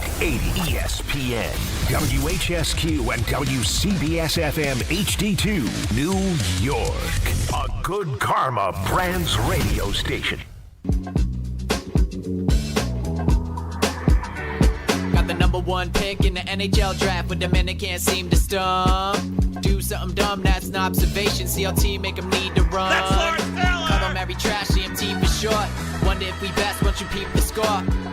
880 ESPN, WHSQ, and WCBS-FM HD2, New York. A Good Karma Brands radio station. Got the number one pick in the NHL draft, but the men that can't seem to stump. Do something dumb, that's an observation. CLT make them need to run. That's Lawrence Taylor! Call them every trash, CMT for short. Wonder if we best once you peep the score.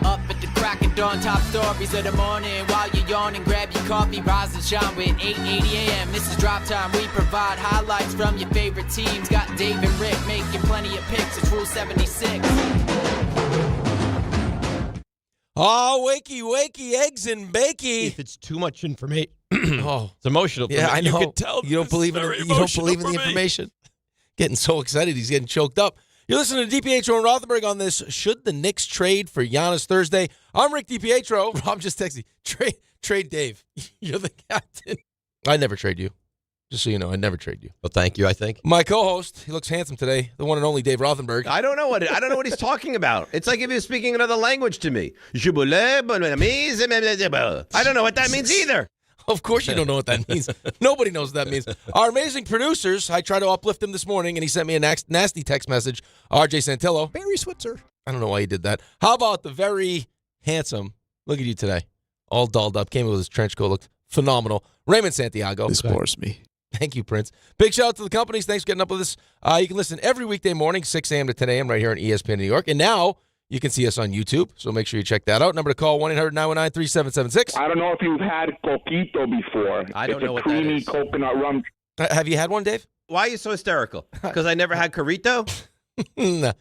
Up at the crack of dawn, top stories of the morning. While you're yawning, grab your coffee, rise and shine with 8:80 a.m. This is Drop Time. We provide highlights from your favorite teams. Got Dave and Rick making plenty of picks. It's Rule 76. Oh, wakey, eggs and bakey. If it's too much information, Oh, it's emotional. yeah, I know. You can tell You don't believe in it. You don't believe in the information. Getting so excited, he's getting choked up. You're listening to DiPietro and Rothenberg on this. Should the Knicks trade for Giannis Thursday? I'm Rick DiPietro. Rob just texted me. Trade Dave. You're the captain. I never trade you. Just so you know, I never trade you. Well, thank you, I think. My co-host, he looks handsome today, the one and only Dave Rothenberg. I don't know what he's talking about. It's like if he was speaking another language to me. I don't know what that means either. Of course you don't know what that means. Nobody knows what that means. Our amazing producers, I tried to uplift him this morning, and he sent me a nasty text message. RJ Santillo. Barry Switzer. I don't know why he did that. How about the very handsome, look at you today, all dolled up, came in with his trench coat, looked phenomenal, Raymond Santiago. This bores me. Thank you, Prince. Big shout out to the companies. Thanks for getting up with us. You can listen every weekday morning, 6 a.m. to 10 a.m. right here on ESPN New York. And now you can see us on YouTube, so make sure you check that out. Number to call, 1-800-919-3776. I don't know if you've had coquito before. I don't know what that is. It's a that creamy is. coconut rum. Have you had one, Dave? Why are you so hysterical? Because I never had Carrito? Nah.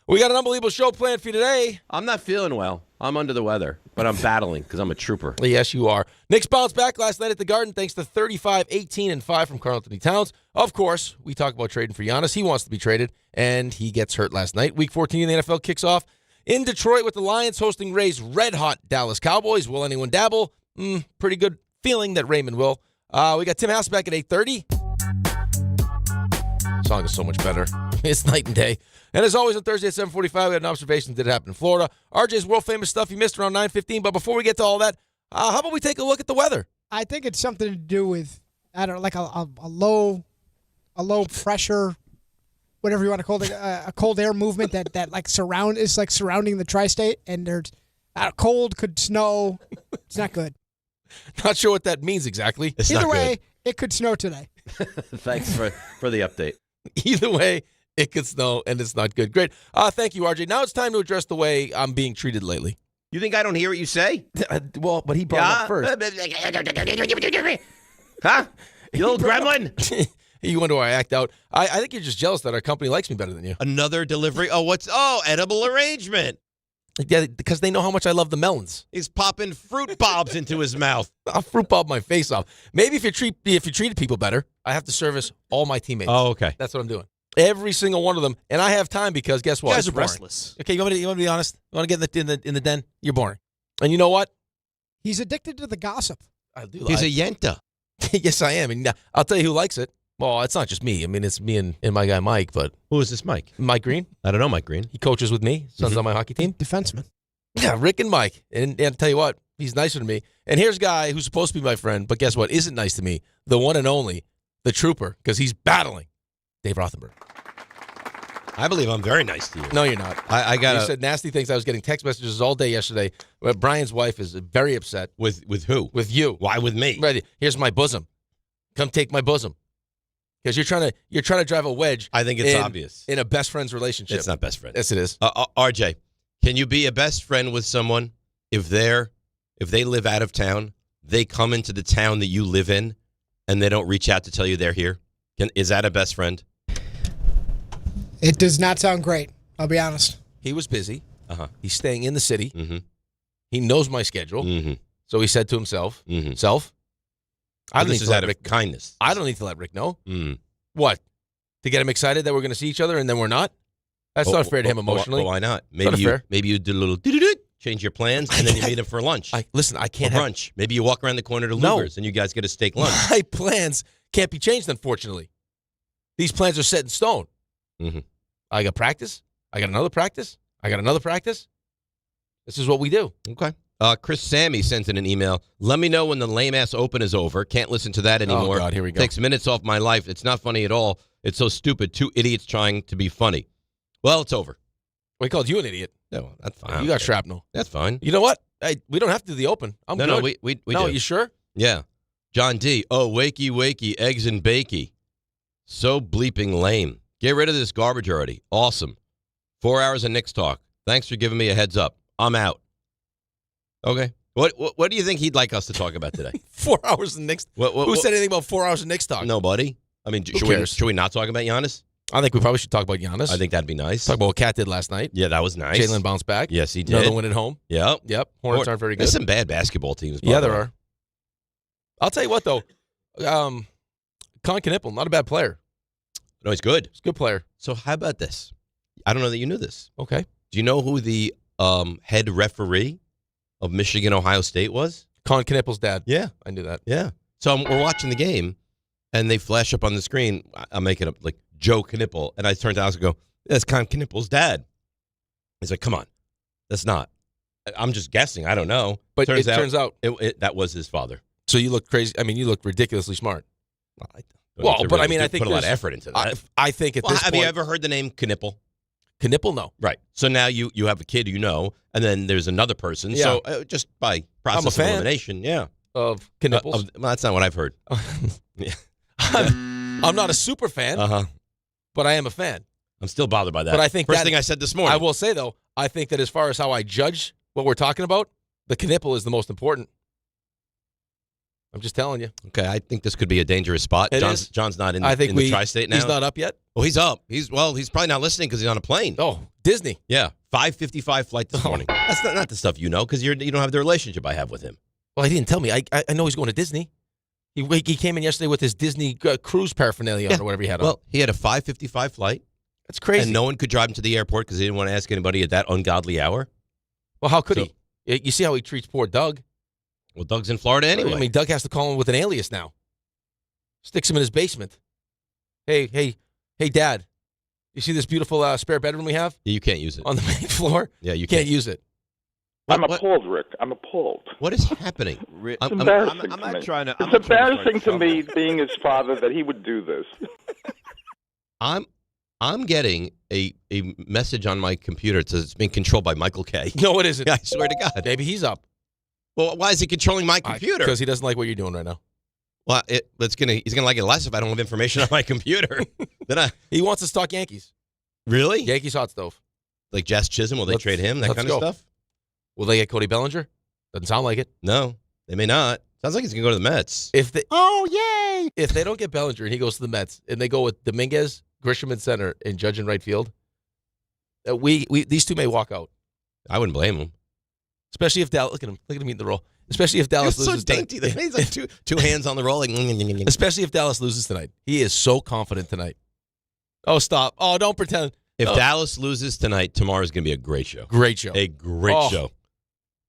We got an unbelievable show planned for you today. I'm not feeling well. I'm under the weather, but I'm battling because I'm a trooper. Yes, you are. Knicks bounced back last night at the Garden thanks to 35, 18, and 5 from Karl Anthony Towns. Of course, we talk about trading for Giannis. He wants to be traded, and he gets hurt last night. Week 14 in the NFL kicks off in Detroit with the Lions hosting Ray's red-hot Dallas Cowboys. Will anyone dabble? Pretty good feeling that Raymond will. We got Tim Hasselbeck at 8:30. Song is so much better. It's night and day. And as always, on Thursday at 7:45, we had an observation that did happen in Florida. RJ's world-famous stuff he missed around 9:15. But before we get to all that, how about we take a look at the weather? I think it's something to do with, I don't know, like a low pressure, whatever you want to call it, a cold air movement that is surrounding the tri-state, and there's cold, could snow. It's not good. Not sure what that means exactly. It's Either not way, good. it could snow today. Thanks for the update. Either way, it could snow, and it's not good. Great. Thank you, RJ. Now it's time to address the way I'm being treated lately. You think I don't hear what you say? Well, but he brought it up first. Huh? You little gremlin? You wonder why I act out. I think you're just jealous that our company likes me better than you. Another delivery. Edible arrangement. Yeah, because they know how much I love the melons. He's popping fruit bobs into his mouth. I'll fruit bob my face off. Maybe if you treated people better, I have to service all my teammates. Oh, okay. That's what I'm doing. Every single one of them, and I have time because guess what? You guys are Boring. restless. Okay, you want me to be honest? You want to get in the den? You're boring. And you know what? He's addicted to the gossip. I do. He's a yenta. Yes, I am. And I'll tell you who likes it. Well, it's not just me. I mean, it's me and my guy Mike. But Who is this Mike? Mike Green, I don't know Mike Green. he coaches with me. Son's on my hockey team. Defenseman. Yeah, Rick and Mike. And I'll tell you what, he's nicer to me. And here's a guy who's supposed to be my friend, but guess what? Isn't nice to me. The one and only, the trooper, because he's battling Dave Rothenberg. I believe I'm very nice to you. No, you're not. I got You said nasty things. I was getting text messages all day yesterday. Brian's wife is very upset. with who? With you. Why with me? Ready? Here's my bosom. Come take my bosom. Because you're trying to drive a wedge. I think it's obvious. In a best friend's relationship. It's not best friend. Yes, it is. RJ, can you be a best friend with someone if they live out of town, they come into the town that you live in, and they don't reach out to tell you they're here? Is that a best friend? It does not sound great, I'll be honest. He was busy. Uh-huh. He's staying in the city. Mm-hmm. He knows my schedule. Mm-hmm. So he said to himself, Mm-hmm. Self, I don't This need is to out let of Rick. kindness. I don't need to let Rick know. Mm. What? To get him excited that we're going to see each other and then we're not? That's not fair to him emotionally. Why not? Not fair. Maybe you did a little change your plans, and then you meet him for lunch. I Or can't have brunch. Maybe you walk around the corner to No. Luger's, and you guys get a steak lunch. my plans can't be changed, unfortunately. These plans are set in stone. Mm-hmm. I got practice. I got another practice. I got another practice. This is what we do. Okay. Chris Sammy sent in an email. Let me know when the lame-ass open is over. Can't listen to that anymore. Oh, God, here we go. Takes minutes off my life. It's not funny at all. It's so stupid. Two idiots trying to be funny. Well, it's over. We called you an idiot. No, that's fine. You got shrapnel. That's fine. You know what? Hey, we don't have to do the open. I'm No, good. we No, do. you sure? Yeah. John D. Oh, wakey, eggs and bakey. So bleeping lame. Get rid of this garbage already. Awesome. 4 hours of Knicks talk. Thanks for giving me a heads up. I'm out. Okay. What do you think he'd like us to talk about today? 4 hours of Knicks. Who said anything about 4 hours of Knicks talk? Nobody. I mean, cares? should we not talk about Giannis? I think we probably should talk about Giannis. I think that'd be nice. Talk about what Cat did last night. Yeah, that was nice. Jalen bounced back. Yes, he did. Another win at home. Yep. Hornets aren't very good. There's some bad basketball teams. Yeah, there are. I'll tell you what, though. Con Knippel, not a bad player. No, he's good. He's a good player. So how about this? I don't know that you knew this. Okay. Do you know who the head referee of Michigan-Ohio State was? Con Knippel's dad. Yeah. I knew that. Yeah. So we're watching the game, and they flash up on the screen. I'm making up like Joe Knippel, and I turn to Alex and go, that's Con Knippel's dad. He's like, come on. That's not. I'm just guessing. I don't know. But it turns out that was his father. So you look crazy. I mean, you look ridiculously smart. I I think put a lot of effort into that. I think at this have point, you ever heard the name Knippel? Knippel? No. Right. So now you have a kid and then there's another person. Yeah. So just by process of elimination, yeah. Of Knippels. Well, that's not what I've heard. Yeah. I'm not a super fan, but I am a fan. I'm still bothered by that. But I think first thing I said this morning. I will say, though, I think that as far as how I judge what we're talking about, the Knippel is the most important. I'm just telling you. Okay, I think this could be a dangerous spot. John's not in the tri-state now. He's not up yet? Oh, he's up. He's probably not listening because he's on a plane. Oh, Disney. Yeah, 5:55 flight this morning. That's not the stuff you know because you don't have the relationship I have with him. Well, he didn't tell me. I know he's going to Disney. He came in yesterday with his Disney cruise paraphernalia on or whatever he had on. Well, he had a 5:55 flight. That's crazy. And no one could drive him to the airport because he didn't want to ask anybody at that ungodly hour. Well, how could he? You see how he treats poor Doug. Well, Doug's in Florida anyway. I mean, Doug has to call him with an alias now. Sticks him in his basement. Hey, Dad. You see this beautiful spare bedroom we have? Yeah, you can't use it. On the main floor? Yeah, you can't use it. I'm appalled, Rick. I'm appalled. What is happening? It's embarrassing to me. It's embarrassing to me, being his father, that he would do this. I'm getting a message on my computer. It says it's being controlled by Michael K. No, it isn't. I swear to God. Maybe he's up. Well, why is he controlling my computer? Because he doesn't like what you're doing right now. Well, he's gonna like it less if I don't have information on my computer. He wants us to talk Yankees. Really? Yankees hot stove. Like Jess Chisholm? Will they trade him? That kind of stuff? Will they get Cody Bellinger? Doesn't sound like it. No, they may not. Sounds like he's gonna go to the Mets. Yay! If they don't get Bellinger and he goes to the Mets and they go with Dominguez, Grisham in center, and Judge in right field, these two may walk out. I wouldn't blame him. Especially if Dallas, look at him eating the roll. Especially if Dallas He's loses. So dainty. He's like two hands on the roll. Like, especially if Dallas loses tonight. He is so confident tonight. Oh, stop. Oh, don't pretend. If Dallas loses tonight, tomorrow's going to be a great show. Great show. A great show.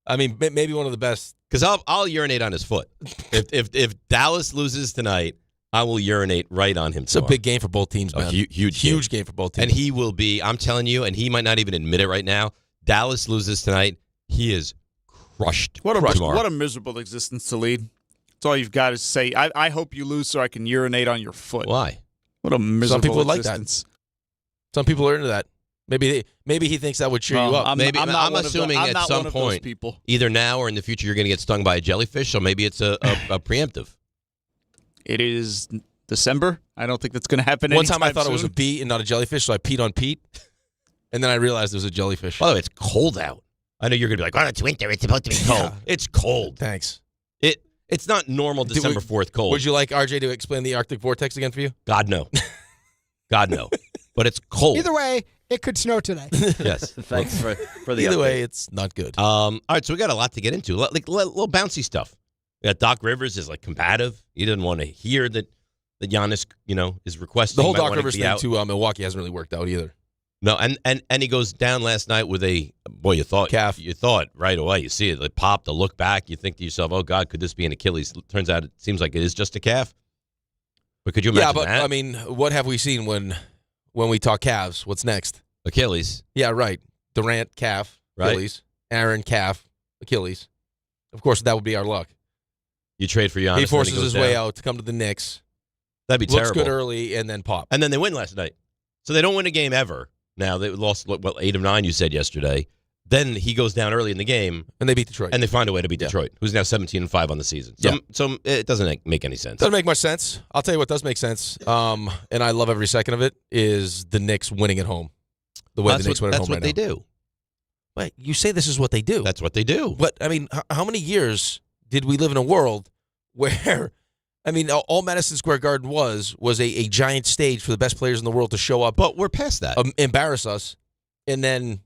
I mean, maybe one of the best. Because I'll urinate on his foot. If Dallas loses tonight, I will urinate right on him. It's a big game for both teams, man. Huge game for both teams. And he will be, I'm telling you, and he might not even admit it right now, Dallas loses tonight, he is crushed. What a miserable existence to lead. That's all you've got to say. I hope you lose so I can urinate on your foot. Why? What a miserable Some people existence. Like that. Some people are into that. Maybe he thinks that would cheer you up. I'm assuming at some point, either now or in the future, you're going to get stung by a jellyfish, so maybe it's a preemptive. It is December. I don't think that's going to happen One time I anytime thought it was a bee and not a jellyfish, so I peed on Pete, and then I realized it was a jellyfish. By the way, it's cold out. I know you're going to be like, well, it's winter. It's supposed to be cold. Yeah. It's cold. Thanks. It's not normal December 4th cold. Would you like RJ to explain the Arctic vortex again for you? God, no. God, no. But it's cold. Either way, it could snow today. Yes. Thanks for the Either update. way, it's not good. All right, so we got a lot to get into. Like little bouncy stuff. We got Doc Rivers is like combative. He doesn't want to hear that Giannis, is requesting. The whole Doc Rivers thing to Milwaukee hasn't really worked out either. No, and he goes down last night with you thought calf. You thought right away. You see it pop, the look back. You think to yourself, oh God, could this be an Achilles? Turns out it seems like it is just a calf. But could you imagine that? Yeah, but I mean, what have we seen when we talk calves? What's next? Achilles. Yeah, right. Durant calf, right. Achilles. Aaron calf, Achilles. Of course, that would be our luck. You trade for Giannis. He forces goes his down. way out to come to the Knicks. That'd be Looks terrible. good early and then pop. And then they win last night. So they don't win a game ever. Now, they lost, 8 of 9, you said yesterday. Then he goes down early in the game. And they beat Detroit. And they find a way to beat Detroit, who's now 17-5 on the season. So it doesn't make any sense. Doesn't make much sense. I'll tell you what does make sense, and I love every second of it, is the Knicks winning at home. The way the Knicks win at home right now. That's what they do. Wait, you say this is what they do. That's what they do. But, I mean, how many years did we live in a world where, I mean, all Madison Square Garden was a giant stage for the best players in the world to show up. But we're past that. Embarrass us, and then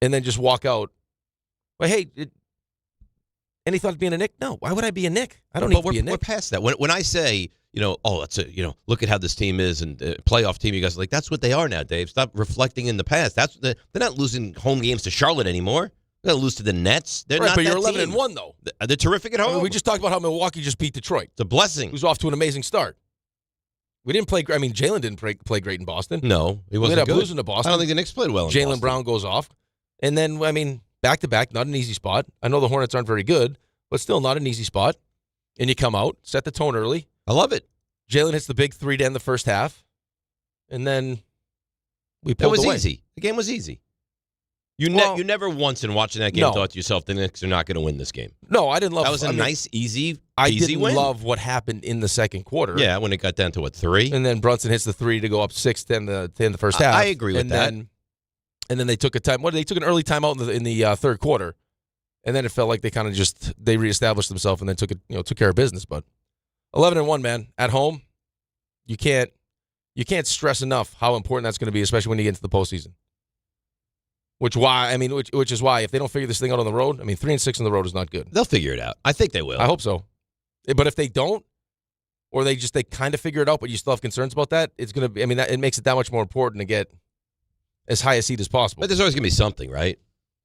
just walk out. But, hey, any thought of being a Knick? No. Why would I be a Knick? I don't need to be a Knick. We're past that. When I say, look at how this team is and playoff team, you guys are like, that's what they are now, Dave. Stop reflecting in the past. They're not losing home games to Charlotte anymore. They're going to lose to the Nets. They're right, not but that you're 11 team. and 1 though. They're terrific at home. I mean, we just talked about how Milwaukee just beat Detroit. It's a blessing. Who's off to an amazing start. We didn't play. I mean, Jalen didn't play great in Boston. No, he wasn't we ended up good. losing to Boston. I don't think the Knicks played well in Boston. Jaylen Brown goes off, and then I mean, back to back, not an easy spot. I know the Hornets aren't very good, but still not an easy spot. And you come out, set the tone early. I love it. Jalen hits the big 3 to end the first half, and then we pulled away. It was easy. The game was easy. You never once in watching that game thought to yourself, the Knicks are not going to win this game. No, I didn't love. That was a nice, easy I didn't win. love what happened in the second quarter. Yeah, when it got down to 3, and then Brunson hits the 3 to go up 6 to end the first half. I agree with that. And then they took a time. They took an early timeout in the third quarter, and then it felt like they kind of just they reestablished themselves and then took care of business. But 11 and 1, man, at home, you can't stress enough how important that's going to be, especially when you get into the postseason. Which is why if they don't figure this thing out on the road, 3 and 6 on the road is not good. They'll figure it out. I think they will. I hope so. But if they don't, or they kind of figure it out, but you still have concerns about that, it's going to be. It makes it that much more important to get as high a seed as possible. But there's always going to be something, right?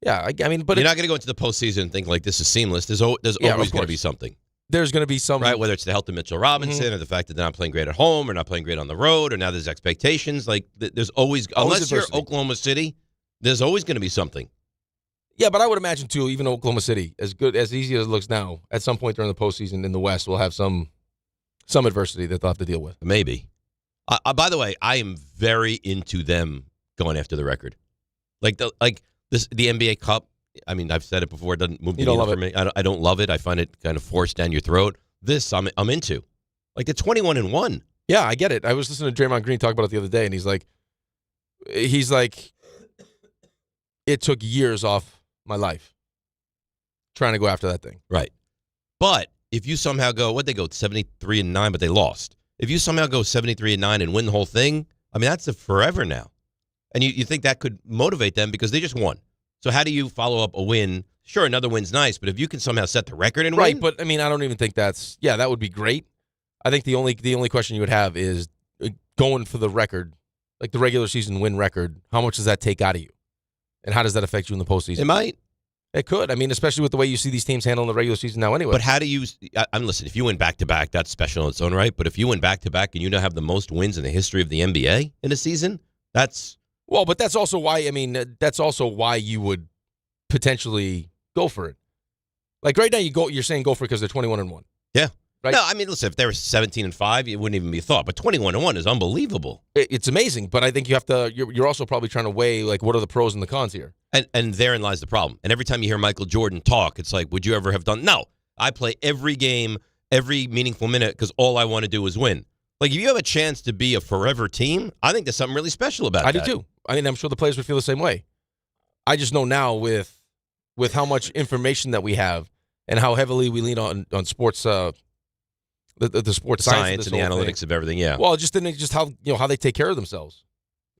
Yeah, but you're not going to go into the postseason and think like this is seamless. There's always going to be something. There's going to be some, right? Whether it's the health of Mitchell Robinson or the fact that they're not playing great at home or not playing great on the road, or now there's expectations. Like there's always unless you're Oklahoma City, there's always going to be something. Yeah, but I would imagine too, even Oklahoma City, as easy as it looks now, at some point during the postseason in the West, will have some adversity that they'll have to deal with. Maybe. By the way, I am very into them going after the record, the NBA Cup. I've said it before. It doesn't move the needle for me. I don't love it. I find it kind of forced down your throat. This I'm into. Like the 21-1. Yeah, I get it. I was listening to Draymond Green talk about it the other day, and he's like, it took years off my life trying to go after that thing. Right. But if you somehow go, 73-9, but they lost. If you somehow go 73-9 and win the whole thing, that's a forever now. And you think that could motivate them because they just won. So how do you follow up a win? Sure, another win's nice, but if you can somehow set the record and win. Right, but I don't even think that would be great. I think the only question you would have is going for the record, like the regular season win record, how much does that take out of you? And how does that affect you in the postseason? It might. It could. Especially with the way you see these teams handling the regular season now anyway. But how do you listen, if you win back-to-back, that's special in its own right. But if you win back-to-back and you now have the most wins in the history of the NBA in a season, that's... Well, but that's also why you would potentially go for it. Like right now, you're saying go for it because they're 21-1. Yeah. Right? No, listen, if they were 17-5, it wouldn't even be a thought. But 21-1 is unbelievable. It's amazing, but I think you have to. You're also probably trying to weigh like what are the pros and the cons here. And therein lies the problem. And every time you hear Michael Jordan talk, it's like, would you ever have done? No, I play every game, every meaningful minute because all I want to do is win. Like if you have a chance to be a forever team, I think there's something really special about that. I do too. I'm sure the players would feel the same way. I just know now with how much information that we have and how heavily we lean on sports, the sports science and the analytics of everything. Yeah. Well, just how they take care of themselves,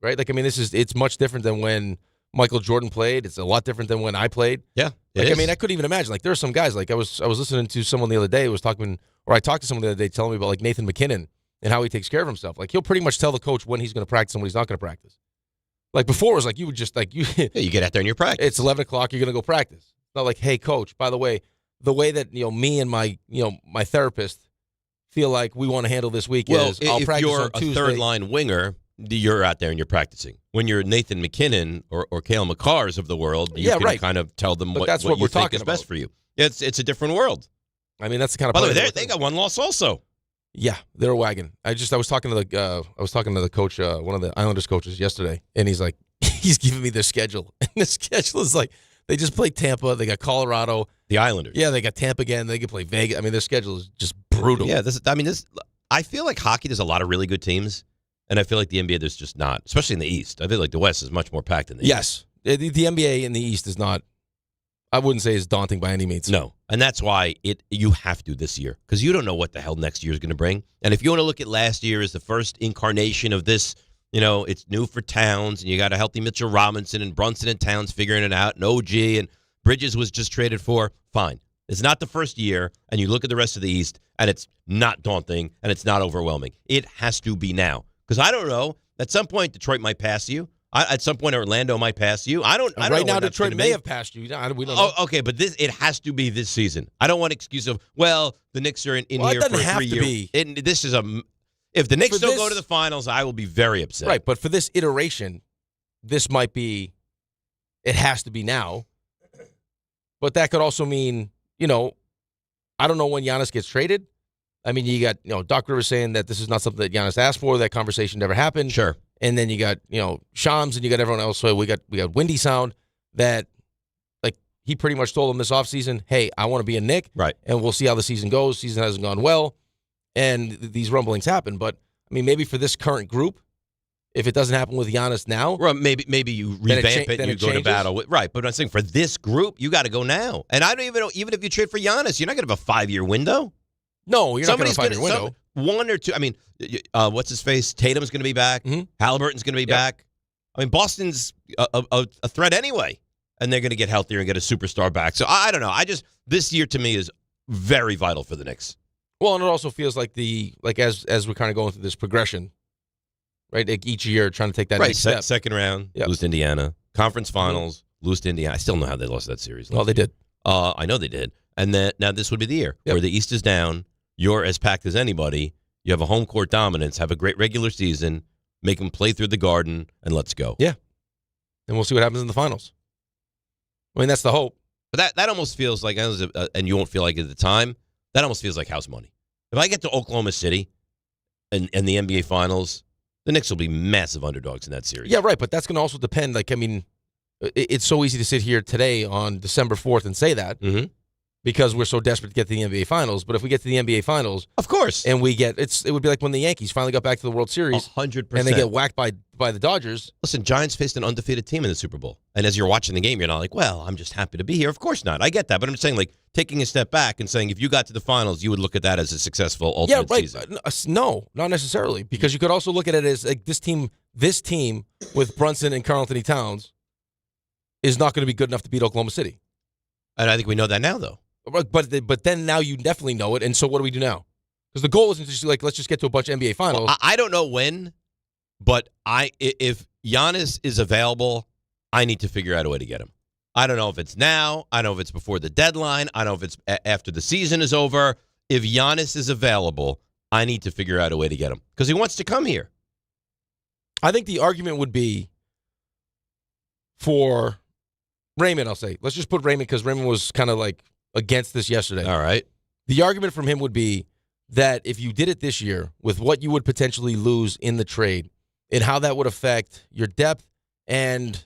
right? Like it's much different than when Michael Jordan played. It's a lot different than when I played. Yeah. I couldn't even imagine. Like there are some guys. Like I was listening to someone the other day I talked to someone the other day telling me about like Nathan McKinnon and how he takes care of himself. Like he'll pretty much tell the coach when he's going to practice and when he's not going to practice. Like before, it was like you would just like you. Yeah, you get out there and you practice. It's 11 o'clock. You're going to go practice. It's not like, hey, coach. By the way that me and my therapist feel like we want to handle this week is I'll practice on Tuesday. If you're a third line winger, you're out there and you're practicing. When you're Nathan McKinnon or Cale Makars of the world, you can kind of tell them what you think is best for you. It's a different world. I mean, that's the kind of. By the way, they got one loss also. Yeah, they're a wagon. I was talking to the coach, one of the Islanders coaches yesterday, and he's like, he's giving me their schedule, and the schedule is like they just play Tampa, they got Colorado, the Islanders. Yeah, they got Tampa again. They can play Vegas. I mean, their schedule is just brutal. Yeah, I feel like hockey. There's a lot of really good teams, and I feel like the NBA there's just not, especially in the East. I feel like the West is much more packed than the East. Yes, the NBA in the East is not. I wouldn't say it's daunting by any means. No, and that's why you have to this year because you don't know what the hell next year is going to bring. And if you want to look at last year as the first incarnation of this, it's new for Towns, and you got a healthy Mitchell Robinson and Brunson and Towns figuring it out, and OG and Bridges was just traded for. Fine, it's not the first year, and you look at the rest of the East, and it's not daunting and it's not overwhelming. It has to be now because I don't know. At some point, Detroit might pass you. At some point, Orlando might pass you. I don't right know now, Detroit may have passed you. We don't know. Okay, but it has to be this season. I don't want an excuse of, the Knicks are in here for 3 years. If the Knicks don't go to the finals, I will be very upset. Right, but for this iteration, this might be, it has to be now. But that could also mean, I don't know when Giannis gets traded. I mean, you got, Doc Rivers saying that this is not something that Giannis asked for. That conversation never happened. Sure. And then you got, Shams and you got everyone else. So we got Windy Sound that, like, he pretty much told him this offseason, hey, I want to be a Knick. Right. And we'll see how the season goes. Season hasn't gone well. And these rumblings happen. But, I mean, maybe for this current group, if it doesn't happen with Giannis now. Well, maybe you revamp it and you go to battle with. Right. But I'm saying for this group, you got to go now. And I don't even know, even if you trade for Giannis, you're not going to have a 5-year window. No, you're not going to have a 5-year window. One or two. I mean, what's his face? Tatum's going to be back. Mm-hmm. Halliburton's going to be back. I mean, Boston's a threat anyway, and they're going to get healthier and get a superstar back. So I don't know. This year to me is very vital for the Knicks. Well, and it also feels like as we're kind of going through this progression, right? Like each year, trying to take that next step. Second round, lose to Indiana. Conference Finals, lose to Indiana. I still know how they lost that series. Well, they did. I know they did. And then now this would be the year where the East is down. You're as packed as anybody. You have a home court dominance. Have a great regular season. Make them play through the Garden, and let's go. Yeah. And we'll see what happens in the finals. I mean, that's the hope. But that almost feels like, and you won't feel like it at the time, that almost feels like house money. If I get to Oklahoma City and the NBA Finals, the Knicks will be massive underdogs in that series. Yeah, right. But that's going to also depend. Like, I mean, it's so easy to sit here today on December 4th and say that. Mm-hmm. Because we're so desperate to get to the NBA Finals. But if we get to the NBA Finals, of course, and it would be like when the Yankees finally got back to the World Series, 100%, and they get whacked by the Dodgers. Listen, Giants faced an undefeated team in the Super Bowl, and as you're watching the game, you're not like, well, I'm just happy to be here. Of course not. I get that, but I'm just saying, like, taking a step back and saying, if you got to the Finals, you would look at that as a successful ultimate season. No, not necessarily, because you could also look at it as like this team with Brunson and Karl-Anthony Towns is not going to be good enough to beat Oklahoma City, and I think we know that now, though. But then now you definitely know it, and so what do we do now? Because the goal isn't just like, let's just get to a bunch of NBA Finals. Well, I don't know when, but if Giannis is available, I need to figure out a way to get him. I don't know if it's now. I don't know if it's before the deadline. I don't know if it's after the season is over. If Giannis is available, I need to figure out a way to get him because he wants to come here. I think the argument would be for Raymond, I'll say. Let's just put Raymond because Raymond was kind of like against this yesterday. All right. The argument from him would be that if you did it this year with what you would potentially lose in the trade and how that would affect your depth and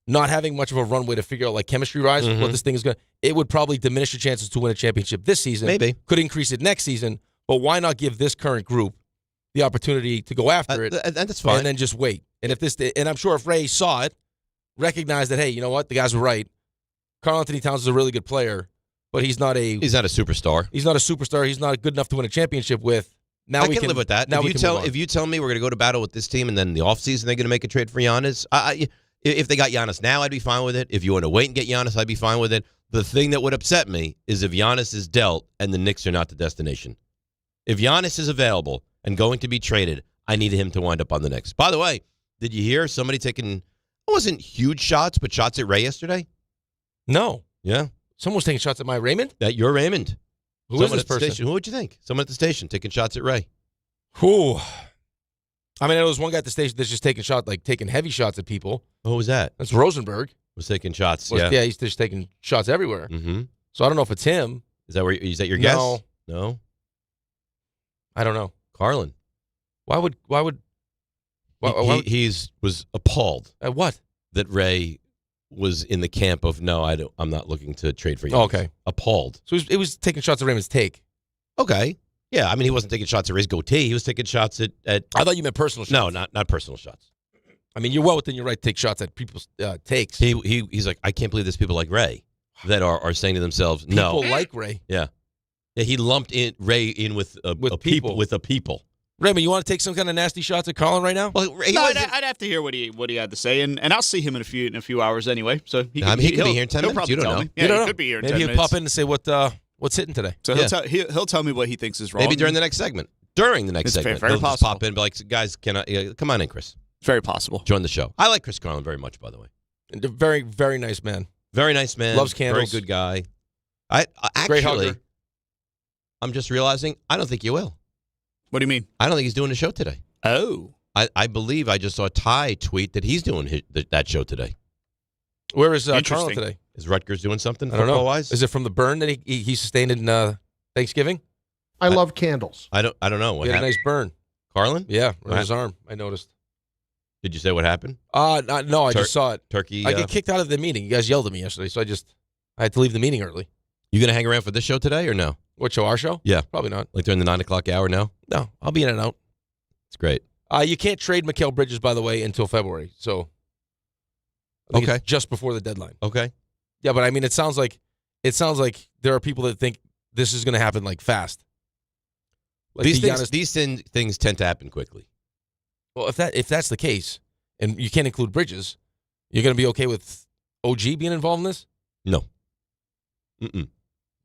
not having much of a runway to figure out like chemistry-wise what this thing is going to, it would probably diminish your chances to win a championship this season. Maybe. Could increase it next season, but why not give this current group the opportunity to go after it? That's fine. And then just wait. And I'm sure if Ray saw it, recognized that, hey, you know what? The guys were right. Karl-Anthony Towns is a really good player. But he's not a superstar. He's not a superstar. He's not good enough to win a championship with. Now I can live with that. If you tell me we're going to go to battle with this team and then in the offseason they're going to make a trade for Giannis, if they got Giannis now, I'd be fine with it. If you want to wait and get Giannis, I'd be fine with it. The thing that would upset me is if Giannis is dealt and the Knicks are not the destination. If Giannis is available and going to be traded, I need him to wind up on the Knicks. By the way, did you hear somebody taking, it wasn't huge shots, but shots at Ray yesterday? No. Yeah. Someone was taking shots at my Raymond? You're Raymond. Who is this person? Who would you think? Someone at the station taking shots at Ray. Who? I mean, there was one guy at the station that's just taking heavy shots at people. What was that? That's Rosenberg. Was taking shots. Yeah, he's just taking shots everywhere. Mm-hmm. So I don't know if it's him. Is that your guess? No. I don't know. Carlin. Why would he was appalled at what? That Ray was in the camp of I'm not looking to trade for you. Okay. Appalled. So it was taking shots at Raymond's take. Okay. Yeah, I mean, he wasn't taking shots at Ray's goatee. He was taking shots at I thought you meant personal shots. No, not personal shots. I mean, you're well within your right to take shots at people's takes. He's like, I can't believe there's people like Ray that are saying to themselves, people like Ray. Yeah. Yeah, he lumped Ray in with people. Raymond, you want to take some kind of nasty shots at Carlin right now? Well, I'd have to hear what he had to say, and I'll see him in a few hours anyway. So he could be here in 10 minutes. You don't know. Yeah, he could be here in 10 minutes. Maybe he'll pop in and say what's hitting today. So he'll tell me what he thinks is wrong. Maybe during the next segment. During the next segment, very he'll possible. just pop in and be like, guys, come on in, Chris. It's very possible. Join the show. I like Chris Carlin very much, by the way. And a very, very nice man. Very nice man. Loves candles. Very good guy. I Great hugger. I'm just realizing I don't think you will. What do you mean? I don't think he's doing a show today. Oh. I believe I just saw Ty tweet that he's doing that show today. Where is Carlin today? Is Rutgers doing something I don't know. football-wise? Is it from the burn that he sustained in Thanksgiving? I love candles. I don't know. What he had happened? a nice burn. Carlin? Yeah, on his arm. I noticed. Did you say what happened? No, I just saw it. Turkey. I get kicked out of the meeting. You guys yelled at me yesterday, so I had to leave the meeting early. You going to hang around for this show today or no? What show? Our show? Yeah. Probably not. Like during the 9 o'clock hour, no? No, I'll be in and out. It's great. You can't trade Mikal Bridges, by the way, until February. So, I think it's just before the deadline. Okay. Yeah, but I mean, it sounds like there are people that think this is going to happen like fast. Like these things tend to happen quickly. Well, if that's the case, and you can't include Bridges, you're going to be okay with OG being involved in this? No. Mm-mm.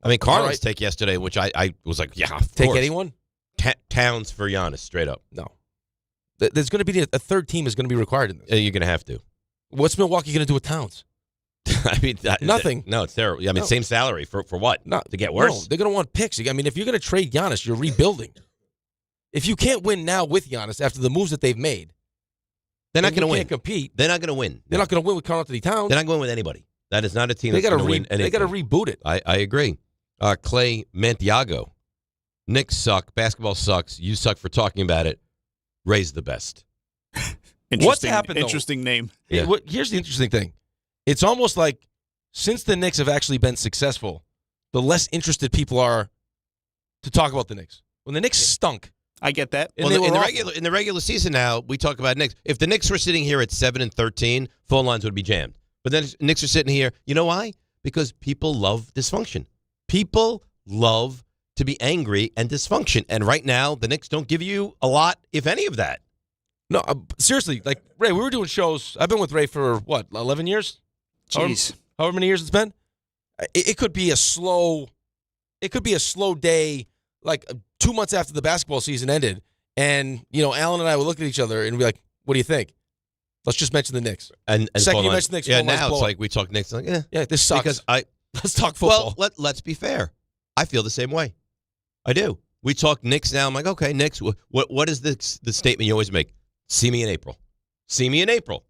I mean, Carlin's take yesterday, which I was like, yeah, of take course. Anyone? Towns for Giannis, straight up. No. There's going to be a third team is going to be required in this. You're going to have to. What's Milwaukee going to do with Towns? I mean, nothing. No, it's terrible. I mean, same salary for what? To get worse? No, they're going to want picks. I mean, if you're going to trade Giannis, you're rebuilding. If you can't win now with Giannis after the moves that they've made, they're not going to win. Can't compete. They're not going to win. They're not going to win with Karl-Anthony Towns. They're not going to win with anybody. That is not a team that's going to win anything. They got to reboot it. I agree. Clay Mantiago. Knicks suck. Basketball sucks. You suck for talking about it. Ray's the best. What's happened? Interesting name. Yeah. Here's the interesting thing. It's almost like since the Knicks have actually been successful, the less interested people are to talk about the Knicks. When the Knicks stunk, I get that. Well, in the regular season now, we talk about Knicks. If the Knicks were sitting here at 7-13, phone lines would be jammed. But then Knicks are sitting here. You know why? Because people love dysfunction. People love to be angry and dysfunction. And right now, the Knicks don't give you a lot, if any of that. No, seriously. Like, Ray, we were doing shows. I've been with Ray for, 11 years? Jeez. However many years it's been. It could be a slow day, like 2 months after the basketball season ended. And, Alan and I would look at each other and be like, what do you think? Let's just mention the Knicks. And second you mention the Knicks, yeah, now it's like we talk Knicks. Like, yeah, this sucks. Because let's talk football. Well, let's be fair. I feel the same way. I do. We talk Knicks now. I'm like, okay, Knicks. What is the statement you always make? See me in April. See me in April.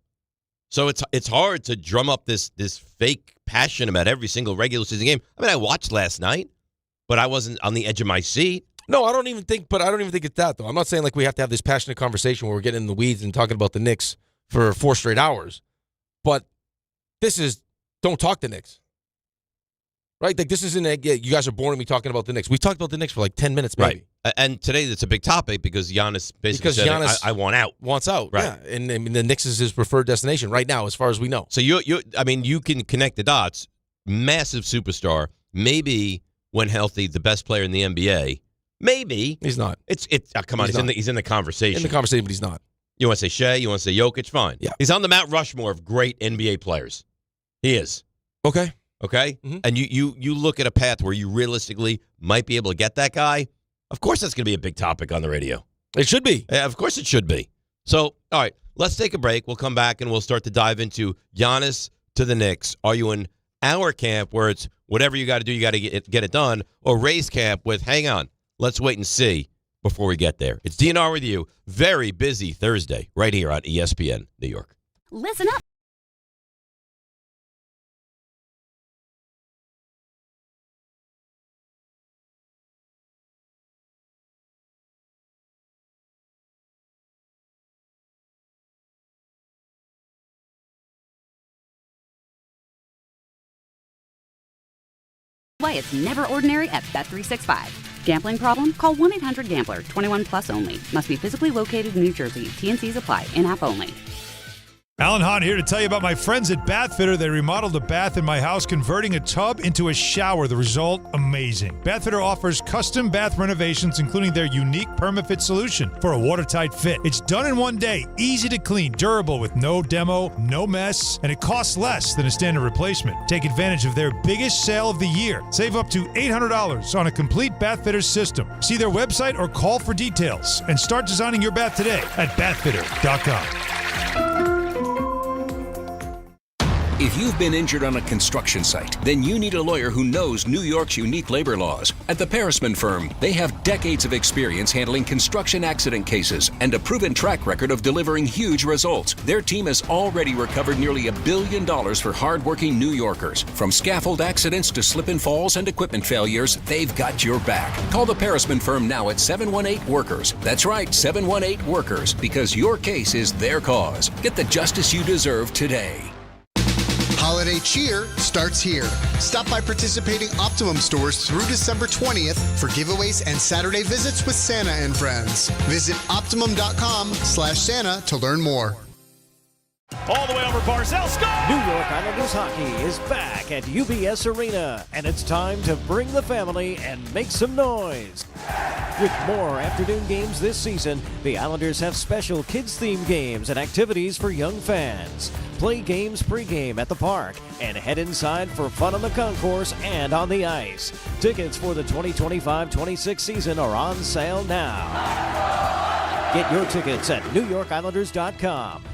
So it's hard to drum up this fake passion about every single regular season game. I mean, I watched last night, but I wasn't on the edge of my seat. No, I don't even think it's that, though. I'm not saying like we have to have this passionate conversation where we're getting in the weeds and talking about the Knicks for 4 straight hours. But this is, don't talk the Knicks. Right? Like, this isn't, you guys are boring me talking about the Knicks. We've talked about the Knicks for like 10 minutes, maybe. Right. And today it's a big topic because Giannis basically said, I want out. Wants out, right. Yeah. And I mean, the Knicks is his preferred destination right now, as far as we know. So, you can connect the dots. Massive superstar. Maybe, when healthy, the best player in the NBA. Maybe. He's not. Come on, he's in the conversation. In the conversation, but he's not. You want to say Shea? You want to say Jokic? Fine. Yeah. He's on the Mount Rushmore of great NBA players. He is. Okay. Mm-hmm. And you look at a path where you realistically might be able to get that guy. Of course that's going to be a big topic on the radio. It should be. Yeah, of course it should be. So, all right, let's take a break. We'll come back and we'll start to dive into Giannis to the Knicks. Are you in our camp where it's whatever you got to do, you got to get it done, or Ray's camp with, hang on, let's wait and see. before we get there. It's DNR with you. Very busy Thursday right here on ESPN New York. Listen up. Why it's never ordinary at Bet365. Gambling problem? Call 1-800-GAMBLER. 21 plus only. Must be physically located in New Jersey. T&Cs apply. In-app only. Alan Hahn here to tell you about my friends at Bathfitter. They remodeled a bath in my house, converting a tub into a shower. The result, amazing. Bathfitter offers custom bath renovations, including their unique PermaFit solution for a watertight fit. It's done in one day, easy to clean, durable with no demo, no mess, and it costs less than a standard replacement. Take advantage of their biggest sale of the year. Save up to $800 on a complete Bathfitter system. See their website or call for details and start designing your bath today at bathfitter.com. If you've been injured on a construction site, then you need a lawyer who knows New York's unique labor laws. At the Parisman Firm, they have decades of experience handling construction accident cases and a proven track record of delivering huge results. Their team has already recovered nearly $1 billion for hardworking New Yorkers. From scaffold accidents to slip and falls and equipment failures, they've got your back. Call the Parisman Firm now at 718-WORKERS. That's right, 718-WORKERS, because your case is their cause. Get the justice you deserve today. Holiday cheer starts here. Stop by participating Optimum stores through December 20th for giveaways and Saturday visits with Santa and friends. Visit Optimum.com/Santa to learn more. All the way over Barzell, score! New York Islanders hockey is back at UBS Arena, and it's time to bring the family and make some noise. With more afternoon games this season, the Islanders have special kids-themed games and activities for young fans. Play games pregame at the park and head inside for fun on the concourse and on the ice. Tickets for the 2025-26 season are on sale now. Get your tickets at NewYorkIslanders.com.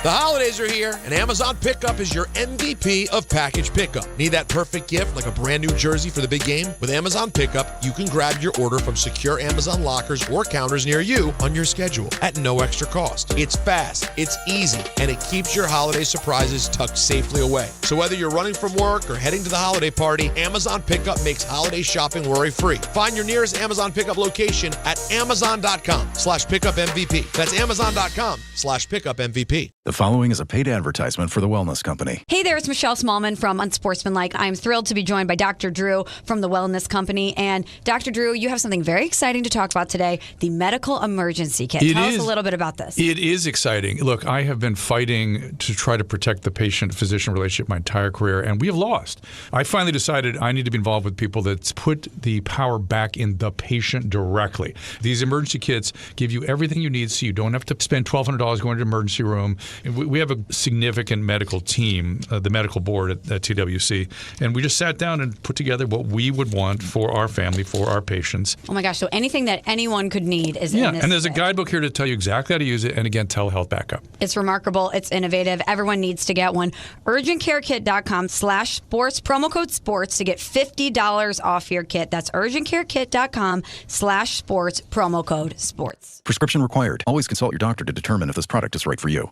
The holidays are here, and Amazon Pickup is your MVP of package pickup. Need that perfect gift like a brand new jersey for the big game? With Amazon Pickup, you can grab your order from secure Amazon lockers or counters near you on your schedule at no extra cost. It's fast, it's easy, and it keeps your holiday surprises tucked safely away. So whether you're running from work or heading to the holiday party, Amazon Pickup makes holiday shopping worry-free. Find your nearest Amazon Pickup location at Amazon.com/PickupMVP. That's Amazon.com/PickupMVP. The following is a paid advertisement for the Wellness Company. Hey there, it's Michelle Smallman from Unsportsmanlike. I'm thrilled to be joined by Dr. Drew from the Wellness Company. And Dr. Drew, you have something very exciting to talk about today, the medical emergency kit. Tell us a little bit about this. It is exciting. Look, I have been fighting to try to protect the patient-physician relationship my entire career, and we have lost. I finally decided I need to be involved with people that put the power back in the patient directly. These emergency kits give you everything you need so you don't have to spend $1,200 going to an emergency room. We have a significant medical team, the medical board at TWC, and we just sat down and put together what we would want for our family, for our patients. Oh my gosh, so anything that anyone could need is in this and there's kit. A guidebook here to tell you exactly how to use it, and again, telehealth backup. It's remarkable. It's innovative. Everyone needs to get one. UrgentCareKit.com/sports, promo code sports to get $50 off your kit. That's UrgentCareKit.com/sports, promo code sports. Prescription required. Always consult your doctor to determine if this product is right for you.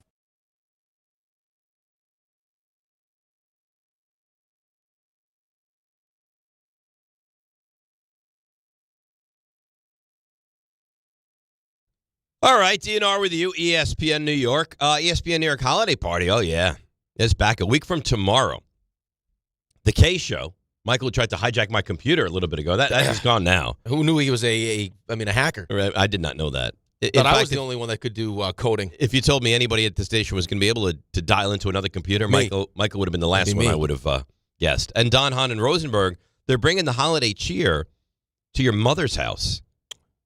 All right, DNR with you, ESPN New York. ESPN New York holiday party, oh yeah. It's back a week from tomorrow. The K Show. Michael tried to hijack my computer a little bit ago. That is gone now. Who knew he was a hacker? I did not know that. But I was the only one that could do coding. If you told me anybody at the station was going to be able to dial into another computer, Michael would have been the last one I would have guessed. And Don, Hahn, and Rosenberg, they're bringing the holiday cheer to your mother's house.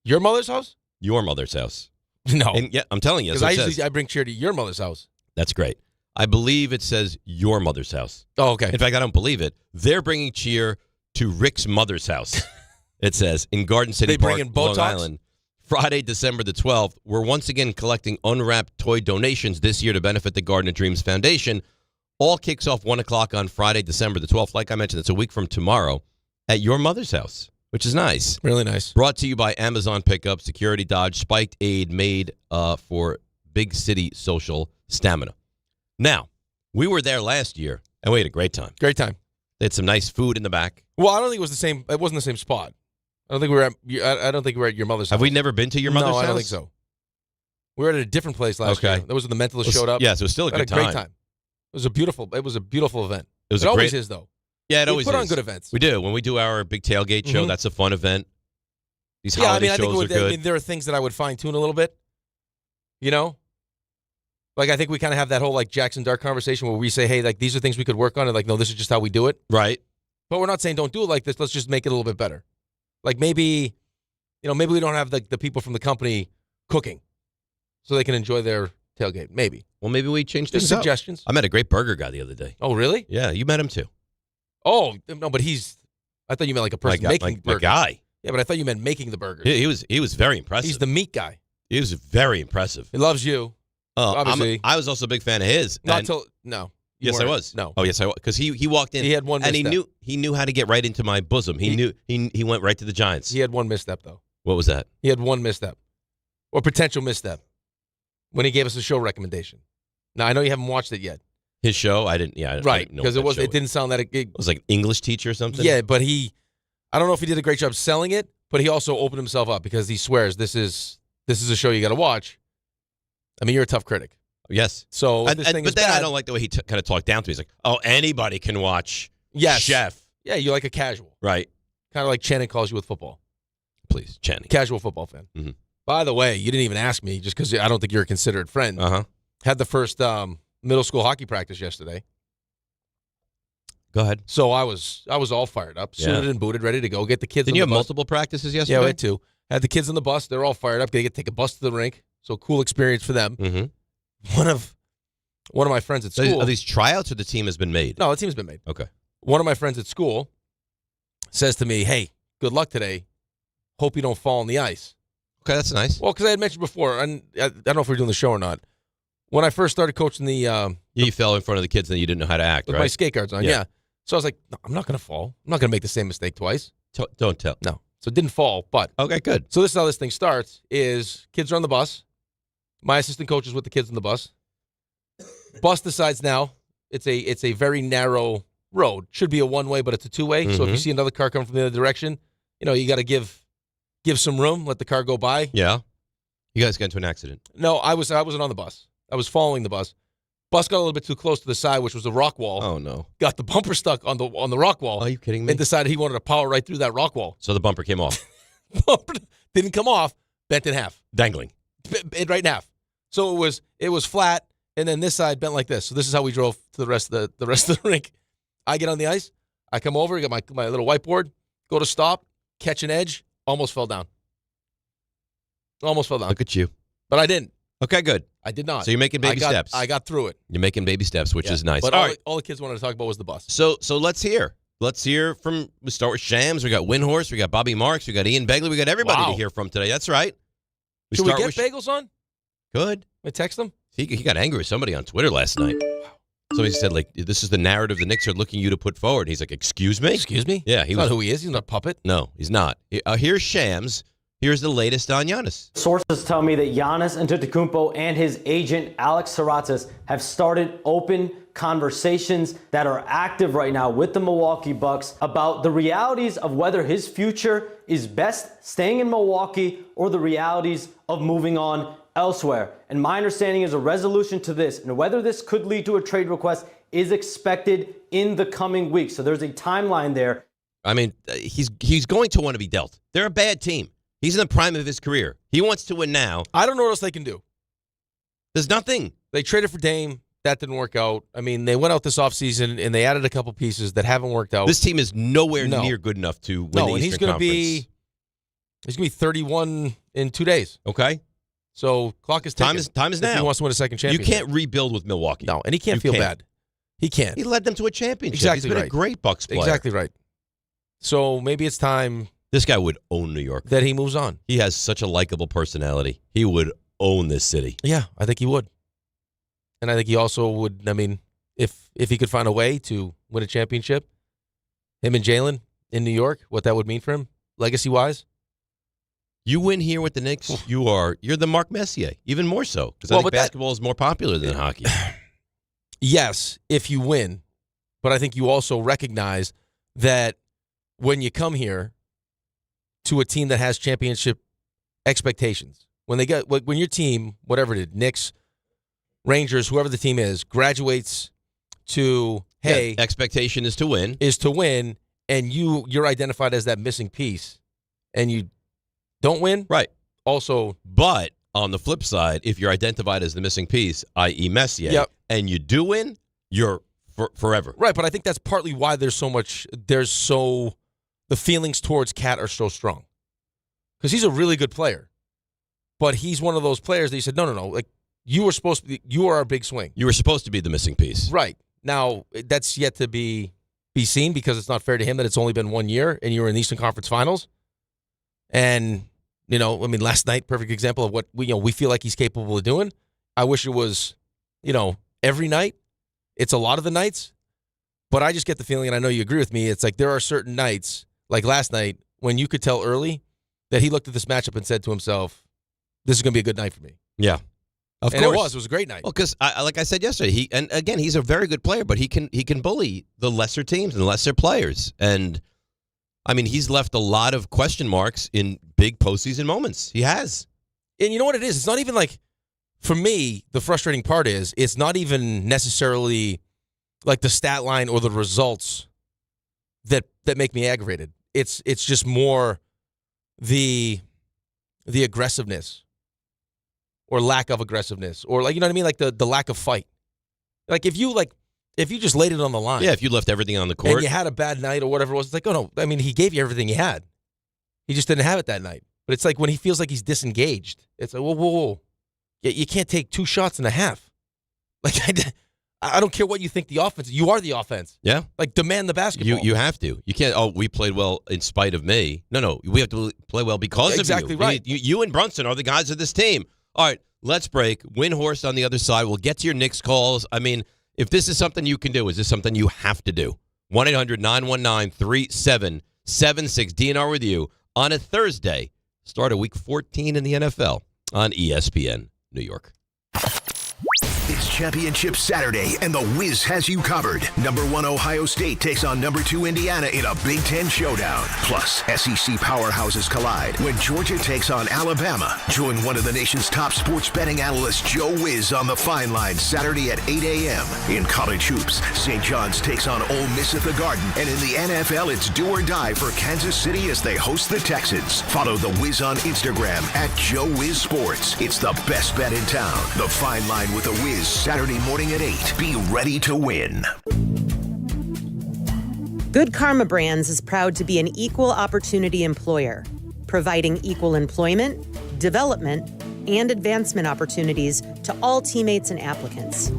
Your mother's house? Your mother's house. No. And yeah, I'm telling you. Because I bring cheer to your mother's house. That's great. I believe it says your mother's house. Oh, okay. In fact, I don't believe it. They're bringing cheer to Rick's mother's house. It says in Garden City Park, Long Island. Friday, December the 12th. We're once again collecting unwrapped toy donations this year to benefit the Garden of Dreams Foundation. All kicks off 1 o'clock on Friday, December the 12th. Like I mentioned, it's a week from tomorrow at your mother's house. which is nice. Really nice. Brought to you by Amazon Pickup, Security Dodge, Spiked Aid made for big city social stamina. Now, we were there last year, and we had a great time. Great time. They had some nice food in the back. Well, I don't think it was the same. It wasn't the same spot. I don't think we were at. I don't think we were at your mother's house. Have we never been to your mother's house? No, I don't think so. We were at a different place last year. That was when the Mentalist showed up. Yes, it was still a good time. Great time. It was a beautiful event. It always is, though. Yeah, it always is. We put on good events. We do. When we do our big tailgate show, that's a fun event. These holiday shows are good. I mean, there are things that I would fine-tune a little bit. You know? Like, I think we kind of have that whole, like, Jackson Dart conversation where we say, hey, like, these are things we could work on. And, like, no, this is just how we do it. Right. But we're not saying don't do it like this. Let's just make it a little bit better. Like, maybe we don't have the people from the company cooking so they can enjoy their tailgate. Maybe. Well, maybe we change things up. Suggestions. I met a great burger guy the other day. Oh, really? Yeah, you met him too. Oh, no, but I thought you meant like a person making burgers. My guy. Yeah, but I thought you meant making the burgers. He was very impressive. He's the meat guy. He was very impressive. He loves you. Obviously. I was also a big fan of his. No. Yes, I was. No. Oh, yes, I was. Because he walked in. He had one misstep. And he knew how to get right into my bosom. He went right to the Giants. He had one misstep, though. What was that? He had one misstep. Or potential misstep. When he gave us a show recommendation. Now, I know you haven't watched it yet. His show? I didn't. Yeah, right. Because it didn't sound that it was like an English teacher or something. Yeah, but I don't know if he did a great job selling it, but he also opened himself up because he swears this is a show you got to watch. I mean, you're a tough critic. Yes. So, but then I don't like the way he kind of talked down to me. He's like, "Oh, anybody can watch." Yes. Chef. Yeah, you're like a casual. Right. Kind of like Channing calls you with football. Please, Channing. Casual football fan. Mm-hmm. By the way, you didn't even ask me just because I don't think you're a considerate friend. Uh-huh. Had the first middle school hockey practice yesterday. Go ahead. So I was all fired up, suited and booted, ready to go. Get the kids. Didn't you have multiple practices yesterday? Yeah, we had two. Had the kids on the bus. They're all fired up. They get to take a bus to the rink. So cool experience for them. Mm-hmm. One of my friends at school. Are these tryouts or the team has been made? No, the team's been made. Okay. One of my friends at school says to me, "Hey, good luck today. Hope you don't fall on the ice." Okay, that's nice. Well, because I had mentioned before, and I don't know if we're doing the show or not. When I first started coaching you fell in front of the kids and you didn't know how to act, with right? my skate guards on, yeah. So I was like, no, I'm not going to fall. I'm not going to make the same mistake twice. Don't tell. No. So it didn't fall, but. Okay, good. So this is how this thing starts, is kids are on the bus. My assistant coach is with the kids on the bus. Bus decides now it's a very narrow road. Should be a one-way, but it's a two-way. Mm-hmm. So if you see another car coming from the other direction, you got to give some room, let the car go by. Yeah. You guys got into an accident. No, I wasn't on the bus. I was following the bus. Bus got a little bit too close to the side, which was a rock wall. Oh, no. Got the bumper stuck on the rock wall. Are you kidding me? And decided he wanted to power right through that rock wall. So the bumper came off. Didn't come off, bent in half. Dangling. Right in half. So it was flat, and then this side bent like this. So this is how we drove to the rest of the rink. I get on the ice. I come over, got my little whiteboard, go to stop, catch an edge, almost fell down. Almost fell down. Look at you. But I didn't. Okay, good. I did not. So you're making baby steps. I got through it. You're making baby steps, which is nice. But all the kids wanted to talk about was the bus. So let's hear. Let's hear from, we start with Shams. We got Windhorse. We got Bobby Marks. We got Ian Begley. We got everybody to hear from today. That's right. Should we get Bagels on? Good. I text him? He got angry with somebody on Twitter last night. Somebody said, like, this is the narrative the Knicks are looking you to put forward. And he's like, excuse me? Excuse me? Yeah. He's not who he is. He's not a puppet. No, he's not. Here's Shams. Here's the latest on Giannis. Sources tell me that Giannis Antetokounmpo and his agent, Alex Saratas, have started open conversations that are active right now with the Milwaukee Bucks about the realities of whether his future is best staying in Milwaukee or the realities of moving on elsewhere. And my understanding is a resolution to this and whether this could lead to a trade request is expected in the coming weeks. So there's a timeline there. I mean, he's going to want to be dealt. They're a bad team. He's in the prime of his career. He wants to win now. I don't know what else they can do. There's nothing. They traded for Dame. That didn't work out. I mean, they went out this offseason, and they added a couple pieces that haven't worked out. This team is nowhere near good enough to win the Eastern he's going to be 31 in 2 days. Okay. So clock is ticking. Time is now. If he wants to win a second championship. You can't rebuild with Milwaukee. No, and he can't feel bad. He can't. He led them to a championship. Exactly. He's been a great Bucks player. Exactly right. So maybe it's time. This guy would own New York. That he moves on. He has such a likable personality. He would own this city. Yeah, I think he would. And I think he also would, I mean, if he could find a way to win a championship, him and Jalen in New York, what that would mean for him. legacy-wise. You win here with the Knicks, you're the Marc Messier, even more so, because I think basketball is more popular than hockey. Yes, if you win, but I think you also recognize that when you come here to a team that has championship expectations, when your team, whatever it is, Knicks, Rangers, whoever the team is, graduates to, hey, expectation is to win, and you're identified as that missing piece, and you don't win, right? Also, but on the flip side, if you're identified as the missing piece, i.e. Messier, and you do win, you're forever. Right, but I think that's partly why the feelings towards Cat are so strong. Because he's a really good player. But he's one of those players that you said, no. Like, you are our big swing. You were supposed to be the missing piece. Right. Now, that's yet to be seen because it's not fair to him that it's only been 1 year and you were in the Eastern Conference Finals. And, last night, perfect example of what we feel like he's capable of doing. I wish it was, every night. It's a lot of the nights. But I just get the feeling, and I know you agree with me, it's like there are certain nights, like last night, when you could tell early that he looked at this matchup and said to himself, this is going to be a good night for me. Yeah. Of course. It was a great night. Well, because like I said yesterday, he's a very good player, but he can bully the lesser teams and lesser players. And, he's left a lot of question marks in big postseason moments. He has. And you know what it is? It's not even like, for me, the frustrating part is it's not even necessarily like the stat line or the results that make me aggravated. It's just more the aggressiveness or lack of aggressiveness or like, like the lack of fight. Like if you just laid it on the line. Yeah, if you left everything on the court. And you had a bad night or whatever it was, it's like, oh no, he gave you everything he had. He just didn't have it that night. But it's like when he feels like he's disengaged, it's like, whoa. You can't take 2 shots and a half. Like, I don't care what you think the offense is. You are the offense. Yeah. Like, demand the basketball. You have to. You can't, we played well in spite of me. No. We have to play well because of you. Exactly right. You and Brunson are the guys of this team. All right, let's break. Windhorst on the other side. We'll get to your Knicks calls. If this is something you can do, is this something you have to do? 1-800-919-3776. DNR with you on a Thursday. Start of week 14 in the NFL on ESPN New York. It's Championship Saturday, and the Wiz has you covered. Number 1 Ohio State takes on number 2 Indiana in a Big Ten showdown. Plus, SEC powerhouses collide when Georgia takes on Alabama. Join one of the nation's top sports betting analysts, Joe Wiz, on the Fine Line Saturday at 8 a.m. In college hoops, St. John's takes on Ole Miss at the Garden. And in the NFL, it's do or die for Kansas City as they host the Texans. Follow the Wiz on Instagram at Joe Wiz Sports. It's the best bet in town. The Fine Line with the Wiz, Saturday morning at 8. Be ready to win. Good Karma Brands is proud to be an equal opportunity employer, providing equal employment, development, and advancement opportunities to all teammates and applicants.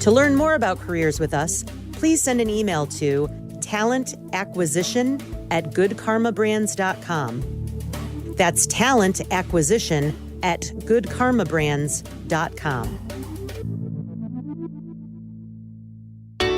To learn more about careers with us, please send an email to talentacquisition@goodkarmabrands.com. That's talentacquisition@goodkarmabrands.com.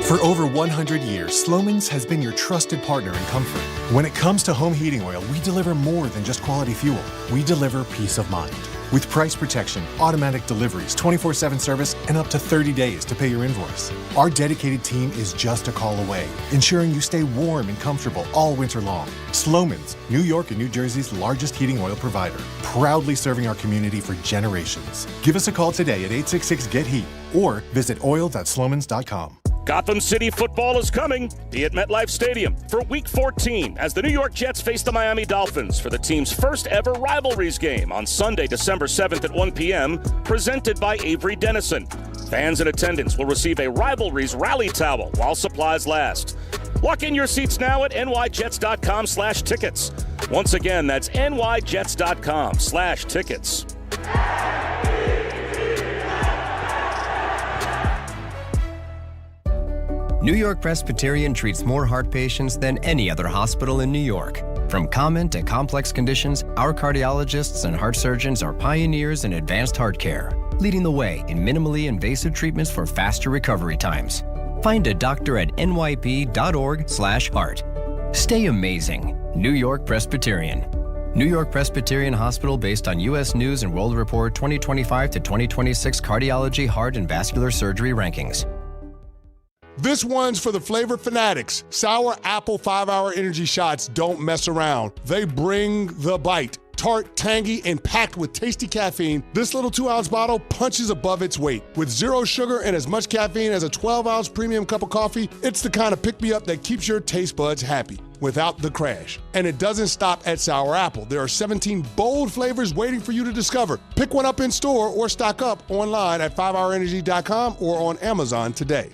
For over 100 years, Slomin's has been your trusted partner in comfort. When it comes to home heating oil, we deliver more than just quality fuel. We deliver peace of mind. With price protection, automatic deliveries, 24/7 service, and up to 30 days to pay your invoice. Our dedicated team is just a call away, ensuring you stay warm and comfortable all winter long. Slomin's, New York and New Jersey's largest heating oil provider, proudly serving our community for generations. Give us a call today at 866-GET-HEAT or visit oil.slomins.com. Gotham City football is coming. Be at MetLife Stadium for Week 14 as the New York Jets face the Miami Dolphins for the team's first ever rivalries game on Sunday, December 7th at 1 p.m., presented by Avery Dennison. Fans in attendance will receive a Rivalries rally towel while supplies last. Lock in your seats now at nyjets.com/tickets. Once again, that's nyjets.com/tickets. New York Presbyterian treats more heart patients than any other hospital in New York. From common to complex conditions, our cardiologists and heart surgeons are pioneers in advanced heart care, leading the way in minimally invasive treatments for faster recovery times. Find a doctor at nyp.org/heart. Stay amazing. New York Presbyterian. New York Presbyterian Hospital based on U.S. News and World Report 2025 to 2026 cardiology, heart, and vascular surgery rankings. This one's for the flavor fanatics. Sour Apple 5-Hour Energy Shots don't mess around. They bring the bite. Tart, tangy, and packed with tasty caffeine, this little 2-ounce bottle punches above its weight. With 0 sugar and as much caffeine as a 12-ounce premium cup of coffee, it's the kind of pick-me-up that keeps your taste buds happy without the crash. And it doesn't stop at Sour Apple. There are 17 bold flavors waiting for you to discover. Pick one up in store or stock up online at 5hourenergy.com or on Amazon today.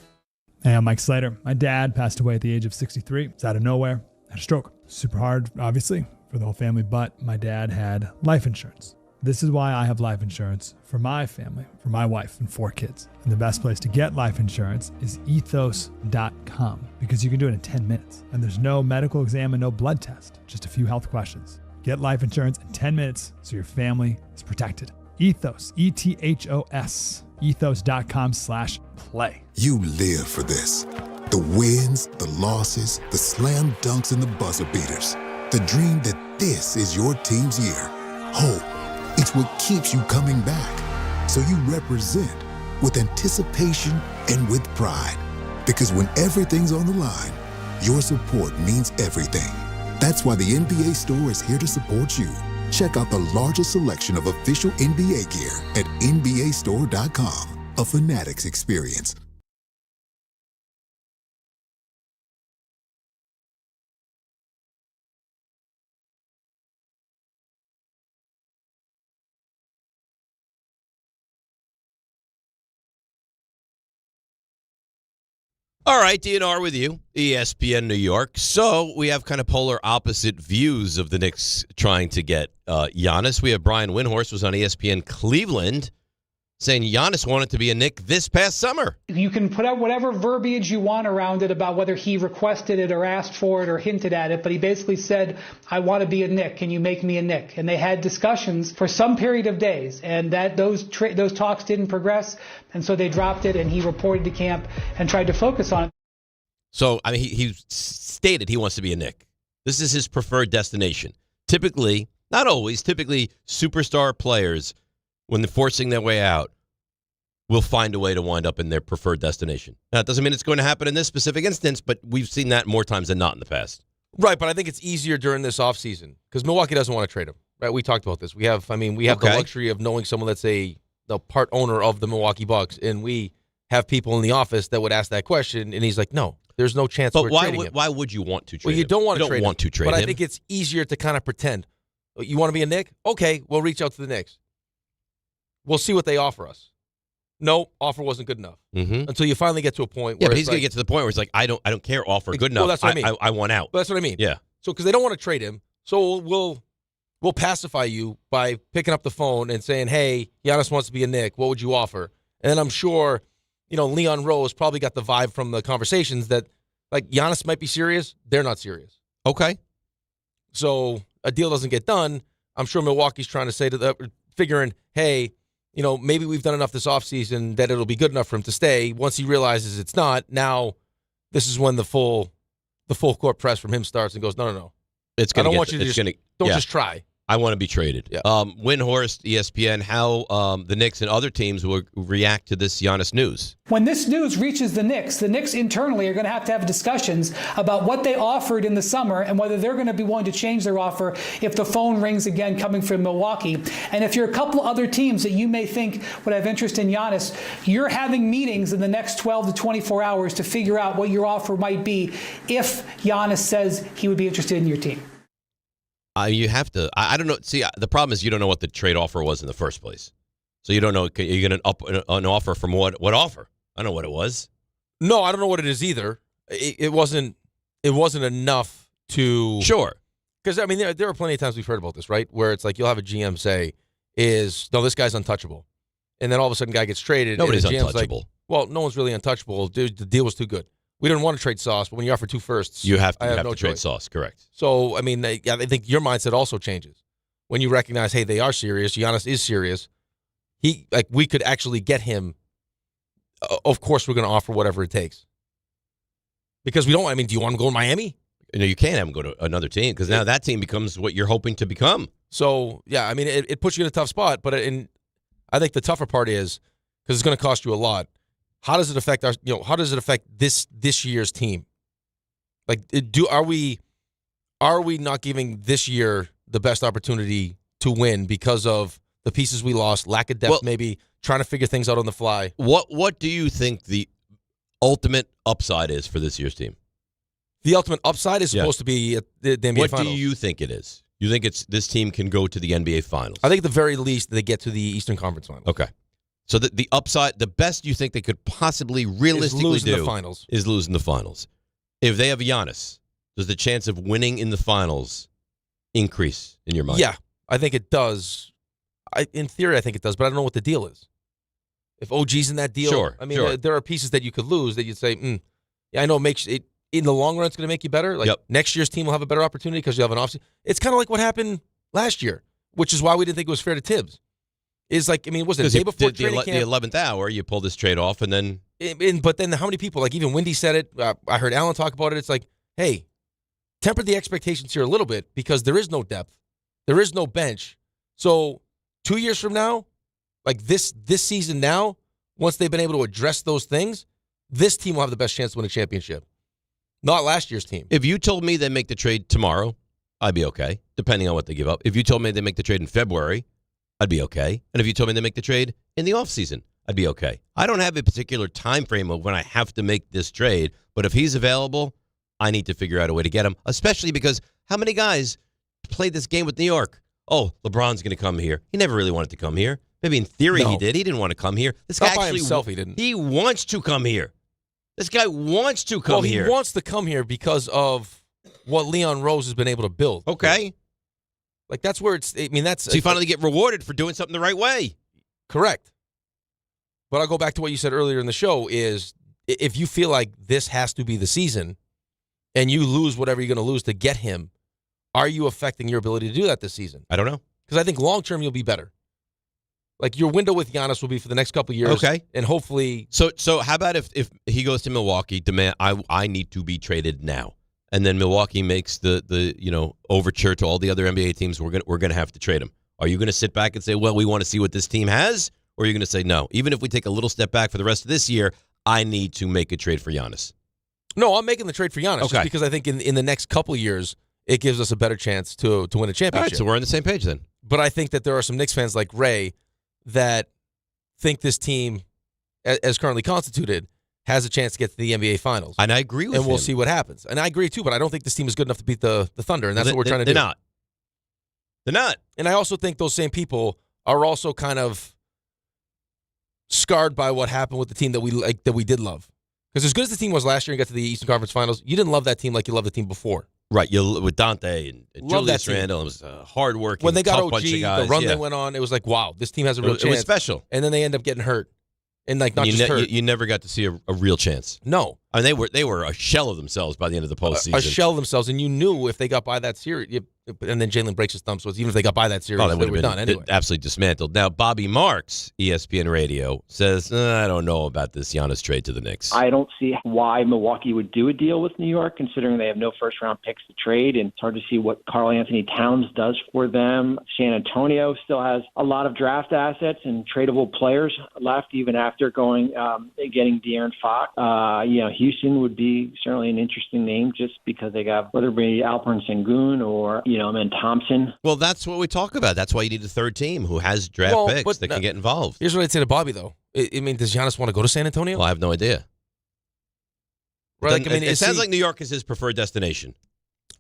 Hey, I'm Mike Slater. My dad passed away at the age of 63. It's out of nowhere. Had a stroke. Super hard, obviously, for the whole family, but my dad had life insurance. This is why I have life insurance for my family, for my wife and 4 kids. And the best place to get life insurance is ethos.com because you can do it in 10 minutes. And there's no medical exam and no blood test, just a few health questions. Get life insurance in 10 minutes so your family is protected. Ethos, ETHOS, ethos.com/play. You live for this. The wins, the losses, the slam dunks, and the buzzer beaters. The dream that this is your team's year. Hope, it's what keeps you coming back. So you represent with anticipation and with pride. Because when everything's on the line, your support means everything. That's why the NBA Store is here to support you. Check out the largest selection of official NBA gear at NBAstore.com. A Fanatics experience. All right, DNR with you, ESPN New York. So we have kind of polar opposite views of the Knicks trying to get Giannis. We have Brian Windhorst was on ESPN Cleveland saying Giannis wanted to be a Knick this past summer. You can put out whatever verbiage you want around it about whether he requested it or asked for it or hinted at it, but he basically said, I want to be a Knick. Can you make me a Knick? And they had discussions for some period of days, and that those talks didn't progress, and so they dropped it, and he reported to camp and tried to focus on it. So, I mean, he stated he wants to be a Knick. This is his preferred destination. Typically, not always, typically superstar players, when they're forcing their way out, will find a way to wind up in their preferred destination. Now, it doesn't mean it's going to happen in this specific instance, but we've seen that more times than not in the past. Right, but I think it's easier during this offseason because Milwaukee doesn't want to trade him. Right, we talked about this. We have the luxury of knowing someone that's the part owner of the Milwaukee Bucks, and we have people in the office that would ask that question, and he's like, no, there's no chance we're trading him. Why would you want to trade him? Well, you don't want to trade him. But I think it's easier to kind of pretend. You want to be a Knick? Okay, we'll reach out to the Knicks. We'll see what they offer us. No, offer wasn't good enough. Until you finally get to a point where but he's going to get to the point where it's like, I don't care, offer good enough. Well, that's what I mean. I want out. Well, that's what I mean. Yeah. So because they don't want to trade him, so we'll pacify you by picking up the phone and saying, hey, Giannis wants to be a Knick. What would you offer? And then I'm sure, Leon Rose probably got the vibe from the conversations that, like, Giannis might be serious. They're not serious. Okay. So a deal doesn't get done. I'm sure Milwaukee's trying to say figuring, hey, maybe we've done enough this offseason that it'll be good enough for him to stay. Once he realizes it's not, now this is when the full court press from him starts and goes, no. I don't want you to just try. I want to be traded. Yeah. Windhorst, ESPN, how the Knicks and other teams will react to this Giannis news. When this news reaches the Knicks internally are going to have discussions about what they offered in the summer and whether they're going to be willing to change their offer if the phone rings again coming from Milwaukee. And if you're a couple other teams that you may think would have interest in Giannis, you're having meetings in the next 12 to 24 hours to figure out what your offer might be if Giannis says he would be interested in your team. You have to. I don't know. See, the problem is you don't know what the trade offer was in the first place. So you don't know. You're going to up an offer from what offer? I don't know what it was. No, I don't know what it is either. It wasn't enough to. Sure. Because, there are plenty of times we've heard about this, right? Where it's like you'll have a GM say, no, this guy's untouchable. And then all of a sudden, guy gets traded. Nobody's and the GM's untouchable. Like, well, no one's really untouchable. Dude, the deal was too good. We didn't want to trade Sauce, but when you offer 2 firsts, you have to no trade choice. Sauce, correct. So, I think your mindset also changes. When you recognize, hey, they are serious, Giannis is serious, we could actually get him. Of course, we're going to offer whatever it takes. Because we don't, do you want him to go to Miami? You can't have him go to another team because now that team becomes what you're hoping to become. So, yeah, I mean, it puts you in a tough spot. But I think the tougher part is, because it's going to cost you a lot, how does it affect how does it affect this year's team? Like, are we not giving this year the best opportunity to win because of the pieces we lost, lack of depth, maybe trying to figure things out on the fly? What do you think the ultimate upside is for this year's team? The ultimate upside is supposed to be the NBA Finals. What Finals. do you think it is? You think this team can go to the NBA Finals? I think at the very least they get to the Eastern Conference Finals. Okay. So the upside, the best you think they could possibly realistically is losing the finals. Is losing the finals. If they have Giannis, does the chance of winning in the finals increase in your mind? Yeah, I think it does. In theory, I think it does, but I don't know what the deal is. If OG's in that deal, sure, I mean, there are pieces that you could lose that you'd say, yeah, I know it makes it. In the long run, it's going to make you better. Like next year's team will have a better opportunity because you have an offseason. It's kind of like what happened last year, which is why we didn't think it was fair to Tibbs. Is like, I mean, was it the day before training camp? The 11th hour, you pull this trade off, and then. But then how many people, like even Wendy said it, I heard Alan talk about it. It's like, hey, temper the expectations here a little bit because there is no depth, there is no bench. So 2 years from now, like this season now, once they've been able to address those things, this team will have the best chance to win a championship. Not last year's team. If you told me they make the trade tomorrow, I'd be okay, depending on what they give up. If you told me they make the trade in February, I'd be okay. And if you told me they make the trade in the offseason, I'd be okay. I don't have a particular time frame of when I have to make this trade, but if he's available, I need to figure out a way to get him, especially because how many guys played this game with New York? Oh, LeBron's going to come here. He never really wanted to come here. Maybe in theory he did. He didn't want to come here. This guy Not by actually himself, he didn't. He wants to come here. This guy wants to come here. He wants to come here because of what Leon Rose has been able to build. Okay. Like, that's where it's, I mean, that's. So you finally get rewarded for doing something the right way. Correct. But I'll go back to what you said earlier in the show is if you feel like this has to be the season and you lose whatever you're going to lose to get him, are you affecting your ability to do that this season? I don't know. Because I think long-term you'll be better. Like, your window with Giannis will be for the next couple of years. Okay. And hopefully. So how about if he goes to Milwaukee, demand I need to be traded now. And then Milwaukee makes the overture to all the other NBA teams, we're going to have to trade him. Are you going to sit back and say, well, we want to see what this team has? Or are you going to say, no, even if we take a little step back for the rest of this year, I need to make a trade for Giannis? No, I'm making the trade for Giannis just because I think in the next couple of years, it gives us a better chance to win a championship. All right, so we're on the same page then. But I think that there are some Knicks fans like Ray that think this team, as currently constituted, has a chance to get to the NBA Finals. And I agree with him. And we'll see what happens. And I agree, too, but I don't think this team is good enough to beat the Thunder, and that's what we're trying to do. They're not. They're not. And I also think those same people are also kind of scarred by what happened with the team that we did love. Because as good as the team was last year and got to the Eastern Conference Finals, you didn't love that team like you loved the team before. Right, with Dante and Julius Randle, it was hard-working, when they got tough OG, bunch of guys. the run they went on, it was like, wow, this team has a real chance. It was special. And then they end up getting hurt. And like not just hurt. You never got to see a real chance. No. I mean, they were a shell of themselves by the end of the postseason. A shell of themselves, and you knew if they got by that series, and then Jalen breaks his thumb, so even if they got by that series, they were done anyway. Absolutely dismantled. Now, Bobby Marks, ESPN Radio, says, I don't know about this Giannis trade to the Knicks. I don't see why Milwaukee would do a deal with New York, considering they have no first-round picks to trade, and it's hard to see what Karl Anthony Towns does for them. San Antonio still has a lot of draft assets and tradable players left, even after getting De'Aaron Fox. Houston would be certainly an interesting name just because they got, whether it be Alperen Sengun or, and Thompson. Well, that's what we talk about. That's why you need a third team who has draft picks that can get involved. Here's what I'd say to Bobby, though. I mean, does Giannis want to go to San Antonio? Well, I have no idea. Right, it sounds like New York is his preferred destination.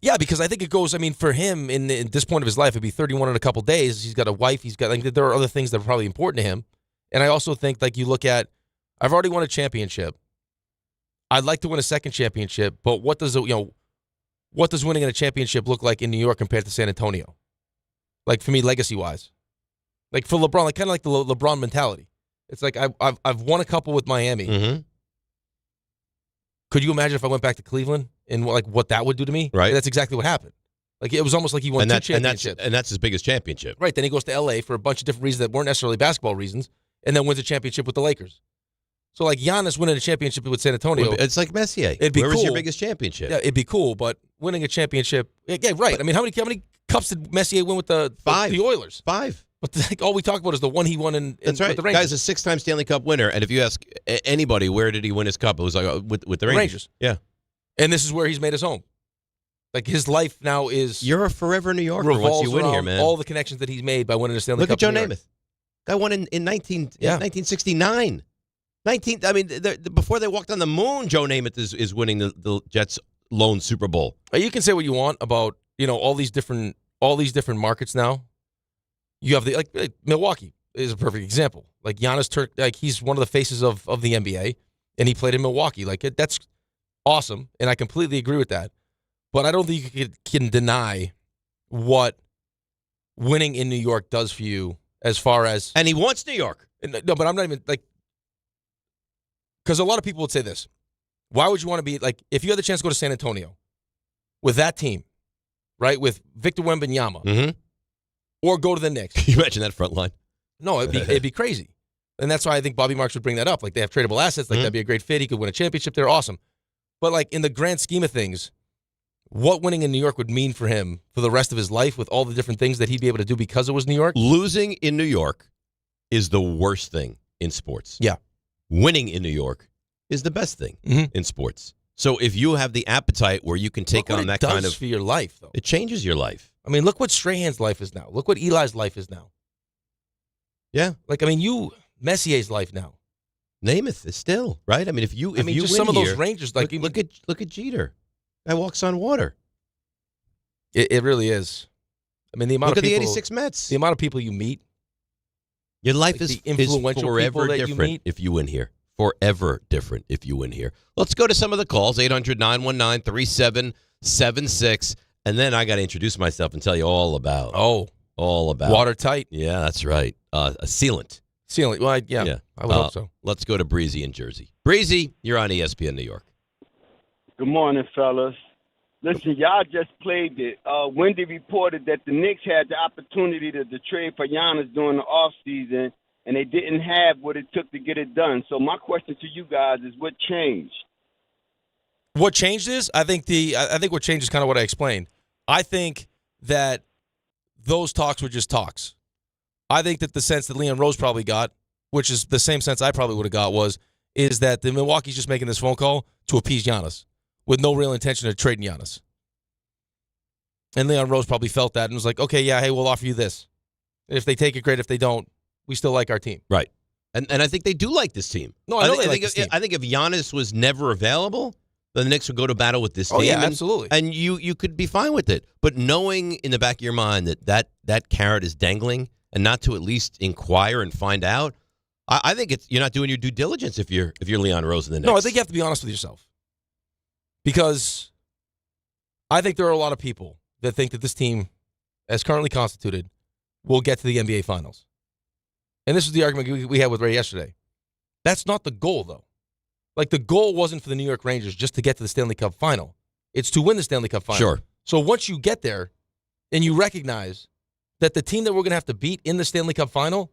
Yeah, because I think it goes, for him, in this point of his life, it'd be 31 in a couple days. He's got a wife. He's got, there are other things that are probably important to him. And I also think, you look at, I've already won a championship. I'd like to win a second championship, but what does winning in a championship look like in New York compared to San Antonio? Like, for me, legacy-wise. Like, for LeBron, kind of like the LeBron mentality. It's like, I've won a couple with Miami. Mm-hmm. Could you imagine if I went back to Cleveland and, what that would do to me? Right. That's exactly what happened. Like, it was almost like he won two championships. And that's his biggest championship. Right. Then he goes to L.A. for a bunch of different reasons that weren't necessarily basketball reasons, and then wins a championship with the Lakers. So, Giannis winning a championship with San Antonio. It's like Messier. It'd be Where cool. was your biggest championship? Yeah, it'd be cool, but winning a championship. Yeah, right. I mean, how many cups did Messier win with the Oilers? 5. But all we talk about is the one he won in That's right. with the Rangers. Guy's a 6-time Stanley Cup winner, and if you ask anybody where did he win his cup, it was like with the Rangers. Yeah. And this is where he's made his home. Like his life now is. You're a forever New Yorker once you win here, man. All the connections that he's made by winning a Stanley Cup. Look at Joe Namath. Guy won in 1969. Before they walked on the moon, Joe Namath is winning the Jets' lone Super Bowl. You can say what you want about all these different markets now. You have like Milwaukee is a perfect example. Like Giannis, he's one of the faces of the NBA, and he played in Milwaukee. Like that's awesome, and I completely agree with that. But I don't think you can deny what winning in New York does for you as far as. And he wants New York. No, but I'm not even because a lot of people would say this. Why would you want to be if you had the chance to go to San Antonio with that team, right, with Victor Wembanyama? Mm-hmm. Or go to the Knicks. Can you imagine that front line? No, it'd be crazy. And that's why I think Bobby Marks would bring that up. Like, they have tradable assets. That'd be a great fit. He could win a championship. They're awesome. But, in the grand scheme of things, what winning in New York would mean for him for the rest of his life with all the different things that he'd be able to do because it was New York? Losing in New York is the worst thing in sports. Yeah. Winning in New York is the best thing in sports. So if you have the appetite where you can take on that kind of... for your life, though. It changes your life. I mean, look what Strahan's life is now. Look what Eli's life is now. Yeah. Messier's life now. Namath is still, right? I mean, if you just win some of here, those Rangers, look at Jeter. Guy walks on water. It really is. I mean, the amount Look of people... at the 86 Mets. The amount of people you meet. Your life is influential forever people that different you meet. if you win here. Forever different if you win here. Let's go to some of the calls. 800-919-3776. And then I got to introduce myself and tell you all about. Watertight. Yeah, that's right. A sealant. Sealant. Well, yeah. I would hope so. Let's go to Breezy in Jersey. Breezy, you're on ESPN New York. Good morning, fellas. Listen, y'all just played it. Wendy reported that the Knicks had the opportunity to trade for Giannis during the offseason, and they didn't have what it took to get it done. So my question to you guys is, what changed? What changed is, I think what changed is kind of what I explained. I think that those talks were just talks. I think that the sense that Leon Rose probably got, which is the same sense I probably would have got, is that the Milwaukee's just making this phone call to appease Giannis with no real intention of trading Giannis. And Leon Rose probably felt that and was like, okay, yeah, hey, we'll offer you this. And if they take it, great. If they don't, we still like our team. Right. And I think they do like this team. No, I know they like this team. I think if Giannis was never available, the Knicks would go to battle with this team. Oh, yeah, absolutely. And you could be fine with it. But knowing in the back of your mind that carrot is dangling and not to at least inquire and find out, I think you're not doing your due diligence if you're Leon Rose in the Knicks. No, I think you have to be honest with yourself. Because I think there are a lot of people that think that this team, as currently constituted, will get to the NBA Finals. And this was the argument we had with Ray yesterday. That's not the goal, though. Like, the goal wasn't for the New York Rangers just to get to the Stanley Cup Final. It's to win the Stanley Cup Final. Sure. So once you get there and you recognize that the team that we're going to have to beat in the Stanley Cup Final,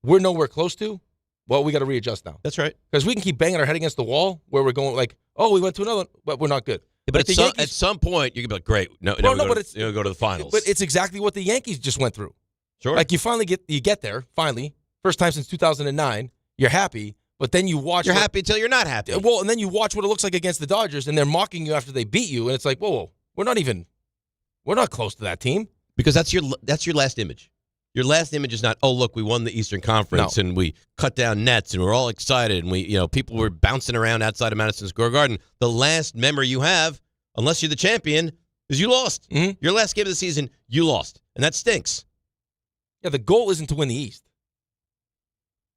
we're nowhere close to, well, we got to readjust now. That's right. Because we can keep banging our head against the wall where we're going like, oh, we went to another one, but we're not good. Yeah, but at some point, you can be like, great, no, go to the finals. But it's exactly what the Yankees just went through. Sure. Like, you get there, finally, first time since 2009, you're happy, but then you watch. You're happy until you're not happy. Well, and then you watch what it looks like against the Dodgers, and they're mocking you after they beat you, and it's like, whoa, we're not close to that team. Because that's your last image. Your last image is not, oh, look, we won the Eastern Conference and we cut down nets and we're all excited and people were bouncing around outside of Madison Square Garden. The last memory you have, unless you're the champion, is you lost. Mm-hmm. Your last game of the season, you lost. And that stinks. Yeah, the goal isn't to win the East.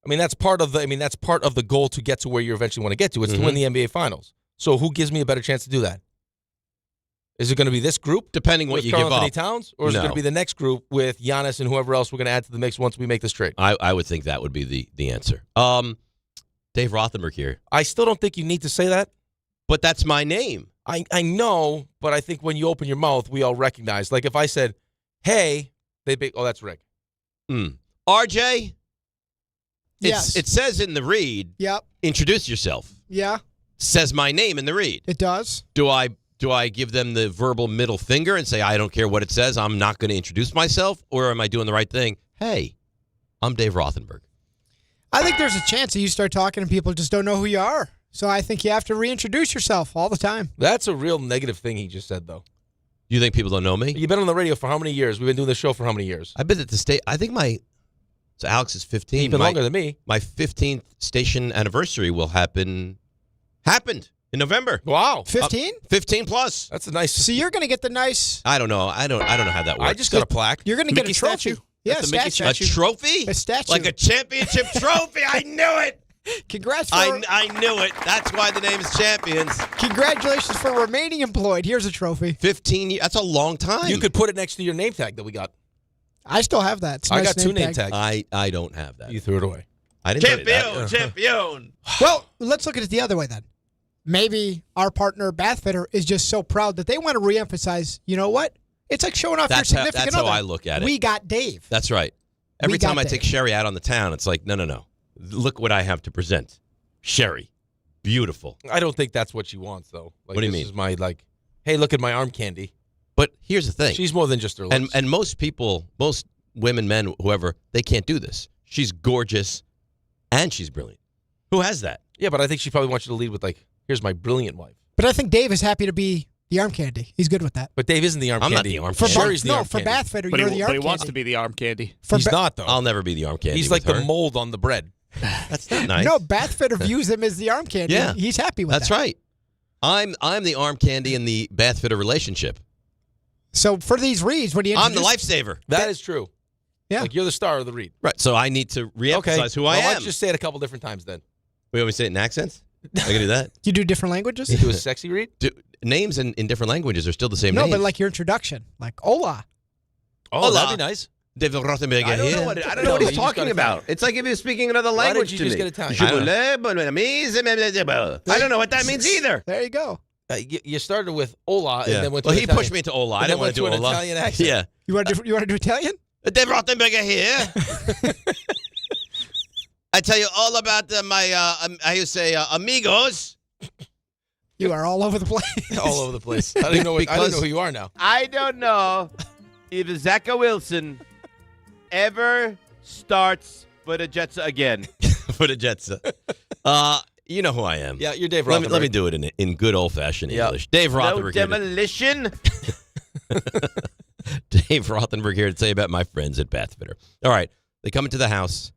I mean, that's part of the goal to get to where you eventually want to get to. It's to win the NBA Finals. So who gives me a better chance to do that? Is it going to be this group, depending what you give up, Anthony Towns, or is it going to be the next group with Giannis and whoever else we're going to add to the mix once we make this trade? I would think that would be the answer. Dave Rothenberg here. I still don't think you need to say that, but that's my name. I know, but I think when you open your mouth, we all recognize. Like if I said, "Hey," they'd be, "Oh, that's Rick." RJ. Yes. It says in the read. Yep. Introduce yourself. Yeah. Says my name in the read. It does. Do I Do I give them the verbal middle finger and say, I don't care what it says, I'm not going to introduce myself? Or am I doing the right thing? Hey, I'm Dave Rothenberg. I think there's a chance that you start talking and people just don't know who you are. So I think you have to reintroduce yourself all the time. That's a real negative thing he just said, though. You think people don't know me? You've been on the radio for how many years? We've been doing this show for how many years? I've been at the state. I think so Alex is 15. You've been longer than me. My 15th station anniversary will happened in November. Wow. 15? 15 plus. That's a nice. So you're going to get the nice. I don't know. I don't know how that works. I just got a plaque. You're going to get a trophy. Statue? Yeah, That's a statue. A trophy? A statue. Like a championship trophy. I knew it. Congrats. I knew it. That's why the name is Champions. Congratulations for remaining employed. Here's a trophy. 15 years. That's a long time. You could put it next to your name tag that we got. I still have that. It's a I nice got two name tags. I don't have that. You threw it away. I didn't Champion. Well, let's look at it the other way then. Maybe our partner, Bathfitter, is just so proud that they want to reemphasize, you know what? It's like showing off your significant That's other. how I look at it. We got Dave. That's right. Every time I take Sherry out on the town, it's like, no. Look what I have to present. Sherry. Beautiful. I don't think that's what she wants, though. Like, what do you mean? This is my, hey, look at my arm candy. But here's the thing. She's more than just her looks. And most people, most women, men, whoever, they can't do this. She's gorgeous and she's brilliant. Who has that? Yeah, but I think she probably wants you to lead with, here's my brilliant wife. But I think Dave is happy to be the arm candy. He's good with that. But Dave isn't the arm candy. I'm not the arm candy. Sherry's the arm for candy. Bathfitter, you're the arm candy. But he wants to be the arm candy. He's not, though. I'll never be the arm candy. He's like with the her. mold on the bread. That's not nice. No, Bathfitter views him as the arm candy. Yeah. He's happy with that. That's right. I'm the arm candy in the Bathfitter relationship. So for these reads, when you I'm the lifesaver. That is true. Yeah. You're the star of the read. Right. So I need to reemphasize who I am. Why don't you just say it a couple different times then? We want me to say it in accents? I can do that. You do different languages? You do a sexy read? Names in different languages are still the same No, names. but like your introduction. Like, hola. Oh, that'd be nice. David Rothenberg I don't know what he's talking about. It's like if he was speaking another language to me. Why did you just get Italian? I don't know what that means either. There you go. You started with hola and then went to he Italian. pushed me into hola. I didn't want to do an hola. Italian accent. Yeah. You want to do Italian? David Rothenberg here. I tell you all about my, how you say, amigos. You are all over the place. All over the place. I don't know who you are now. I don't know if Zachary Wilson ever starts for the Jets again. For the Jets. You know who I am. Yeah, you're Dave Rothenberg. Let me do it in good old-fashioned English. Dave Rothenberg. No demolition. Dave Rothenberg here to tell you about my friends at Bathfitter. All right, they come into the house.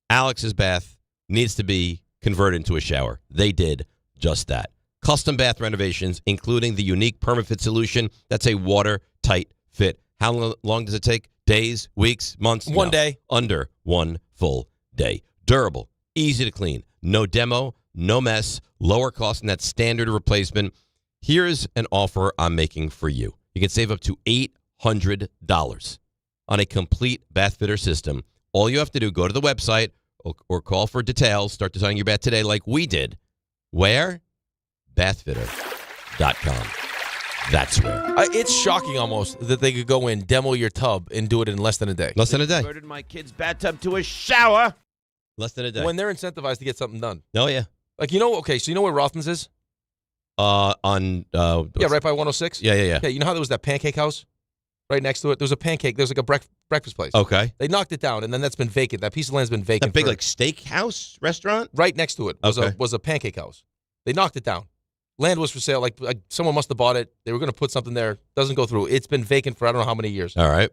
Alex's bath needs to be converted into a shower. They did just that. Custom bath renovations, including the unique PermaFit solution. That's a watertight fit. How long does it take? Days, weeks, months? One day. Under 1 full day. Durable, easy to clean, no demo, no mess, lower cost than that standard replacement. Here's an offer I'm making for you. You can save up to $800 on a complete bath fitter system. All you have to do, go to the website or call for details. Start designing your bath today like we did. Where? Bathfitter.com. That's where. It's shocking almost that they could go in, demo your tub, and do it in less than a day. Less than a day. Converted my kid's bathtub to a shower. Less than a day. When they're incentivized to get something done. Oh, yeah. Like, so you know where Rothman's is? Right by 106? Yeah. Yeah, you know how there was that pancake house right next to it? There was a pancake. There was like a breakfast place. Okay. They knocked it down, and then that's been vacant. That piece of land's been vacant. A big, steakhouse restaurant? Right next to it was a pancake house. They knocked it down. Land was for sale. Like someone must have bought it. They were going to put something there. Doesn't go through. It's been vacant for I don't know how many years. All right.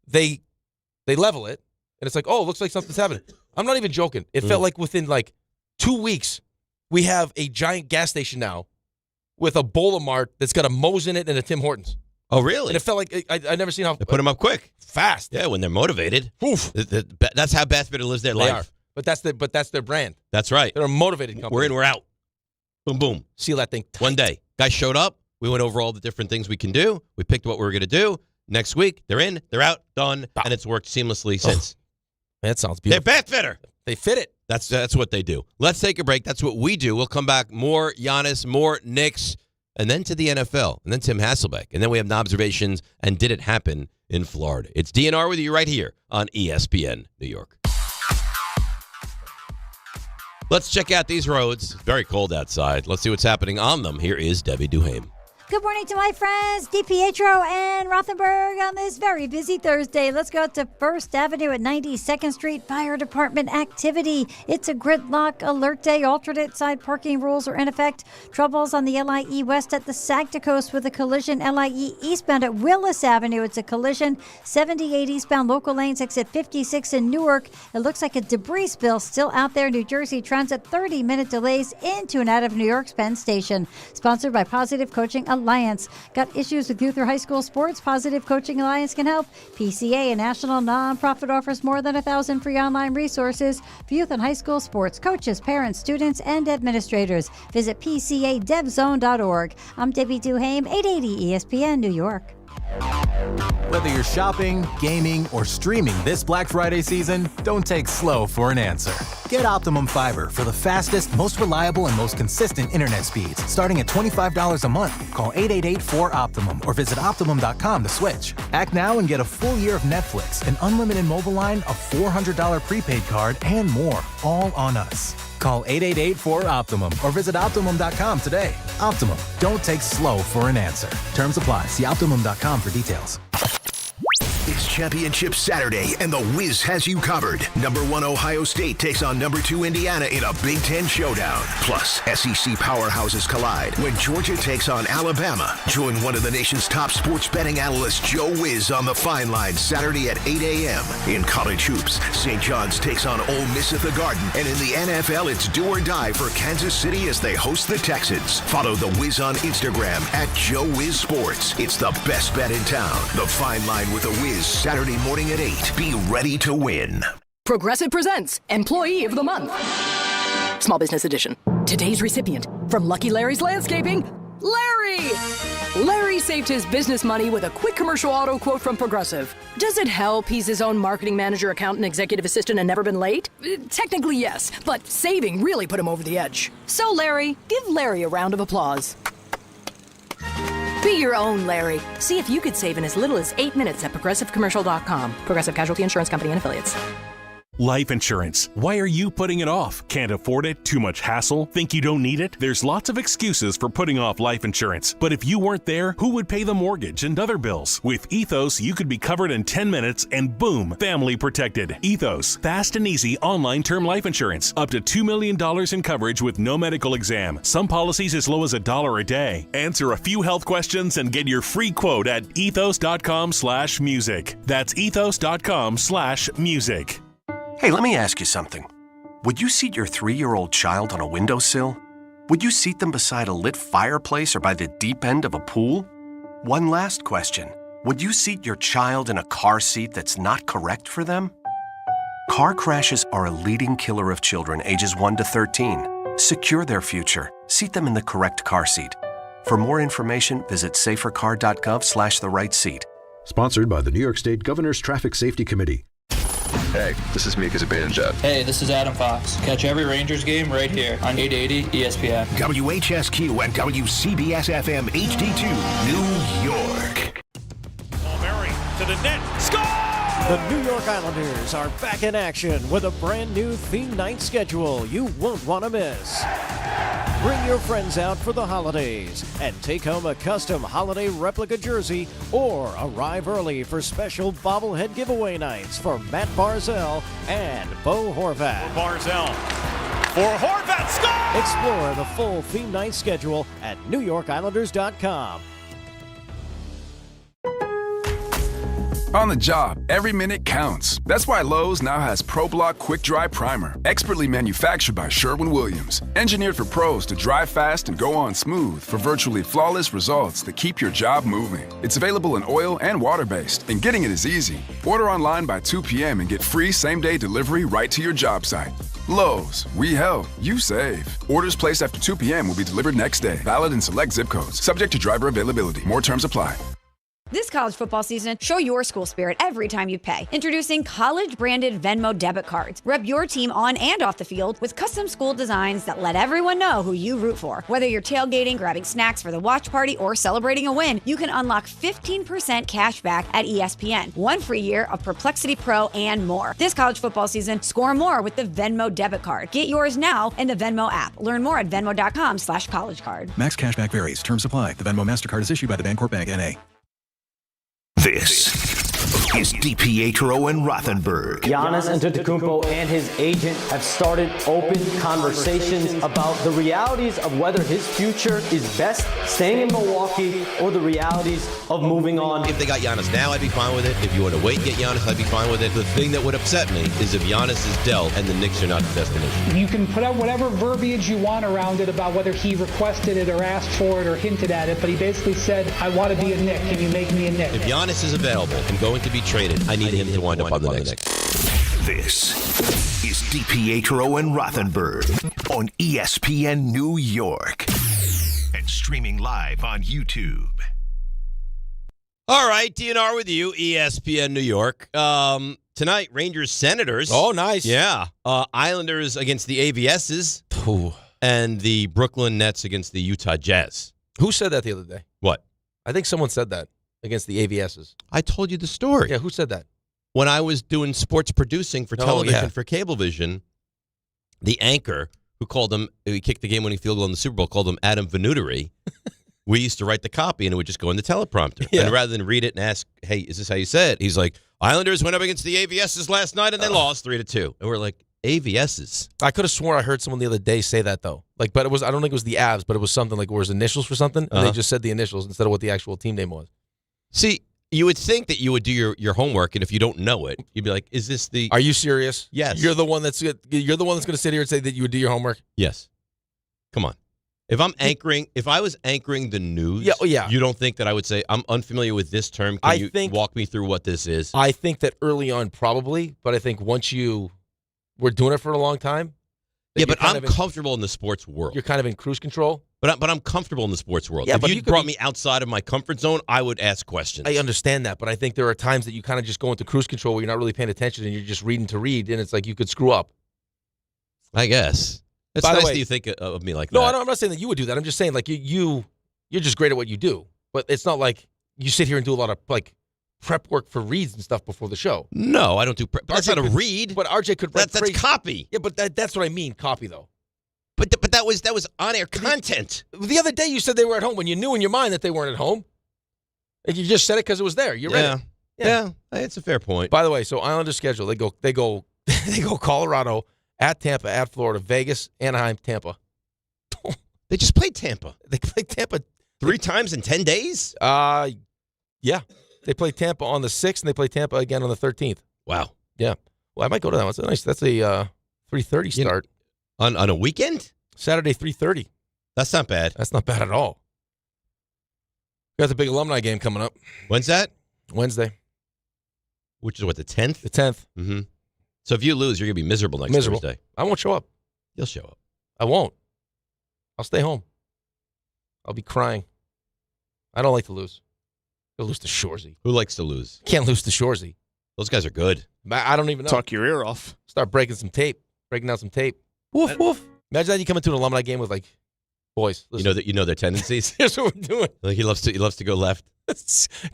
They level it, and it's like, oh, it looks like something's happening. I'm not even joking. It felt like within 2 weeks, we have a giant gas station now with a Bola Mart that's got a Moe's in it and a Tim Hortons. Oh, really? And it felt like I've never seen how they put them up quick, fast. Yeah, when they're motivated. Oof. That's how Bathfitter lives their life. They are. But that's their brand. That's right. They're a motivated company. We're in, we're out. Boom, boom. Seal that thing tight. One day, guys showed up. We went over all the different things we can do. We picked what we were going to do. Next week, they're in, they're out, done, and it's worked seamlessly since. That sounds beautiful. They're Bathfitter. They fit it. That's what they do. Let's take a break. That's what we do. We'll come back. More Giannis, more Knicks, and then to the NFL, and then Tim Hasselbeck. And then we have Knobservations and Did It Happen in Florida. It's DNR with you right here on ESPN New York. Let's check out these roads. It's very cold outside. Let's see what's happening on them. Here is Debbie Duhame. Good morning to my friends, DiPietro and Rothenberg on this very busy Thursday. Let's go to First Avenue at 92nd Street. Fire department activity. It's a gridlock alert day. Alternate side parking rules are in effect. Troubles on the LIE West at the Sagta Coast with a collision. LIE eastbound at Willis Avenue. It's a collision. 78 eastbound local lanes exit 56 in Newark. It looks like a debris spill still out there. New Jersey Transit 30-minute delays into and out of New York's Penn Station. Sponsored by Positive Coaching Alliance. Got issues with youth or high school sports? Positive Coaching Alliance can help. PCA, a national nonprofit, offers more than 1,000 free online resources for youth and high school sports coaches, parents, students, and administrators. Visit PCADevZone.org. I'm Debbie Duhame, 880 ESPN New York. Whether you're shopping, gaming, or streaming this Black Friday season, don't take slow for an answer. Get Optimum Fiber for the fastest, most reliable, and most consistent internet speeds. Starting at $25 a month. Call 888-4OPTIMUM or visit Optimum.com to switch. Act now and get a full year of Netflix, an unlimited mobile line, a $400 prepaid card, and more, all on us. Call 888-4OPTIMUM or visit Optimum.com today. Optimum, don't take slow for an answer. Terms apply. See Optimum.com for details. It's Championship Saturday, and the Wiz has you covered. Number 1 Ohio State takes on number 2 Indiana in a Big Ten showdown. Plus, SEC powerhouses collide when Georgia takes on Alabama. Join one of the nation's top sports betting analysts, Joe Wiz, on the Fine Line Saturday at 8 a.m. In college hoops, St. John's takes on Ole Miss at the Garden. And in the NFL, it's do or die for Kansas City as they host the Texans. Follow the Wiz on Instagram at Joe Wiz Sports. It's the best bet in town. The Fine Line with the Wiz, Saturday morning at 8. Be ready to win. Progressive presents Employee of the Month. Small Business Edition. Today's recipient from Lucky Larry's Landscaping, Larry! Larry saved his business money with a quick commercial auto quote from Progressive. Does it help he's his own marketing manager, accountant, executive assistant, and never been late? Technically, yes, but saving really put him over the edge. So, Larry, give Larry a round of applause. Be your own Larry. See if you could save in as little as 8 minutes at ProgressiveCommercial.com. Progressive Casualty Insurance Company and Affiliates. Life insurance. Why are you putting it off? Can't afford it? Too much hassle? Think you don't need it? There's lots of excuses for putting off life insurance. But if you weren't there, who would pay the mortgage and other bills? With Ethos, you could be covered in 10 minutes and boom, family protected. Ethos, fast and easy online term life insurance. Up to $2 million in coverage with no medical exam. Some policies as low as $1 a day. Answer a few health questions and get your free quote at ethos.com/music. That's ethos.com/music. Hey, let me ask you something. Would you seat your 3-year-old child on a windowsill? Would you seat them beside a lit fireplace or by the deep end of a pool? One last question. Would you seat your child in a car seat that's not correct for them? Car crashes are a leading killer of children ages 1 to 13. Secure their future. Seat them in the correct car seat. For more information, visit safercar.gov/the-right-seat. Sponsored by the New York State Governor's Traffic Safety Committee. Hey, this is Mika Zibanejad. Hey, this is Adam Fox. Catch every Rangers game right here on 880 ESPN. WHSQ and WCBS-FM HD2, New York. Murray to the net. Score! The New York Islanders are back in action with a brand new theme night schedule you won't want to miss. Bring your friends out for the holidays and take home a custom holiday replica jersey or arrive early for special bobblehead giveaway nights for Matt Barzell and Bo Horvat. Barzell for Horvat, score! Explore the full theme night schedule at NewYorkIslanders.com. On the job, every minute counts. That's why Lowe's now has ProBlock Quick Dry Primer, expertly manufactured by Sherwin-Williams. Engineered for pros to dry fast and go on smooth for virtually flawless results that keep your job moving. It's available in oil and water-based, and getting it is easy. Order online by 2 p.m. and get free same-day delivery right to your job site. Lowe's, we help, you save. Orders placed after 2 p.m. will be delivered next day. Valid in select zip codes. Subject to driver availability. More terms apply. This college football season, show your school spirit every time you pay. Introducing college-branded Venmo debit cards. Rep your team on and off the field with custom school designs that let everyone know who you root for. Whether you're tailgating, grabbing snacks for the watch party, or celebrating a win, you can unlock 15% cash back at ESPN, 1 free year of Perplexity Pro, and more. This college football season, score more with the Venmo debit card. Get yours now in the Venmo app. Learn more at venmo.com/collegecard. Max cashback varies. Terms apply. The Venmo MasterCard is issued by the Bancorp Bank, N.A. This is DiPietro and Rothenberg. Giannis Antetokounmpo and his agent have started open conversations about the realities of whether his future is best staying in Milwaukee or the realities of moving on. If they got Giannis now, I'd be fine with it. If you want to wait and get Giannis, I'd be fine with it. The thing that would upset me is if Giannis is dealt and the Knicks are not the destination. You can put out whatever verbiage you want around it about whether he requested it or asked for it or hinted at it, but he basically said, I want to be a Knick. Can you make me a Knick? If Giannis is available and going to be traded, I need him to wind up on the Knicks. This is DiPietro and Rothenberg on ESPN New York and streaming live on YouTube. All right, DNR with you, ESPN New York. Tonight, Rangers Senators. Oh, nice. Yeah. Islanders against the AVSs. Ooh. And the Brooklyn Nets against the Utah Jazz. Who said that the other day? What? I think someone said that against the AVSs. I told you the story. Yeah, who said that? When I was doing sports producing for television for Cablevision, the anchor who kicked the game-winning field goal in the Super Bowl, called him Adam Venutory. We used to write the copy, and it would just go in the teleprompter. Yeah. And rather than read it and ask, hey, is this how you say it? He's like, Islanders went up against the AVSs last night, and they lost 3-2. And we're like, AVSs? I could have sworn I heard someone the other day say that, though. But I don't think it was the Avs, but it was something like, his initials for something, and they just said the initials instead of what the actual team name was. See, you would think that you would do your homework, and if you don't know it, you'd be like, "Is this the?" Are you serious? Yes. You're the one that's going to sit here and say that you would do your homework. Yes. Come on. If I was anchoring the news, yeah. You don't think that I would say I'm unfamiliar with this term? Can you walk me through what this is? I think that early on, probably, but I think once you were doing it for a long time. Yeah, but I'm comfortable in the sports world. You're kind of in cruise control. But I'm comfortable in the sports world. Yeah, if you brought me outside of my comfort zone, I would ask questions. I understand that, but I think there are times that you kind of just go into cruise control where you're not really paying attention and you're just reading to read, and it's like you could screw up. I guess. It's nice that you think of me like that. No, I'm not saying that you would do that. I'm just saying like you're just great at what you do. But it's not like you sit here and do a lot of like prep work for reads and stuff before the show. No, I don't do prep. That's not a read. But RJ could write that's copy. Yeah, but that's what I mean, copy though. But that was on-air content. The other day you said they were at home when you knew in your mind that they weren't at home. And you just said it because it was there. You read it. Yeah, it's a fair point. By the way, so Islanders schedule, they go Colorado, at Tampa, at Florida, Vegas, Anaheim, Tampa. They just played Tampa. They played Tampa 3 times in 10 days? Yeah. They play Tampa on the 6th, and they play Tampa again on the 13th. Wow. Yeah. Well, I might go to that one. That's a 3:30 start. On a weekend? Saturday, 3:30. That's not bad. That's not bad at all. We got the big alumni game coming up. When's that? Wednesday. Which is what, the 10th? The 10th. Mm-hmm. So if you lose, you're going to be miserable next Thursday. I won't show up. You'll show up. I won't. I'll stay home. I'll be crying. I don't like to lose. I'll lose to Shorzy. Who likes to lose? Can't lose to Shorzy. Those guys are good. I don't even know. Talk your ear off. Start breaking down some tape. Woof, woof. Imagine that you come into an alumni game with like, boys. Listen. You know their tendencies. Here's what we're doing. Like he loves to go left.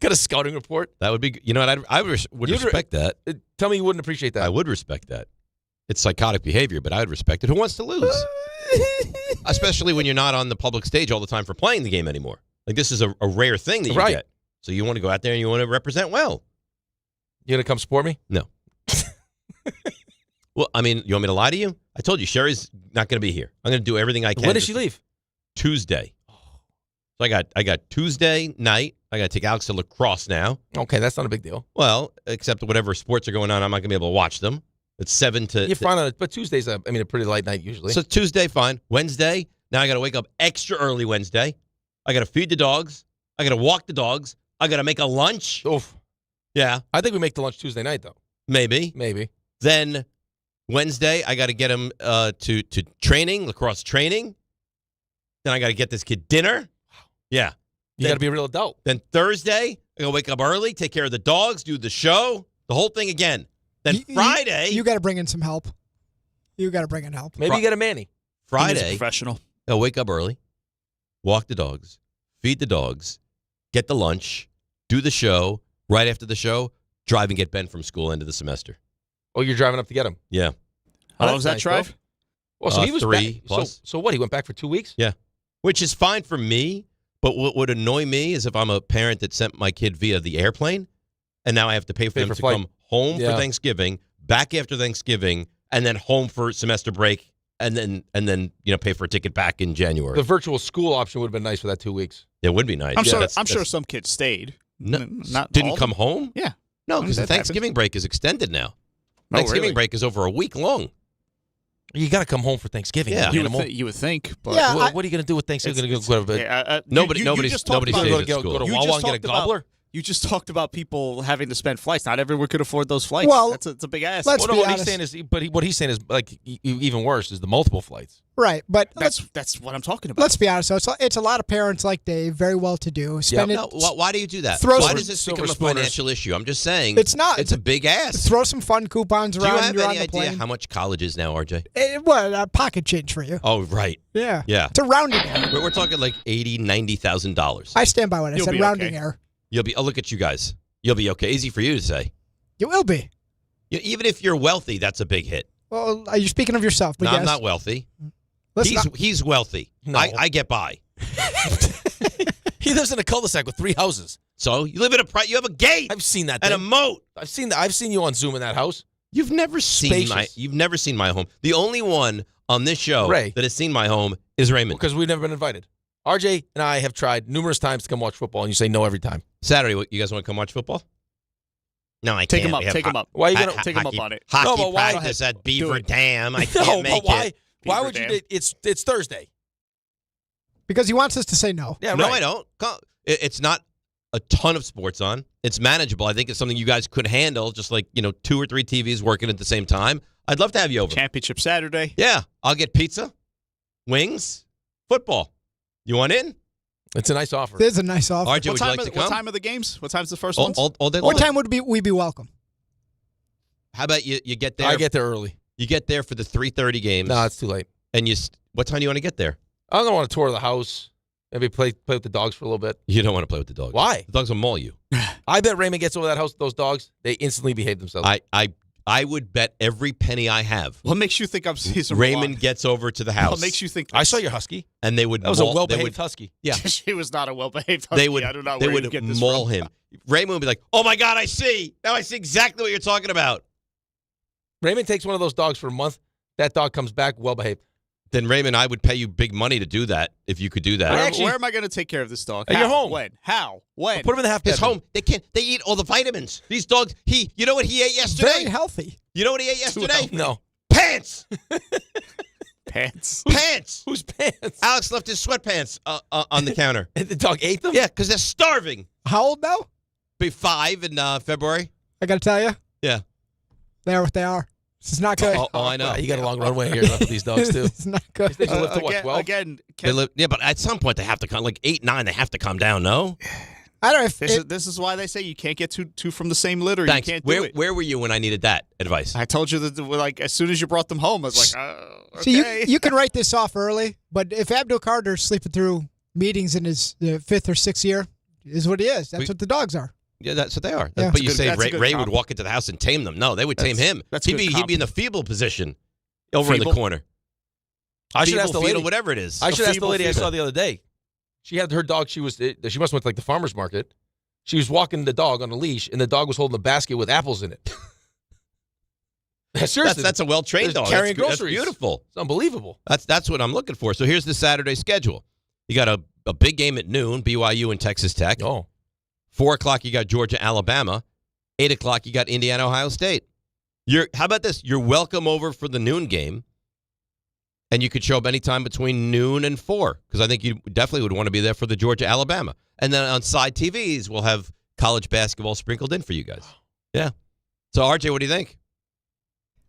Got a scouting report. That would be. You know what? I would respect that. Tell me you wouldn't appreciate that. I would respect that. It's psychotic behavior, but I would respect it. Who wants to lose? Especially when you're not on the public stage all the time for playing the game anymore. Like this is a rare thing that you get. So you want to go out there and you want to represent well. You gonna come support me? No. Well, I mean, you want me to lie to you? I told you, Sherry's not going to be here. I'm going to do everything I can. When does she leave? Tuesday. So I got Tuesday night. I got to take Alex to lacrosse now. Okay, that's not a big deal. Well, except whatever sports are going on, I'm not going to be able to watch them. It's 7 to... You're fine on it, but Tuesday's, a pretty light night usually. So Tuesday, fine. Wednesday, now I got to wake up extra early Wednesday. I got to feed the dogs. I got to walk the dogs. I got to make a lunch. Oof. Yeah. I think we make the lunch Tuesday night, though. Maybe. Then... Wednesday, I got to get him to training, lacrosse training. Then I got to get this kid dinner. Yeah. You got to be a real adult. Then Thursday, I got to wake up early, take care of the dogs, do the show, the whole thing again. Then Friday. You got to bring in some help. You got to bring in help. Maybe you get a Manny. Friday. Professional. I'll wake up early, walk the dogs, feed the dogs, get the lunch, do the show. Right after the show, drive and get Ben from school end of the semester. Oh, you're driving up to get him? Yeah. How long was that drive? Bro. Well, so he was 3 back. plus. So what? He went back for 2 weeks? Yeah. Which is fine for me, but what would annoy me is if I'm a parent that sent my kid via the airplane, and now I have to pay for them to flight. come home for Thanksgiving, back after Thanksgiving, and then home for semester break, and then pay for a ticket back in January. The virtual school option would have been nice for that 2 weeks. It would be nice. I'm sure some kids stayed. Didn't come home? Yeah. No, because the Thanksgiving break is extended now. Oh, Thanksgiving really? break is over a week long. You got to come home for Thanksgiving. Yeah. You would think. But what are you going to do with Thanksgiving? Nobody's stays at school. Go to Wawa and get a gobbler? You just talked about people having to spend flights. Not everyone could afford those flights. Well, it's a big ass. let's be what honest. he's saying is, what he's saying is like even worse is the multiple flights. Right, but that's what I'm talking about. let's be honest. So it's a lot of parents like Dave, very well to do. Why do you do that? Throw Why some does this become a silver financial issue? I'm just saying. It's not. It's a big ass. Throw some fun coupons Do you around. have You're any on the idea plane. how much college is now, RJ? Pocket change for you. Oh, right. Yeah. Yeah. It's a rounding error. We're talking like $80,000-$90,000. I stand by what I said. Rounding error. You'll be. Oh, look at you guys. You'll be okay. Easy for you to say. You will be. Even if you're wealthy, that's a big hit. Well, you're speaking of yourself. But No, yes. I'm not wealthy. Listen, He's wealthy. No. I get by. He lives in a cul-de-sac with 3 houses. So you live in you have a gate. I've seen that. And a moat. I've seen that. I've seen you on Zoom in that house. You've never seen my home. The only one on this show that has seen my home is Raymond. Because we've never been invited. RJ and I have tried numerous times to come watch football, and you say no every time. Saturday, you guys want to come watch football? No, I Take can't. him up. Why are you gonna take him up on it? Hockey No, but why? practice at Beaver Dam. I can't make it. Why would you? It's Thursday. because he wants us to say no. Yeah, no, I don't. It's not a ton of sports on. It's manageable. I think it's something you guys could handle, just like 2 or 3 TVs working at the same time. I'd love to have you over. Championship Saturday. Yeah, I'll get pizza, wings, football. You want in? It's a nice offer. It is a nice offer. RJ, would you like to come? What time are the games? What time's the first ones? All day long. What time would we be welcome? How about you get there? I get there early. You get there for the 3:30 games. No, it's too late. And what time do you want to get there? I'm going to want to tour the house. Maybe play with the dogs for a little bit. You don't want to play with the dogs. Why? The dogs will maul you. I bet Raymond gets over that house with those dogs. They instantly behave themselves. I would bet every penny I have. What makes you think I'm seeing Raymond gets over to the house? What makes you think I saw your husky. And they would That was a well-behaved husky. Yeah. She was not a well-behaved husky. They would maul him. Raymond would be like, "Oh my God, I see. Now I see exactly what you're talking about." Raymond takes one of those dogs for a month. That dog comes back well-behaved. Then Raymond, I would pay you big money to do that if you could do that. Where am I going to take care of this dog? At your home. When? How? When? I'll put him in the half His bedroom. home. They eat all the vitamins. These dogs. You know what he ate yesterday? Very healthy. You know what he ate yesterday? No. Pants. Pants. Pants. Whose pants? Alex left his sweatpants on the counter. And the dog ate them? Yeah, because they're starving. How old now? Be 5 in February. I got to tell you. Yeah. They are what they are. This is not good. Oh, I know. You got a long runway here left with these dogs, too. It's not good. They live to what, 12? Again, Yeah, but at some point they have to come, like 8, 9, they have to calm down, no? I don't know if this is why they say you can't get two from the same litter. Thanks. You can't do it. Where were you when I needed that advice? I told you that like as soon as you brought them home, I was like, okay. So you can write this off early, but if Abdul Carter's sleeping through meetings in his 5th or 6th year, is what he is. That's what the dogs are. Yeah, that's what they are. Yeah. But you say that's a good Ray would comp. walk into the house and tame them. No, they would tame him. That's he'd good be in the feeble position over in Feeble? the corner. I should Feeble, ask the fetal, lady. whatever it is. I should ask the feeble lady I fetal. saw the other day. She had her dog. She must have went to like the farmer's market. She was walking the dog on a leash, and the dog was holding a basket with apples in it. Seriously, That's a well-trained dog. Carrying That's groceries. beautiful. It's unbelievable. That's what I'm looking for. So here's the Saturday schedule. You got a big game at noon, BYU and Texas Tech. Oh. 4 o'clock, you got Georgia, Alabama. 8 o'clock, you got Indiana, Ohio State. How about this? You're welcome over for the noon game, and you could show up anytime between noon and 4, because I think you definitely would want to be there for the Georgia, Alabama. And then on side TVs, we'll have college basketball sprinkled in for you guys. Yeah. So, RJ, what do you think?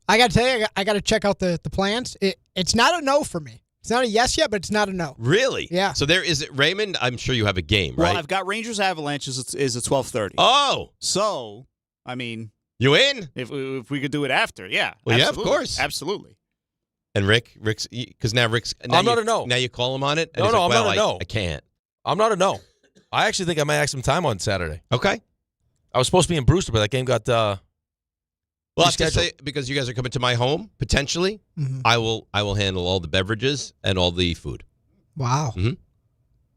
I got to tell you, I got to check out the plans. It's not a no for me. It's not a yes yet, but it's not a no. Really? Yeah. So there is Raymond. I'm sure you have a game, Well, right? I've got Rangers Avalanches is at 12:30. Oh. So, I mean, you in? If we could do it after, yeah. Well, yeah, absolutely. of course. Absolutely. And Rick's because now Rick's. Now I'm not a no. Now you call him on it. And No, he's no, like, I'm well, not a no. I can't. I'm not a no. I actually think I might have some time on Saturday. Okay. I was supposed to be in Brewster, but that game got Well, I have to say, because you guys are coming to my home potentially, I will handle all the beverages and all the food. Wow. Mm-hmm.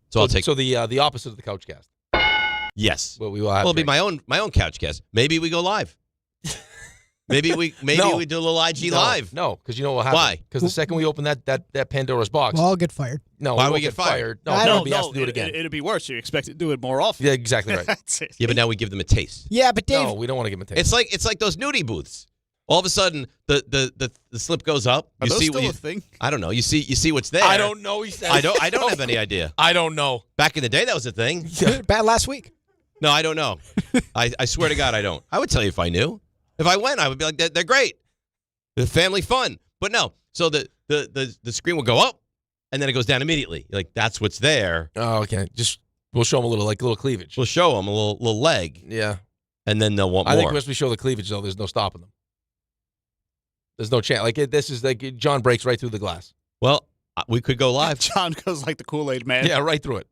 So I'll take. So the opposite of the couch cast. Yes. Well, we will have. Well, it'll be my own couch cast. Maybe we go live. Maybe we do a little IG live. No, because you know what happens. Why? Because the second we open that Pandora's box, We'll all get fired. no, Why we would won't we get fired? No, we'll be asked to do it again. It'd be worse. You expect to do it more often. Yeah, exactly right. That's it. Yeah, but now we give them a taste. Yeah, but Dave, No, we don't want to give them a taste. It's like those nudie booths. All of a sudden, the slip goes up. Are You those see still what a thing? I don't know. You see what's there. I don't know. He said. I don't have any idea. I don't know. Back in the day, that was a thing. bad last week. No, I don't know. I swear to God, I don't. I would tell you if I knew. If I went, I would be like, they're great. They're family fun. But no. So the screen will go up, and then it goes down immediately. You're like, that's what's there. Oh, okay. Just we'll show them a little cleavage. We'll show them a little leg, Yeah. and then they'll want more. I think once we show the cleavage, though, there's no stopping them. There's no chance. This is like John breaks right through the glass. Well, we could go live. John goes like the Kool-Aid man. Yeah, right through it.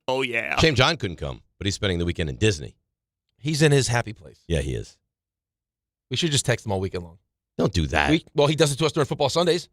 Oh, yeah. Shame John couldn't come, but he's spending the weekend in Disney. He's in his happy place. Yeah, he is. We should just text him all weekend long. Don't do that. Well, he does it to us during football Sundays.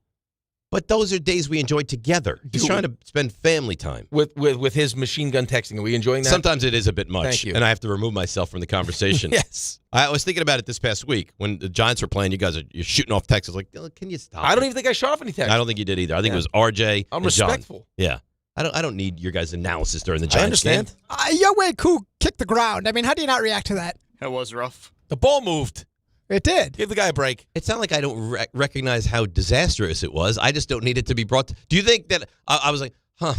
But those are days we enjoy together. He's trying to spend family time. With his machine gun texting. Are we enjoying that? Sometimes it is a bit much. Thank you. And I have to remove myself from the conversation. Yes. I was thinking about it this past week when the Giants were playing. You guys you're shooting off texts. I was like, oh, can you stop? I don't even think I shot off any text. I don't think you did either. I think it was RJ. I'm and John. respectful. Yeah. I don't need your guys' analysis during the Giants I understand. game. Youngway Koo kicked the ground. I mean, how do you not react to that? That was rough. The ball moved. It did. Give the guy a break. It's not like I don't recognize how disastrous it was. I just don't need it to be brought. Do you think that I was like, huh?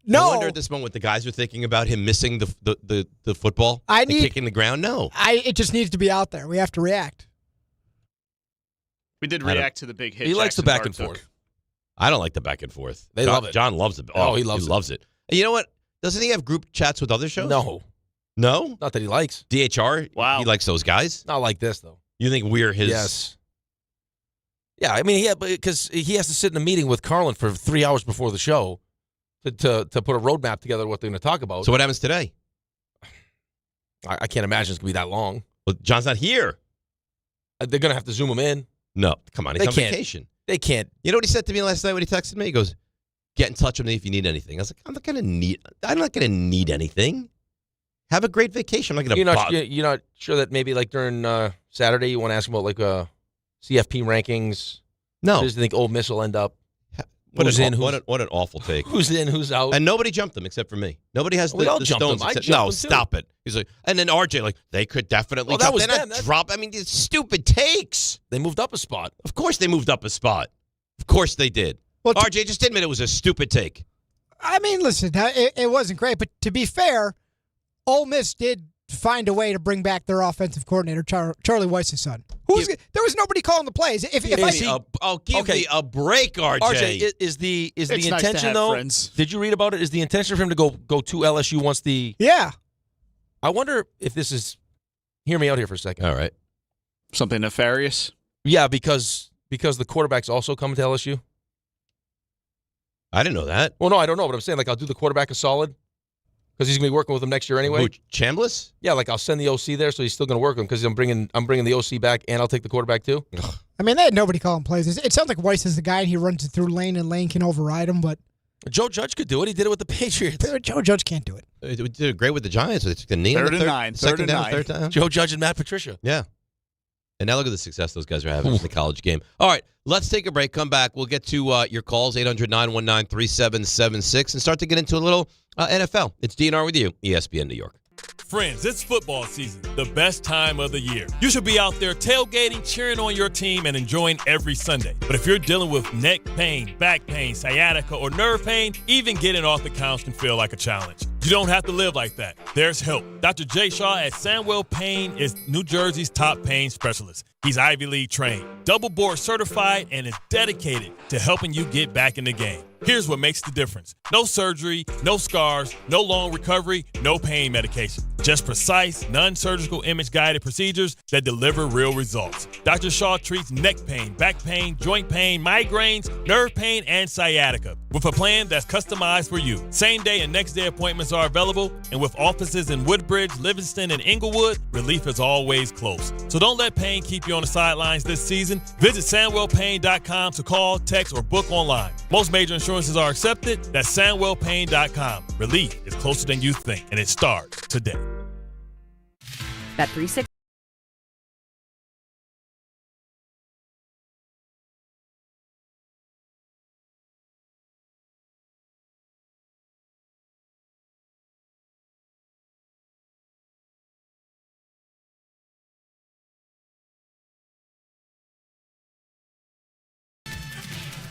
No. I wonder at this moment what the guys are thinking about him missing the football, kicking the ground. No, it just needs to be out there. We have to react. We did react to the big hit. He likes the Jackson back Dart and took. forth. I don't like the back and forth. They love it. John loves it. Oh, he loves it. And you know what? Doesn't he have group chats with other shows? No. No? Not that he likes. DHR? Wow. He likes those guys? Not like this, though. You think we're his? Yes. Yeah, I mean, because he has to sit in a meeting with Carlin for 3 hours before the show to put a roadmap together of what they're going to talk about. So what happens today? I can't imagine it's going to be that long. Well, John's not here. They're going to have to zoom him in. No, come on. He's They on can't. vacation. They can't. You know what he said to me last night when he texted me? He goes, get in touch with me if you need anything. I was like, I'm not going to need anything. Have a great vacation. I'm not going to You're not sure that maybe like during Saturday you want to ask him about like CFP rankings? No. Does he think Ole Miss will end up? What Who's an in? what an awful take. Who's in? Who's out? And nobody jumped them except for me. Nobody has We all the jumped stones. them. I except- jumped no, them, too. stop it. He's like, and then RJ, like, they could definitely Well, that jump. was They're them. not drop. I mean, these stupid takes. They moved up a spot. Of course they moved up a spot. Of course they did. Well, RJ, just admit it was a stupid take. I mean, listen, it wasn't great, but to be fair, Ole Miss did find a way to bring back their offensive coordinator, Charlie Weiss's son. There was nobody calling the plays. If Give me a break, RJ. RJ, is the It's nice to intention have though? friends. Did you read about it? Is the intention for him to go to LSU once the? Yeah. I wonder if this is. Hear me out here for a second. All right. Something nefarious. Yeah, because the quarterback's also coming to LSU. I didn't know that. Well, no, I don't know, but I'm saying like I'll do the quarterback a solid because he's gonna be working with him next year anyway. Who, Chambliss? Yeah, like I'll send the OC there, so he's still gonna work with him because I'm bringing the OC back and I'll take the quarterback too. I mean, they had nobody calling plays. It sounds like Weiss is the guy, and he runs it through Lane, and Lane can override him, but Joe Judge could do it. He did it with the Patriots. Joe Judge can't do it. It did great with the Giants. They took the knee. Third in the and nine. Second down, third down. Joe Judge and Matt Patricia. Yeah. And now look at the success those guys are having in the college game. All right, let's take a break. Come back. We'll get to your calls, 800-919-3776, and start to get into a little NFL. It's DNR with you, ESPN New York. Friends, it's football season, the best time of the year. You should be out there tailgating, cheering on your team, and enjoying every Sunday. But if you're dealing with neck pain, back pain, sciatica, or nerve pain, even getting off the couch can feel like a challenge. You don't have to live like that. There's help. Dr. Jay Shaw at Sandwell Pain is New Jersey's top pain specialist. He's Ivy League trained, double board certified, and is dedicated to helping you get back in the game. Here's what makes the difference. No surgery, no scars, no long recovery, no pain medication. Just precise, non-surgical image-guided procedures that deliver real results. Dr. Shaw treats neck pain, back pain, joint pain, migraines, nerve pain, and sciatica with a plan that's customized for you. Same-day and next-day appointments are available, and with offices in Woodbridge, Livingston, and Inglewood, relief is always close. So don't let pain keep you on the sidelines this season. Visit SandwellPain.com to call, text, or book online. Most major insurances are accepted. That's SandwellPain.com. Relief is closer than you think, and it starts today. Bet 360.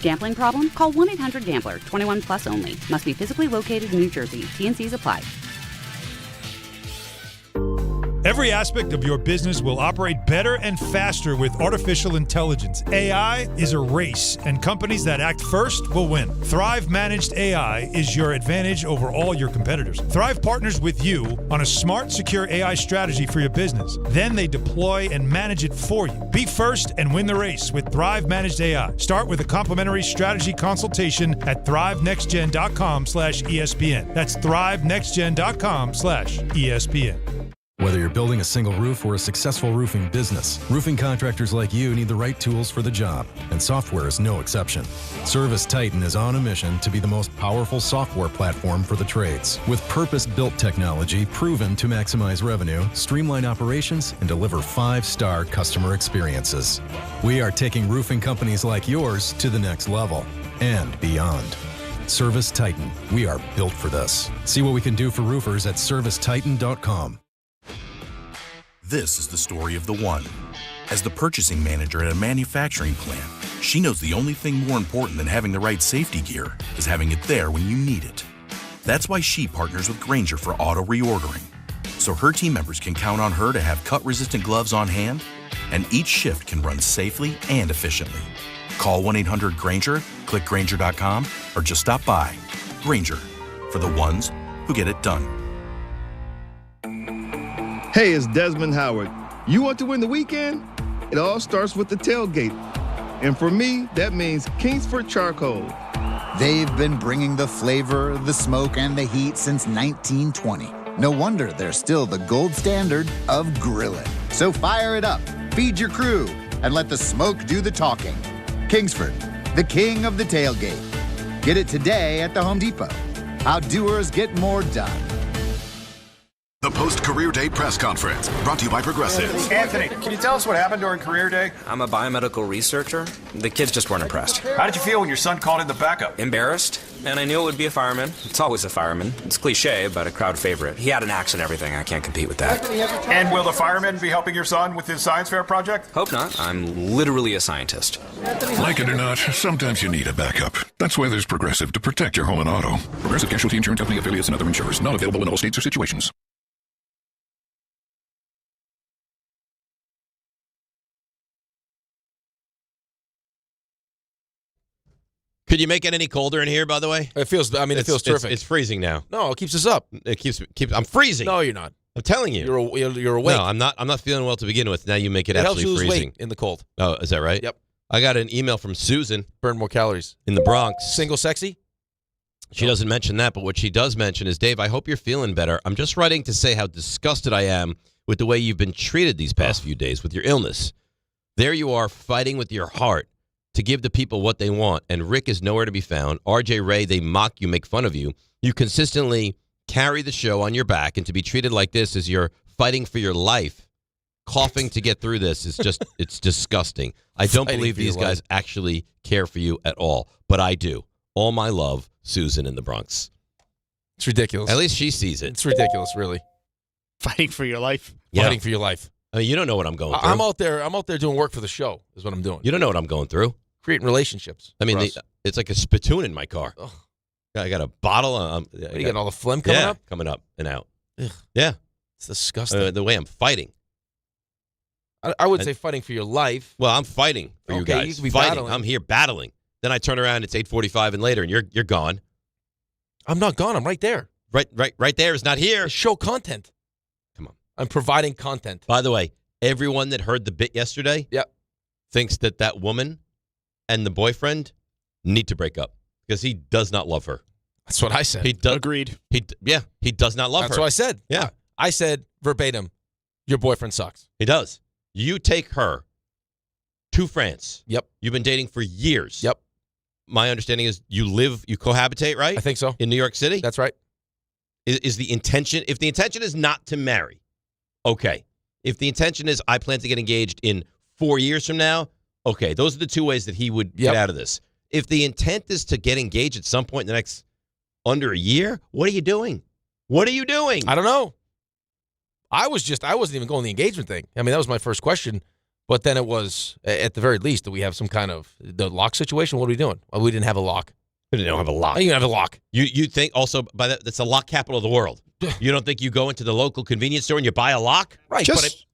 Gambling problem? Call 1-800-GAMBLER. 21 plus only. Must be physically located in New Jersey. T&Cs apply. Every aspect of your business will operate better and faster with artificial intelligence. AI is a race, and companies that act first will win. Thrive Managed AI is your advantage over all your competitors. Thrive partners with you on a smart, secure AI strategy for your business. Then they deploy and manage it for you. Be first and win the race with Thrive Managed AI. Start with a complimentary strategy consultation at thrivenextgen.com/ESPN. That's thrivenextgen.com/ESPN. Whether you're building a single roof or a successful roofing business, roofing contractors like you need the right tools for the job, and software is no exception. Service Titan is on a mission to be the most powerful software platform for the trades, with purpose-built technology proven to maximize revenue, streamline operations, and deliver 5-star customer experiences. We are taking roofing companies like yours to the next level and beyond. Service Titan, we are built for this. See what we can do for roofers at servicetitan.com. This is the story of the one. As the purchasing manager at a manufacturing plant, she knows the only thing more important than having the right safety gear is having it there when you need it. That's why she partners with Grainger for auto reordering, so her team members can count on her to have cut-resistant gloves on hand, and each shift can run safely and efficiently. Call 1-800-GRAINGER, click Grainger.com, or just stop by. Grainger, for the ones who get it done. Hey, it's Desmond Howard. You want to win the weekend? It all starts with the tailgate. And for me, that means Kingsford Charcoal. They've been bringing the flavor, the smoke, and the heat since 1920. No wonder they're still the gold standard of grilling. So fire it up, feed your crew, and let the smoke do the talking. Kingsford, the king of the tailgate. Get it today at the Home Depot. How doers get more done. The post-career day press conference, brought to you by Progressive. Anthony, can you tell us what happened during career day? I'm a biomedical researcher. The kids just weren't impressed. How did you feel when your son called in the backup? Embarrassed, and I knew it would be a fireman. It's always a fireman. It's cliche, but a crowd favorite. He had an axe and everything. I can't compete with that. And will the fireman be helping your son with his science fair project? Hope not. I'm literally a scientist. Like it or not, sometimes you need a backup. That's why there's Progressive to protect your home and auto. Progressive Casualty Insurance Company affiliates and other insurers. Not available in all states or situations. Could you make it any colder in here, by the way? It feels terrific. It's freezing now. No, it keeps us up. It keeps. I'm freezing. No, you're not. I'm telling you. You're awake. No, I'm not. I'm not feeling well to begin with. Now you make it helps absolutely you lose freezing weight in the cold. Oh, is that right? Yep. I got an email from Susan. Burn more calories in the Bronx. Single sexy? She doesn't mention that, but what she does mention is, Dave, I hope you're feeling better. I'm just writing to say how disgusted I am with the way you've been treated these past few days with your illness. There you are fighting with your heart to give the people what they want, and Rick is nowhere to be found. RJ Ray, they mock you, make fun of you. You consistently carry the show on your back, and to be treated like this as you're fighting for your life, coughing to get through this is just, it's disgusting. I don't believe these guys actually care for you at all, but I do. All my love, Susan in the Bronx. It's ridiculous. At least she sees it. It's ridiculous, really. Fighting for your life. Yeah. Fighting for your life. I mean, you don't know what I'm going through. I'm out there doing work for the show is what I'm doing. You don't know what I'm going through. Creating relationships. I mean, it's like a spittoon in my car. Ugh. I got a bottle. You getting all the phlegm coming up? Coming up and out. Ugh. Yeah. It's disgusting. The way I'm fighting. I wouldn't say fighting for your life. Well, I'm fighting for you guys. You could be fighting. battling. I'm here battling. Then I turn around, it's 8:45 and later, and you're gone. I'm not gone. I'm right there. Right there is not here. Show content. Come on. I'm providing content. By the way, everyone that heard the bit yesterday thinks that woman and the boyfriend need to break up because he does not love her. That's what I said. Agreed. He does not love her. That's what I said. Yeah. I said verbatim, your boyfriend sucks. He does. You take her to France. Yep. You've been dating for years. Yep. My understanding is you cohabitate, right? I think so. In New York City? That's right. Is the intention, if the intention is not to marry, okay. If the intention is I plan to get engaged in 4 years from now, okay. Those are the two ways that he would get out of this. If the intent is to get engaged at some point in the next under a year, what are you doing? What are you doing? I don't know. I wasn't even going the engagement thing. I mean, that was my first question. But then it was, at the very least, do we have some kind of the lock situation? What are we doing? Well, we didn't have a lock. We didn't have a lock. You didn't have a lock. You think also by that's the lock capital of the world. You don't think you go into the local convenience store and you buy a lock? Right.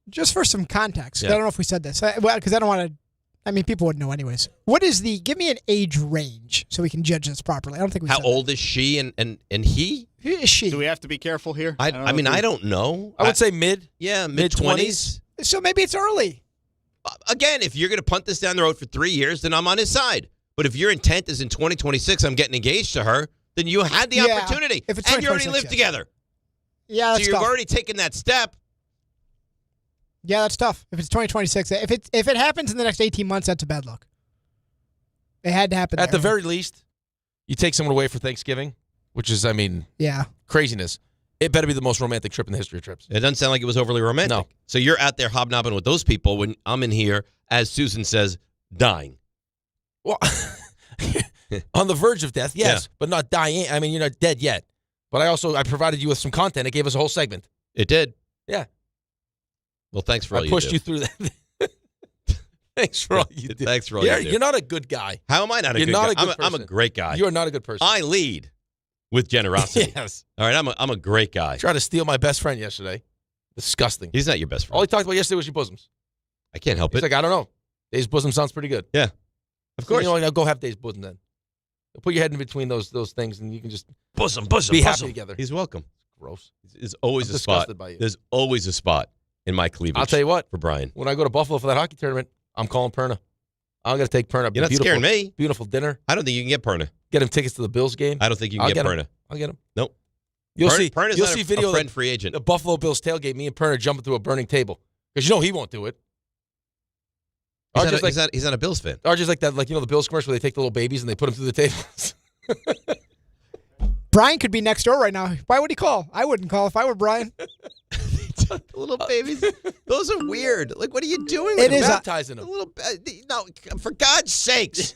Just for some context, I don't know if we said this. Because I don't want to. I mean, people would know anyways. Give me an age range so we can judge this properly. I don't think we. How old is she and he? Who is she? Do we have to be careful here? I don't know. I would say mid 20s. So maybe it's early. Again, if you're going to punt this down the road for 3 years, then I'm on his side. But if your intent is in 2026, I'm getting engaged to her, then you had the opportunity. If it's and you already live together. Yeah, that's so you've tough. already taken that step. Yeah, that's tough. If it's 2026, if it happens in the next 18 months, that's a bad look. It had to happen. At the very least, you take someone away for Thanksgiving, which is, craziness. It better be the most romantic trip in the history of trips. It doesn't sound like it was overly romantic. No. So you're out there hobnobbing with those people when I'm in here, as Susan says, dying. Well, on the verge of death, yes, but not dying. I mean, you're not dead yet. But I provided you with some content. It gave us a whole segment. It did. Yeah. Well, thanks for all you do. I pushed you through that. Thanks for all you do. Thanks for all you do. You're not a good guy. How am I not a good guy? I'm a great guy. You are not a good person. I lead with generosity. Yes. All right, I'm a great guy. Tried to steal my best friend yesterday. Disgusting. He's not your best friend. All he talked about yesterday was your bosoms. I can't help He's it. like, I don't know. Dave's bosom sounds pretty good. Yeah. Of course. So, go have Dave's bosom then. Put your head in between those things, and you can just bosom, be happy together. He's welcome. Gross. There's always I'm a spot. disgusted by you. There's always a spot in my cleavage. I'll tell you what. For Brian. When I go to Buffalo for that hockey tournament, I'm calling Perna. I'm going to take Perna. You're not scaring me. Beautiful dinner. I don't think you can get Perna. Get him tickets to the Bills game. I don't think you can get Perna. I'll get him. Nope. You'll see Perna's video a friend free agent. The Buffalo Bills tailgate, me and Perna jumping through a burning table. Because he won't do it. He's not a Bills fan. Or just like that, the Bills commercial where they take the little babies and they put them through the tables. Brian could be next door right now. Why would he call? I wouldn't call if I were Brian. The little babies. Those are weird. Like, what are you doing? It is baptizing them. No, for God's sakes.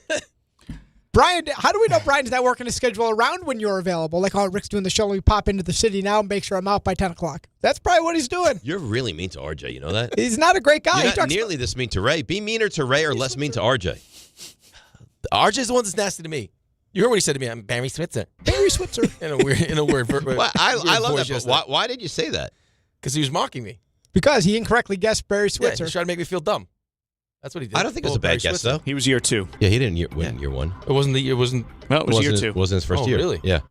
Brian, how do we know Brian's not working his schedule around when you're available? Like, Rick's doing the show. Let me pop into the city now and make sure I'm out by 10 o'clock. That's probably what he's doing. You're really mean to RJ. You know that? He's not a great guy. You're not nearly this mean to Ray. Be meaner to Ray or less mean to RJ. RJ's the one that's nasty to me. You heard what he said to me. I'm Barry Switzer. Barry Switzer. in a weird well, I love that. But why did you say that? Because he was mocking me. Because he incorrectly guessed Barry Switzer. Yeah, he tried to make me feel dumb. That's what he did. I don't think it was a bad guess, though. He was year 2. Yeah, he didn't win year 1. It wasn't the year. No, it was year 2. It wasn't his first year. Really? Yeah. And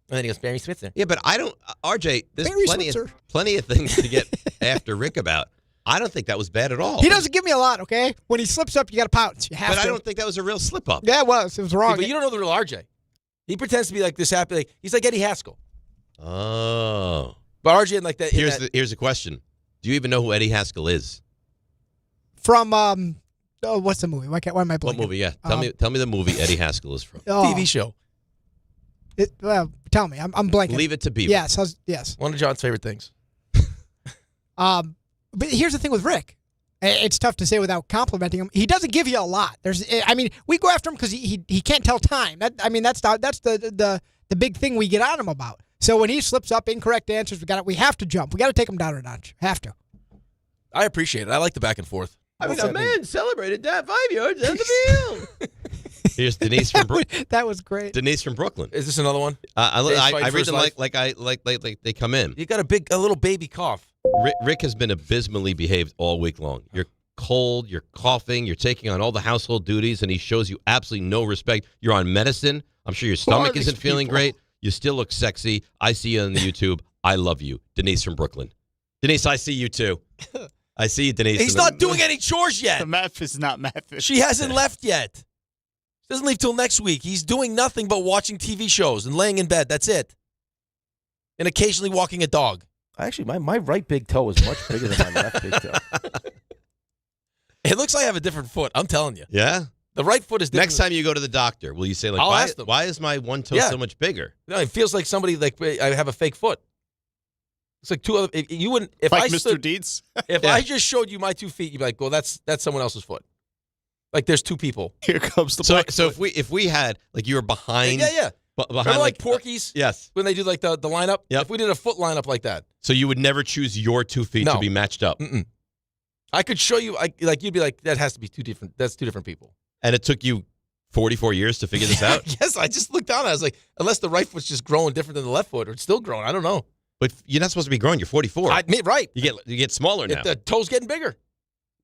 then he goes, Barry Switzer. Yeah, but I don't. RJ, there's Barry plenty of things to get after Rick about. I don't think that was bad at all. He doesn't give me a lot, okay? When he slips up, you got to pounce. You have but to. I don't think that was a real slip up. Yeah, it was. It was wrong. Yeah, but you don't know the real RJ. He pretends to be like this happy. Like, he's like Eddie Haskell. Oh. But RJ, like that. Here's the question. Do you even know who Eddie Haskell is? From, what's the movie? Why am I blanking? What movie? Yeah. Tell me the movie Eddie Haskell is from. TV show. Well, tell me. I'm blanking. Leave it to Beaver. Yes. Yes. One of John's favorite things. But here's the thing with Rick. It's tough to say without complimenting him. He doesn't give you a lot. We go after him because he can't tell time. That's the big thing we get on him about. So when he slips up incorrect answers, we have to jump. We got to take him down a notch. Have to. I appreciate it. I like the back and forth. I mean, a man celebrated that 5 yards down the field. Here's Denise from Brooklyn. That was great. Denise from Brooklyn. Is this another one? I read them like they come in. You got a little baby cough. Rick has been abysmally behaved all week long. cold, you're coughing, you're taking on all the household duties, and he shows you absolutely no respect. You're on medicine. I'm sure your stomach isn't feeling great. You still look sexy. I see you on the YouTube. I love you. Denise from Brooklyn. Denise, I see you too. I see you, Denise. He's not doing any chores yet. The math is not math. She hasn't left yet. She doesn't leave till next week. He's doing nothing but watching TV shows and laying in bed. That's it. And occasionally walking a dog. Actually, my right big toe is much bigger than my left big toe. It looks like I have a different foot. I'm telling you. Yeah? The right foot is different. Next time you go to the doctor, will you say, like, I'll ask them. Why is my one toe so much bigger? No, it feels like somebody, like, I have a fake foot. It's like two other. You wouldn't. If like I Mr. stood, Deeds? If I just showed you my 2 feet, you'd be like, well, that's someone else's foot. Like, there's two people. Here comes the So if we had, like, you were behind. Yeah. Behind, remember, like Porky's? Yes. When they do, like, the lineup? Yep. If we did a foot lineup like that. So you would never choose your 2 feet to be matched up? Mm-mm. I could show you, you'd be like, that has to be two different people. And it took you 44 years to figure this out? Yes, I just looked down. I was like, unless the right foot's just growing different than the left foot, or it's still growing. I don't know. But you're not supposed to be growing. You're 44. Right. You get smaller now. The toe's getting bigger.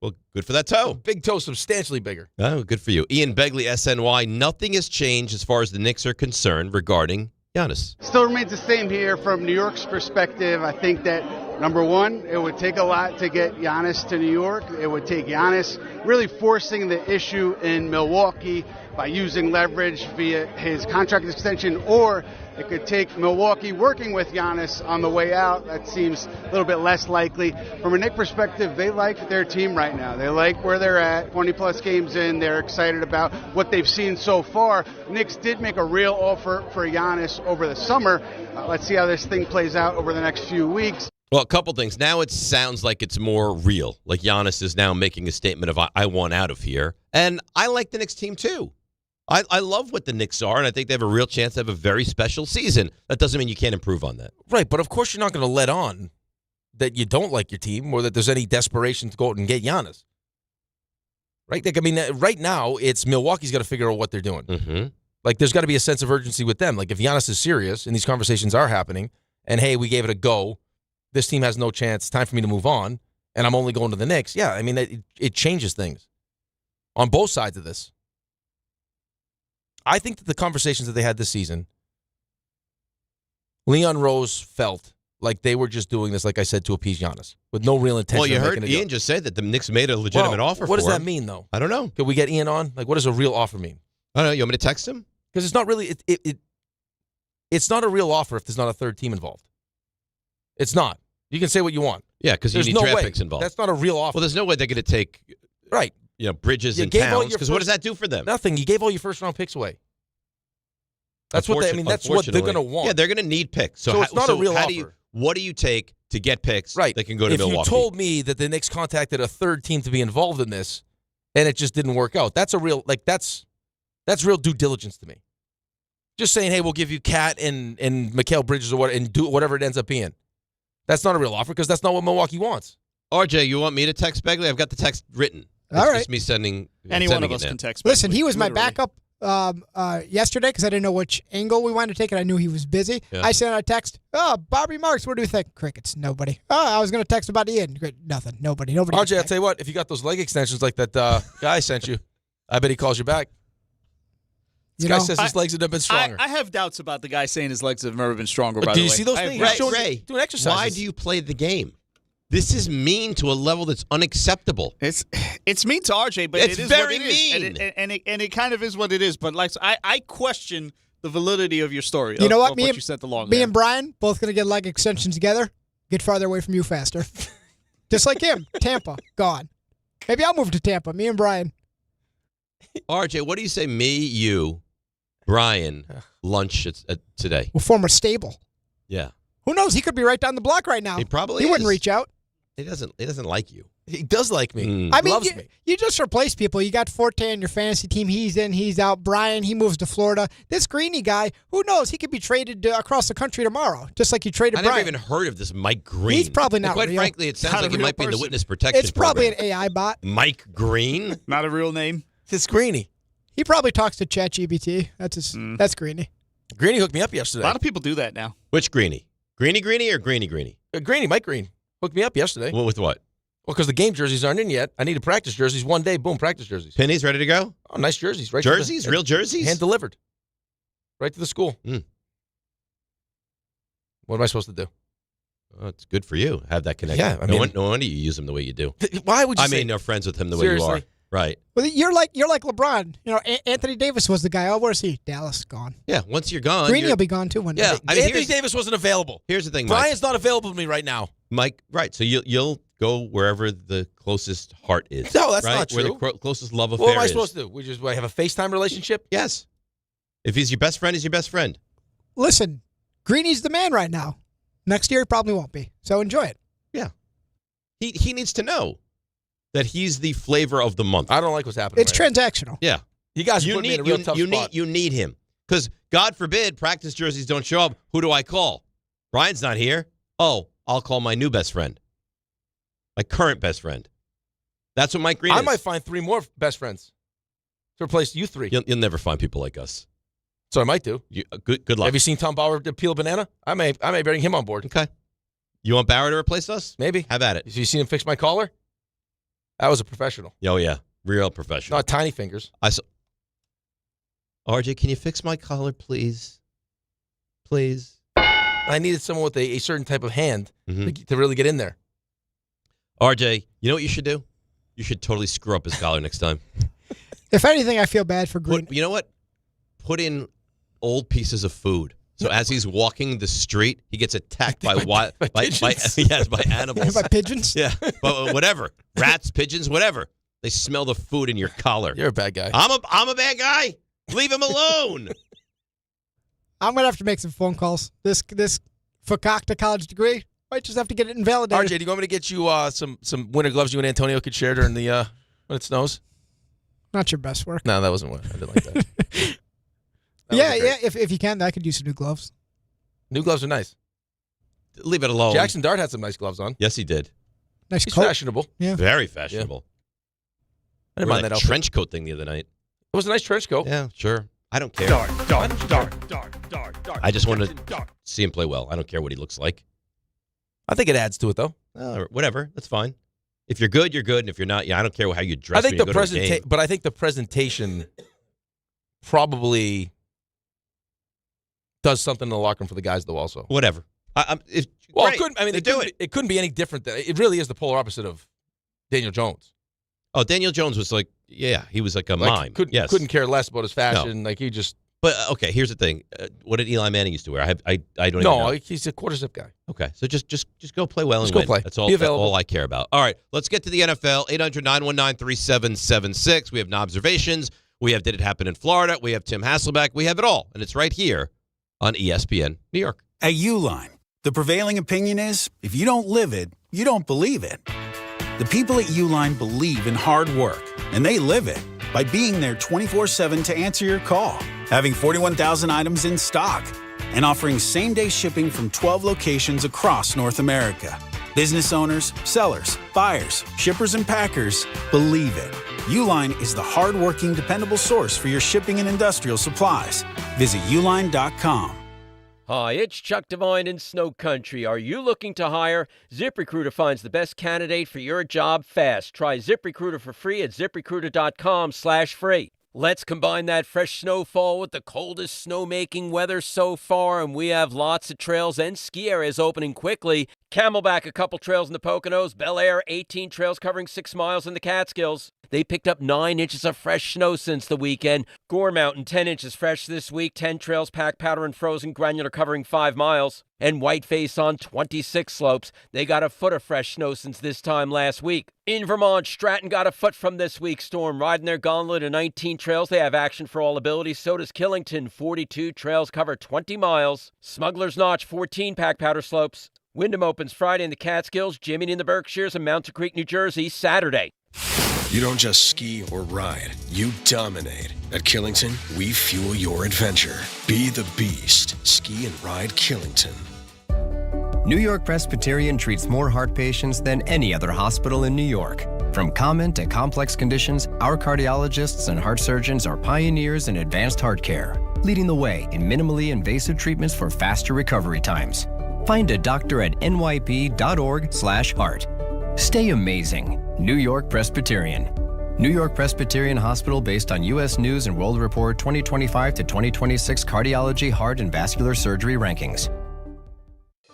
Well, good for that toe. Big toe, substantially bigger. Oh, good for you. Ian Begley, SNY. Nothing has changed as far as the Knicks are concerned regarding Giannis. Still remains the same here from New York's perspective. I think that, number one, it would take a lot to get Giannis to New York. It would take Giannis really forcing the issue in Milwaukee by using leverage via his contract extension, or it could take Milwaukee working with Giannis on the way out. That seems a little bit less likely. From a Knick perspective, they like their team right now. They like where they're at, 20-plus games in. They're excited about what they've seen so far. Knicks did make a real offer for Giannis over the summer. Let's see how this thing plays out over the next few weeks. Well, a couple things. Now it sounds like it's more real. Like Giannis is now making a statement of, I want out of here. And I like the Knicks team, too. I love what the Knicks are, and I think they have a real chance to have a very special season. That doesn't mean you can't improve on that. Right, but of course you're not going to let on that you don't like your team or that there's any desperation to go out and get Giannis. Right? Like, I mean, right now, it's Milwaukee's got to figure out what they're doing. Mm-hmm. Like, there's got to be a sense of urgency with them. Like, if Giannis is serious and these conversations are happening, and, hey, we gave it a go, this team has no chance, time for me to move on, and I'm only going to the Knicks. Yeah, I mean, it changes things on both sides of this. I think that the conversations that they had this season, Leon Rose felt like they were just doing this, like I said, to appease Giannis, with no real intention. Well, you of heard making Ian just say that the Knicks made a legitimate offer for him. What does that mean, though? I don't know. Could we get Ian on? Like, what does a real offer mean? I don't know. You want me to text him? Because it's not really it's not a real offer if there's not a third team involved. It's not. You can say what you want. Yeah, because you need draft picks involved. That's not a real offer. Well, there's no way they're going to take Bridges and Towns, because what does that do for them? Nothing. You gave all your first-round picks away. That's what that's what they're going to want. Yeah, they're going to need picks. So it's not a real offer. What do you take to get picks that can go to Milwaukee? If you told me that the Knicks contacted a third team to be involved in this, and it just didn't work out, that's a real that's real due diligence to me. Just saying, hey, we'll give you Cat and Mikal Bridges or what, and do whatever it ends up being. That's not a real offer because that's not what Milwaukee wants. RJ, you want me to text Begley? I've got the text written. All right. Just me sending. Any one of us can text Begley. Listen, he was my backup yesterday because I didn't know which angle we wanted to take, and I knew he was busy. Yeah. I sent out a text. Oh, Bobby Marks, what do you think? Crickets, nobody. Oh, I was going to text about Ian. Nothing, nobody. RJ, I'll tell you what, if you got those leg extensions like that guy sent you, I bet he calls you back. This guy says his legs have never been stronger. I have doubts about the guy saying his legs have never been stronger, by the way. Do you see those things? Ray, doing exercises. Why do you play the game? This is mean to a level that's unacceptable. It's mean to RJ, but it's it is very what it mean. Is. And it kind of is what it is. But like I question the validity of your story. You know what? You sent along me and Brian both going to get leg extensions together. Get farther away from you faster. Just like him. Tampa, gone. Maybe I'll move to Tampa. Me and Brian. RJ, what do you say? Me, you, Brian, lunch today. We'll form a stable. Yeah. Who knows? He could be right down the block right now. He probably wouldn't reach out. He doesn't like you. He does like me. I mean, loves me. You just replace people. You got Forte on your fantasy team. He's in, he's out. Brian, he moves to Florida. This Greeny guy, who knows? He could be traded across the country tomorrow, just like you traded Brian. I never even heard of this Mike Green. He's probably not Quite real. frankly, it sounds like he might be in the witness protection It's probably program. an AI bot. Mike Green? Not a real name. It's Greeny. He probably talks to ChatGPT. That's Greeny. Greeny hooked me up yesterday. A lot of people do that now. Which Greeny? Greeny or Greeny? Greeny, Mike Green. Hooked me up yesterday. Well, with what? Well, because the game jerseys aren't in yet. I needed practice jerseys. One day, boom, practice jerseys. Pennies ready to go? Oh, nice jerseys. Right Jerseys? Real jerseys? Hand delivered. Right to the school. What am I supposed to do? Oh, it's good for you. Have that connection. Yeah, no wonder you use them the way you do. Why would you? I mean, you're friends with him the way you are. Right. Well, you're like LeBron. You know, Anthony Davis was the guy. Oh, where's he? Dallas, gone. Yeah, once you're gone. Greeny will be gone too one day. Yeah, I mean, Anthony Davis wasn't available. Here's the thing, Mike. Brian's not available to me right now. Mike, right. So you'll go wherever the closest heart is. No, that's right? not true. Where the closest love affair is. What am I supposed to do? We just have a FaceTime relationship? Yes. If he's your best friend, he's your best friend. Listen, Greeny's the man right now. Next year, he probably won't be. So enjoy it. Yeah. He needs to know that he's the flavor of the month. I don't like what's happening. It's transactional. Yeah. You guys put me in a real tough spot. You need him. Because, God forbid, practice jerseys don't show up. Who do I call? Brian's not here. Oh, I'll call my new best friend. My current best friend. That's what Mike Green is. I might find 3 more best friends to replace you 3. You'll never find people like us. So I might do. Good luck. Have you seen Tom Bauer peel a banana? I may bring him on board. Okay. You want Bauer to replace us? Maybe. Have at it. Have you seen him fix my collar? That was a professional. Oh, yeah. Real professional. Not tiny fingers. RJ, can you fix my collar, please? Please. I needed someone with a certain type of hand to really get in there. RJ, you know what you should do? You should totally screw up his collar next time. If anything, I feel bad for Green. You know what? Put in old pieces of food. So as he's walking the street, he gets attacked by animals. By pigeons? Yeah, but whatever. Rats, pigeons, whatever. They smell the food in your collar. You're a bad guy. I'm a bad guy. Leave him alone. I'm going to have to make some phone calls. This fakakta college degree, might just have to get it invalidated. RJ, do you want me to get you some winter gloves you and Antonio could share during the when it snows? Not your best work. No, that wasn't what I did like that. Yeah. If you can, I could use some new gloves. New gloves are nice. Leave it alone. Jackson Dart had some nice gloves on. Yes, he did. Nice He's coat. fashionable. Yeah. Very fashionable. I didn't mind that outfit. Trench coat thing the other night. It was a nice trench coat. Yeah, sure. I don't care. Dark. I just want to see him play well. I don't care what he looks like. I think it adds to it, though. Whatever. That's fine. If you're good, you're good. And if you're not, I don't care how you dress. I think when you go to a game. but I think the presentation probably does something in the locker room for the guys, though. Also, whatever. It couldn't be any different. It really is the polar opposite of Daniel Jones. Oh, Daniel Jones was like, he was like a mime. Couldn't care less about his fashion. No. Like he just. But okay, here's the thing. What did Eli Manning used to wear? I don't even know. No, he's a quarter zip guy. Okay, so just go play well and go win. play. That's all I care about. All right, let's get to the NFL. 800-919-3776. We have Knobservations. We have Did It Happen in Florida? We have Tim Hasselbeck. We have it all, and it's right here on ESPN New York. At Uline, the prevailing opinion is if you don't live it, you don't believe it. The people at Uline believe in hard work, and they live it by being there 24/7 to answer your call, having 41,000 items in stock, and offering same-day shipping from 12 locations across North America. Business owners, sellers, buyers, shippers, and packers believe it. Uline is the hard-working, dependable source for your shipping and industrial supplies. Visit uline.com. Hi, it's Chuck Devine in Snow Country. Are you looking to hire? ZipRecruiter finds the best candidate for your job fast. Try ZipRecruiter for free at ZipRecruiter.com/free. Let's combine that fresh snowfall with the coldest snowmaking weather so far, and we have lots of trails and ski areas opening quickly. Camelback, a couple trails in the Poconos. Bel Air, 18 trails covering 6 miles in the Catskills. They picked up 9 inches of fresh snow since the weekend. Gore Mountain, 10 inches fresh this week. 10 trails, packed powder and frozen granular covering 5 miles. And Whiteface on 26 slopes. They got a foot of fresh snow since this time last week. In Vermont, Stratton got a foot from this week's storm. Riding their gauntlet of 19 trails, they have action for all abilities. So does Killington. 42 trails cover 20 miles. Smuggler's Notch, 14 packed powder slopes. Wyndham opens Friday in the Catskills. Jimmy in the Berkshires, and Mountain Creek, New Jersey, Saturday. You don't just ski or ride, you dominate. At Killington, we fuel your adventure. Be the beast. Ski and ride Killington. New York Presbyterian treats more heart patients than any other hospital in New York. From common to complex conditions, our cardiologists and heart surgeons are pioneers in advanced heart care, leading the way in minimally invasive treatments for faster recovery times. Find a doctor at nyp.org/heart. Stay amazing. New York Presbyterian. New York Presbyterian Hospital based on U.S. News and World Report 2025 to 2026 cardiology, heart, and vascular surgery rankings.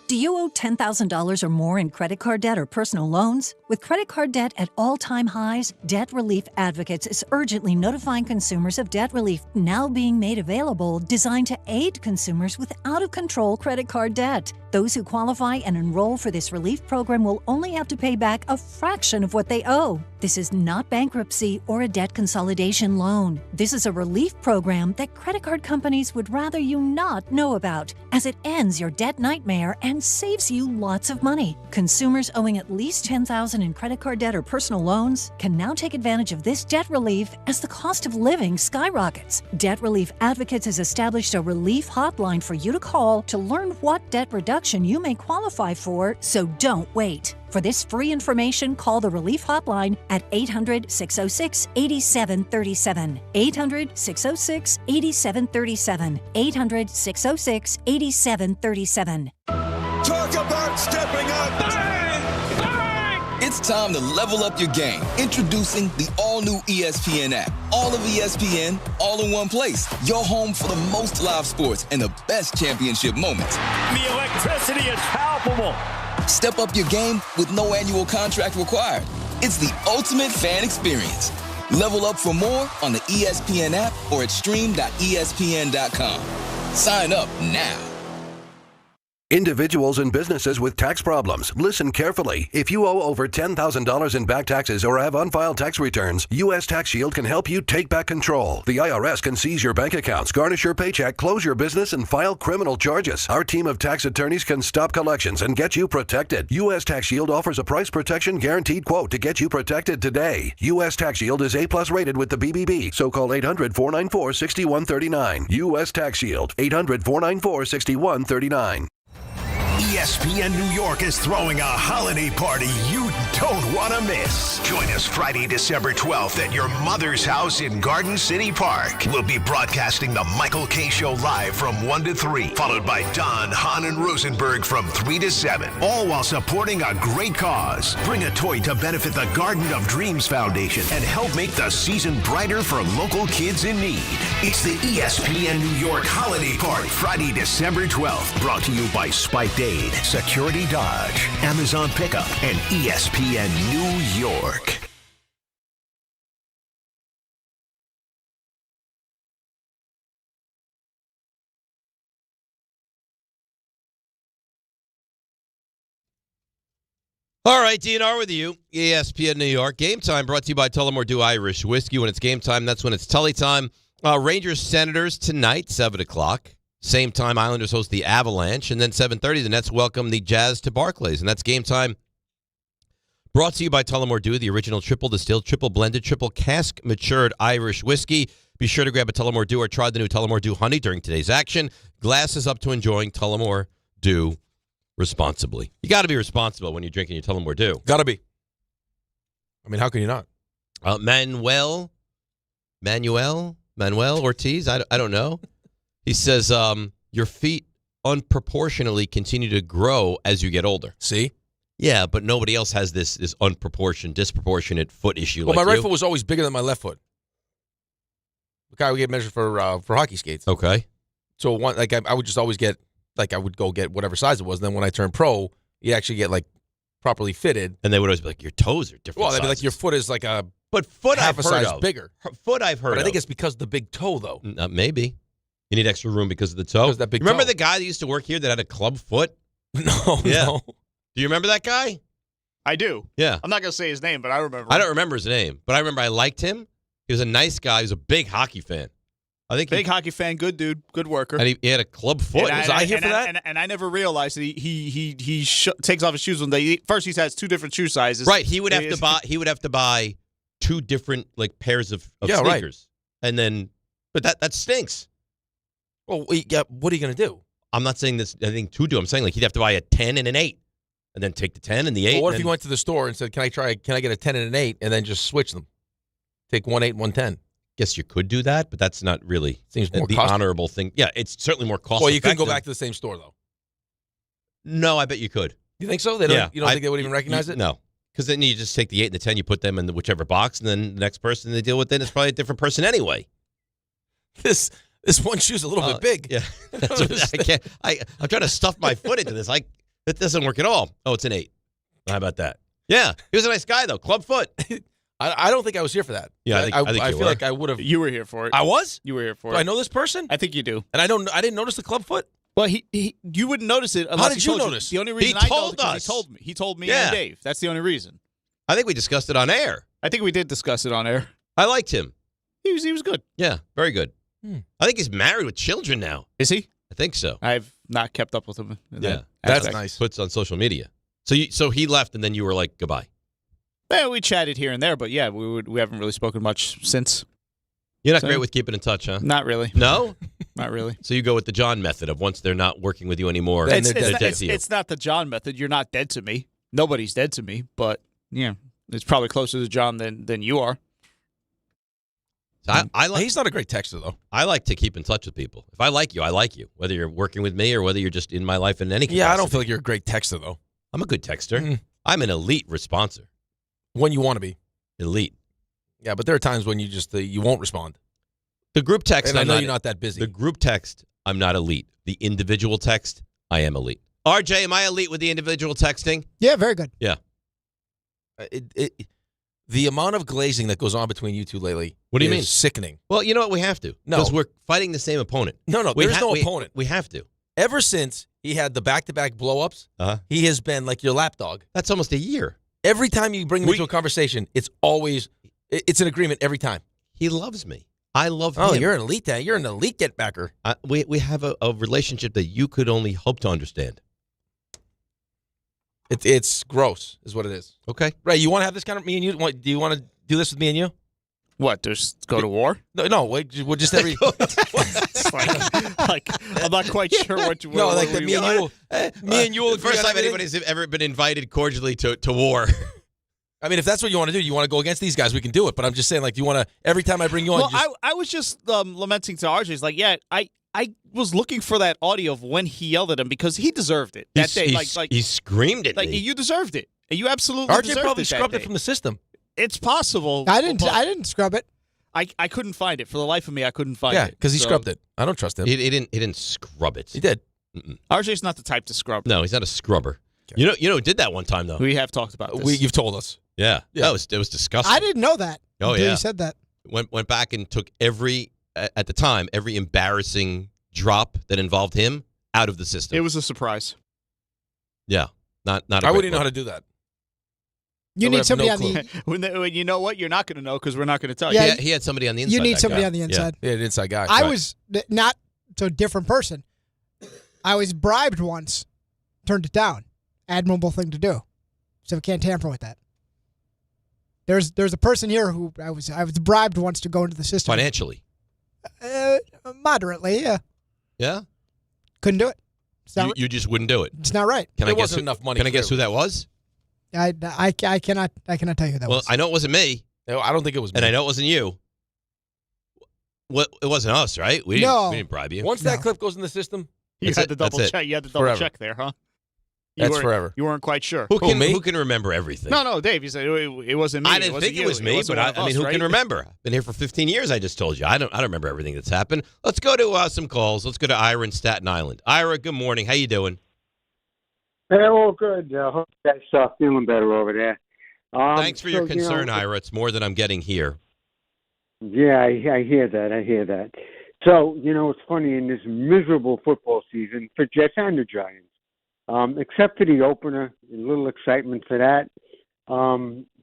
Do you owe $10,000 or more in credit card debt or personal loans? With credit card debt at all-time highs, Debt Relief Advocates is urgently notifying consumers of debt relief now being made available, designed to aid consumers with out-of-control credit card debt. Those who qualify and enroll for this relief program will only have to pay back a fraction of what they owe. This is not bankruptcy or a debt consolidation loan. This is a relief program that credit card companies would rather you not know about, as it ends your debt nightmare and saves you lots of money. Consumers owing at least $10,000 in credit card debt or personal loans can now take advantage of this debt relief as the cost of living skyrockets. Debt Relief Advocates has established a relief hotline for you to call to learn what debt reduction you may qualify for, so don't wait. For this free information, call the Relief Hotline at 800-606-8737. 800-606-8737. 800-606-8737. Talk about stepping up! Bang! Bang! It's time to level up your game. Introducing the all-new ESPN app. All of ESPN, all in one place. Your home for the most live sports and the best championship moments. The electricity is palpable. Step up your game with no annual contract required. It's the ultimate fan experience. Level up for more on the ESPN app or at stream.espn.com. Sign up now. Individuals and businesses with tax problems, listen carefully. If you owe over $10,000 in back taxes or have unfiled tax returns, U.S. Tax Shield can help you take back control. The IRS can seize your bank accounts, garnish your paycheck, close your business, and file criminal charges. Our team of tax attorneys can stop collections and get you protected. U.S. Tax Shield offers a price protection guaranteed quote to get you protected today. U.S. Tax Shield is A+ rated with the BBB, so call 800-494-6139. U.S. Tax Shield, 800-494-6139. ESPN New York is throwing a holiday party you don't want to miss. Join us Friday, December 12th at your mother's house in Garden City Park. We'll be broadcasting the Michael K. Show live from 1 to 3, followed by Don, Hahn, and Rosenberg from 3 to 7, all while supporting a great cause. Bring a toy to benefit the Garden of Dreams Foundation and help make the season brighter for local kids in need. It's the ESPN New York Holiday Party, Friday, December 12th, brought to you by Spiked Aid, Security Dodge, Amazon Pickup, and ESPN New York. All right, DNR with you. ESPN New York. Game time brought to you by Tullamore Dew Irish Whiskey. When it's game time, that's when it's Tully time. Rangers Senators tonight, 7 o'clock. Same time, Islanders host the Avalanche. And then 7:30, the Nets welcome the Jazz to Barclays. And that's game time brought to you by Tullamore Dew, the original triple distilled, triple blended, triple cask matured Irish whiskey. Be sure to grab a Tullamore Dew or try the new Tullamore Dew Honey during today's action. Glasses up to enjoying Tullamore Dew responsibly. You got to be responsible when you're drinking your Tullamore Dew. Got to be. I mean, how can you not? Manuel Ortiz, I don't know. He says, your feet unproportionately continue to grow as you get older. See? Yeah, but nobody else has this disproportionate foot issue. Well, like my right you. foot was always bigger than my left foot. The guy would get measured for hockey skates. Okay. So I would just always get, I would go get whatever size it was. And then when I turned pro, you actually get properly fitted. And they would always be like, your toes are different. Well, they'd be like, your foot is but foot half I've a heard size of. bigger. Foot I've heard But I think of. it's because of the big toe, though. Maybe. You need extra room because of the toe? Because that big Remember toe. the guy that used to work here that had a club foot? No. Do you remember that guy? I do. Yeah. I'm not going to say his name, but I remember. I don't remember his name, but I remember I liked him. He was a nice guy. He was a big hockey fan. I think big hockey fan, good dude, good worker. And he had a club foot. Was I here for that? And I never realized that he takes off his shoes when first he has two different shoe sizes. Right. He would have to buy two different pairs of sneakers. Right. And then, but that stinks. Well, what are you going to do? I'm not saying this. I think to do. I'm saying he'd have to buy a 10 and an 8, and then take the 10 and the 8. Well, what if he went to the store and said, "Can I get a 10 and an 8," and then just switch them? Take 1 8, 1 10. Guess you could do that, but that's not really seems more the honorable thing. Yeah, it's certainly more cost. Well, you couldn't go back to the same store though. No, I bet you could. You think so? You don't think they would even recognize it? No, Because then you just take the 8 and the 10, you put them in whichever box, and then the next person they deal with then is probably a different person anyway. This one shoe's a little bit big. Yeah, that's what, I can't. I'm trying to stuff my foot into this. That doesn't work at all. Oh, it's an 8. How about that? Yeah, he was a nice guy though. Club foot. I don't think I was here for that. Yeah, I feel like I would have. You were here for it. I was. You were here for it. Do I know this person? I think you do. And I didn't notice the club foot. Well, you wouldn't notice it unless How did he you told notice? The only reason He I know told is 'cause us. He told me. He told me Yeah. and Dave. That's the only reason. I think we discussed it on air. I think we did discuss it on air. I liked him. He was good. Yeah, very good. I think he's married with children now. Is he? I think so. I've not kept up with him. Yeah, that's aspect. nice. Puts on social media. So he left, and then you were like, goodbye. Well, we chatted here and there, but yeah, we haven't really spoken much since. You're not great with keeping in touch, huh? Not really. No? Not really. So you go with the John method of once they're not working with you anymore, It's they're dead to you. it's not the John method. You're not dead to me. Nobody's dead to me, but yeah, it's probably closer to John than you are. So I like, He's not a great texter, though. I like to keep in touch with people. If I like you, I like you. Whether you're working with me or whether you're just in my life in any capacity. Yeah, I don't feel like you're a great texter, though. I'm a good texter. I'm an elite responser. When you want to be. Elite. Yeah, but there are times when you just you won't respond. The group text, And I know you're not that busy. The group text, I'm not elite. The individual text, I am elite. RJ, am I elite with the individual texting? Yeah, very good. Yeah. The amount of glazing that goes on between you two lately. What do you is mean? Sickening. Well, you know what? We have to. No. Because we're fighting the same opponent. No, there's no opponent. We have to. Ever since he had the back-to-back blow-ups, he has been like your lapdog. That's almost a year. Every time you bring him into a conversation, it's an agreement every time. He loves me. I love him. Oh, you're an elite. You're an elite get-backer. We have a relationship that you could only hope to understand. It's gross, is what it is. Okay. Right, you want to have this kind of me and you? Do you want to do this with me and you? What? Just go to war? No. We'll just every. like I'm not quite sure what you. No, like me and you. Me and you will. The first time anybody's ever been invited cordially to war. I mean, if that's what you want to do, you want to go against these guys, we can do it. But I'm just saying, like, do you want to every time I bring you on? Well, I was just lamenting to RJ. It's like, yeah, I was looking for that audio of when he yelled at him because he deserved it that day. He screamed at me. me. You deserved it. You absolutely RJ deserved probably it scrubbed that it from the system. It's possible. I didn't scrub it. I couldn't find it. For the life of me, I couldn't find it. Yeah, because he scrubbed it. I don't trust him. He didn't scrub it. He did. RJ's not the type to scrub. No, he's not a scrubber. Okay. You know who did that one time though? We have talked about this. You've told us. Yeah. It was disgusting. I didn't know that. Oh until yeah. You said that. Went back and took every embarrassing drop that involved him out of the system. It was a surprise. Yeah. Not I wouldn't know how to do that. You need somebody on the. When you know what, you're not going to know because we're not going to tell Yeah, you. He had somebody on the inside. You need somebody on the inside. Yeah, an inside guy. I was not so different person. I was bribed once, turned it down. Admirable thing to do. So we can't tamper with that. There's a person here who I was bribed once to go into the system. Financially. Moderately, yeah. Yeah. Couldn't do it. You just wouldn't do it. It's not right. There wasn't enough money. Can I guess who that was? I cannot tell you who that was. Well, I know it wasn't me. No, I don't think it was me. And I know it wasn't you. It wasn't us, right? We didn't bribe you. Once that clip goes in the system, you had to double check. You had to double check there, huh? That's forever. You weren't quite sure. Who can remember everything? No, Dave. You said it wasn't me. I didn't think it was me, but I mean, who can remember? I've been here for 15 years. I just told you. I don't remember everything that's happened. Let's go to some calls. Let's go to Ira in Staten Island. Ira, good morning. How you doing? Hey, all good. Hope you guys are feeling better over there. Thanks for your concern, Ira. It's more than I'm getting here. Yeah, I hear that. So, it's funny, in this miserable football season for Jets and the Giants, except for the opener, a little excitement for that,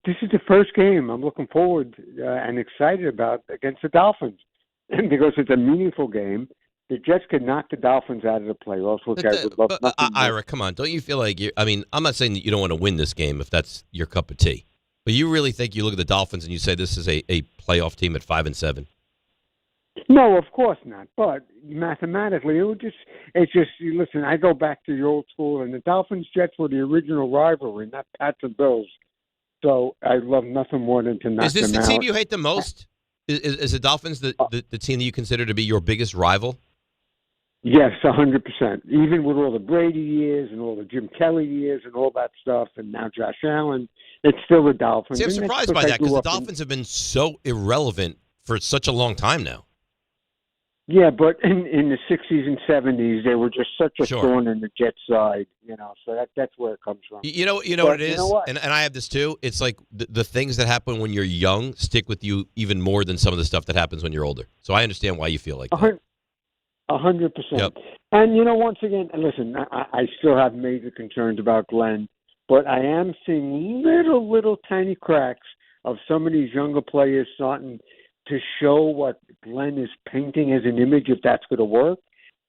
this is the first game I'm looking forward and excited about against the Dolphins because it's a meaningful game. The Jets could knock the Dolphins out of the playoffs, which I would love nothing more. Ira, come on. Don't you feel like I'm not saying that you don't want to win this game if that's your cup of tea. But you really think you look at the Dolphins and you say this is a playoff team at 5-7? No, of course not. But mathematically, it's just, listen, I go back to the old school, and the Dolphins-Jets were the original rivalry, not Pats and Bills. So I love nothing more than to knock them out. Is this the team you hate the most? Is the Dolphins the team that you consider to be your biggest rival? Yes, 100%. Even with all the Brady years and all the Jim Kelly years and all that stuff, and now Josh Allen, it's still the Dolphins. See, I'm And that's surprised by I that because grew the up in- Dolphins have been so irrelevant for such a long time now. Yeah, but in the 60s and 70s, they were just such a Sure. thorn in the Jets' side, so that's where it comes from. You know But what it is? you know what? And I have this too. It's like the things that happen when you're young stick with you even more than some of the stuff that happens when you're older. So I understand why you feel like that. 100%. Yep. And, once again, listen, I still have major concerns about Glenn, but I am seeing little tiny cracks of some of these younger players starting to show what Glenn is painting as an image, if that's going to work.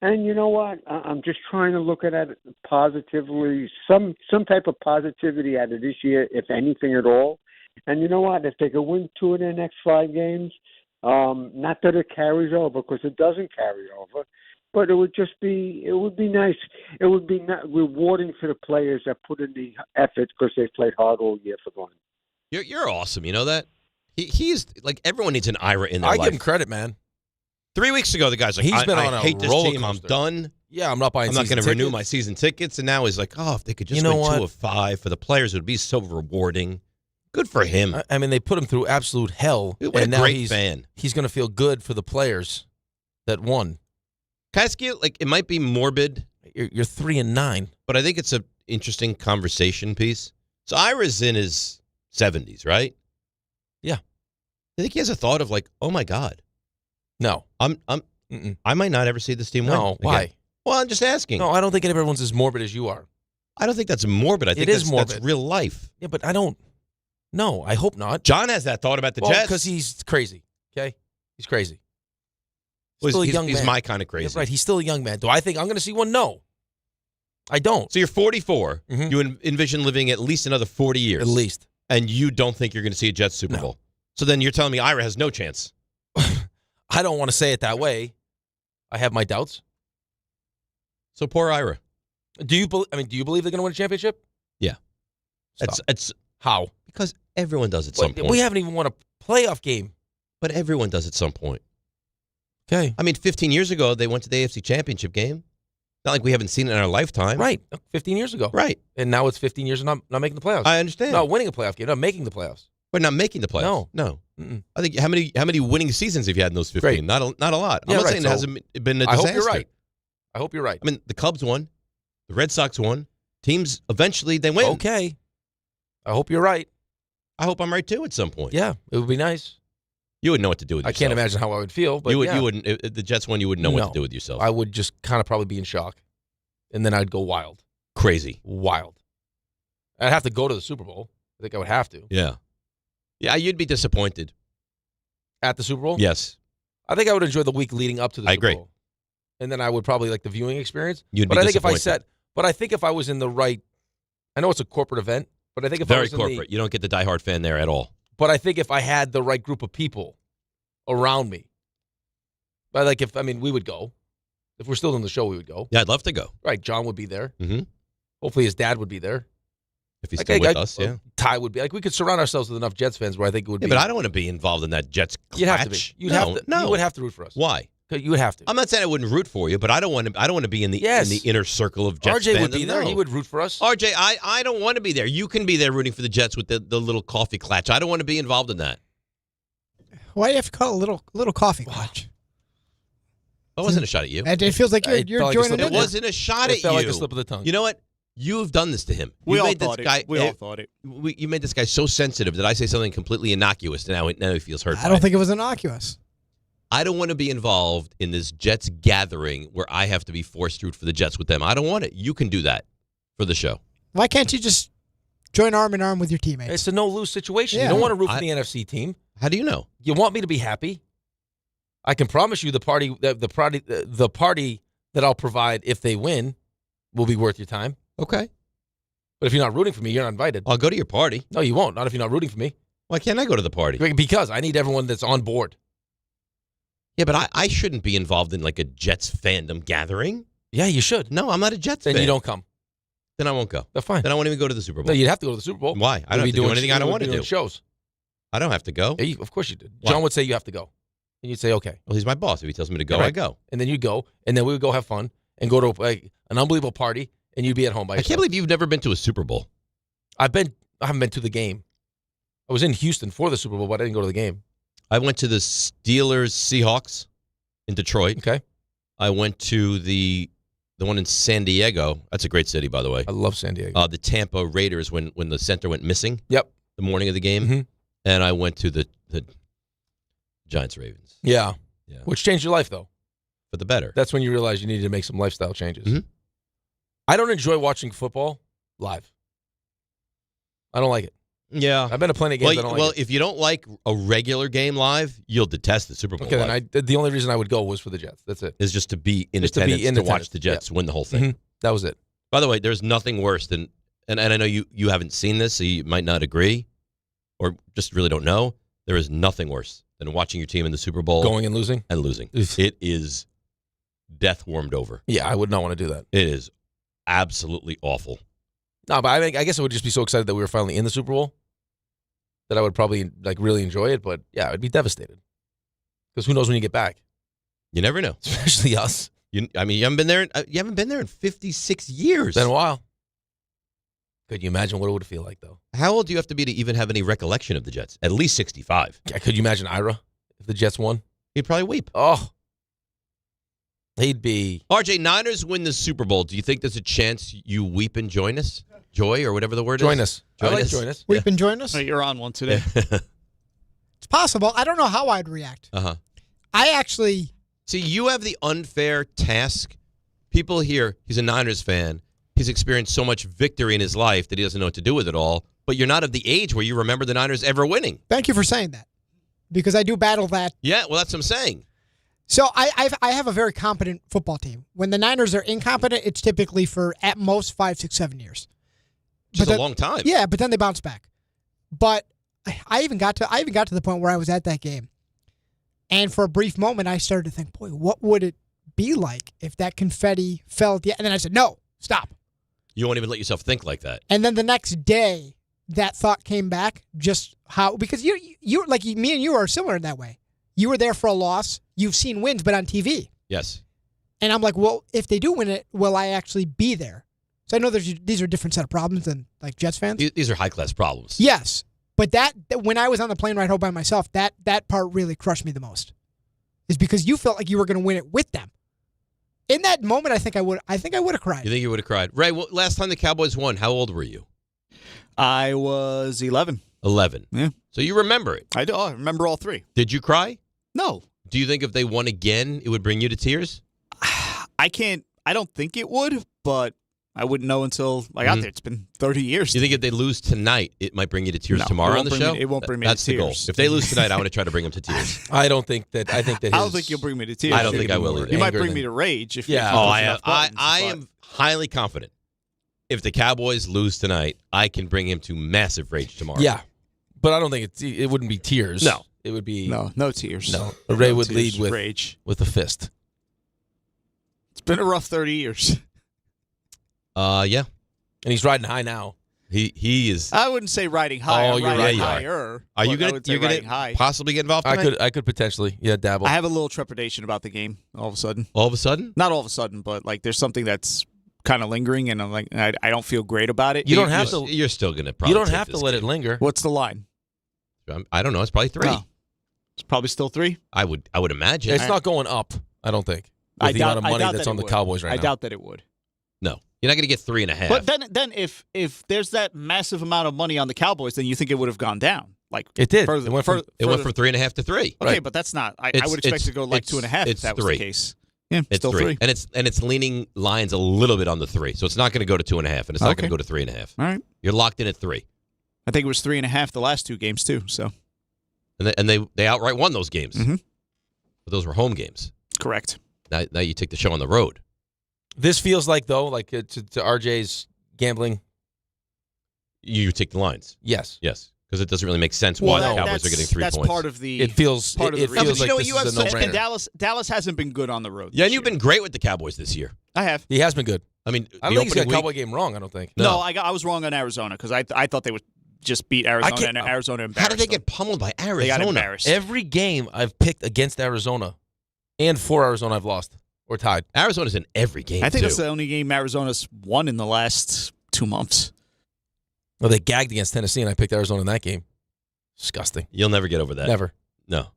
And you know what? I'm just trying to look at it positively, some type of positivity out of this year, if anything at all. And you know what? If they could win 2 of their next 5 games, not that it carries over, because it doesn't carry over, but it would be nice. It would be rewarding for the players that put in the effort because they've played hard all year for Glenn. You're awesome. You know that? He's like, everyone needs an Ira in their life. I give him credit, man. 3 weeks ago, the guy's like, He's been on I a hate this roller team. coaster. I'm done. Yeah, I'm not buying I'm not season going to renew tickets. my season tickets. And now he's like, if they could just You know win what? 2 of 5 for the players, it would be so rewarding. Good for him. I mean, they put him through absolute hell. What a and now great fan. He's going to feel good for the players that won. Can I ask you, it might be morbid. You're 3-9. But I think it's an interesting conversation piece. So Ira's in his 70s, right? Yeah. I think he has a thought of oh my God. No. I might not ever see this team win. No, why? Again. Well, I'm just asking. No, I don't think everyone's as morbid as you are. I don't think that's morbid. I think it is that's morbid. real life. Yeah, but I don't. No, I hope not. John has that thought about the Jets. Because he's crazy, okay? He's crazy. Well, Still a young he's man. my kind of crazy. Yeah, right, he's still a young man. Do I think I'm going to see one? No. I don't. So you're 44. Mm-hmm. You envision living at least another 40 years. At least. And you don't think you're going to see a Jets Super Bowl. So then you're telling me Ira has no chance. I don't want to say it that way. I have my doubts. So poor Ira. Do you believe they're going to win a championship? Yeah. It's how? Because everyone does at some point. We haven't even won a playoff game. But everyone does at some point. Okay. I mean, 15 years ago, they went to the AFC Championship game. Not like we haven't seen it in our lifetime. Right. 15 years ago. Right. And now it's 15 years and not making the playoffs. I understand. Not winning a playoff game, not making the playoffs. But not making the playoffs. No. No. I think how many winning seasons have you had in those 15? Great. Not a lot. Yeah, I'm not right. saying it hasn't been a disaster. I hope you're right. I mean, the Cubs won. The Red Sox won. Teams, eventually, they win. Okay. I hope you're right. I hope I'm right, too, at some point. Yeah, it would be nice. You wouldn't know what to do with yourself. I can't imagine how I would feel, but you wouldn't. If the Jets won, you wouldn't know what to do with yourself. I would just kind of probably be in shock, and then I'd go wild. Crazy. Wild. I'd have to go to the Super Bowl. I think I would have to. Yeah. Yeah, you'd be disappointed. At the Super Bowl? Yes. I think I would enjoy the week leading up to the Super agree. Bowl. And then I would probably like the viewing experience. You'd but be I think disappointed. I think if I was in the right, I know it's a corporate event, but I think if I Very was corporate. You don't get the diehard fan there at all. But I think if I had the right group of people around me, but we would go. If we're still doing the show, we would go. Yeah, I'd love to go. Right, John would be there. Mm-hmm. Hopefully his dad would be there. If he's still with us, yeah. Ty would be. We could surround ourselves with enough Jets fans where I think it would be. Yeah, but I don't want to be involved in that Jets clash. You'd have to be. No. You would have to root for us. Why? You would have to. I'm not saying I wouldn't root for you, but I don't want to be in the inner circle of Jets fans. RJ would be there. He would root for us. RJ, I don't want to be there. You can be there rooting for the Jets with the little coffee clutch. I don't want to be involved in that. Why do you have to call it a little coffee clutch? That wasn't a shot at you. It feels like you're joining in. It wasn't a shot at you. It felt like a slip of the tongue. You know what? You've done this to him. We all made thought this guy, it. We all thought it. You made this guy so sensitive that I say something completely innocuous, and now he feels hurt. I don't think it was innocuous. I don't want to be involved in this Jets gathering where I have to be forced to root for the Jets with them. I don't want it. You can do that for the show. Why can't you just join arm in arm with your teammates? It's a no-lose situation. Yeah. You don't want to root for the NFC team. How do you know? You want me to be happy. I can promise you the party that I'll provide if they win will be worth your time. Okay. But if you're not rooting for me, you're not invited. I'll go to your party. No, you won't. Not if you're not rooting for me. Why can't I go to the party? Because I need everyone that's on board. Yeah, but I shouldn't be involved in like a Jets fandom gathering. Yeah, you should. No, I'm not a Jets fan. Then you don't come. Then I won't go. That's fine. Then I won't even go to the Super Bowl. No, you'd have to go to the Super Bowl. Why? I don't have to do anything I don't want to do. Shows. I don't have to go. Yeah, of course you did. Why? John would say you have to go. And you'd say, okay. Well, he's my boss. If he tells me to go, Right. I go. And then you go, and then we would go have fun and go to like an unbelievable party, and you'd be at home by I yourself. can't believe you've never been to a Super Bowl. I haven't been to the game. I was in Houston for the Super Bowl, but I didn't go to the game. I went to the Steelers Seahawks in Detroit. Okay. I went to the one in San Diego. That's a great city, by the way. I love San Diego. The Tampa Raiders when the center went missing. Yep. The morning of the game. Mm-hmm. And I went to the Giants Ravens. Yeah. Yeah. Which changed your life, though. For the better. That's when you realized you needed to make some lifestyle changes. Mm-hmm. I don't enjoy watching football live. I don't like it. Yeah. I've been to plenty of games. I don't like it. If you don't like a regular game live, you'll detest the Super Bowl. Okay, live. then the only reason I would go was for the Jets. That's it. Is just to be in Just to be attendance in to attendance. watch the Jets win the whole thing. Mm-hmm. That was it. By the way, there's nothing worse than, and I know you haven't seen this, so you might not agree, or just really don't know. There is nothing worse than watching your team in the Super Bowl Going and losing? and losing. Oof. It is death warmed over. Yeah, I would not want to do that. It is absolutely awful. No, but I guess I would just be so excited that we were finally in the Super Bowl that I would probably like really enjoy it. But yeah, I'd be devastated because who knows when you get back, You never know. especially us. You haven't been there. You haven't been there in 56 years. It's been a while. Could you imagine what it would feel like, though? How old do you have to be to even have any recollection of the Jets? At least 65. Yeah, could you imagine Ira if the Jets won? He'd probably weep. Oh, he'd be. RJ, Niners win the Super Bowl. Do you think there's a chance you weep and join us? Joy or whatever the word Join is? us. I like join us. We've been joining us. Oh, you're on one today. It's possible. I don't know how I'd react. Uh-huh. I actually. See, you have the unfair task. People hear he's a Niners fan. He's experienced so much victory in his life that he doesn't know what to do with it all. But you're not of the age where you remember the Niners ever winning. Thank you for saying that, because I do battle that. Yeah, well, that's what I'm saying. So I have a very competent football team. When the Niners are incompetent, it's typically for at most 5, 6, 7 years. Just a long time. Yeah, but then they bounce back. But I even got to the point where I was at that game, and for a brief moment, I started to think, boy, what would it be like if that confetti fell at the end? And then I said, no, stop. You won't even let yourself think like that. And then the next day, that thought came back. Just how, because you like me and you are similar in that way. You were there for a loss. You've seen wins, but on TV. Yes. And I'm like, well, if they do win it, will I actually be there? So I know these are a different set of problems than like Jets fans. These are high-class problems. Yes. But that when I was on the plane ride home by myself, that part really crushed me the most. Is because you felt like you were going to win it with them. In that moment, I think I would have cried. You think you would have cried? Ray, well, last time the Cowboys won, how old were you? I was 11. 11. Yeah. So you remember it. I do. I remember all three. Did you cry? No. Do you think if they won again, it would bring you to tears? I don't think it would, but I wouldn't know until I got there. It's been 30 years. You think if they lose tonight, it might bring you to tears tomorrow on the show? It won't bring me That's to tears. the goal. If they lose tonight, I want to try to bring them to tears. I don't think that. I think that. I don't think you'll bring me to tears. I don't think I will either. You might bring me to rage if. Yeah. If you Oh, push I enough buttons, am highly confident. If the Cowboys lose tonight, I can bring him to massive rage tomorrow. Yeah, but I don't think it wouldn't be tears. No. It would be no tears. No, Ray would tears, lead with rage with a fist. It's been a rough 30 years. Yeah, and he's riding high now. He is. I wouldn't say riding high. Oh, I'm you're riding right. higher. Are you going to possibly get involved tonight? I could potentially dabble. I have a little trepidation about the game. All of a sudden. All of a sudden? Not all of a sudden, but like there's something that's kind of lingering, and I'm like I don't feel great about it. You don't have to. You're still going to. You don't have to let it linger. What's the line? I don't know. It's probably 3. No. It's probably still 3. I would imagine. It's not going up. I don't think. With the amount of money that's on the Cowboys right now. I doubt that it would. No, you're not going to get 3.5. But then if there's that massive amount of money on the Cowboys, then you think it would have gone down. Like it did. Further, it went from 3.5 to 3. Okay, but that's not. I would expect it to go like 2.5 if that was the case. Yeah, it's still 3. And it's leaning lines a little bit on the 3, so it's not going to go to 2.5, and it's not going to go to 3.5. All right, you're locked in at 3. I think it was 3.5 the last 2 games too. So, and they outright won those games. Mm-hmm. But those were home games. Correct. Now you take the show on the road. This feels like though, like to RJ's gambling. You take the lines. Yes. Yes. Because it doesn't really make sense why the Cowboys are getting 3 points. That's part of the. It feels. Part of it the feels like you this is a no-brainer. And Dallas hasn't been good on the road. Yeah, and you've been great with the Cowboys this year. I have. He has been good. I mean, I don't think he's got a Cowboy game wrong. I don't think. No, I was wrong on Arizona because I thought they just beat Arizona, and Arizona embarrassed How did they them. get pummeled by Arizona? They got embarrassed. Every game I've picked against Arizona, and for Arizona I've lost or tied. Arizona's in every game, I think too. that's the only game Arizona's won in the last 2 months. Well, they gagged against Tennessee, and I picked Arizona in that game. Disgusting. You'll never get over that. Never. No.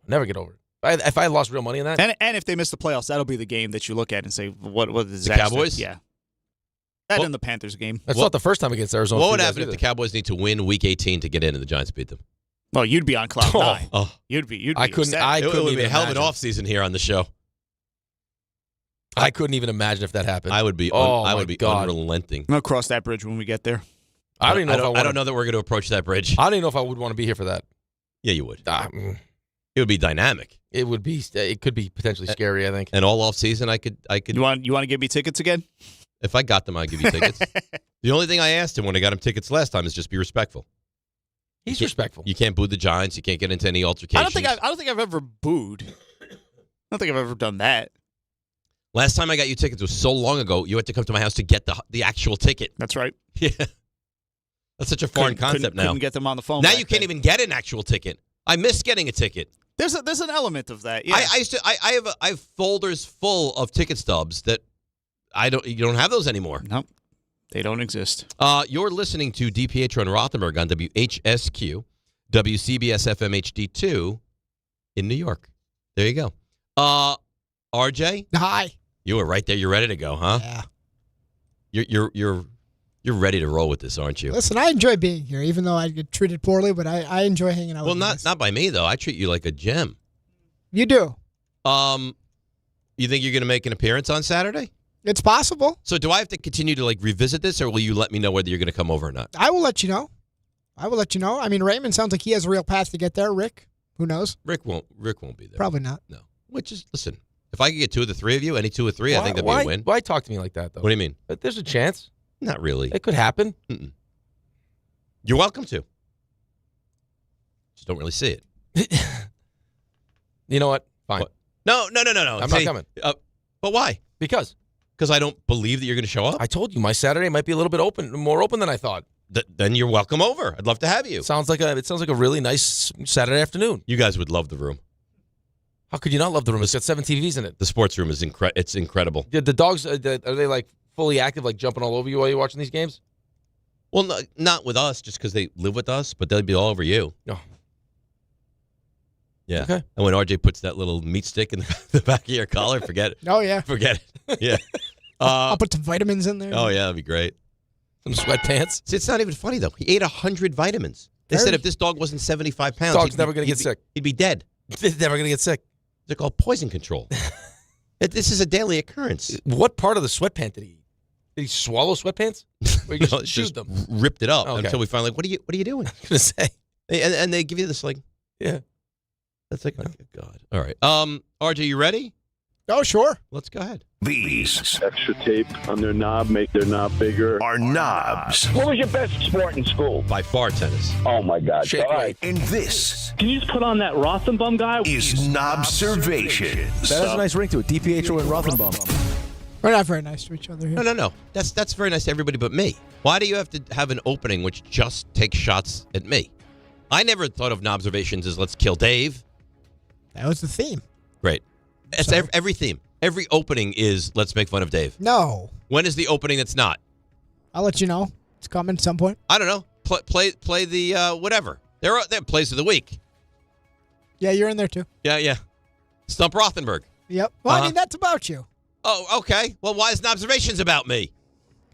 Never get over it. If I lost real money in that. And if they miss the playoffs, that'll be the game that you look at and say, what is The Cowboys? Yeah. That and the Panthers game. That's not the first time against Arizona. What would happen if the Cowboys need to win Week 18 to get in and the Giants beat them? Well, you'd be on cloud nine. Oh. You'd be I couldn't. ecstatic. It would be even a hell of an imagine. offseason here on the show. I couldn't even imagine if that happened. I would be. I would be unrelenting. I'll cross that bridge when we get there. I don't know. I don't know that we're going to approach that bridge. I don't even know if I would want to be here for that. Yeah, you would. It would be dynamic. It would be. It could be potentially scary. I think. And all off season, I could. You want to give me tickets again? If I got them, I'd give you tickets. The only thing I asked him when I got him tickets last time is just be respectful. He's respectful. You can't boo the Giants. You can't get into any altercations. I don't think I've ever booed. I don't think I've ever done that. Last time I got you tickets was so long ago. You had to come to my house to get the actual ticket. That's right. Yeah. That's such a foreign concept now. Couldn't get them on the phone. Now back you can't then. even get an actual ticket. I miss getting a ticket. There's an element of that. Yeah. I have folders full of ticket stubs that you don't have those anymore. Nope. They don't exist. You're listening to DiPietro and Rothenberg on WHSQ, WCBS FM HD2 in New York. There you go. RJ? Hi. You were right there. You're ready to go, huh? Yeah. You're ready to roll with this, aren't you? Listen, I enjoy being here, even though I get treated poorly, but I enjoy hanging out with you guys. Not by me, though. I treat you like a gem. You do. You think you're going to make an appearance on Saturday? It's possible. So do I have to continue to revisit this, or will you let me know whether you're going to come over or not? I will let you know. I mean, Raymond sounds like he has a real path to get there. Rick, who knows? Rick won't be there. Probably not. No. Listen, if I could get two of the three of you, any two or three, I think that'd be a win. Why talk to me like that, though? What do you mean? But there's a chance. Not really. It could happen. Mm-mm. You're welcome to. Just don't really see it. You know what? Fine. What? No. I'm not coming. But why? Because I don't believe that you're going to show up. I told you my Saturday might be a little bit more open than I thought. Then you're welcome over. I'd love to have you. It sounds like a really nice Saturday afternoon. You guys would love the room. How could you not love the room? It's got 7 TVs in it. The sports room is it's incredible. The dogs are they fully active, jumping all over you while you're watching these games? Well, not with us, just because they live with us, but they'll be all over you. No. Yeah. Okay. And when RJ puts that little meat stick in the back of your collar, forget it. Oh, yeah. Forget it. Yeah. I'll put some vitamins in there. Oh, yeah, that'd be great. Some sweatpants. See, it's not even funny, though. He ate 100 vitamins. They said if this dog wasn't 75 pounds, dog's never going to get sick. He'd be dead. He's never going to get sick. They're called poison control. This is a daily occurrence. What part of the sweatpant did he eat? Did he swallow sweatpants? Or he just them? Ripped it up Okay. until we finally, what are you doing? I was going to say. And they give you this yeah. That's like, oh, God. All right. RJ, you ready? Oh, sure. Let's go ahead. These extra tape on their knob make their knob bigger are knobs. What was your best sport in school? By far, tennis. Oh my God! All right. And this Can you just put on that Rothenberg guy? is Knobservations. That has a nice ring to it. DiPietro and Rothenberg. We're not very nice to each other here. No. That's very nice to everybody but me. Why do you have to have an opening which just takes shots at me? I never thought of Knobservations as let's kill Dave. That was the theme. Great. It's every theme. Every opening is let's make fun of Dave. No. When is the opening that's not? I'll let you know. It's coming at some point. I don't know. Play the whatever. They're plays of the week. Yeah, you're in there too. Yeah. Stump Rothenberg. Yep. Well, I mean, that's about you. Oh, okay. Well, why is Knobservations about me?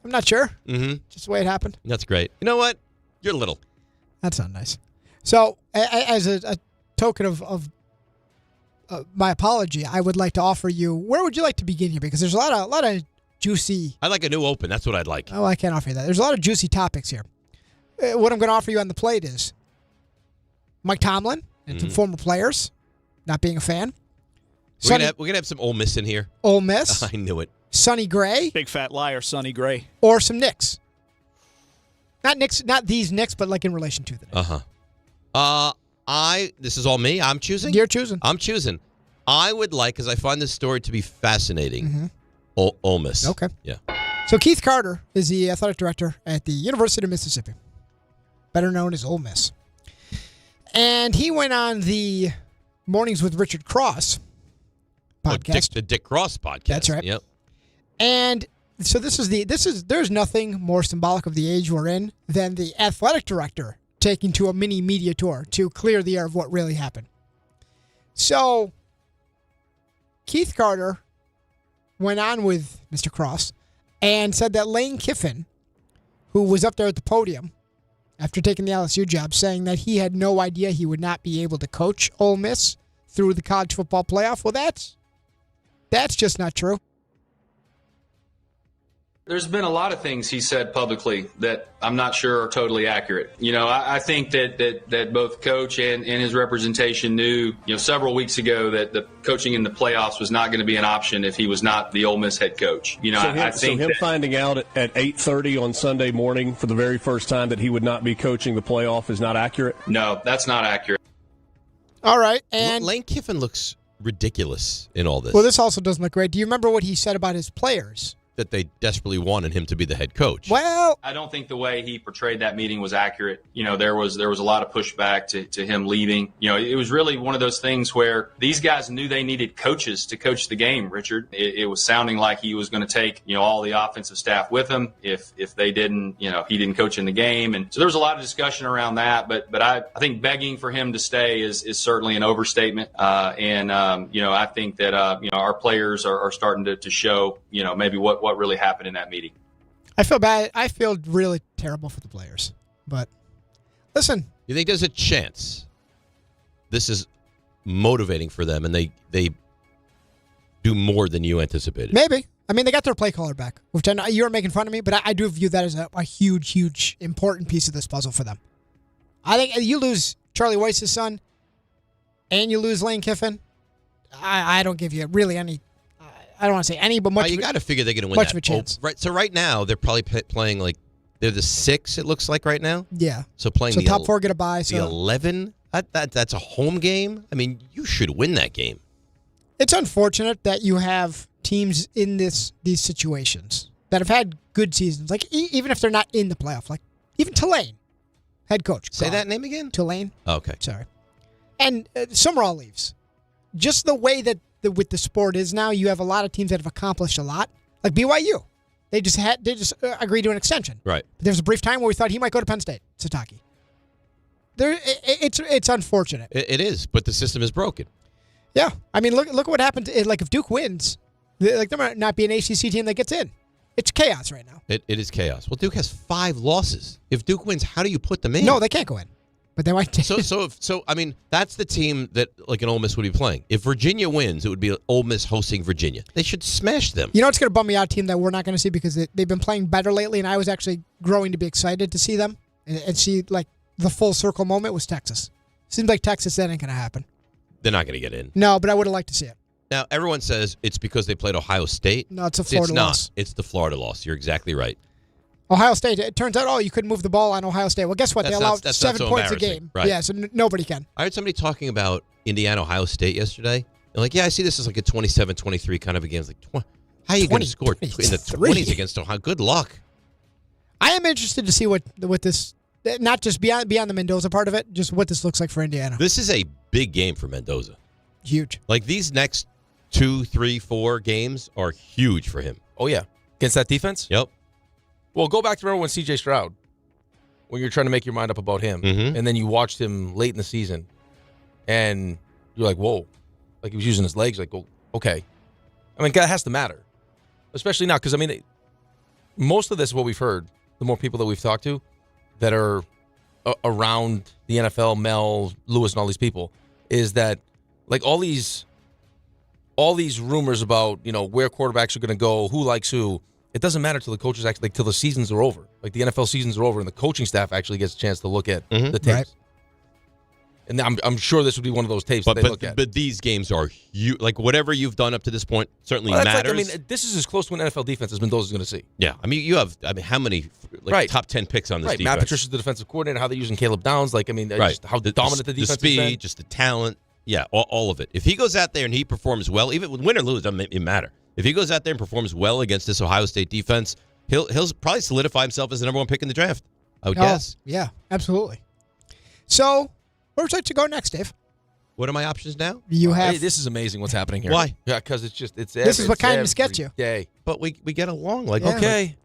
I'm not sure. Mm-hmm. Just the way it happened. That's great. You know what? You're little. That's not nice. So, as a token of my apology, I would like to offer you. Where would you like to begin here? Because there's a lot of juicy. I'd like a new open. That's what I'd like. Oh, I can't offer you that. There's a lot of juicy topics here. What I'm going to offer you on the plate is Mike Tomlin and some former players not being a fan. We're gonna have some Ole Miss in here. Ole Miss. I knew it. Sonny Gray. Big fat liar, Sonny Gray. Or some Knicks. Not Knicks. Not these Knicks, but in relation to the Knicks. This is all me. I'm choosing? You're choosing. I'm choosing. I would like, because I find this story to be fascinating, Ole Miss. Okay. Yeah. So Keith Carter is the athletic director at the University of Mississippi. better known as Ole Miss. And he went on the Mornings with Richard Cross podcast. The Dick Cross podcast. That's right. Yep. And so there's nothing more symbolic of the age we're in than the athletic director taking to a mini media tour to clear the air of what really happened. So Keith Carter went on with Mr. Cross and said that Lane Kiffin, who was up there at the podium after taking the LSU job, saying that he had no idea he would not be able to coach Ole Miss through the college football playoff. Well, that's just not true. There's been a lot of things he said publicly that I'm not sure are totally accurate. I think that both coach and his representation knew, several weeks ago that the coaching in the playoffs was not going to be an option if he was not the Ole Miss head coach. I think him finding out at 8:30 on Sunday morning for the very first time that he would not be coaching the playoff is not accurate? No, that's not accurate. All right. And Lane Kiffin looks ridiculous in all this. Well, this also doesn't look great. Do you remember what he said about his players? That they desperately wanted him to be the head coach. Well, I don't think the way he portrayed that meeting was accurate. There was a lot of pushback to him leaving. It was really one of those things where these guys knew they needed coaches to coach the game, Richard. It was sounding like he was going to take, all the offensive staff with him if they didn't, he didn't coach in the game. And so there was a lot of discussion around that. But I think begging for him to stay is certainly an overstatement. I think that, our players are starting to show, maybe what really happened in that meeting. I feel bad. I feel really terrible for the players. But listen. You think there's a chance this is motivating for them and they do more than you anticipated? Maybe. I mean, they got their play caller back, which I know you were making fun of me, but I do view that as a huge, huge, important piece of this puzzle for them. I think you lose Charlie Weiss's son and you lose Lane Kiffin. I don't give you really any. I don't want to say any, but much. You got to figure they're going to win much that. of a chance. Right. So right now they're probably playing like they're the 6. It looks like right now. Yeah. So playing so the top 4 get a bye. The 11. That's a home game. I mean, you should win that game. It's unfortunate that you have teams in these situations that have had good seasons. Like even if they're not in the playoff, like even Tulane, head coach. Say that name again. Tulane. Oh, okay. Sorry. And Summerall leaves. Just the way that with the sport is now, you have a lot of teams that have accomplished a lot. Like BYU, they just agreed to an extension. Right. But there was a brief time where we thought he might go to Penn State. Satake. It's unfortunate. It is, but the system is broken. Yeah, I mean, look at what happened. Like if Duke wins, there might not be an ACC team that gets in. It's chaos right now. It is chaos. Well, Duke has 5 losses. If Duke wins, how do you put them in? No, they can't go in. But they might. So I mean, that's the team that like an Ole Miss would be playing. If Virginia wins, it would be Ole Miss hosting Virginia. They should smash them. You know what's going to bum me out, a team that we're not going to see because they've been playing better lately, and I was actually growing to be excited to see them and see like the full circle moment was Texas. Seems like Texas, that ain't going to happen. They're not going to get in. No, but I would have liked to see it. Now everyone says it's because they played Ohio State. No, it's a Florida loss. It's the Florida loss. You're exactly right. Ohio State, it turns out, you couldn't move the ball on Ohio State. Well, guess what? They allowed 7 points a game. Right. Yeah, so nobody can. I heard somebody talking about Indiana, Ohio State yesterday. They're like, yeah, I see this as like a 27-23 kind of a game. It's like, how are you going to score in the 20s against Ohio? Good luck. I am interested to see what this, not just beyond the Mendoza part of it, just what this looks like for Indiana. This is a big game for Mendoza. Huge. Like these next 2, 3, 4 games are huge for him. Oh, yeah. Against that defense? Yep. Well, go back to remember when C.J. Stroud, when you're trying to make your mind up about him, and then you watched him late in the season, and you're like, whoa. Like he was using his legs. Like, okay. I mean, that has to matter. Especially now, because, I mean, most of this is what we've heard, the more people that we've talked to that are around the NFL, Mel, Lewis, and all these people, is that, like, all these rumors about, where quarterbacks are going to go, who likes who, it doesn't matter till the coaches actually, till the seasons are over. Like the NFL seasons are over, and the coaching staff actually gets a chance to look at the tapes. Right. And I'm sure this would be one of those tapes that they look at. But these games are huge. Like whatever you've done up to this point certainly matters. Like, I mean, this is as close to an NFL defense as Mendoza's going to see. Yeah, I mean, how many top 10 picks on this defense? Matt Patricia's the defensive coordinator. How they're using Caleb Downs. Like, I mean, just how dominant the defense is. The speed, been. just the talent. Yeah, all of it. If he goes out there and he performs well, even with win or lose, doesn't even matter. If he goes out there and performs well against this Ohio State defense, he'll probably solidify himself as the number 1 pick in the draft. I would guess. Yeah, absolutely. So, where would you like to go next, Dave? What are my options now? You have. Hey, this is amazing what's happening here. Why? Yeah, because it's This is what kindness gets you. Day. But we get along. Okay.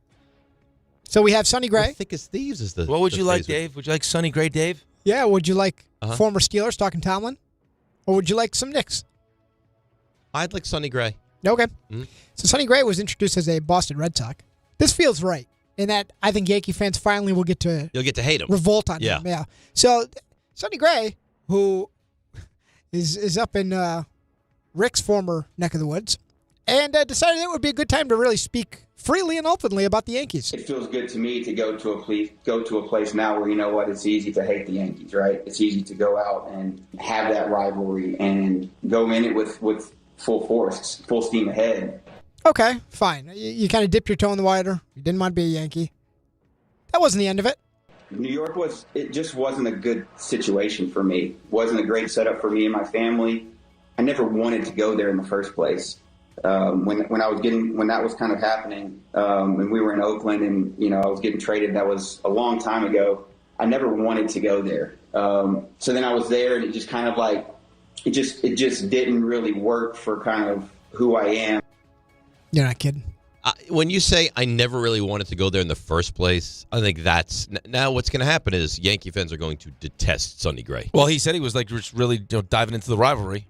So we have Sonny Gray. Thick as thieves is the. What would the you like, phrase. Dave? Would you like Sonny Gray, Dave? Yeah, would you like Uh-huh. former Steelers talking Tomlin? Or would you like some Knicks? I'd like Sonny Gray. Okay. Mhm. So Sonny Gray was introduced as a Boston Red Sox. This feels right in that I think Yankee fans finally will get to You'll get to hate him. revolt on Yeah. him. Yeah. So Sonny Gray, who is up in Rick's former neck of the woods, and decided it would be a good time to really speak freely and openly about the Yankees. It feels good to me to go to a place now where, you know what, it's easy to hate the Yankees, right? It's easy to go out and have that rivalry and go in it with full force, full steam ahead. Okay, fine. You kind of dipped your toe in the water. You didn't want to be a Yankee. That wasn't the end of it. New York just wasn't a good situation for me. Wasn't a great setup for me and my family. I never wanted to go there in the first place. When that was kind of happening, and we were in Oakland, and I was getting traded. That was a long time ago. I never wanted to go there. So then I was there, and it just kind of like it just didn't really work for kind of who I am. You're not kidding. When you say I never really wanted to go there in the first place, I think that's now what's going to happen is Yankee fans are going to detest Sonny Gray. Well, he said he was like just really diving into the rivalry.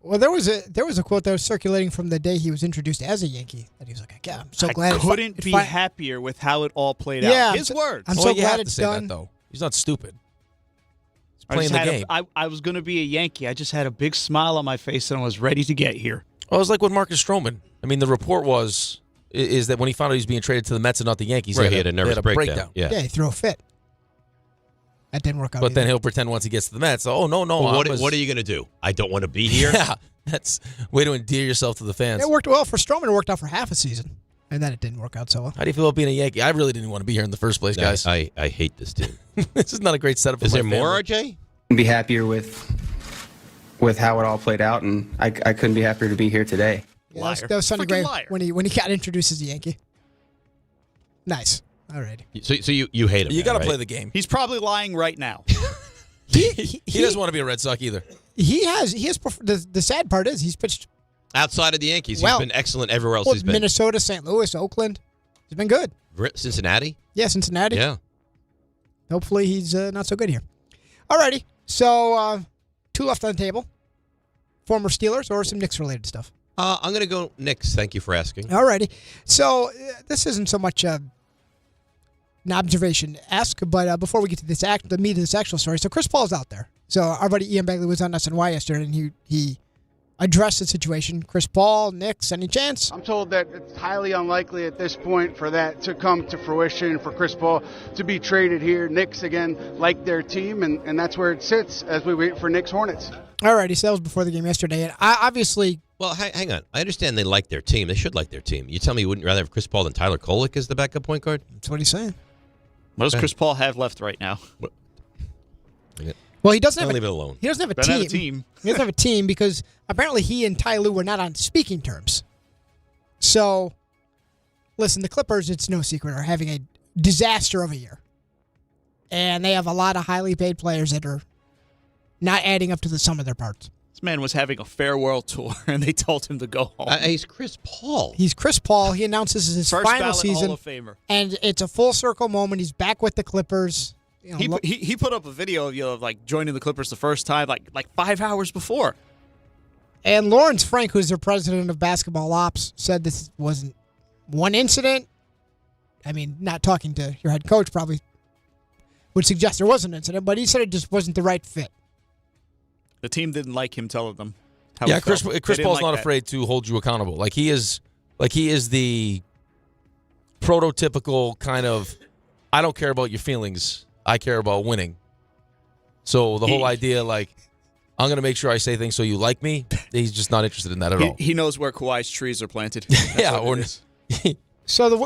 Well, there was a quote that was circulating from the day he was introduced as a Yankee that he was like, "Yeah, I'm so glad." I couldn't be happier with how it all played Yeah, out. His words. I'm so you glad have it's to say done. that, though. He's not stupid. He's I playing just the had game. I was going to be a Yankee. I just had a big smile on my face and I was ready to get here. Well, it was like with Marcus Stroman. I mean, the report is that when he found out he was being traded to the Mets and not the Yankees, Right, he had a nervous breakdown. Yeah. Yeah, he threw a fit. That didn't work out. But then either. he'll pretend once he gets to the Mets, oh, no. Well, what are you going to do? I don't want to be here? Yeah, that's way to endear yourself to the fans. It worked well for Stroman. It worked out for half a season, and then it didn't work out so well. How do you feel about being a Yankee? I really didn't want to be here in the first place, guys. I hate this team. This is not a great setup for Is my there more, family. RJ? Be happier with how it all played out, and I couldn't be happier to be here today. Yeah, that was Sonny Gray when he got introduced as a Yankee. Nice. All right. So you hate him. You got to right? play the game. He's probably lying right now. He doesn't want to be a Red Sox either. He has. The sad part is he's pitched Outside of the Yankees, well. he's been excellent everywhere else Well, he's been. Minnesota, St. Louis, Oakland. He's been good. Cincinnati? Yeah, Cincinnati. Yeah. Hopefully he's not so good here. All righty. So, two left on the table. Former Steelers or some Knicks-related stuff? I'm going to go Knicks. Thank you for asking. All righty. So, this isn't so much an observation-esque, but before we get to the meat of this actual story, so Chris Paul's out there. So, our buddy Ian Begley was on SNY yesterday, and he addressed the situation. Chris Paul, Knicks, any chance? I'm told that it's highly unlikely at this point for that to come to fruition, for Chris Paul to be traded here. Knicks, again, like their team, and that's where it sits as we wait for Knicks Hornets. All righty. So, that was before the game yesterday. And obviously... Well, hang on. I understand they like their team. They should like their team. You tell me you wouldn't rather have Chris Paul than Tyler Kolek as the backup point guard? That's what he's saying. What does Chris Paul have left right now? Well, he doesn't have leave it alone. He doesn't have a Doesn't team. have a team. He doesn't have a team because apparently he and Ty Lue were not on speaking terms. So, listen, the Clippers, it's no secret, are having a disaster of a year. And they have a lot of highly paid players that are not adding up to the sum of their parts. This man was having a farewell tour, and they told him to go home. He's Chris Paul. He's Chris Paul. He announced this is his First final ballot season. Hall of Famer. And it's a full circle moment. He's back with the Clippers. You know, He put up a video of like joining the Clippers the first time, like 5 hours before. And Lawrence Frank, who's their president of basketball ops, said this wasn't one incident. I mean, not talking to your head coach probably would suggest there was an incident, but he said it just wasn't the right fit. The team didn't like him telling them how Yeah, he Chris felt. They Paul's didn't like not that. afraid to hold you accountable. Like he is the prototypical kind of I don't care about your feelings. I care about winning. So the whole idea, like, I'm going to make sure I say things so you like me, he's just not interested in that at all. He knows where Kawhi's trees are planted. Yeah, or So the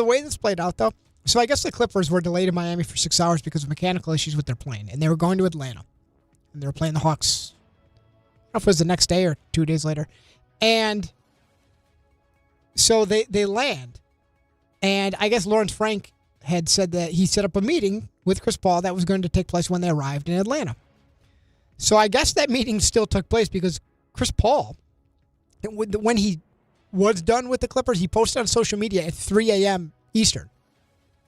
way this played out, though, so I guess the Clippers were delayed in Miami for 6 hours because of mechanical issues with their plane, and they were going to Atlanta, and they were playing the Hawks. I don't know if it was the next day or 2 days later, and so they land, and I guess Lawrence Frank had said that he set up a meeting with Chris Paul that was going to take place when they arrived in Atlanta. So I guess that meeting still took place because Chris Paul, when he was done with the Clippers, he posted on social media at 3 a.m. Eastern.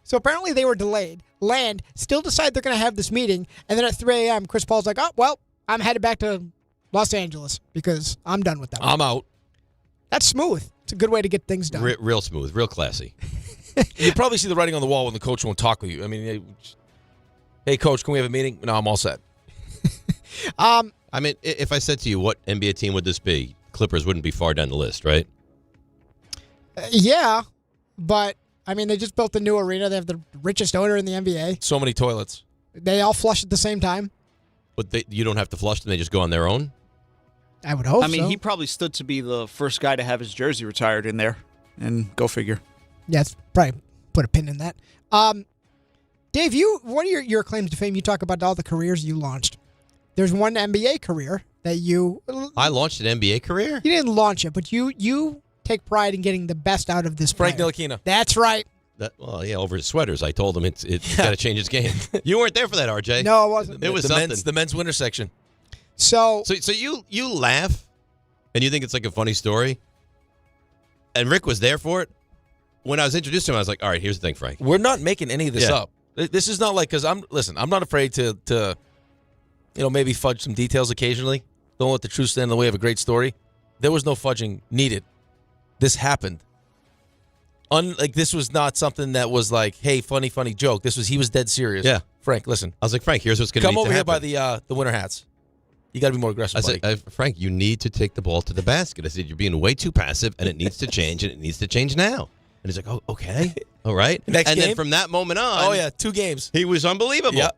So apparently they were delayed. Land still decide they're going to have this meeting, and then at 3 a.m., Chris Paul's like, oh, well, I'm headed back to Los Angeles because I'm done with that. I'm out. That's smooth. It's a good way to get things done. Real smooth, real classy. You probably see the writing on the wall when the coach won't talk with you. I mean, hey, coach, can we have a meeting? No, I'm all set. I mean, if I said to you, what NBA team would this be? Clippers wouldn't be far down the list, right? Yeah, but, I mean, they just built a new arena. They have the richest owner in the NBA. So many toilets. They all flush at the same time. But you don't have to flush them. They just go on their own? I would hope so. I mean, he probably stood to be the first guy to have his jersey retired in there. And go figure. Yeah, it's probably put a pin in that. Dave, what are your claims to fame? You talk about all the careers you launched. There's one NBA career that you... I launched an NBA career? You didn't launch it, but you take pride in getting the best out of this Frank player. Ntilikina. That's right. Well, yeah, over his sweaters. I told him it's got to change its game. You weren't there for that, RJ. No, I wasn't. It was the men's winter section. So you laugh, and you think it's like a funny story, and Rick was there for it. When I was introduced to him, I was like, all right, here's the thing, Frank. We're not making any of this up. This is not like, because I'm not afraid to maybe fudge some details occasionally. Don't let the truth stand in the way of a great story. There was no fudging needed. This happened. This was not something that was like, hey, funny joke. He was dead serious. Yeah. Frank, listen. I was like, Frank, here's what's going to come over here by the winter hats. You got to be more aggressive, buddy. I said, Frank, you need to take the ball to the basket. I said, you're being way too passive, and it needs to change, and it needs to change now. And he's like, oh, okay. All right. Next game? Then from that moment on. Oh, yeah, 2 games. He was unbelievable. Yep.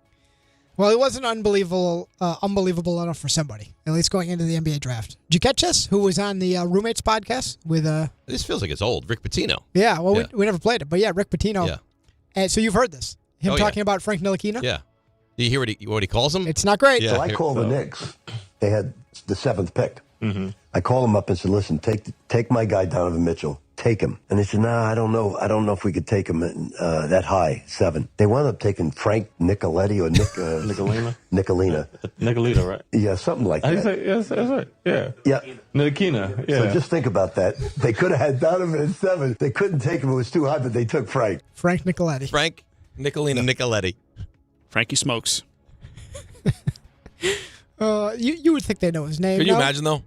Well, it wasn't unbelievable enough for somebody, at least going into the NBA draft. Did you catch this? Who was on the Roommates podcast with... This feels like it's old. Rick Pitino. Yeah, well, we never played it. But yeah, Rick Pitino. Yeah. And so you've heard this. Him talking about Frank Ntilikina? Yeah. Do you hear what he calls him? It's not great. Yeah, so I called the Knicks. They had the 7th pick. Mm-hmm. I called him up and said, listen, take my guy Donovan Mitchell. Take him. And they said, nah, I don't know. I don't know if we could take him that high, 7. They wound up taking Frank Nicoletti or Nicolina? Nicolina, right? Yeah, something like that. Yes, that's right. Yeah. Yeah. Ntilikina, yeah. So just think about that. They could have had Donovan at 7. They couldn't take him. It was too high, but they took Frank. Frank Nicoletti. Frank Nicoletti. Frankie Smokes. You would think they know his name. Could you imagine, though?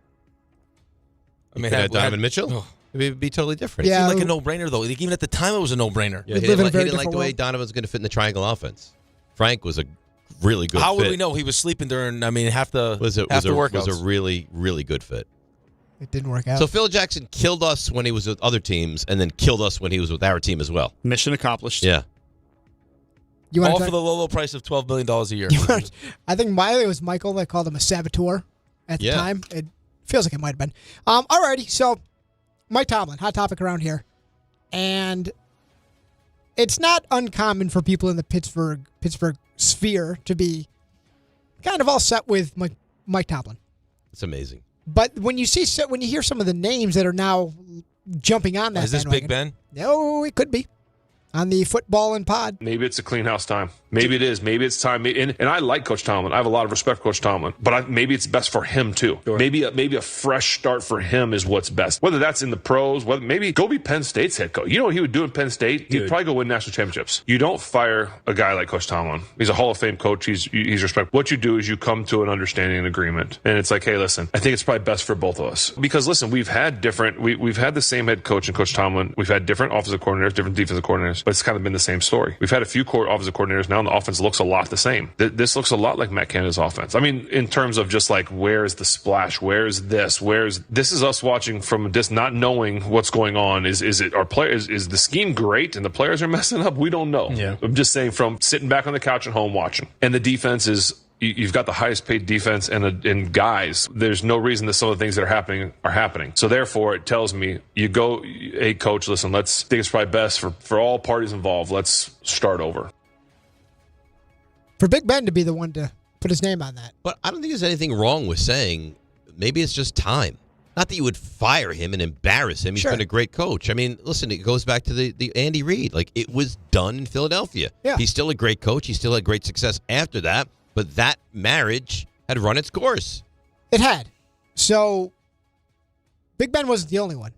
I mean, Donovan Mitchell? Oh. It would be totally different. Yeah, it seemed like a no-brainer, though. Like, even at the time, it was a no-brainer. Yeah, he didn't like the way Donovan was going to fit in the triangle offense. Frank was a really good fit. How would we know he was sleeping during, half the workouts? Was a really, really good fit. It didn't work out. So Phil Jackson killed us when he was with other teams and then killed us when he was with our team as well. Mission accomplished. Yeah. All for the low price of $12 million a year. I think it was Michael that called him a saboteur at the time. It feels like it might have been. Alrighty, so Mike Tomlin, hot topic around here. And it's not uncommon for people in the Pittsburgh sphere to be kind of all set with Mike Tomlin. It's amazing. But when you hear some of the names that are now jumping on that, is this Big Ben? No, it could be. On the Football and Pod. Maybe it's a clean house time. Maybe it is. Maybe it's time. And I like Coach Tomlin. I have a lot of respect for Coach Tomlin. But maybe it's best for him, too. Sure. Maybe a fresh start for him is what's best. Whether that's in the pros, maybe go be Penn State's head coach. You know what he would do in Penn State? He'd probably go win national championships. You don't fire a guy like Coach Tomlin. He's a Hall of Fame coach. He's respected. What you do is you come to an understanding and agreement. And it's like, hey, listen, I think it's probably best for both of us. Because, listen, we've had the same head coach in Coach Tomlin. We've had different offensive coordinators, different defensive coordinators. But it's kind of been the same story. We've had a few offensive coordinators now, and the offense looks a lot the same. This looks a lot like Matt Canada's offense. I mean, in terms of just like, where's the splash? Where's this? This is us watching from just not knowing what's going on. Is it our players? Is the scheme great and the players are messing up? We don't know. Yeah. I'm just saying, from sitting back on the couch at home watching, and the defense is. You've got the highest paid defense and guys. There's no reason that some of the things that are happening. So therefore, it tells me hey, coach, listen, I think it's probably best for all parties involved. Let's start over. For Big Ben to be the one to put his name on that. But I don't think there's anything wrong with saying maybe it's just time. Not that you would fire him and embarrass him. He's been a great coach. I mean, listen, it goes back to the Andy Reid. Like, it was done in Philadelphia. Yeah. He's still a great coach. He still had great success after that. But that marriage had run its course. It had. So, Big Ben wasn't the only one.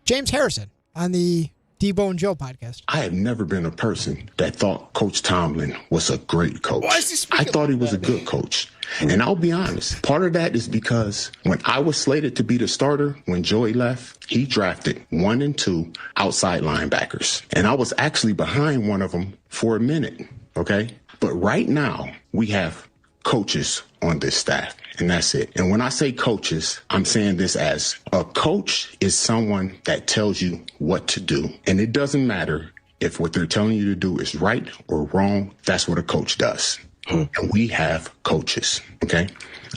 James Harrison on the Debo and Joe podcast. I have never been a person that thought Coach Tomlin was a great coach. I thought he was a good coach. And I'll be honest, part of that is because when I was slated to be the starter, when Joey left, he drafted 1 and 2 outside linebackers. And I was actually behind one of them for a minute, okay? But right now, we have coaches on this staff, and that's it. And when I say coaches, I'm saying this as a coach is someone that tells you what to do. And it doesn't matter if what they're telling you to do is right or wrong. That's what a coach does. And we have coaches, okay?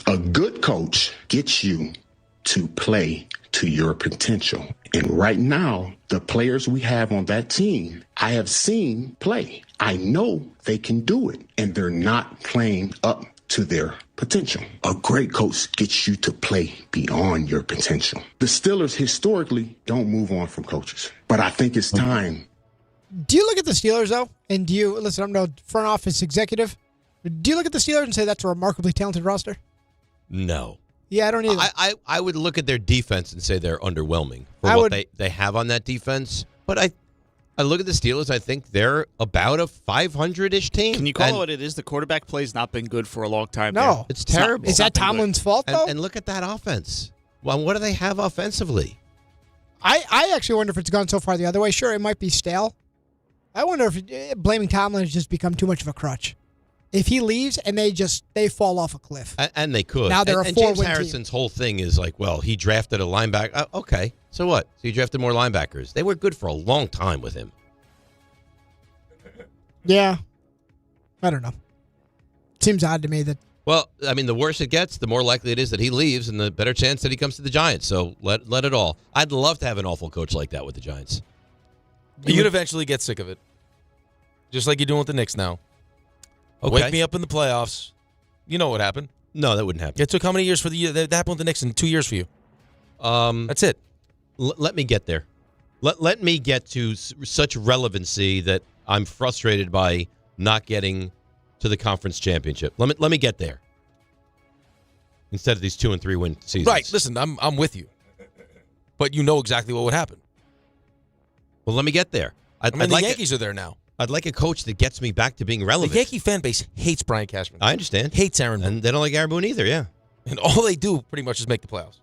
A good coach gets you to play to your potential. And right now, the players we have on that team, I have seen play. I know they can do it, and they're not playing up to their potential. A great coach gets you to play beyond your potential. The Steelers historically don't move on from coaches, but I think it's time. Do you look at the Steelers, though, and do you, listen, I'm no front office executive, do you look at the Steelers and say that's a remarkably talented roster? No. Yeah, I don't either. I would look at their defense and say they're underwhelming for what they have on that defense. But I look at the Steelers, I think they're about a 500-ish team. Can you call it what it is? The quarterback play's not been good for a long time. No. It's terrible. Is that Tomlin's fault, though? And look at that offense. Well, what do they have offensively? I actually wonder if it's gone so far the other way. Sure, it might be stale. I wonder if blaming Tomlin has just become too much of a crutch. If he leaves and they fall off a cliff. And they could. Now they're a 4-win James team. Harrison's whole thing is like, well, he drafted a linebacker. Okay, so what? So he drafted more linebackers. They were good for a long time with him. Yeah. I don't know. Seems odd to me that. Well, I mean, the worse it gets, the more likely it is that he leaves and the better chance that he comes to the Giants. So let it all. I'd love to have an awful coach like that with the Giants. You'd eventually get sick of it. Just like you're doing with the Knicks now. Okay. Wake me up in the playoffs. You know what happened. No, that wouldn't happen. It took how many years for that happened with the Knicks in 2 years for you? That's it. Let me get there. Let me get to such relevancy that I'm frustrated by not getting to the conference championship. Let me get there. Instead of these 2 and 3 win seasons. Right. Listen, I'm with you. But you know exactly what would happen. Well, let me get there. The Yankees are there now. I'd like a coach that gets me back to being relevant. The Yankee fan base hates Brian Cashman. I understand. Hates Aaron Boone. And they don't like Aaron Boone either, yeah. And all they do pretty much is make the playoffs.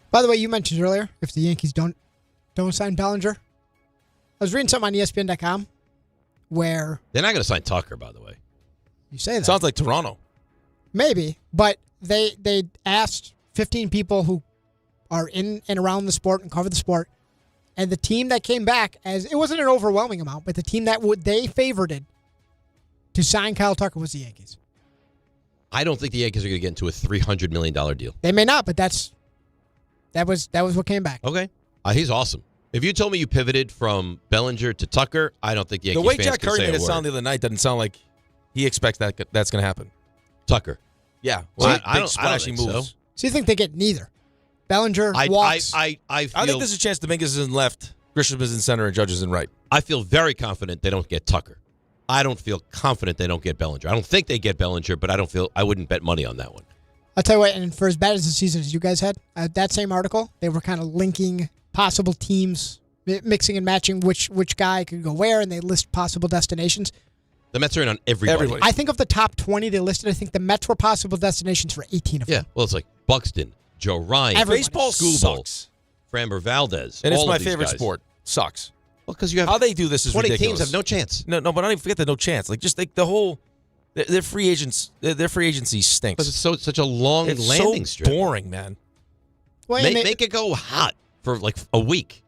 By the way, you mentioned earlier, if the Yankees don't sign Bellinger. I was reading something on ESPN.com where... They're not going to sign Tucker, by the way. You say that. Sounds like Toronto. Maybe, but they asked 15 people who are in and around the sport and cover the sport, and the team that came back, as it wasn't an overwhelming amount, but the team that they favored to sign Kyle Tucker was the Yankees. I don't think the Yankees are going to get into a $300 million deal. They may not, but that was what came back. Okay. He's awesome. If you told me you pivoted from Bellinger to Tucker, I don't think the Yankees the way fans Jack can Curry say made a it word. sound the other night doesn't sound like he expects that's going to happen. Tucker. Yeah. Well, Big, I don't splashy think moves. so. So you think they get neither? Bellinger walks. I think there's a chance Dominguez is in left, Grisham is in center, and Judge is in right. I feel very confident they don't get Tucker. I don't feel confident they don't get Bellinger. I don't think they get Bellinger, but I wouldn't bet money on that one. I'll tell you what, and for as bad as the season as you guys had, that same article, they were kind of linking possible teams, mixing and matching which guy could go where, and they list possible destinations. The Mets are in on everybody. I think of the top 20 they listed, I think the Mets were possible destinations for 18 of them. Yeah, well, it's like Buxton, Joe Ryan, Everybody. Baseball Skubal, sucks. Framber Valdez. And it's all my of these favorite guys. sport. Sucks. Well, because you have how they do this is 20 ridiculous. teams have no chance. No, but I don't even forget the no chance. Like just like the whole their free agents, their free agency stinks. Because it's such a long landing strip. Boring, man. Well, make it go hot for like a week.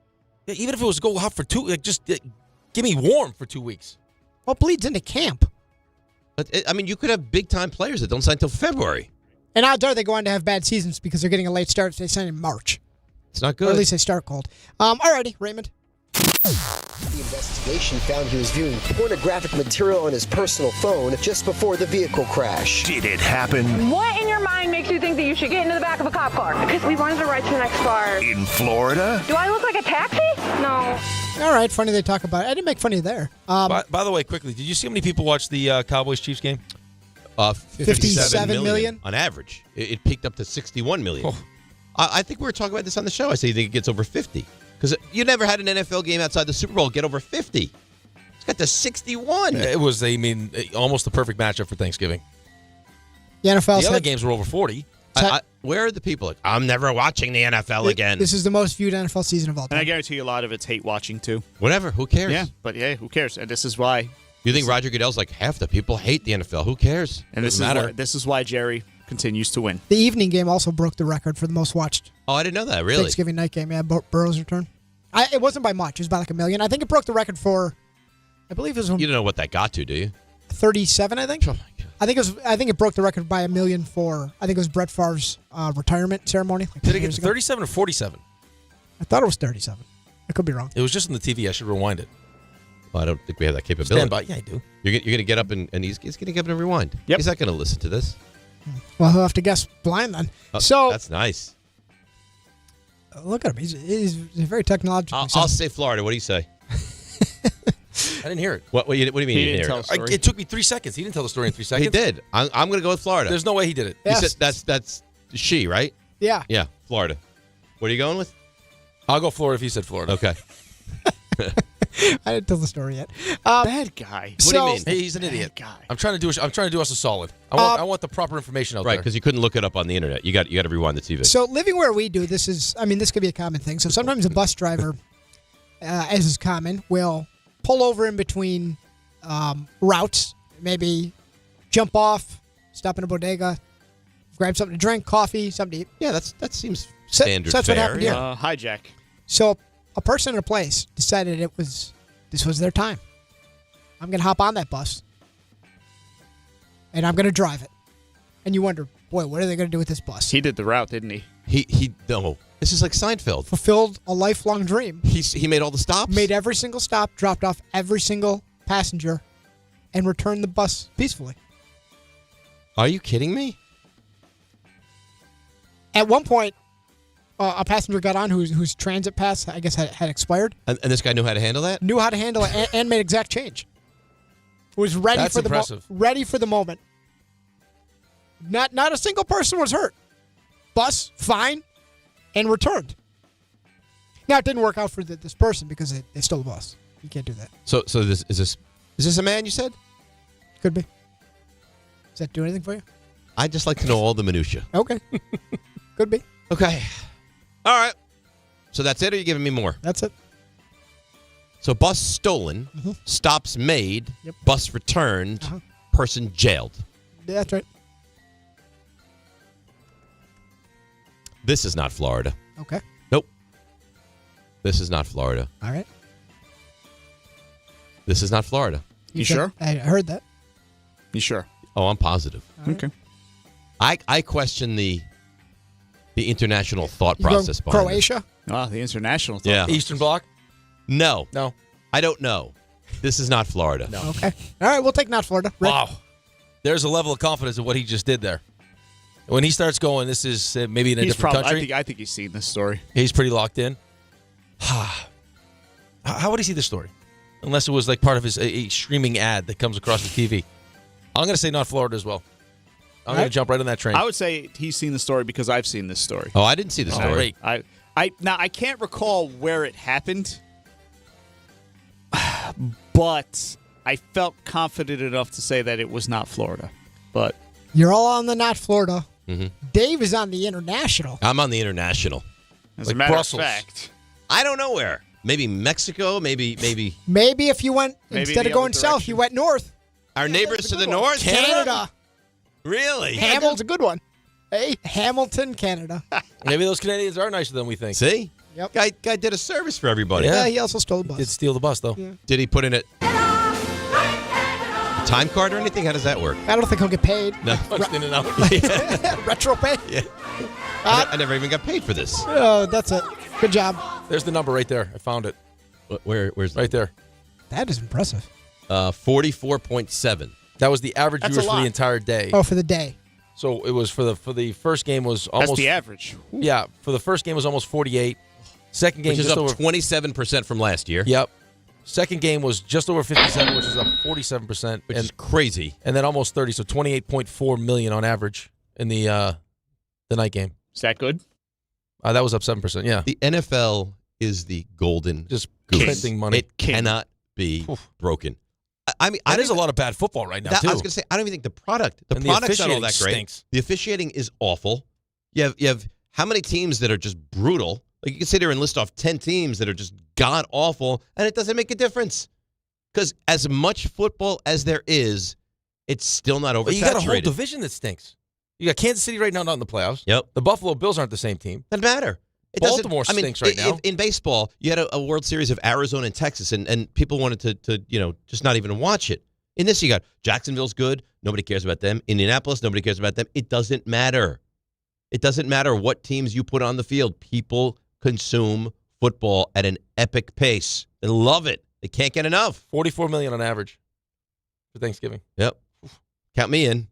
Yeah, even if it was go hot for 2, like just give me warm for 2 weeks. Well, bleeds into camp. But you could have big time players that don't sign until February. And odds are they go on to have bad seasons because they're getting a late start if they sign in March. It's not good. Or at least they start cold. Alrighty, Raymond. The investigation found he was viewing pornographic material on his personal phone just before the vehicle crash. Did it happen? What in your mind makes you think that you you should get into the back of a cop car. Because we wanted to ride to the next bar. In Florida? Do I look like a taxi? No. All right, funny they talk about it. I didn't make fun of you there. By the way, quickly, did you see how many people watched the Cowboys-Chiefs game? 57 million? on average. It peaked up to 61 million. Oh. I think we were talking about this on the show. I say you think it gets over 50. Because you never had an NFL game outside the Super Bowl get over 50. It's got to 61. It was, almost the perfect matchup for Thanksgiving. The NFL other games were over 40. Where are the people? Like, I'm never watching the NFL again. This is the most viewed NFL season of all time. And I guarantee you a lot of it's hate watching, too. Whatever. Who cares? Yeah, but who cares? And this is why. You think Roger Goodell's like, half the people hate the NFL. Who cares? And this is why Jerry continues to win. The evening game also broke the record for the most watched. Oh, I didn't know that. Really? Thanksgiving night game. Yeah, Burrow's return. It wasn't by much. It was by like 1 million. I think it broke the record for, I believe it was. You don't know what that got to, do you? 37, I think. Oh my God. I think it broke the record by 1 million for. I think it was Brett Favre's retirement ceremony. Like Did it get to 37 or 47? I thought it was 37. I could be wrong. It was just on the TV. I should rewind it. Well, I don't think we have that capability. Stand by. Yeah, I do. You're going to get up and he's going to get up and rewind. Yep. He's not going to listen to this. Well, he'll have to guess blind then. So that's nice. Look at him. He's very technological. I'll say Florida. What do you say? I didn't hear it. What do you mean he you didn't didn't tell hear the story? It took me 3 seconds. He didn't tell the story in 3 seconds. He did. I'm going to go with Florida. There's no way he did it. Yes. He said that's she, right? Yeah. Yeah, Florida. What are you going with? I'll go Florida if you said Florida. Okay. I didn't tell the story yet. Bad guy. What do you mean? Hey, he's an idiot. Guy. I'm trying to do us a solid. I want the proper information out there. Right, because you couldn't look it up on the internet. You got to rewind the TV. So living where we do, this could be a common thing. So sometimes a bus driver, as is common, will pull over in between routes, maybe jump off, stop in a bodega, grab something to drink, coffee, something to eat. Yeah, that seems standard so that's fare. what happened here. Hijack. So a person in a place decided this was their time. I'm going to hop on that bus, and I'm going to drive it. And you wonder, boy, what are they going to do with this bus? He did the route, didn't he? No. This is like Seinfeld. Fulfilled a lifelong dream. He made all the stops? Made every single stop, dropped off every single passenger, and returned the bus peacefully. Are you kidding me? At one point, a passenger got on whose transit pass, I guess, had expired. And this guy knew how to handle that? Knew how to handle it and made exact change. Was ready That's for the impressive. ready for the moment. Not a single person was hurt. Bus fine, and returned. Now it didn't work out for this person because they stole the bus. You can't do that. So is this a man? You said? Could be. Does that do anything for you? I'd just like to know all the minutia. Okay. Could be. Okay. All right. So that's it, or are you giving me more? That's it. So bus stolen, stops made, bus returned, person jailed. Yeah, that's right. This is not Florida. Okay. Nope. This is not Florida. All right. This is not Florida. You sure? I heard that. You sure? Oh, I'm positive. Right. Okay. I question the international thought You go process behind Croatia? The international thought. Yeah. Eastern Bloc? No. No. I don't know. This is not Florida. No. Okay. All right, we'll take not Florida. Rick? Wow. There's a level of confidence in what he just did there. When he starts going, this is maybe in a different country. I think he's seen this story. He's pretty locked in. How would he see this story? Unless it was like part of his a streaming ad that comes across the TV. I'm going to say not Florida as well. I'm going to jump right on that train. I would say he's seen the story because I've seen this story. Oh, I didn't see the story. Great. I can't recall where it happened, but I felt confident enough to say that it was not Florida. But You're all on the not Florida. Mm-hmm. Dave is on the international. I'm on the international. As like a matter Brussels. of fact, I don't know where. Maybe Mexico. Maybe. Maybe if you went, Maybe instead the of going other south, direction. you went north. Our neighbors to the north. Canada. Really? Hamilton's a good one. Hey, Hamilton, Canada. Maybe those Canadians are nicer than we think. See? Yep. Guy did a service for everybody. Yeah, he also stole the bus. Did steal the bus, though. Yeah. Did he put in it time card or anything? How does that work? I don't think he'll get paid. No. Punched in and out. Retro pay? Yeah. I never even got paid for this. Oh, that's it. Good job. There's the number right there. I found it. Where's right there? That is impressive. 44.7. That was the average That's viewers a for lot. the entire day. Oh, for the day. So it was for the first game was almost That's the average. Yeah, for the first game was almost 48. Second game Which is just up over 27% from last year. Yep. Second game was just over 57, which is up 47%, Which is crazy. And then almost 30, so 28.4 million on average in the night game. Is that good? That was up 7%. Yeah. The NFL is the golden just goose. printing money. It cannot be broken. I mean, there's a lot of bad football right now too. I was going to say, I don't even think the product's not all that great. Stinks. The officiating is awful. You have how many teams that are just brutal? Like you can sit there and list off 10 teams that are just god awful, and it doesn't make a difference. Because as much football as there is, it's still not oversaturated. You got a whole division that stinks. You got Kansas City right now, not in the playoffs. Yep. The Buffalo Bills aren't the same team. Doesn't matter. Baltimore stinks right now. In baseball, you had a World Series of Arizona and Texas, and people wanted to just not even watch it. In this, you got Jacksonville's good. Nobody cares about them. Indianapolis, nobody cares about them. It doesn't matter. It doesn't matter what teams you put on the field. People consume football at an epic pace. They love it. They can't get enough. 44 million on average for Thanksgiving. Yep. Count me in.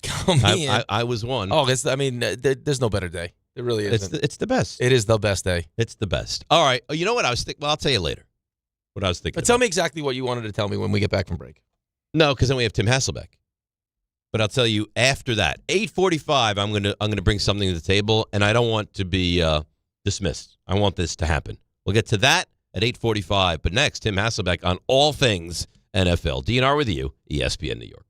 Count me in. I was one. Oh, there's no better day. It really isn't. It's the best. It is the best day. It's the best. All right. You know what I was thinking? Well, I'll tell you later what I was thinking. But tell me exactly what you wanted to tell me when we get back from break. No, because then we have Tim Hasselbeck. But I'll tell you after that. 8:45, I'm gonna bring something to the table, and I don't want to be dismissed. I want this to happen. We'll get to that at 8:45. But next, Tim Hasselbeck on all things NFL. DNR with you, ESPN New York.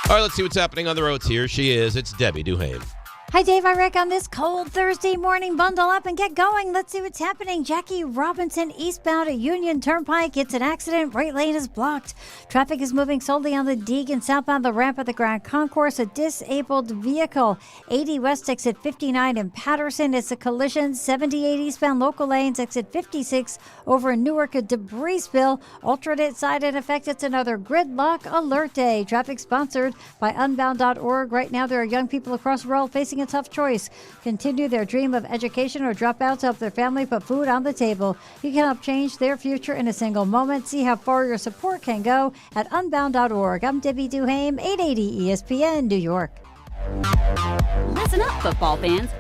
All right, let's see what's happening on the roads here. She is. It's Debbie Duhame. Hi, Dave. Hi, Rick. On this cold Thursday morning, bundle up and get going. Let's see what's happening. Jackie Robinson eastbound at Union Turnpike. It's an accident. Right lane is blocked. Traffic is moving slowly on the Deegan southbound the ramp at the Grand Concourse. A disabled vehicle. 80 west exit 59 in Patterson. It's a collision. 78 eastbound local lanes. Exit 56 over in Newark. A debris spill. Alternate side in effect. It's another gridlock alert day. Traffic sponsored by Unbound.org. Right now, there are young people across the world facing a tough choice. Continue their dream of education or drop out to help their family put food on the table. You can help change their future in a single moment. See how far your support can go at Unbound.org. I'm Debbie Duhame, 880 ESPN, New York. Listen up, football fans.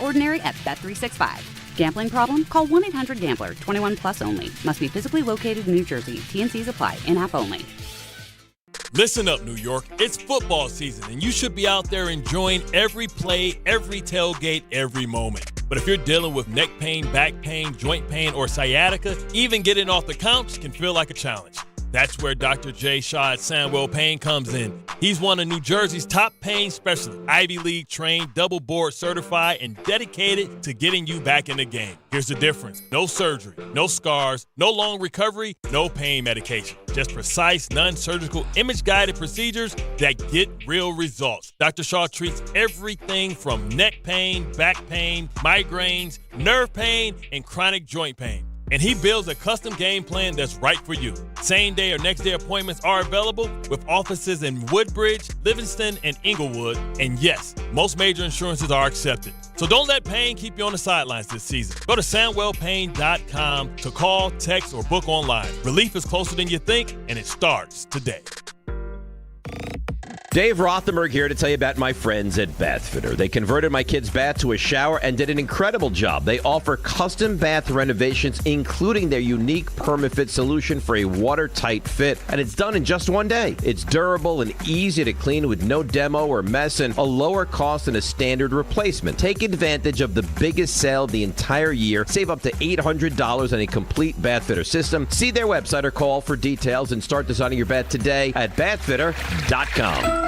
Ordinary at Bet365. Gambling problem? Call 1-800-GAMBLER. 21 plus only. Must be physically located in New Jersey. T&Cs apply. In-app only. Listen up, New York. It's football season, and you should be out there enjoying every play, every tailgate, every moment. But if you're dealing with neck pain, back pain, joint pain, or sciatica, even getting off the couch can feel like a challenge. That's where Dr. Jay Shaw at Sandwell Pain comes in. He's one of New Jersey's top pain specialists, Ivy League trained, double board certified, and dedicated to getting you back in the game. Here's the difference. No surgery, no scars, no long recovery, no pain medication. Just precise, non-surgical, image-guided procedures that get real results. Dr. Shaw treats everything from neck pain, back pain, migraines, nerve pain, and chronic joint pain. And he builds a custom game plan that's right for you. Same day or next day appointments are available with offices in Woodbridge, Livingston, and Inglewood. And yes, most major insurances are accepted. So don't let pain keep you on the sidelines this season. Go to SandwellPain.com to call, text, or book online. Relief is closer than you think, and it starts today. Dave Rothenberg here to tell you about my friends at Bathfitter. They converted my kid's bath to a shower and did an incredible job. They offer custom bath renovations, including their unique PermaFit solution for a watertight fit, and it's done in just one day. It's durable and easy to clean with no demo or mess and a lower cost than a standard replacement. Take advantage of the biggest sale of the entire year. Save up to $800 on a complete Bathfitter system. See their website or call for details and start designing your bath today at bathfitter.com.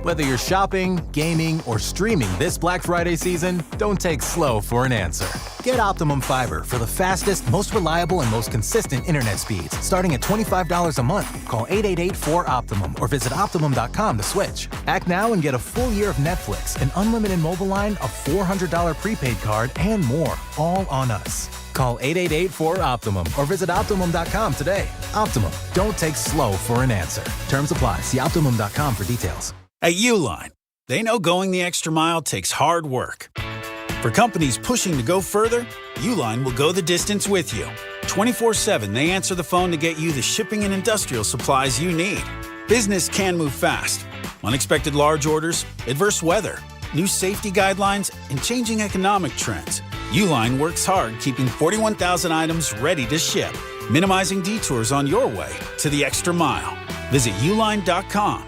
Whether you're shopping, gaming, or streaming this Black Friday season, don't take slow for an answer. Get Optimum Fiber for the fastest, most reliable, and most consistent internet speeds. Starting at $25 a month, call 888-4OPTIMUM or visit Optimum.com to switch. Act now and get a full year of Netflix, an unlimited mobile line, a $400 prepaid card, and more, all on us. Call 888-4-OPTIMUM or visit Optimum.com today. Optimum, don't take slow for an answer. Terms apply. See Optimum.com for details. At Uline, they know going the extra mile takes hard work. For companies pushing to go further, Uline will go the distance with you. 24/7, they answer the phone to get you the shipping and industrial supplies you need. Business can move fast. Unexpected large orders, adverse weather, new safety guidelines, and changing economic trends. Uline works hard keeping 41,000 items ready to ship, minimizing detours on your way to the extra mile. Visit uline.com.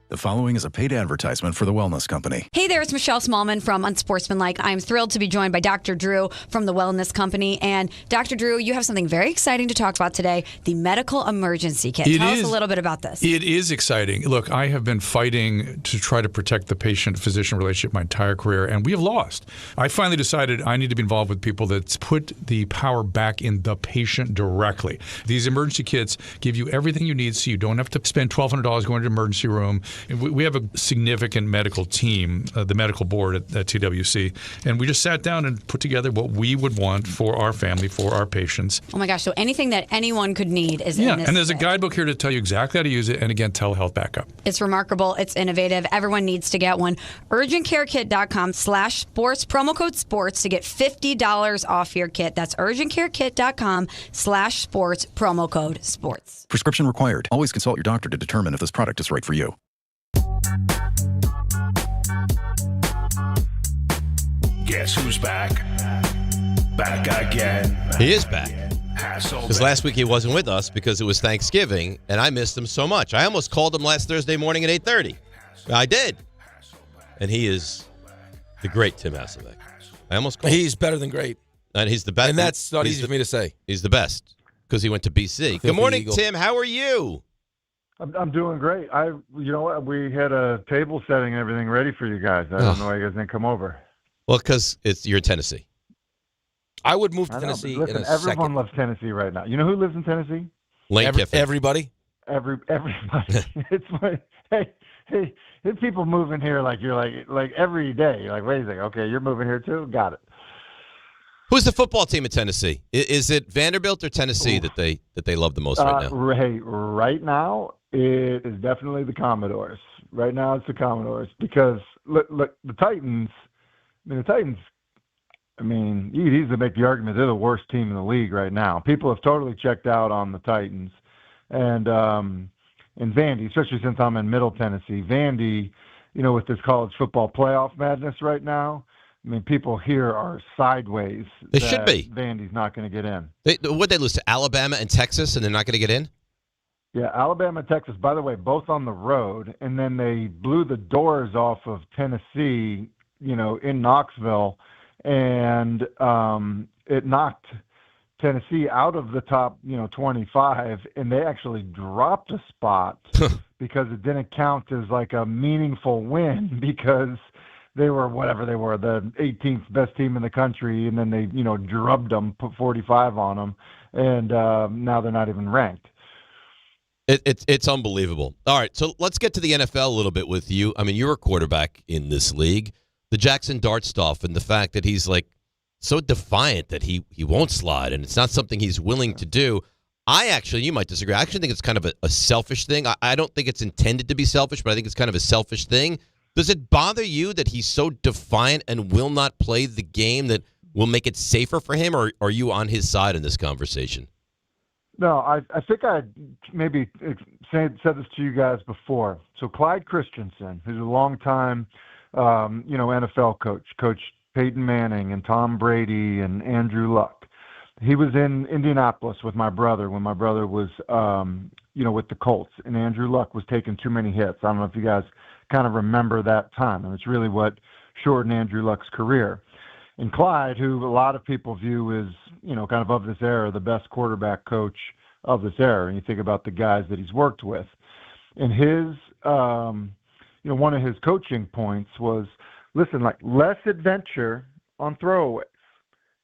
The following is a paid advertisement for the Wellness Company. Hey there, it's Michelle Smallman from Unsportsmanlike. I'm thrilled to be joined by Dr. Drew from the Wellness Company. And Dr. Drew, you have something very exciting to talk about today, the medical emergency kit. Tell us a little bit about this. It is exciting. Look, I have been fighting to try to protect the patient-physician relationship my entire career, and we have lost. I finally decided I need to be involved with people that put the power back in the patient directly. These emergency kits give you everything you need so you don't have to spend $1,200 going to an emergency room. We have a significant medical team, the medical board at TWC, and we just sat down and put together what we would want for our family, for our patients. Oh my gosh, so anything that anyone could need is in this and there's kit. a guidebook here to tell you exactly how to use it, and again, telehealth backup. It's remarkable. It's innovative. Everyone needs to get one. UrgentCareKit.com/sports, promo code sports to get $50 off your kit. That's UrgentCareKit.com/sports, promo code sports. Prescription required. Always consult your doctor to determine if this product is right for you. Guess who's back? Back again. He is back. Because last week he wasn't with us because it was Thanksgiving, and I missed him so much. I almost called him last Thursday morning at 8:30. I did. And he is the great Tim Hasselbeck. I almost called him. He's better than great. And he's the best. And that's not easy for me to say. He's the best because he went to BC. Good morning, Tim. How are you? I'm doing great. You know what? We had a table setting and everything ready for you guys. I don't know why you guys didn't come over. Well, because you're in Tennessee. I would move to Tennessee listen, in a everyone second. loves Tennessee right now. You know who lives in Tennessee? Lane Kiffin. Everybody? Everybody. It's like, hey, there's people moving here like you're like every day. You're like, wait a second. Okay, you're moving here too? Got it. Who's the football team at Tennessee? Is it Vanderbilt or Tennessee that they love the most right now? Hey, right now it is definitely the Commodores. Right now it's the Commodores because look the Titans. You could easily make the argument they're the worst team in the league right now. People have totally checked out on the Titans, and Vandy, especially since I'm in Middle Tennessee. Vandy, with this college football playoff madness right now. People here are sideways. They should be. Vandy's not going to get in. Would they lose to Alabama and Texas, and they're not going to get in? Yeah, Alabama and Texas, by the way, both on the road, and then they blew the doors off of Tennessee, in Knoxville, and it knocked Tennessee out of the top, 25, and they actually dropped a spot because it didn't count as like a meaningful win because they were whatever they were, the 18th best team in the country, and then they, drubbed them, put 45 on them, and now they're not even ranked. It's unbelievable. All right, so let's get to the NFL a little bit with you. You're a quarterback in this league. The Jackson Dart stuff and the fact that he's so defiant that he won't slide and it's not something he's willing to do. You might disagree. I actually think it's kind of a selfish thing. I don't think it's intended to be selfish, but I think it's kind of a selfish thing. Does it bother you that he's so defiant and will not play the game that will make it safer for him, or are you on his side in this conversation? No, I think I maybe said this to you guys before. So Clyde Christensen, who's a longtime NFL coach, coached Peyton Manning and Tom Brady and Andrew Luck. He was in Indianapolis with my brother when my brother was, with the Colts, and Andrew Luck was taking too many hits. I don't know if you guys kind of remember that time, and it's really what shortened Andrew Luck's career. And Clyde, who a lot of people view as, kind of this era, the best quarterback coach of this era, and you think about the guys that he's worked with. And his, one of his coaching points was, listen, less adventure on throwaways.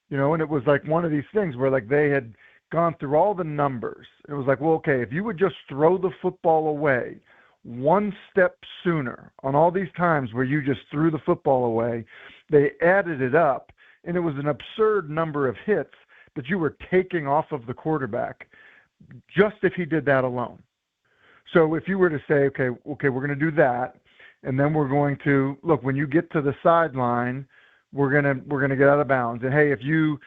And it was one of these things where they had gone through all the numbers. It was well, okay, if you would just throw the football away one step sooner on all these times where you just threw the football away, they added it up, and it was an absurd number of hits, that you were taking off of the quarterback just if he did that alone. So if you were to say, okay, we're going to do that, and then we're going to look when you get to the sideline, we're gonna get out of bounds. And hey, if you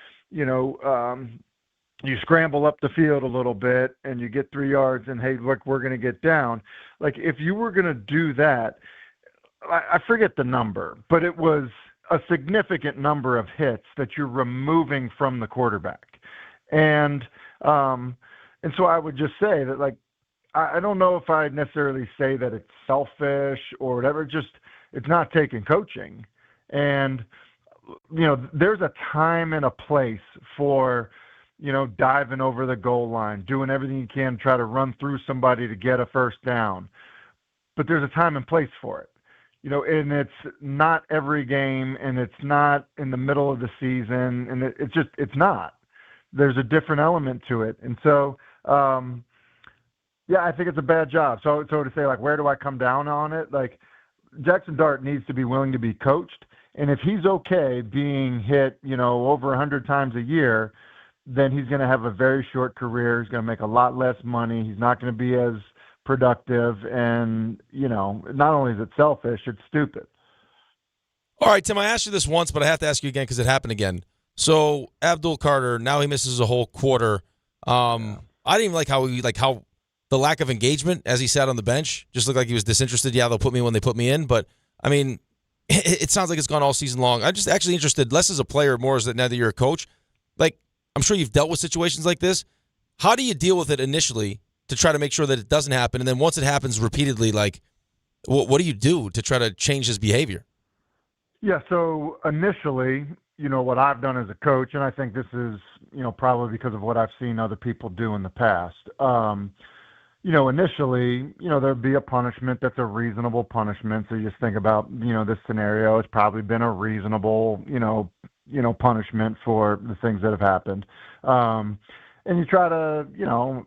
scramble up the field a little bit and you get 3 yards, and hey, look, we're going to get down. Like if you were going to do that, I forget the number, but it was a significant number of hits that you're removing from the quarterback. And so I would just say that, like, I don't know if I'd necessarily say that it's selfish or whatever, just it's not taking coaching. And, there's a time and a place for, diving over the goal line, doing everything you can to try to run through somebody to get a first down. But there's a time and place for it. And it's not every game, and it's not in the middle of the season, and it's not. There's a different element to it. And so, I think it's a bad job. So to say, like, where do I come down on it? Like, Jackson Dart needs to be willing to be coached. And if he's okay being hit, over 100 times a year, then he's going to have a very short career. He's going to make a lot less money. He's not going to be as productive. And, not only is it selfish, it's stupid. All right, Tim, I asked you this once, but I have to ask you again because it happened again. So Abdul Carter, now he misses a whole quarter. I didn't even like how the lack of engagement as he sat on the bench just looked like he was disinterested. Yeah, they'll put me when they put me in. But, I mean, it sounds like it's gone all season long. I'm just actually interested, less as a player, more as now that you're a coach. Like, I'm sure you've dealt with situations like this. How do you deal with it initially to try to make sure that it doesn't happen? And then once it happens repeatedly, like, what do you do to try to change his behavior? Yeah, so initially, what I've done as a coach, and I think this is, probably because of what I've seen other people do in the past. Initially, there'd be a punishment that's a reasonable punishment. So you just think about, this scenario. It's probably been a reasonable, punishment for the things that have happened. And you try to,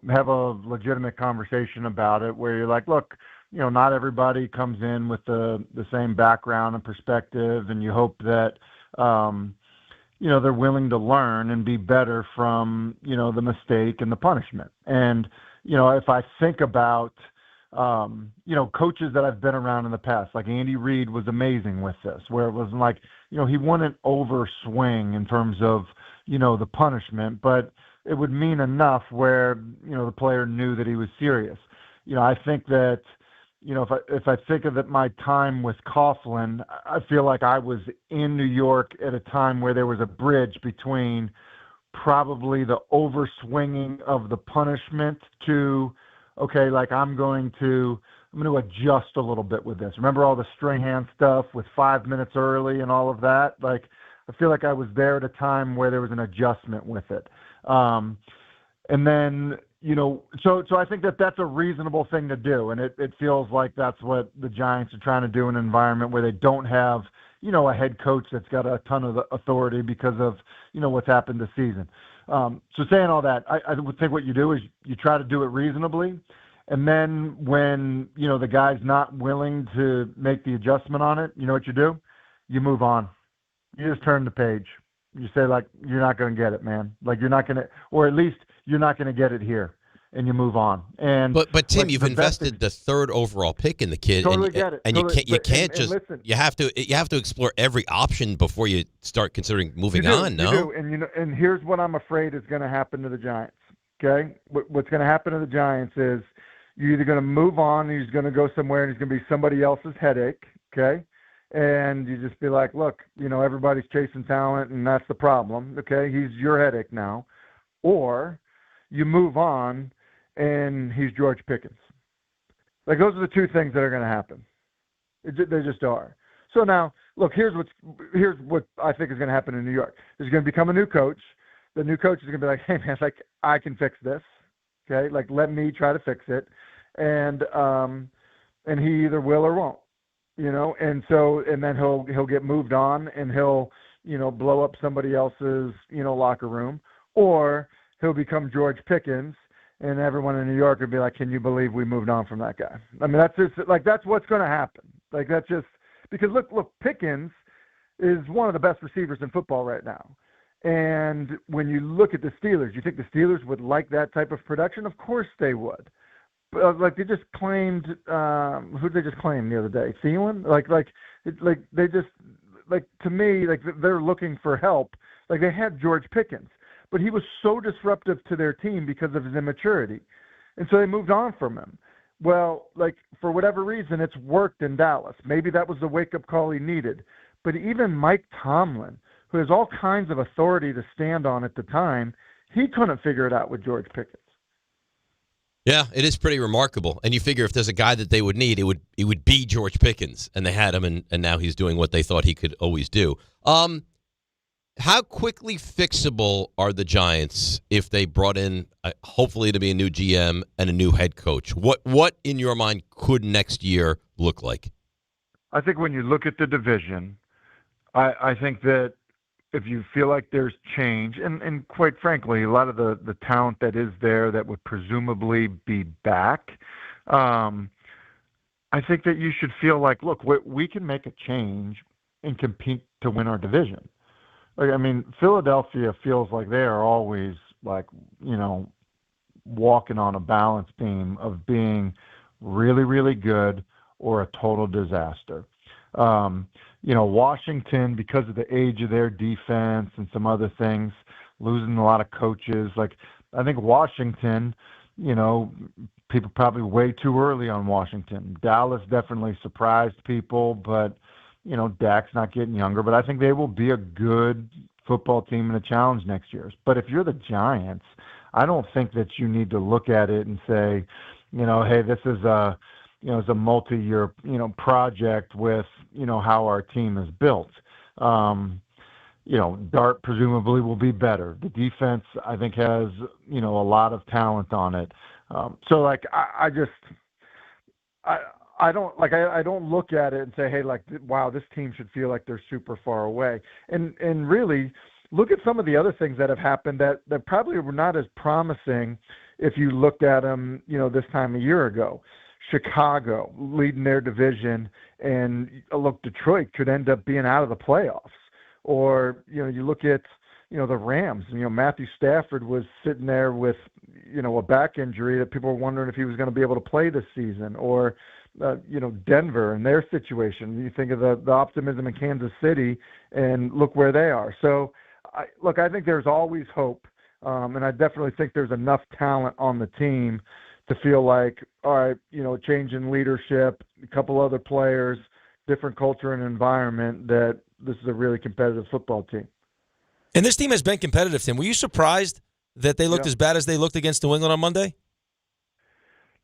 have a legitimate conversation about it where you're like, look, not everybody comes in with the same background and perspective, and you hope that, they're willing to learn and be better from, the mistake and the punishment. And, if I think about, coaches that I've been around in the past, like Andy Reid was amazing with this, where it wasn't like, he wouldn't overswing in terms of, the punishment, but it would mean enough where, the player knew that he was serious. I think that, if I think of it, my time with Coughlin, I feel like I was in New York at a time where there was a bridge between probably the overswinging of the punishment to, okay, like I'm going to adjust a little bit with this. Remember all the string hand stuff with 5 minutes early and all of that? Like, I feel like I was there at a time where there was an adjustment with it. And then, so I think that that's a reasonable thing to do. And it feels like that's what the Giants are trying to do in an environment where they don't have, a head coach that's got a ton of authority because of, what's happened this season. So saying all that, I would think what you do is you try to do it reasonably. And then when, the guy's not willing to make the adjustment on it, you know what you do? You move on. You just turn the page. You say, like, you're not going to get it, man. Like, you're not going to, or at least you're not going to get it here. And you move on. And but Tim, like, you've invested the third overall pick in the kid, totally get it. And Totally, you can't and just listen, you have to explore every option before you start considering moving on. No, you do. And here's what I'm afraid is going to happen to the Giants. Okay, what's going to happen to the Giants is you're either going to move on, and he's going to go somewhere, and he's going to be somebody else's headache. Okay, and you just be like, look, everybody's chasing talent, and that's the problem. Okay, he's your headache now, or you move on. And he's George Pickens. Like, those are the two things that are going to happen. They just are. So now, look, here's what I think is going to happen in New York. There's going to become a new coach. The new coach is going to be like, hey, man, like, I can fix this. Okay? Like, let me try to fix it. And he either will or won't. And so, and then he'll get moved on, and he'll, blow up somebody else's, locker room. Or he'll become George Pickens, and everyone in New York would be like, can you believe we moved on from that guy? I mean, that's just, like, that's what's going to happen. Like, that's just, because look, Pickens is one of the best receivers in football right now. And when you look at the Steelers, you think the Steelers would like that type of production? Of course they would. But, like, they just claimed, who did they just claim the other day? Thielen? They just, like, to me, like, they're looking for help. Like, they had George Pickens, but he was so disruptive to their team because of his immaturity. And so they moved on from him. Well, like, for whatever reason, it's worked in Dallas. Maybe that was the wake-up call he needed. But even Mike Tomlin, who has all kinds of authority to stand on at the time, he couldn't figure it out with George Pickens. Yeah, it is pretty remarkable. And you figure if there's a guy that they would need, it would be George Pickens. And they had him, and now he's doing what they thought he could always do. How quickly fixable are the Giants if they brought in, hopefully to be a new GM and a new head coach? What in your mind could next year look like? I think when you look at the division, I think that if you feel like there's change, and quite frankly, a lot of the talent that is there that would presumably be back, I think that you should feel like, look, we can make a change and compete to win our division. Like, I mean, Philadelphia feels like they are always, like, walking on a balance beam of being really, really good or a total disaster. Washington, because of the age of their defense and some other things, losing a lot of coaches. Like, I think Washington, people probably way too early on Washington. Dallas definitely surprised people, but Dak's not getting younger, but I think they will be a good football team and a challenge next year. But if you're the Giants, I don't think that you need to look at it and say, hey, this is a multi-year, project with, how our team is built. Dart presumably will be better. The defense, I think, has, a lot of talent on it. So, like, I don't look at it and say, hey, like, wow, this team should feel like they're super far away. And really look at some of the other things that have happened that probably were not as promising if you looked at them, this time a year ago. Chicago leading their division, and look, Detroit could end up being out of the playoffs. Or, you look at, the Rams, Matthew Stafford was sitting there with, a back injury that people were wondering if he was going to be able to play this season. Or, Denver and their situation. You think of the optimism in Kansas City, and look where they are. So, I think there's always hope, and I definitely think there's enough talent on the team to feel like, all right, change in leadership, a couple other players, different culture and environment, that this is a really competitive football team. And this team has been competitive, Tim. Were you surprised that they looked as bad as they looked against New England on Monday?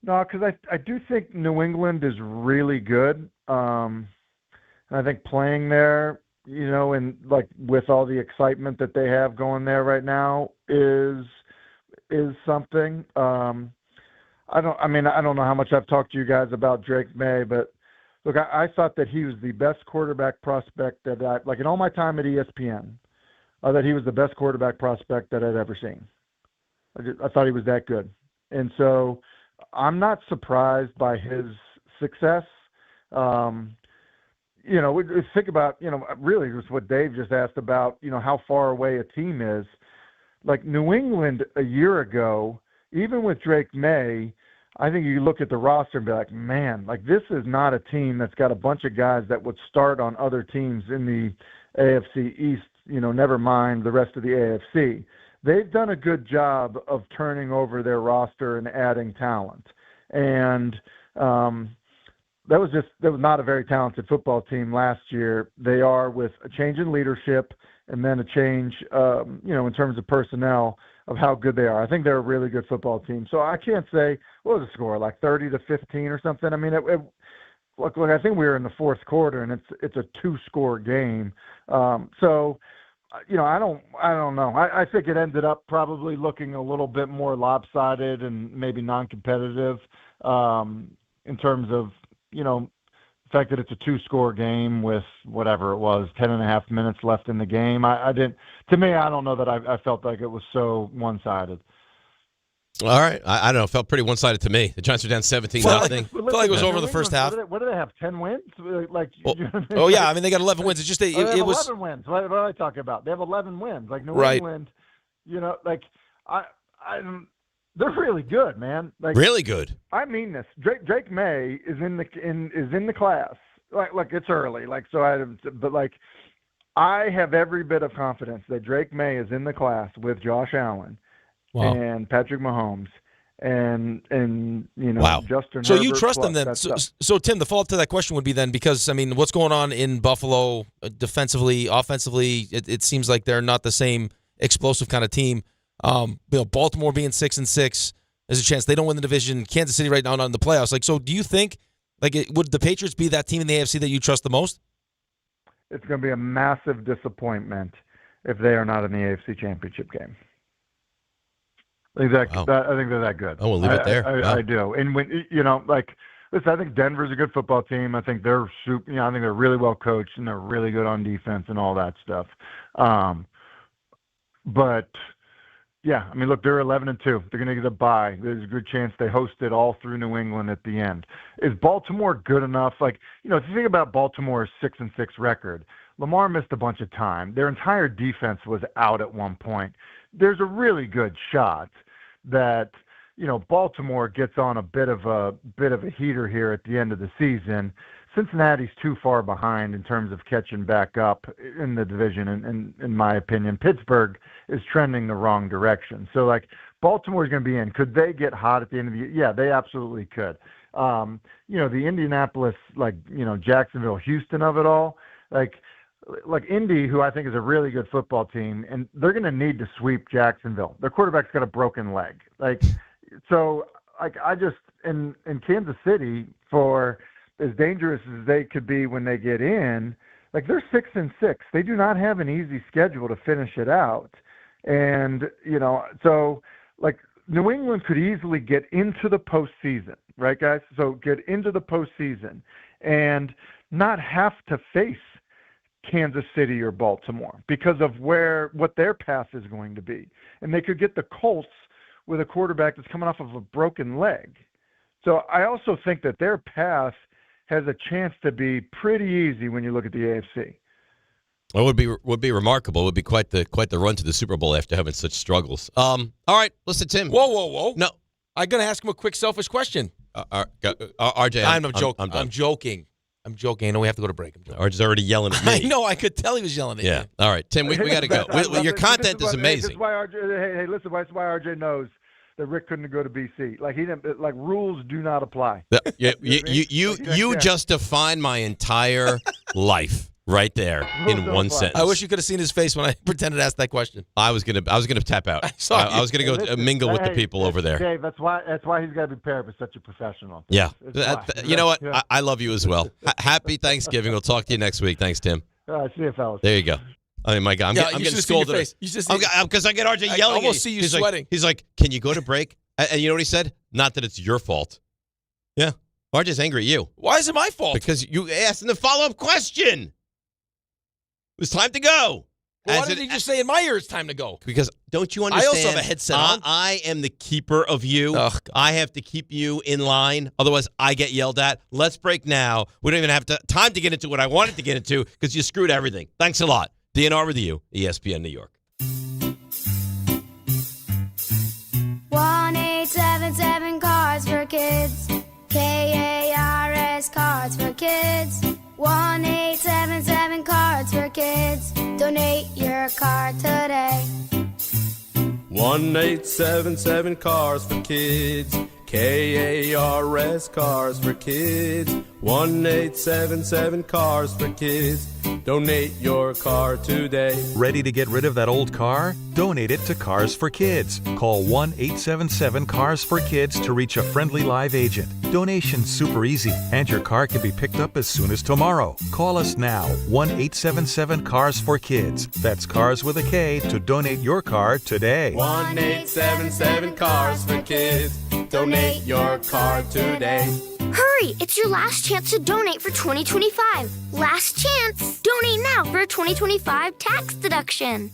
No, because I do think New England is really good. And I think playing there, and like with all the excitement that they have going there right now is something. I don't know how much I've talked to you guys about Drake May, but look, I thought that he was the best quarterback prospect that in all my time at ESPN, that he was the best quarterback prospect that I'd ever seen. I thought he was that good. And so I'm not surprised by his success. Think about, really just what Dave just asked about, how far away a team is. Like New England a year ago, even with Drake May, I think you look at the roster and be like, man, like this is not a team that's got a bunch of guys that would start on other teams in the AFC East, never mind the rest of the AFC. They've done a good job of turning over their roster and adding talent. And that was not a very talented football team last year. They are with a change in leadership and then a change, in terms of personnel of how good they are. I think they're a really good football team. So I can't say, what was the score, like 30-15 or something? I mean, look, I think we were in the fourth quarter, and it's a 2-score game. So, I don't know. I think it ended up probably looking a little bit more lopsided and maybe non-competitive in terms of, the fact that it's a 2-score game with whatever it was, 10.5 minutes left in the game. I don't know that I felt like it was so one-sided. All right. I don't know. It felt pretty one-sided to me. The Giants were down 17-0. Felt like it was over the first half. What do they have? 10 wins? Like, oh yeah, I mean they got 11 wins. It's just they have it was 11 wins. What am I talking about? They have 11 wins. Like New right. England, like they're really good, man. Like really good. I mean this. Drake May is in the class. Like it's early. But I have every bit of confidence that Drake May is in the class with Josh Allen. Wow. And Patrick Mahomes and wow. Justin so Herbert. You trust them then? So Tim, the follow-up to that question would be then, because I mean, what's going on in Buffalo defensively, offensively? It seems like they're not the same explosive kind of team. Baltimore being 6-6, there's a chance they don't win the division. Kansas City right now not in the playoffs. So do you think would the Patriots be that team in the AFC that you trust the most? It's going to be a massive disappointment if they are not in the AFC Championship game. Exactly. Wow. I think they're that good. Oh, we'll leave it there. I do. And when listen, I think Denver's a good football team. I think they're super. I think they're really well coached and they're really good on defense and all that stuff. But yeah, I mean, look, they're 11-2. They're going to get a bye. There's a good chance they host it all through New England at the end. Is Baltimore good enough? If you think about Baltimore's 6-6 record, Lamar missed a bunch of time. Their entire defense was out at one point. There's a really good shot that Baltimore gets on a bit of a heater here at the end of the season. Cincinnati's too far behind in terms of catching back up in the division, and in my opinion, Pittsburgh is trending the wrong direction. So Baltimore's going to be in. Could they get hot at the end of the year? Yeah, they absolutely could. The Indianapolis, Jacksonville, Houston of it all, Indy, who I think is a really good football team, and they're going to need to sweep Jacksonville. Their quarterback's got a broken leg. I just in Kansas City, for as dangerous as they could be when they get in, they're 6-6. They do not have an easy schedule to finish it out. And, New England could easily get into the postseason, right, guys? So get into the postseason and not have to face Kansas City or Baltimore because of what their path is going to be. And they could get the Colts with a quarterback that's coming off of a broken leg. So I also think that their path has a chance to be pretty easy when you look at the AFC. Well, would be remarkable. It would be quite the run to the Super Bowl after having such struggles. All right, listen, Tim. Whoa. No. I'm going to ask him a quick selfish question. RJ, I'm joking. I'm joking. I know we have to go to break. RJ's already yelling at me. I know. I could tell he was yelling at you. Yeah. All right, Tim, we got to go. Your content is amazing. That's why RJ, listen, that's why RJ knows that Rick couldn't go to BC. He didn't. Rules do not apply. You just defined my entire life right there in one sentence. I wish you could have seen his face when I pretended to ask that question. I was gonna tap out. I was gonna go mingle with the people over there. Dave, that's why he's got to be paired with such a professional. Yeah. You know what? Yeah. I love you as well. Happy Thanksgiving. We'll talk to you next week. Thanks, Tim. All right, see you, fellas. There you go. I mean, my God, I'm getting scolded. Because I get RJ yelling. I almost see you sweating. He's like, "Can you go to break?" And you know what he said? Not that it's your fault. Yeah. RJ's angry at you. Why is it my fault? Because you asked him the follow-up question. It was time to go. Well, why did he just say in my ear it's time to go? Because don't you understand? I also have a headset on. I am the keeper of you. I have to keep you in line. Otherwise, I get yelled at. Let's break now. We don't even have time to get into what I wanted to get into because you screwed everything. Thanks a lot. DNR with you, ESPN New York. 1-877 Cards for Kids. KARS Cards for Kids. 1-877 Cards for Kids. Donate your card today. 1-877 Cars for Kids. KARS Cars for Kids. 1-877 Cars for Kids. Donate your car today. Ready to get rid of that old car? Donate it to Cars for Kids. Call 1-877-CARS-FOR-KIDS to reach a friendly live agent. Donation's super easy, and your car can be picked up as soon as tomorrow. Call us now, 1-877-CARS-FOR-KIDS. That's Cars with a K to donate your car today. 1-877 Cars for Kids. Donate your car today. Hurry! It's your last chance to donate for 2025. Last chance! Donate now for a 2025 tax deduction.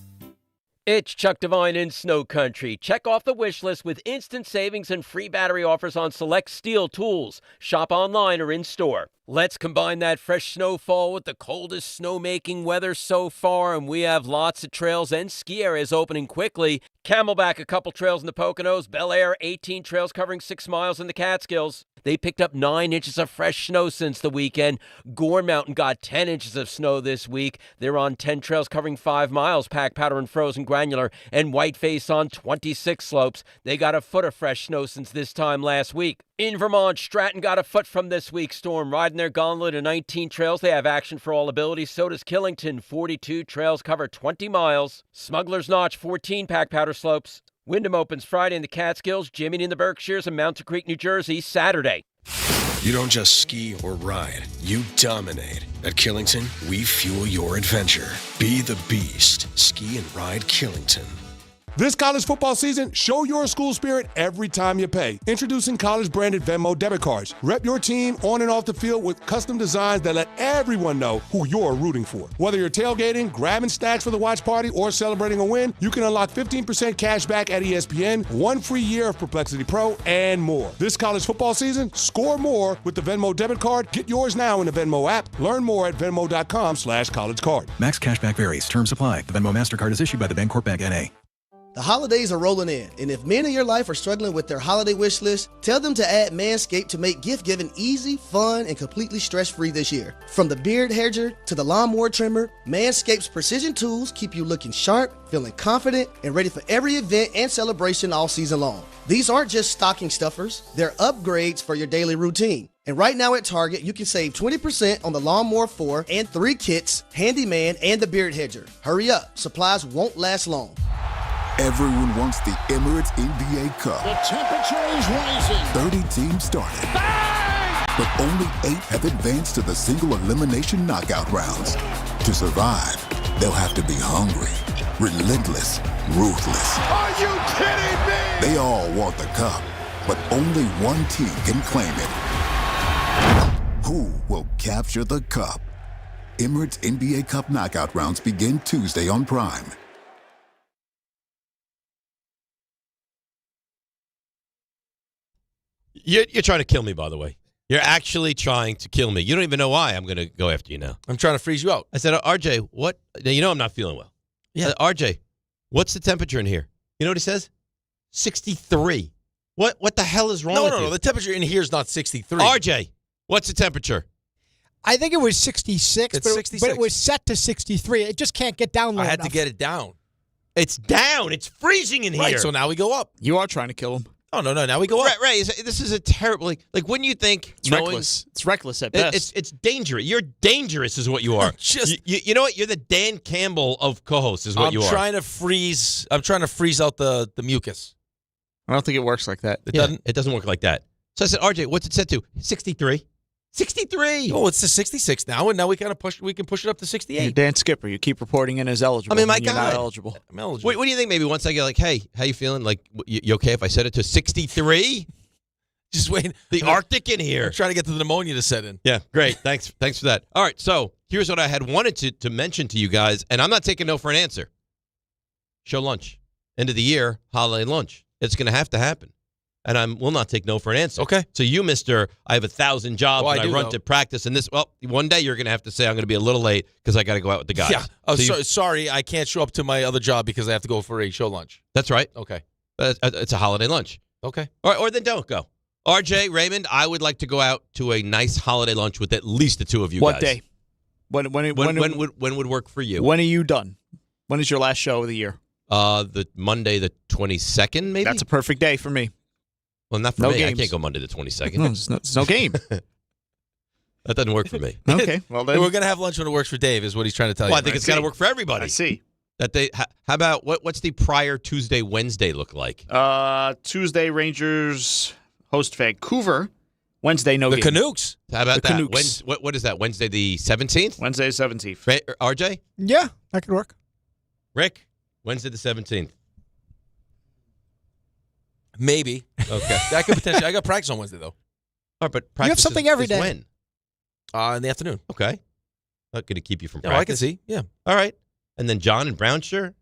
It's Chuck Devine in Snow Country. Check off the wish list with instant savings and free battery offers on select steel tools. Shop online or in store. Let's combine that fresh snowfall with the coldest snowmaking weather so far, and we have lots of trails and ski areas opening quickly. Camelback, a couple trails in the Poconos. Bel Air, 18 trails covering 6 miles in the Catskills. They picked up 9 inches of fresh snow since the weekend. Gore Mountain got 10 inches of snow this week. They're on 10 trails covering 5 miles, packed powder and frozen granular, and Whiteface on 26 slopes. They got a foot of fresh snow since this time last week. In Vermont, Stratton got a foot from this week's storm. Riding their gauntlet of 19 trails, they have action for all abilities. So does Killington. 42 trails cover 20 miles. Smuggler's Notch, 14 packed powder slopes. Wyndham opens Friday in the Catskills, Jimmy in the Berkshires, and Mountain Creek, New Jersey, Saturday. You don't just ski or ride, you dominate. At Killington, we fuel your adventure. Be the beast. Ski and ride Killington. This college football season, show your school spirit every time you pay. Introducing college-branded Venmo debit cards. Rep your team on and off the field with custom designs that let everyone know who you're rooting for. Whether you're tailgating, grabbing stacks for the watch party, or celebrating a win, you can unlock 15% cash back at ESPN, 1 free year of Perplexity Pro, and more. This college football season, score more with the Venmo debit card. Get yours now in the Venmo app. Learn more at venmo.com/collegecard. Max cashback varies. Terms apply. The Venmo MasterCard is issued by the Bancorp Bank N.A. The holidays are rolling in, and if men in your life are struggling with their holiday wish list, tell them to add Manscaped to make gift-giving easy, fun, and completely stress-free this year. From the beard hedger to the lawnmower trimmer, Manscaped's precision tools keep you looking sharp, feeling confident, and ready for every event and celebration all season long. These aren't just stocking stuffers, they're upgrades for your daily routine. And right now at Target, you can save 20% on the Lawnmower 4 and 3 kits, Handyman, and the beard hedger. Hurry up, supplies won't last long. Everyone wants the Emirates NBA Cup. The temperature is rising. 30 teams started. Bang! But only 8 have advanced to the single elimination knockout rounds. To survive, they'll have to be hungry, relentless, ruthless. Are you kidding me? They all want the cup, but only one team can claim it. Who will capture the cup? Emirates NBA Cup knockout rounds begin Tuesday on Prime. You're trying to kill me, by the way. You're actually trying to kill me. You don't even know why I'm going to go after you now. I'm trying to freeze you out. I said, RJ, what? Now, you know I'm not feeling well. Yeah. RJ, what's the temperature in here? You know what he says? 63. What the hell is wrong with you? No. The temperature in here is not 63. RJ, what's the temperature? I think it was 66, but it was set to 63. It just can't get down low I had enough. to get it down. It's down. It's freezing in here. Right, so now we go up. You are trying to kill him. Oh, no. Now we go up. Ray, this is a terrible... Like wouldn't you think... It's reckless. It's reckless at best. It's dangerous. You're dangerous is what you are. You know what? You're the Dan Campbell of co-hosts is what you are. I'm trying to freeze out the mucus. I don't think it works like that. It doesn't work like that. So I said, RJ, what's it set to? 63. 63. Oh, it's to 66 now, and now we can push it up to 68. You're Dan Skipper. You keep reporting in as eligible. I mean, my God. You're not eligible. I'm eligible. What do you think? Maybe once I get like, hey, how you feeling? Like, you okay if I set it to 63? Just wait. The Arctic in here. I'm trying to get the pneumonia to set in. Yeah, great. Thanks for that. All right, so here's what I had wanted to mention to you guys, and I'm not taking no for an answer. Show lunch. End of the year, holiday lunch. It's going to have to happen. And I will not take no for an answer. Okay. So you, Mr. I have 1,000 jobs and I run though. to practice. And this, one day you're going to have to say I'm going to be a little late because I got to go out with the guys. Yeah. Sorry, I can't show up to my other job because I have to go for a show lunch. That's right. Okay. It's a holiday lunch. Okay. Or then don't go. RJ, Raymond, I would like to go out to a nice holiday lunch with at least the two of you What guys. What day? When would work for you? When are you done? When is your last show of the year? The Monday the 22nd, maybe? That's a perfect day for me. Well, not for me. Games. I can't go Monday the 22nd. No, it's no game. That doesn't work for me. Okay, well then we're gonna have lunch when it works for Dave. Is what he's trying to tell you. I think it's got to work for everybody. I see. How about what's the prior Tuesday, Wednesday look like? Tuesday Rangers host Vancouver. Wednesday no the game. Canucks. How about the that? Canucks. What is that? Wednesday the 17th. Wednesday 17th. RJ. Yeah, that could work. Rick. Wednesday the 17th. Maybe. Okay. I could potentially. I got practice on Wednesday though. All right, but practice you have something every day. When? In the afternoon. Okay. Not going to keep you from No, practice. I can see. Yeah. All right. And then John and Brownshire.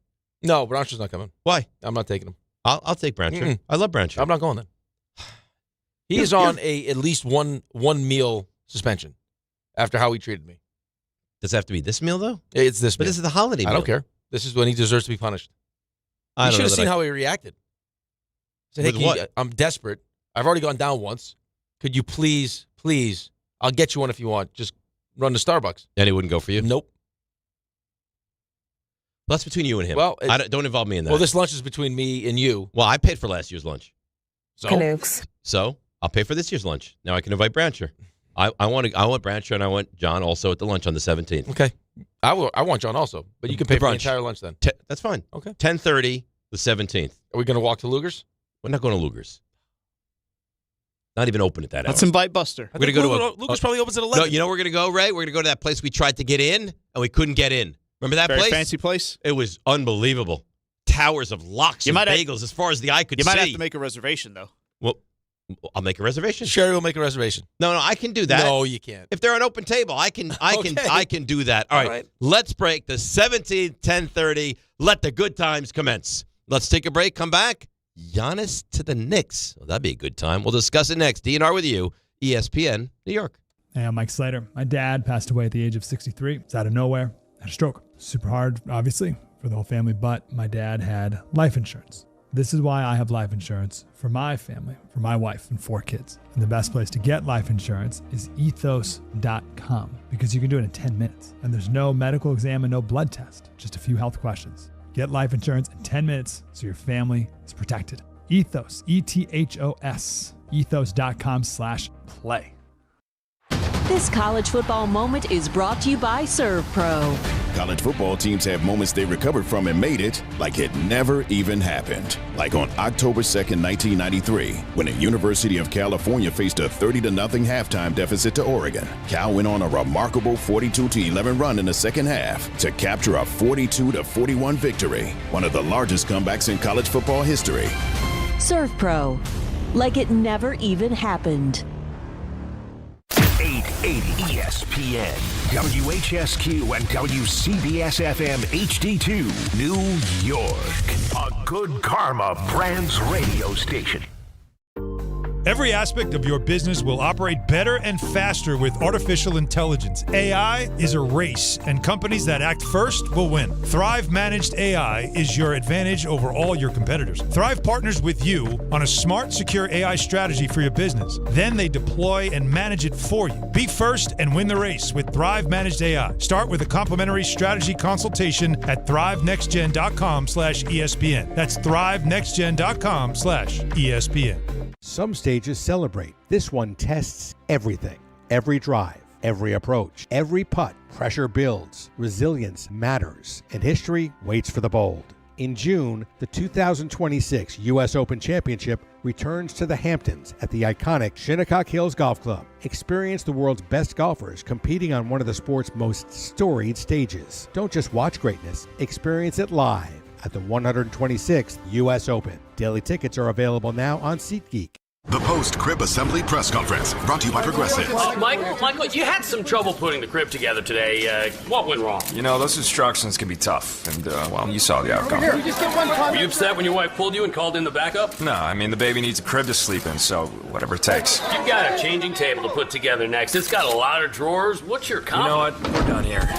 No, Brownshaw's not coming. Why? I'm not taking him. I'll take Brownshire. I love Brownshire. I'm not going then. He is on at least one meal suspension after how he treated me. Does it have to be this meal, though? It's this But meal. this is the holiday meal. I don't care. This is when he deserves to be punished. You should have seen how he reacted. He said, hey, Keith, I'm desperate. I've already gone down once. Could you please, I'll get you one if you want. Just run to Starbucks. And he wouldn't go for you? Nope. Well, that's between you and him. Well, don't involve me in that. Well, this lunch is between me and you. Well, I paid for last year's lunch. So I'll pay for this year's lunch. Now I can invite Brownshire. I want Brownshire and I want John also at the lunch on the 17th. Okay. I want John also, but you can pay for the entire lunch then. That's fine. Okay. 10:30, the 17th. Are we going to walk to Luger's? We're not going to Luger's. Not even open at that hour. Let's invite Buster. We're going to go to Luger's probably opens at 11. No, you know where we're going to go, Ray? We're going to go to that place we tried to get in, and we couldn't get in. Remember that Very place? fancy place. It was unbelievable. Towers of lox and bagels as far as the eye could see. You might have to make a reservation, though. Well, I'll make a reservation. Sherry will make a reservation. No, I can do that. No, you can't. If they're an open table, I can do that. All right. Let's break the 17th, 10:30. Let the good times commence. Let's take a break. Come back. Giannis to the Knicks. Well, that'd be a good time. We'll discuss it next. DNR with you, ESPN, New York. Hey, I'm Mike Slater. My dad passed away at the age of 63. It's out of nowhere. Had a stroke. Super hard, obviously, for the whole family, but my dad had life insurance. This is why I have life insurance for my family, for my wife and 4 kids. And the best place to get life insurance is ethos.com because you can do it in 10 minutes. And there's no medical exam and no blood test, just a few health questions. Get life insurance in 10 minutes so your family is protected. Ethos, ETHOS, ethos.com/play. This college football moment is brought to you by Serve Pro. College football teams have moments they recovered from and made it like it never even happened. Like on October 2nd, 1993, when the University of California faced a 30-0 halftime deficit to Oregon. Cal went on a remarkable 42-11 run in the second half to capture a 42-41 victory, one of the largest comebacks in college football history. Serve Pro, like it never even happened. 880 ESPN, WHSQ, and WCBS-FM HD2, New York. A Good Karma Brands radio station. Every aspect of your business will operate better and faster with artificial intelligence. AI is a race, and companies that act first will win. Thrive Managed AI is your advantage over all your competitors. Thrive partners with you on a smart, secure AI strategy for your business. Then they deploy and manage it for you. Be first and win the race with Thrive Managed AI. Start with a complimentary strategy consultation at thrivenextgen.com/ESPN. That's thrivenextgen.com/ESPN. Some stages celebrate. This one tests everything. Every drive, every approach, every putt. Pressure builds. Resilience matters. And history waits for the bold. In June, the 2026 U.S. Open Championship returns to the Hamptons at the iconic Shinnecock Hills Golf Club. Experience the world's best golfers competing on one of the sport's most storied stages. Don't just watch greatness, experience it live at the 126th U.S. Open. Daily tickets are available now on SeatGeek. The post-crib assembly press conference, brought to you by Progressive. Michael, you had some trouble putting the crib together today. What went wrong? You know, those instructions can be tough, and, well, you saw the outcome. Here, just get one Were you upset when your wife pulled you and called in the backup? No, I mean, the baby needs a crib to sleep in, so whatever it takes. You've got a changing table to put together next. It's got a lot of drawers. What's your comment? You know what? We're done here.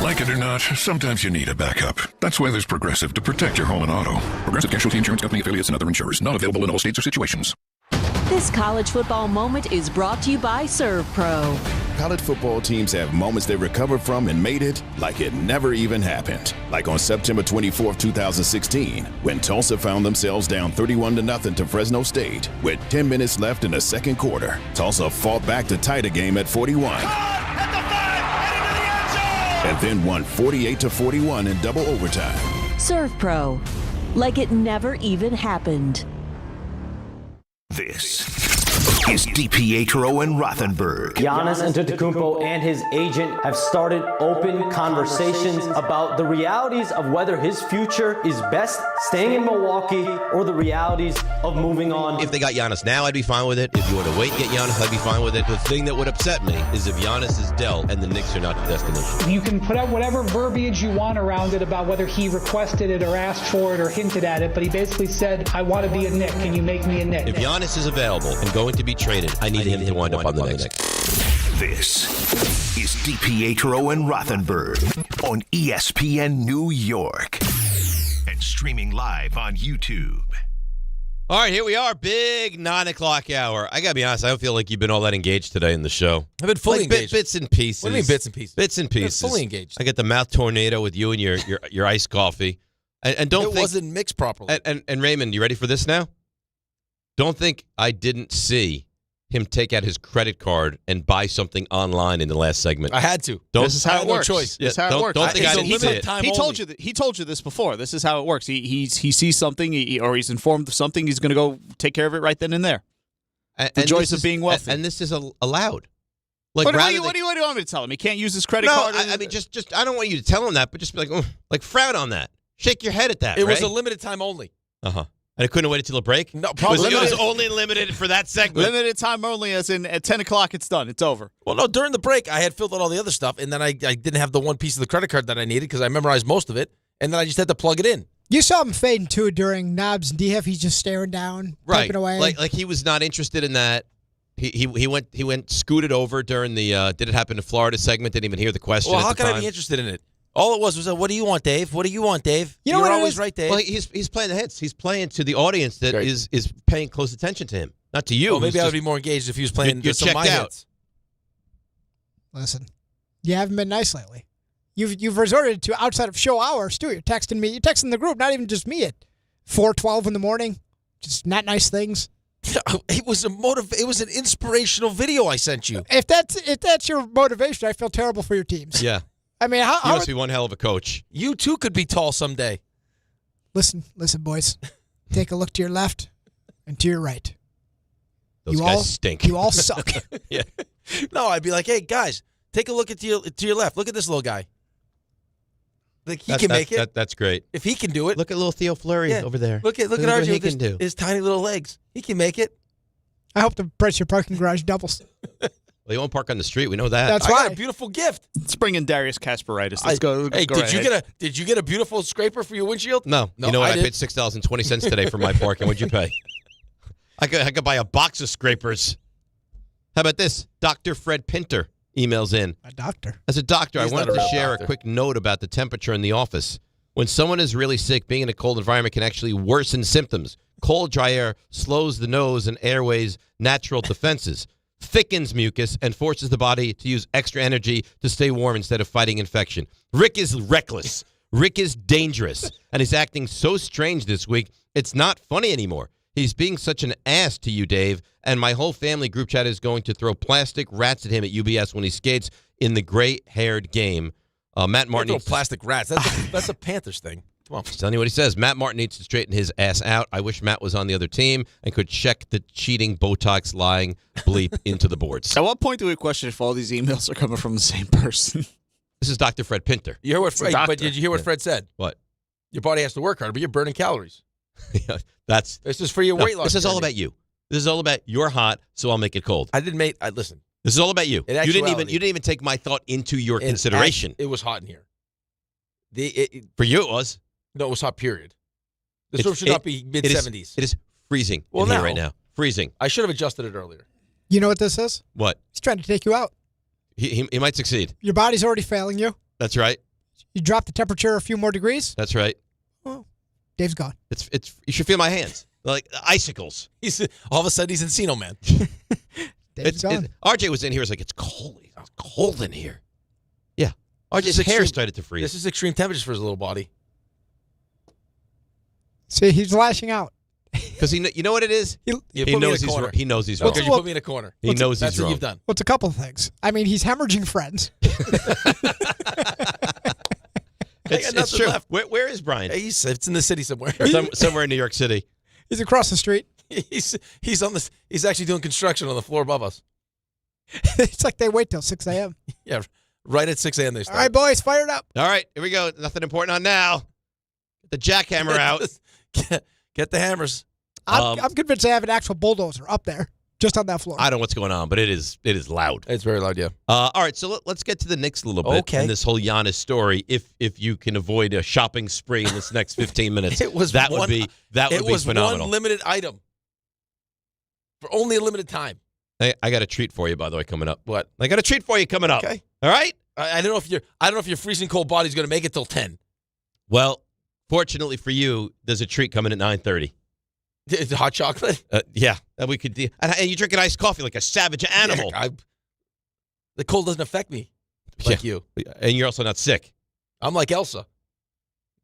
Like it or not, sometimes you need a backup. That's why there's Progressive to protect your home and auto. Progressive Casualty Insurance Company affiliates and other insurers. Not available in all states or situations. This college football moment is brought to you by Serve Pro. College football teams have moments they recovered from and made it like it never even happened. Like on September 24th, 2016, when Tulsa found themselves down 31-0 to Fresno State. With 10 minutes left in the second quarter, Tulsa fought back to tie the game at 41. And then won 48-41 in double overtime. Serve Pro, like it never even happened. This is DiPietro and Rothenberg. Giannis Antetokounmpo and his agent have started open conversations about the realities of whether his future is best staying in Milwaukee or the realities of moving on. If they got Giannis now, I'd be fine with it. If you want to wait and get Giannis, I'd be fine with it. The thing that would upset me is if Giannis is dealt and the Knicks are not the destination. You can put out whatever verbiage you want around it about whether he requested it or asked for it or hinted at it, but he basically said, I want to be a Knick. Can you make me a Knick? If Giannis is available and going to be traded, I need him to wind up on the Knicks. This is DiPietro and Rothenberg on ESPN New York and streaming live on YouTube. All right, here we are. Big 9 o'clock hour. I got to be honest, I don't feel like you've been all that engaged today in the show. I've been fully engaged. Bits and pieces. What do you mean bits and pieces? Bits and pieces. Fully engaged. I get the mouth tornado with you and your iced coffee. And don't think... It wasn't mixed properly. And Raymond, you ready for this now? Don't think I didn't see him take out his credit card and buy something online in the last segment. I had to. This is how it works. No choice. This is how it works. Don't think I didn't see it. He told you this before. This is how it works. He sees something or he's informed of something. He's going to go take care of it right then and there. The joys of being wealthy. And this is allowed. Like, what do you want me to tell him? He can't use his credit card? I mean, just I don't want you to tell him that, but just be like frown on that. Shake your head at that. It was a limited time only. Uh-huh. And it couldn't wait until a break? No, probably. It was only limited for that segment. Limited time only, as in at 10 o'clock it's done. It's over. Well, no, during the break, I had filled out all the other stuff, and then I didn't have the one piece of the credit card that I needed because I memorized most of it, and then I just had to plug it in. You saw him fading, too, during Knobs and DIHIF. He's just staring down, typing away. Like he was not interested in that. He went scooted over during the Did It Happen in Florida segment, didn't even hear the question. Well, how can I be interested in it? All it was what do you want, Dave? What do you want, Dave? You're always right, Dave. Well, he's playing the hits. He's playing to the audience that is paying close attention to him, not to you. Well, maybe I would be more engaged if he was playing some of my hits. Listen, you haven't been nice lately. You've resorted to outside of show hours too. You're texting me. You're texting the group, not even just me at 4:12 in the morning. Just not nice things. It was It was an inspirational video I sent you. If that's your motivation, I feel terrible for your teams. Yeah. I mean, you must be one hell of a coach. You too could be tall someday. Listen, boys. Take a look to your left and to your right. Those guys stink. You all suck. Yeah. No, I'd be like, hey guys, take a look to your left. Look at this little guy. Like he can make it. That's great. If he can do it, look at little Theo Fleury over there. Look at RJ with his tiny little legs. He can make it. I hope the price of your parking garage doubles. Well, you won't park on the street. We know that. That's I why. got a beautiful gift. Let's bring in Darius Kasperitis. Let's go. Hey, go did you get a beautiful scraper for your windshield? No. You know what? I paid $6.20 today for my parking. What'd you pay? I could buy a box of scrapers. How about this? Dr. Fred Pinter emails in. A doctor? As a doctor, He's I wanted to share a quick note about the temperature in the office. When someone is really sick, being in a cold environment can actually worsen symptoms. Cold, dry air slows the nose and airways' natural defenses, thickens mucus, and forces the body to use extra energy to stay warm instead of fighting infection. Rick is reckless. Rick is dangerous. And he's acting so strange this week, it's not funny anymore. He's being such an ass to you, Dave, and my whole family group chat is going to throw plastic rats at him at UBS when he skates in the gray-haired game. Matt Martin needs plastic rats. That's a Panthers thing. Come on. Just telling you what he says. Matt Martin needs to straighten his ass out. I wish Matt was on the other team and could check the cheating, Botox, lying bleep into the boards. At what point do we question if all these emails are coming from the same person? This is Dr. Fred Pinter. You hear what but did you hear what Fred said? What? Your body has to work harder, but you're burning calories. Yeah, this is for your weight loss. This is all about you. This is all about you're hot, so I'll make it cold. Listen. This is all about you. You didn't even take my thought into your consideration. It was hot in here. For you, it was. No, it was hot, period. The storm should not be mid-70s. It is freezing in here right now. Freezing. I should have adjusted it earlier. You know what this is? What? He's trying to take you out. He might succeed. Your body's already failing you. That's right. You drop the temperature a few more degrees. That's right. Oh, Dave's gone. It's. You should feel my hands. Like icicles. All of a sudden, he's Encino Man. Dave's gone. RJ was in here. He was like, it's cold. It's cold in here. Yeah. RJ's hair started to freeze. This is extreme temperatures for his little body. See, he's lashing out. Because you know what it is? He knows he's wrong. He knows he's wrong. Because you put me in a corner. He knows that's he's wrong. What you've done. Well, it's a couple of things. I mean, he's hemorrhaging friends. It's true. Where is Brian? It's in the city somewhere. Somewhere in New York City. He's across the street. He's on this. He's actually doing construction on the floor above us. It's like they wait till 6 a.m. Yeah, right at 6 a.m. they start. All right, boys, fire it up. All right, here we go. Nothing important on now. Get the jackhammer out. Get the hammers. I'm convinced they have an actual bulldozer up there, just on that floor. I don't know what's going on, but it is loud. It's very loud, yeah. All right, so let's get to the Knicks a little bit in this whole Giannis story. If you can avoid a shopping spree in this next 15 minutes, that would be phenomenal. It was one limited item for only a limited time. I got a treat for you, by the way, coming up. What? I got a treat for you coming up. Okay. All right. I don't know if your freezing cold body's going to make it till 10. Well, fortunately for you, there's a treat coming at 9:30. It's hot chocolate? Yeah, that we could do. And you drink an iced coffee like a savage animal. Yeah, the cold doesn't affect me like you. And you're also not sick. I'm like Elsa.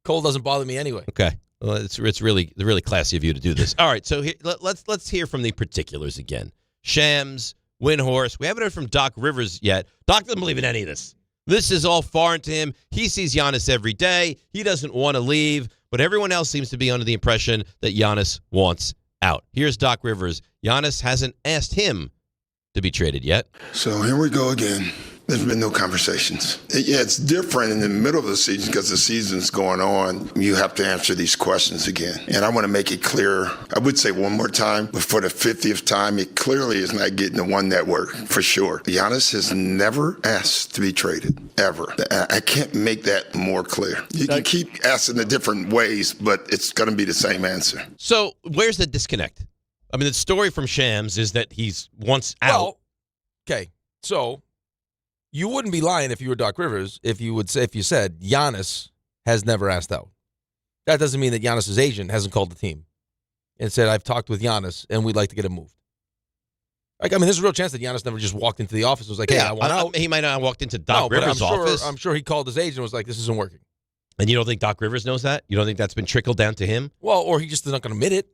Cold doesn't bother me anyway. Okay. Well, it's really classy of you to do this. All right, so let's hear from the particulars again. Shams, Windhorse. We haven't heard from Doc Rivers yet. Doc doesn't believe in any of this. This is all foreign to him. He sees Giannis every day. He doesn't want to leave, but everyone else seems to be under the impression that Giannis wants out. Here's Doc Rivers. Giannis hasn't asked him to be traded yet. So here we go again. There's been no conversations. It's different in the middle of the season because the season's going on. You have to answer these questions again. And I want to make it clear, I would say one more time, but for the 50th time, it clearly is not getting to one network, for sure. Giannis has never asked to be traded, ever. I can't make that more clear. You can keep asking the different ways, but it's going to be the same answer. So where's the disconnect? I mean, the story from Shams is that he's wants out. Well, okay, so you wouldn't be lying if you were Doc Rivers if you said Giannis has never asked out. That doesn't mean that Giannis's agent hasn't called the team and said, I've talked with Giannis and we'd like to get him moved. Like, I mean, there's a real chance that Giannis never just walked into the office and was like, hey, I want out. He might not have walked into Doc Rivers' office. I'm sure he called his agent and was like, this isn't working. And you don't think Doc Rivers knows that? You don't think that's been trickled down to him? Well, or he just is not going to admit it.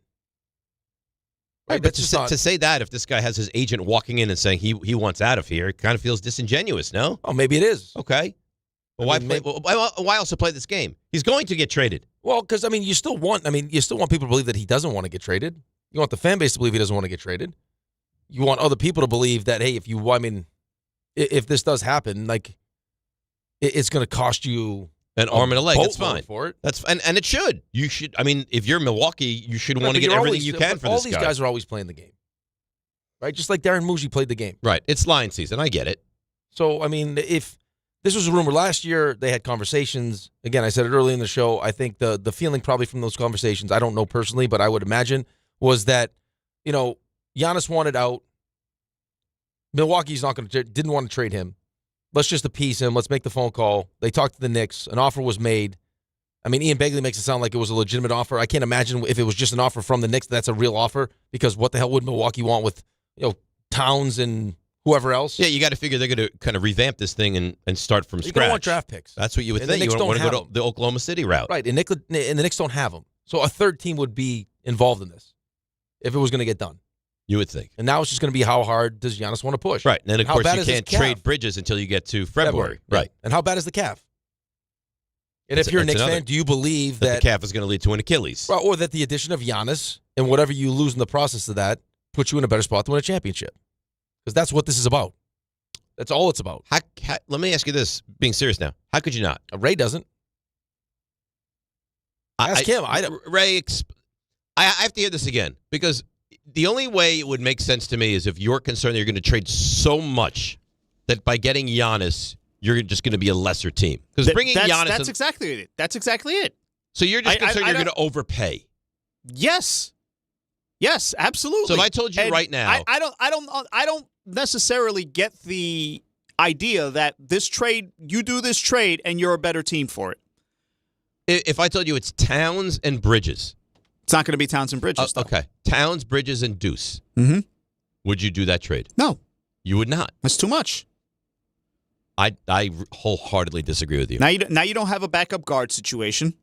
Right, but to say that, if this guy has his agent walking in and saying he wants out of here, it kind of feels disingenuous, no? Oh, maybe it is. Okay. Well, why also play this game? He's going to get traded. Well, because, I mean, you still want people to believe that he doesn't want to get traded. You want the fan base to believe he doesn't want to get traded. You want other people to believe that, hey, if this does happen, like, it's going to cost you an arm and a leg. That's fine. For it. That's and it should. You should. I mean, if you're Milwaukee, you should want to get everything you can for this guy. All these guys are always playing the game, right? Just like Darren Muji played the game. Right. It's line season. I get it. So, I mean, if this was a rumor last year, they had conversations. Again, I said it early in the show. I think the feeling probably from those conversations, I don't know personally, but I would imagine, was that, Giannis wanted out. Milwaukee's didn't want to trade him. Let's just appease him. Let's make the phone call. They talked to the Knicks. An offer was made. I mean, Ian Begley makes it sound like it was a legitimate offer. I can't imagine if it was just an offer from the Knicks, that's a real offer, because what the hell would Milwaukee want with, Towns and whoever else? Yeah, you got to figure they're going to kind of revamp this thing and start from scratch. You don't want draft picks. That's what you would think. You don't want to go to the Oklahoma City route. Right, and the Knicks don't have them. So a third team would be involved in this if it was going to get done. You would think. And now it's just going to be how hard does Giannis want to push? Right. And then, of course, you can't trade Bridges until you get to February. Right. And how bad is the calf? And if you're a Knicks fan, do you believe that the calf is going to lead to an Achilles? Right, or that the addition of Giannis and whatever you lose in the process of that puts you in a better spot to win a championship? Because that's what this is about. That's all it's about. Let me ask you this, being serious now. How could you not? Ray doesn't. Ask him. Ray, I have to hear this again, because the only way it would make sense to me is if you're concerned that you're going to trade so much that by getting Giannis, you're just going to be a lesser team. Because bringing Giannis... That's exactly it. That's exactly it. So you're just concerned you're going to overpay? Yes. Yes, absolutely. So if I told you right now... I don't necessarily get the idea that you do this trade and you're a better team for it. If I told you it's Towns and Bridges... It's not going to be Towns and Bridges, though. Okay. Towns, Bridges, and Deuce. Mm-hmm. Would you do that trade? No. You would not. That's too much. I wholeheartly distree with you. Now you don't have a backup guard situation.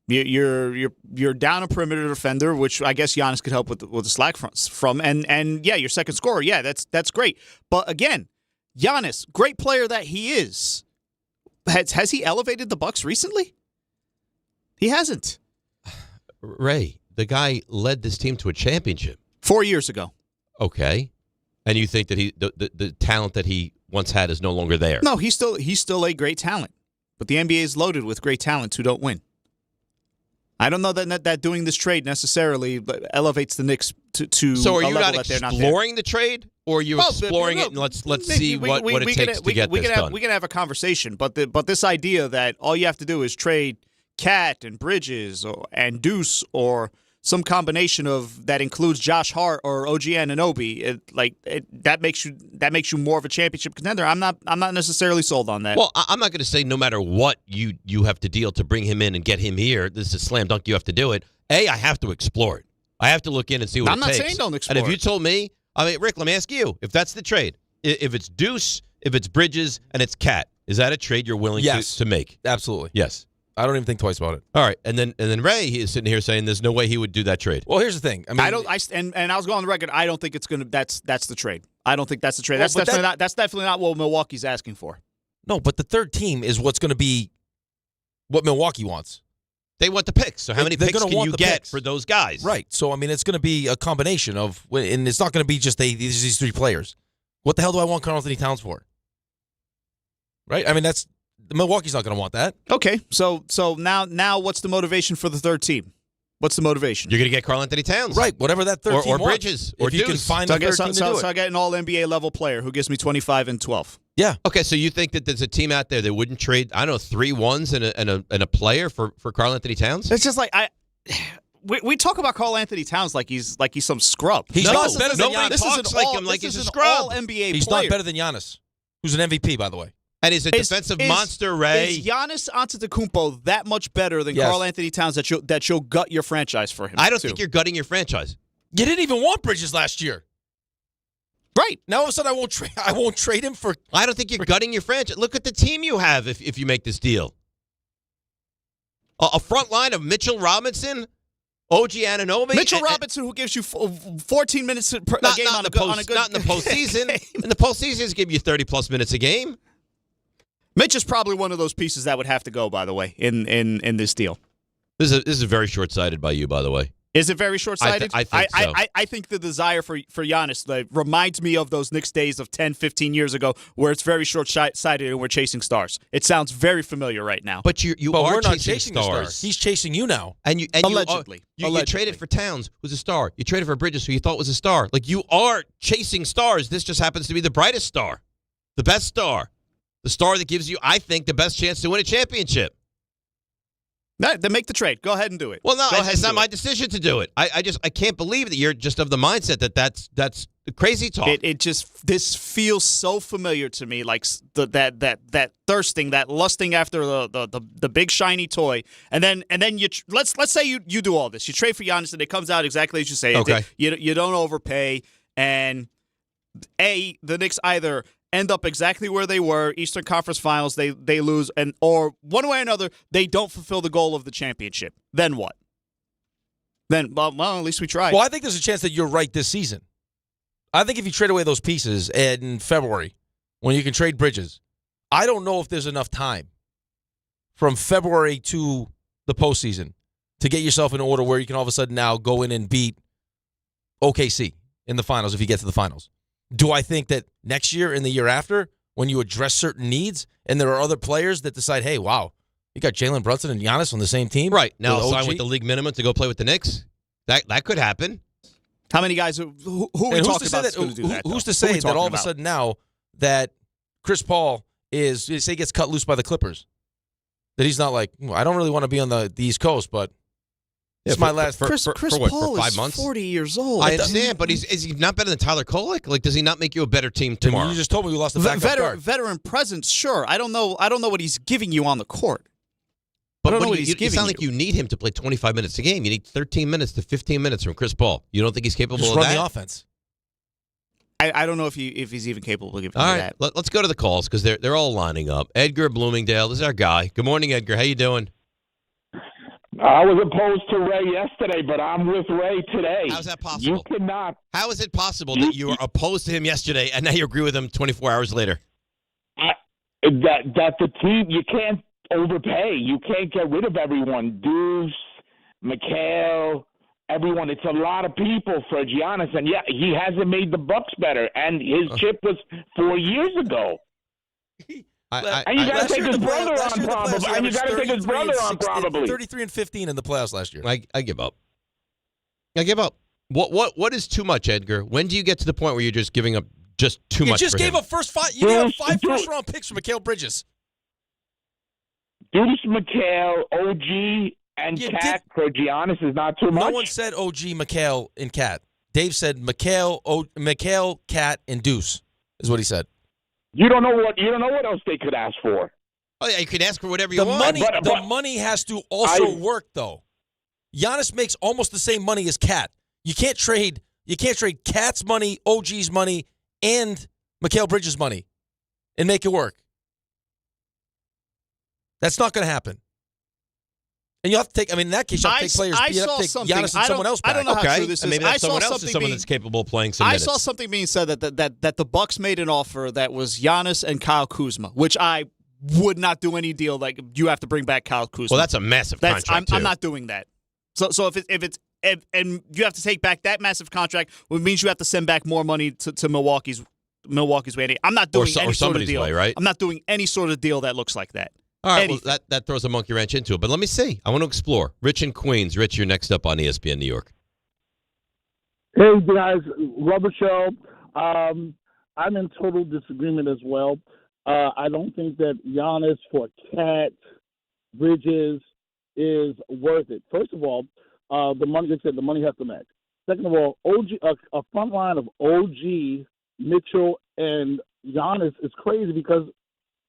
You're down a perimeter defender, which I guess Giannis could help with the slack from. And yeah, your second scorer. Yeah, that's great. But again, Giannis, great player that he is, has he elevated the Bucks recently? He hasn't. Ray, the guy led this team to a championship. 4 years ago. Okay. And you think that the talent that he once had is no longer there? No, he's still a great talent. But the NBA is loaded with great talents who don't win. I don't know that doing this trade necessarily elevates the Knicks to So are a you level not that they're not there. exploring the trade, or are you exploring it and let's see what it takes to get this done? We can have a conversation, but this idea that all you have to do is trade Cat and Bridges and Deuce or some combination of that includes Josh Hart or OG Anunoby, that makes you more of a championship contender. I'm not necessarily sold on that. Well, I'm not going to say no matter what you have to deal to bring him in and get him here. This is a slam dunk. You have to do it. I have to explore it. I have to look in and see what it takes. I'm not saying don't explore. And if you told me, Rick, let me ask you, if that's the trade, if it's Deuce, if it's Bridges, and it's Cat, is that a trade you're willing to make? Absolutely. Yes. I don't even think twice about it. All right, and then Ray, he is sitting here saying there's no way he would do that trade. Well, here's the thing. I mean, I was going on the record. I don't think it's gonna. That's the trade. I don't think that's the trade. That's definitely not what Milwaukee's asking for. No, but the third team is what's going to be what Milwaukee wants. They want the picks. So how many picks can you get for those guys? Right. So I mean, it's going to be a combination of, and it's not going to be just these three players. What the hell do I want Karl Anthony Towns for? Right. I mean, Milwaukee's not going to want that. Okay, so now what's the motivation for the third team? What's the motivation? You're going to get Karl Anthony Towns. Right, whatever that third team or wants. Bridges, or if you can find a third team to do it. So I get an all-NBA level player who gives me 25 and 12. Yeah. Okay, so you think that there's a team out there that wouldn't trade, I don't know, 3 ones and a player for Karl Anthony Towns? It's just like we talk about Karl Anthony Towns like he's some scrub. He's not better than Nobody Giannis. talks like him like he's a scrub. All NBA He's player. not better than Giannis, who's an MVP, by the way. And he's a defensive monster, Ray. Is Giannis Antetokounmpo that much better than Karl Anthony Towns that you'll gut your franchise for him? I don't think you're gutting your franchise. You didn't even want Bridges last year. Right. Now all of a sudden I won't trade him for. I don't think you're gutting your franchise. Look at the team you have if you make this deal. A front line of Mitchell Robinson, OG Anunoby. Mitchell Robinson, who gives you 14 minutes a game on a good not in the postseason. In the postseason, he's giving you 30-plus minutes a game. Mitch is probably one of those pieces that would have to go, by the way, in this deal. This is very short-sighted by you, by the way. Is it very short-sighted? I think so. I think the desire for Giannis reminds me of those Knicks days of 10, 15 years ago where it's very short-sighted and we're chasing stars. It sounds very familiar right now. But you but are we're not chasing stars. He's chasing you now. And Allegedly. You traded for Towns, who's a star. You traded for Bridges, who you thought was a star. Like, you are chasing stars. This just happens to be the brightest star, the best star. The star that gives you, I think, the best chance to win a championship. Then make the trade. Go ahead and do it. Well, no, it's not my decision to do it. I can't believe that you're just of the mindset that's crazy talk. This feels so familiar to me, like that thirsting, that lusting after the big shiny toy, and then let's say you do all this. You trade for Giannis, and it comes out exactly as you say. Okay. You don't overpay, and the Knicks either end up exactly where they were, Eastern Conference Finals, they lose, or one way or another, they don't fulfill the goal of the championship. Then what? Then, well, at least we tried. Well, I think there's a chance that you're right this season. I think if you trade away those pieces in February, when you can trade Bridges, I don't know if there's enough time from February to the postseason to get yourself in order where you can all of a sudden now go in and beat OKC in the finals if you get to the finals. Do I think that next year and the year after, when you address certain needs and there are other players that decide, hey, wow, you got Jalen Brunson and Giannis on the same team? Right. Now sign with the league minimum to go play with the Knicks? That could happen. How many guys who are we talking about going to do that? Who's to say that all of a sudden now that Chris Paul say he gets cut loose by the Clippers, that he's not like, I don't really want to be on the East Coast, but it's my last Chris what, Paul for 5 is months? 40 years old. I understand, but is he not better than Tyler Kolek? Like, does he not make you a better team tomorrow? You just told me we lost the backup guard. Veteran presence, sure. I don't know what he's giving you on the court. But I don't know what he's giving you sound like you need him to play 25 minutes a game. You need 13 minutes to 15 minutes from Chris Paul. You don't think he's capable just of run that? The offense. I don't know if he's even capable of giving all you right, that. Let's go to the calls because they're all lining up. Edgar Bloomingdale, this is our guy. Good morning, Edgar. How you doing? I was opposed to Ray yesterday, but I'm with Ray today. How's that possible? You cannot. How is it possible that you were opposed to him yesterday and now you agree with him 24 hours later? That the team, you can't overpay. You can't get rid of everyone. Deuce, McHale, everyone. It's a lot of people for Giannis, and yeah, he hasn't made the Bucks better, and his chip was 4 years ago. And you got to take his brother on, probably. And you got to take his brother on, probably. 33-15 in the playoffs last year. I give up. I give up. What is too much, Edgar? When do you get to the point where you're just giving up just too much? You just gave up you gave up 5 first-round picks for Mikal Bridges. Deuce, Mikal, OG, and Cat for Giannis is not too much. No one said OG, Mikal, and Cat. Dave said Mikal, Cat, and Deuce is what he said. You don't know what else they could ask for. Oh yeah, you could ask for whatever you want. The money has to also work though. Giannis makes almost the same money as Cat. You can't trade Cat's money, OG's money, and Mikal Bridges' money and make it work. That's not going to happen. And you have to take. I mean, in that case, you have to take players. You have to take Giannis and someone else back. I don't know how true this is. Maybe that's someone else is someone that's capable of playing some minutes. I saw something being said that the Bucks made an offer that was Giannis and Kyle Kuzma, which I would not do any deal like you have to bring back Kyle Kuzma. Well, that's a massive contract. I'm not doing that. So if you have to take back that massive contract, which means you have to send back more money to Milwaukee's way. I'm not doing any sort of deal. Way, right? I'm not doing any sort of deal that looks like that. All right, well, that throws a monkey wrench into it. But let me see. I want to explore. Rich in Queens. Rich, you're next up on ESPN New York. Hey, guys. Rubber show. I'm in total disagreement as well. I don't think that Giannis for Cat, Bridges is worth it. First of all, the money, they said the money has to match. Second of all, a front line of OG, Mitchell, and Giannis is crazy because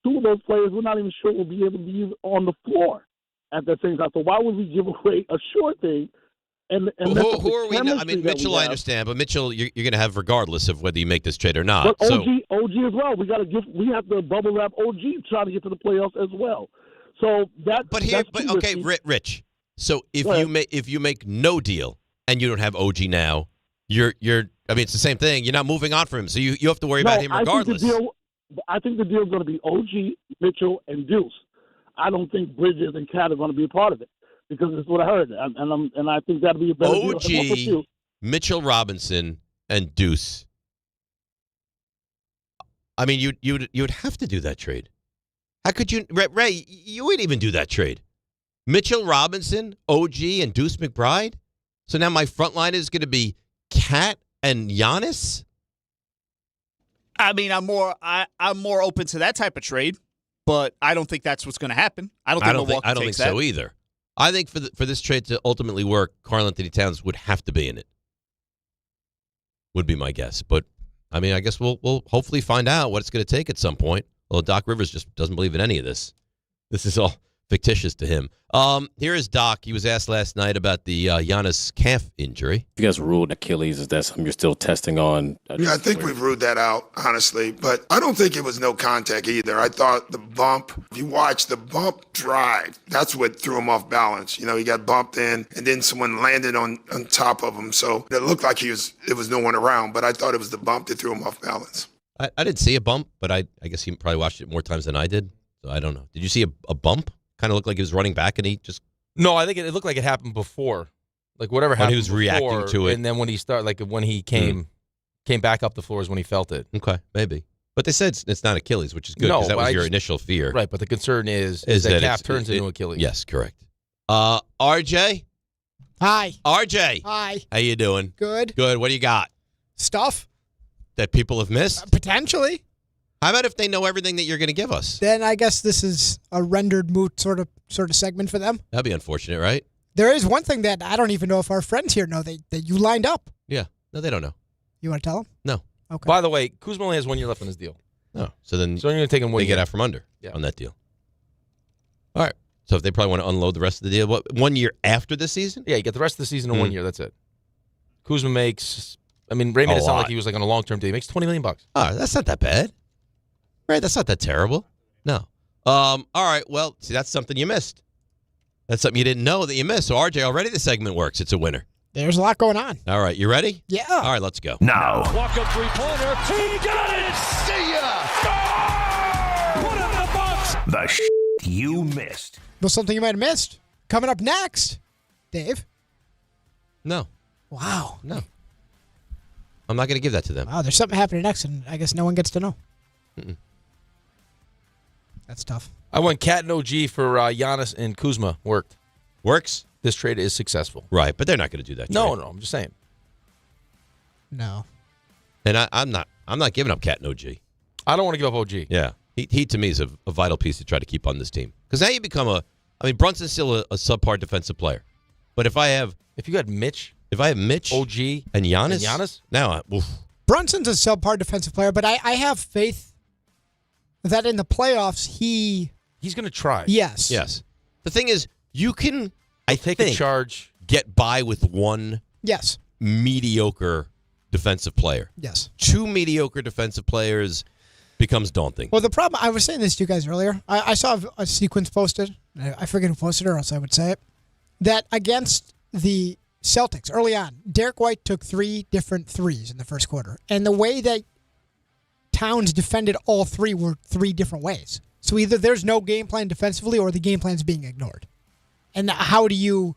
two of those players we're not even sure will be able to be on the floor at the same time. So why would we give away a short thing? And who are we? I mean, Mitchell, I understand, but Mitchell, you're going to have regardless of whether you make this trade or not. But OG as well. We have to bubble wrap OG trying to get to the playoffs as well. So okay, Rich. So if you make no deal and you don't have OG now, you're. I mean, it's the same thing. You're not moving on from him, so you have to worry about him regardless. I think the deal is going to be OG, Mitchell, and Deuce. I don't think Bridges and Cat are going to be a part of it because that's what I heard, and I think that'll be a better deal. OG, Mitchell Robinson, and Deuce. I mean, you would have to do that trade. How could you, Ray? You wouldn't even do that trade. Mitchell Robinson, OG, and Deuce McBride. So now my front line is going to be Cat and Giannis. I mean, I'm more open to that type of trade, but I don't think that's what's going to happen. I don't think so either. I think for this trade to ultimately work, Karl-Anthony Towns would have to be in it. Would be my guess, but I mean, I guess we'll hopefully find out what it's going to take at some point. Although Doc Rivers just doesn't believe in any of this. This is all fictitious to him. Here is Doc. He was asked last night about the Giannis calf injury. You guys ruled Achilles. Is that something you're still testing on? Yeah, I think we've ruled that out, honestly. But I don't think it was no contact either. I thought the bump, if you watch the bump drive, that's what threw him off balance. You know, he got bumped in, and then someone landed on top of him. So it looked like there was no one around, but I thought it was the bump that threw him off balance. I didn't see a bump, but I guess he probably watched it more times than I did. So I don't know. Did you see a bump? Kind of looked like he was running back, and he just... No, I think it looked like it happened before. Like whatever happened when he was reacting to it. And then when he started, like when he came back up the floor is when he felt it. Okay, maybe. But they said it's not Achilles, which is good because that was your initial fear. Right, but the concern is that calf turns into Achilles. Yes, correct. RJ? Hi. RJ? Hi. How you doing? Good. Good. What do you got? Stuff. That people have missed? Potentially. How about if they know everything that you're going to give us? Then I guess this is a rendered moot sort of segment for them. That'd be unfortunate, right? There is one thing that I don't even know if our friends here know that you lined up. Yeah. No, they don't know. You want to tell them? No. Okay. By the way, Kuzma only has 1 year left on his deal. No. So you're going to take him 1 year. They get out from under on that deal. All right. So if they probably want to unload the rest of the deal, what, 1 year after the season? Yeah, you get the rest of the season in 1 year. That's it. Kuzma makes, I mean, Ray made it sound like he was like on a long-term deal. He makes $20 million. Oh, that's not that bad. Right, that's not that terrible. No. All right, well, see, that's something you missed. That's something you didn't know that you missed. So, RJ, already the segment works. It's a winner. There's a lot going on. All right, you ready? Yeah. All right, let's go. Now. Walk-up three-pointer. He got it! See ya! Score! Put in the box! The you missed. Well, something you might have missed. Coming up next, Dave. No. Wow. No. I'm not going to give that to them. Wow, there's something happening next, and I guess no one gets to know. Mm-mm. That's tough. I went Cat and OG for Giannis and Kuzma. Works? This trade is successful. Right, but they're not going to do that. No, I'm just saying. No. And I'm not giving up Cat and OG. I don't want to give up OG. Yeah. He to me, is a vital piece to try to keep on this team. Because now you become Brunson's still a subpar defensive player. But if you had Mitch, OG, and Giannis, now, Brunson's a subpar defensive player, but I have faith that in the playoffs he's going to try. Yes. Yes. The thing is, you can take a charge, get by with one mediocre defensive player. Yes. 2 mediocre defensive players becomes daunting. Well, the problem, I was saying this to you guys earlier. I saw a sequence posted. I forget who posted it, or else I would say it. That against the Celtics early on, Derek White took 3 different threes in the first quarter. And the way that Towns defended all 3 were 3 different ways. So either there's no game plan defensively or the game plan's being ignored. And how do you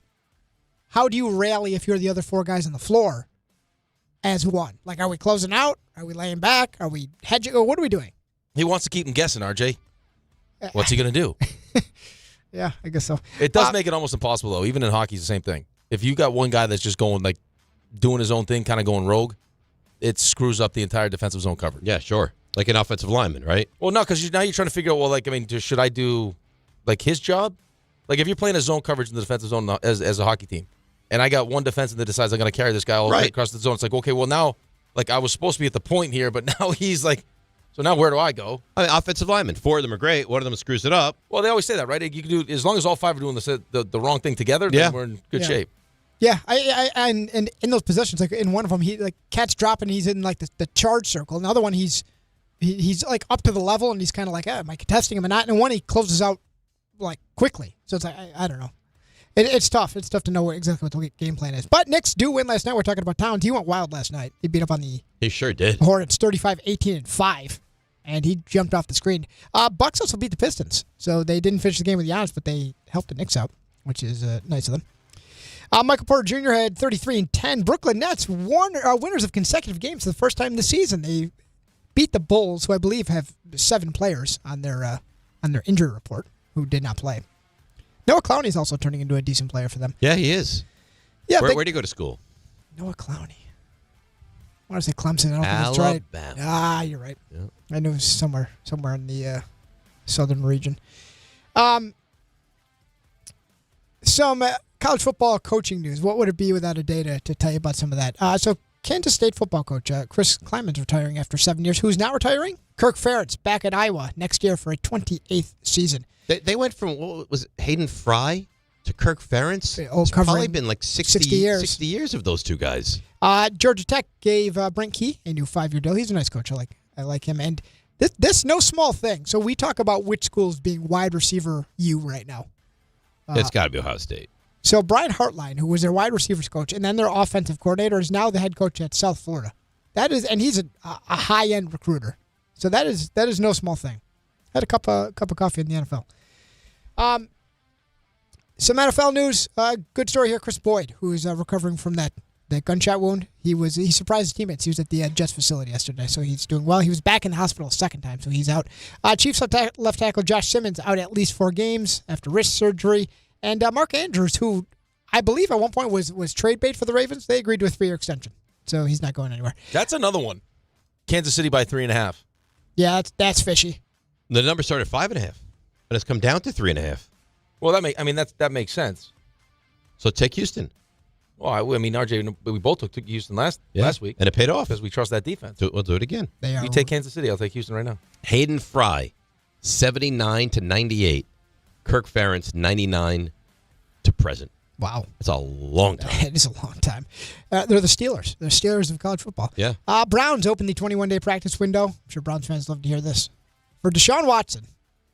rally if you're the other 4 guys on the floor as one? Like, are we closing out? Are we laying back? Are we hedging? Or what are we doing? He wants to keep him guessing, RJ. What's he going to do? Yeah, I guess so. It does make it almost impossible, though. Even in hockey, it's the same thing. If you got one guy that's just going, like, doing his own thing, kind of going rogue, it screws up the entire defensive zone coverage. Yeah, sure. Like an offensive lineman, right? Well, no, because now you're trying to figure out, well, like, I mean, should I do, like, his job? Like, if you're playing a zone coverage in the defensive zone as a hockey team, and I got one defenseman that decides I'm going to carry this guy all the way across the zone, it's like, okay, well, now, like, I was supposed to be at the point here, but now he's like, so now where do I go? I mean, offensive linemen, 4 of them are great. One of them screws it up. Well, they always say that, right? You can do, as long as all 5 are doing the wrong thing together, then we're in good shape. Yeah, and in those possessions, like in one of them, he like Cat's dropping, he's in like the charge circle. Another one, he's like up to the level, and he's kind of like, am I contesting him or not? And one, he closes out like quickly. So it's like I don't know. It's tough. It's tough to know exactly what the game plan is. But Knicks do win last night. We're talking about Towns. He went wild last night. He beat up on the He sure did. Hornets 35-18-5, and he jumped off the screen. Bucks also beat the Pistons, so they didn't finish the game with Giannis, but they helped the Knicks out, which is nice of them. Michael Porter Jr. had 33 and 10. Brooklyn Nets winners of consecutive games for the first time this season. They beat the Bulls, who I believe have 7 players on their injury report who did not play. Noah Clowney is also turning into a decent player for them. Yeah, he is. Yeah, where did he go to school? Noah Clowney. I want to say Clemson. I don't think that's right. Alabama. You're right. Yeah. I knew it was somewhere in the southern region. Some college football coaching news. What would it be without a day to tell you about some of that? So Kansas State football coach Chris Kleiman's retiring after 7 years. Who's not retiring? Kirk Ferentz back at Iowa next year for a 28th season. They went from, what was it, Hayden Fry to Kirk Ferentz? It's probably been like 60 years of those two guys. Georgia Tech gave Brent Key a new 5-year deal. He's a nice coach. I like him. And this no small thing. So we talk about which schools being wide receiver U right now. It's got to be Ohio State. So Brian Hartline, who was their wide receivers coach and then their offensive coordinator, is now the head coach at South Florida. And he's a high-end recruiter. So that is no small thing. Had a cup of coffee in the NFL. Some NFL news. Good story here. Chris Boyd, who is recovering from that gunshot wound. He surprised his teammates. He was at the Jets facility yesterday, so he's doing well. He was back in the hospital a second time, so he's out. Chiefs left tackle Josh Simmons out at least 4 games after wrist surgery. And Mark Andrews, who I believe at one point was trade bait for the Ravens, they agreed to a 3-year extension, so he's not going anywhere. That's another one. Kansas City by 3.5. Yeah, that's fishy. The number started 5.5, and it's come down to 3.5. Well, that makes sense. So take Houston. Well, I mean, RJ, we both took Houston last week, and it paid off because we trust that defense. We'll do it again. You take Kansas City, I'll take Houston right now. Hayden Fry, 79 to 98. Kirk Ferentz, 99 to present. Wow, that's a long time. It is a long time. They're the Steelers. They're Steelers of college football. Yeah. Browns opened the 21-day practice window. I'm sure Browns fans love to hear this for Deshaun Watson.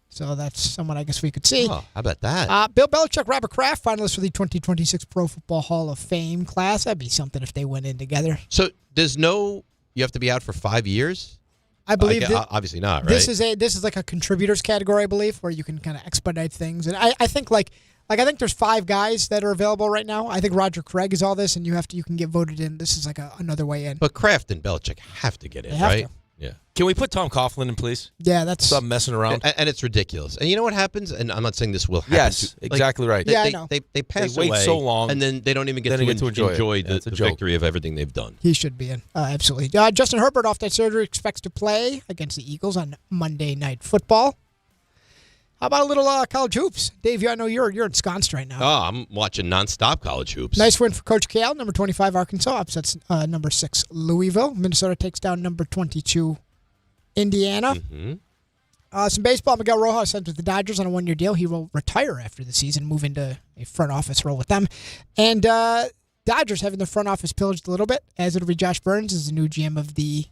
So that's someone I guess we could see. Oh, how about that? Bill Belichick, Robert Kraft, finalists for the 2026 Pro Football Hall of Fame class. That'd be something if they went in together. So you have to be out for 5 years? I believe obviously not, right? This is like a contributors category, I believe, where you can kind of expedite things. And I think like Like, I think there's 5 guys that are available right now. I think Roger Craig is all this, and you can get voted in. This is like another way in. But Kraft and Belichick have to get in, have right? to. Yeah. Can we put Tom Coughlin in, please? Yeah, that's... Stop messing around. And it's ridiculous. And you know what happens? And I'm not saying this will happen. Yes, exactly right. I know. They pass They wait away so long, and then they don't even get to enjoy the victory of everything they've done. He should be in. Absolutely. Justin Herbert, off that surgery, expects to play against the Eagles on Monday Night Football. How about a little college hoops? Dave, I know you're ensconced right now. Oh, I'm watching nonstop college hoops. Nice win for Coach Cal, number 25 Arkansas, upsets number 6 Louisville. Minnesota takes down number 22 Indiana. Mm-hmm. Some baseball. Miguel Rojas signed with the Dodgers on a 1-year deal. He will retire after the season, move into a front office role with them. And Dodgers having their front office pillaged a little bit, as it'll be Josh Burns as the new GM of the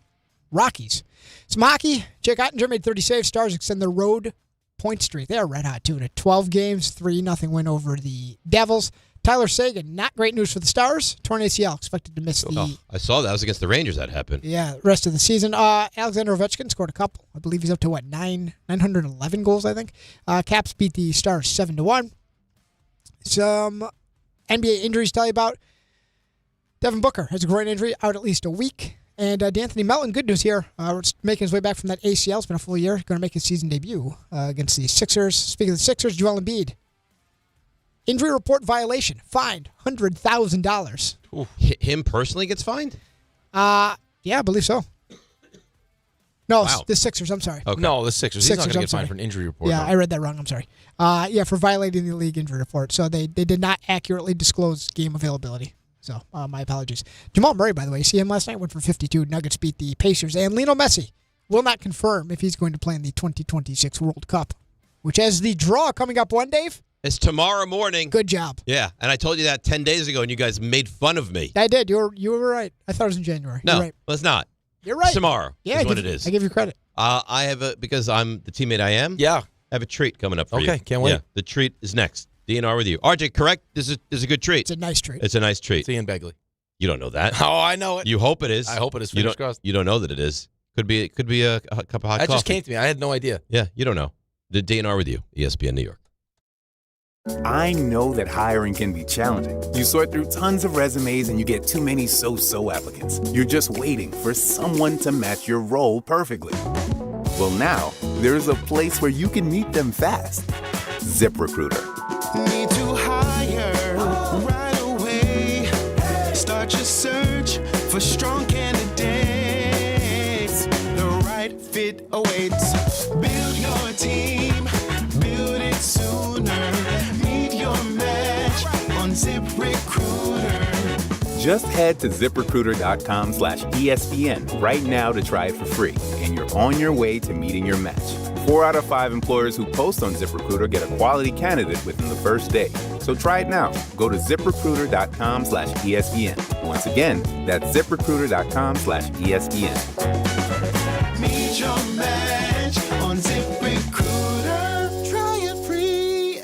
Rockies. Some hockey. Jake Ottinger made 30 saves. Stars extend their road point streak. They are red hot, too. In a 12 games, 3-0 win over the Devils. Tyler Seguin, not great news for the Stars. Torn ACL, expected to miss I saw that. It was against the Rangers that happened. Yeah, rest of the season. Alexander Ovechkin scored a couple. I believe he's up to, 911 goals, I think. Caps beat the Stars 7-1. Some NBA injuries to tell you about. Devin Booker has a groin injury, out at least a week. And D'Anthony Melton, good news here, making his way back from that ACL. It's been a full year. Going to make his season debut against the Sixers. Speaking of the Sixers, Joel Embiid. Injury report violation. Fined $100,000. Him personally gets fined? Yeah, I believe so. No, Wow. the Sixers. I'm sorry. Okay. No, the Sixers. He's not going to get fined for an injury report. Yeah, no. I read that wrong. I'm sorry. For violating the league injury report. So they did not accurately disclose game availability. So my apologies. Jamal Murray, by the way, you see him last night? Went for 52. Nuggets beat the Pacers. And Lionel Messi will not confirm if he's going to play in the 2026 World Cup, which has the draw coming up one, Dave. It's tomorrow morning. Good job. Yeah, and I told you that 10 days ago, and you guys made fun of me. I did. You were right. I thought it was in January. No, You're right. well, it's not. You're right. It's tomorrow Yeah, is what it is. I give you credit. I have because I'm the teammate I am. Yeah. I have a treat coming up for you. Okay, can't wait. Yeah, the treat is next. DNR with you. RJ, correct? This is a good treat. It's a nice treat. It's a nice treat. It's Ian Begley. You don't know that. Oh, I know it. You hope it is. I hope it is. You Fingers crossed. don't know that it is. Could be a cup of hot coffee. That just came to me. I had no idea. Yeah, you don't know. The DNR with you. ESPN New York. I know that hiring can be challenging. You sort through tons of resumes and you get too many so-so applicants. You're just waiting for someone to match your role perfectly. Well, now, there's a place where you can meet them fast. ZipRecruiter. Need to hire right away. Start your search for strong candidates. The right fit awaits. Build your team. Build it sooner. Meet your match on ZipRecruiter. Just head to ZipRecruiter.com/ESPN right now to try it for free, and you're on your way to meeting your match. 4 out of 5 employers who post on ZipRecruiter get a quality candidate within the first day. So try it now. Go to ZipRecruiter.com/ESPN. Once again, that's ZipRecruiter.com/ESPN. Meet your match on ZipRecruiter. Try it free.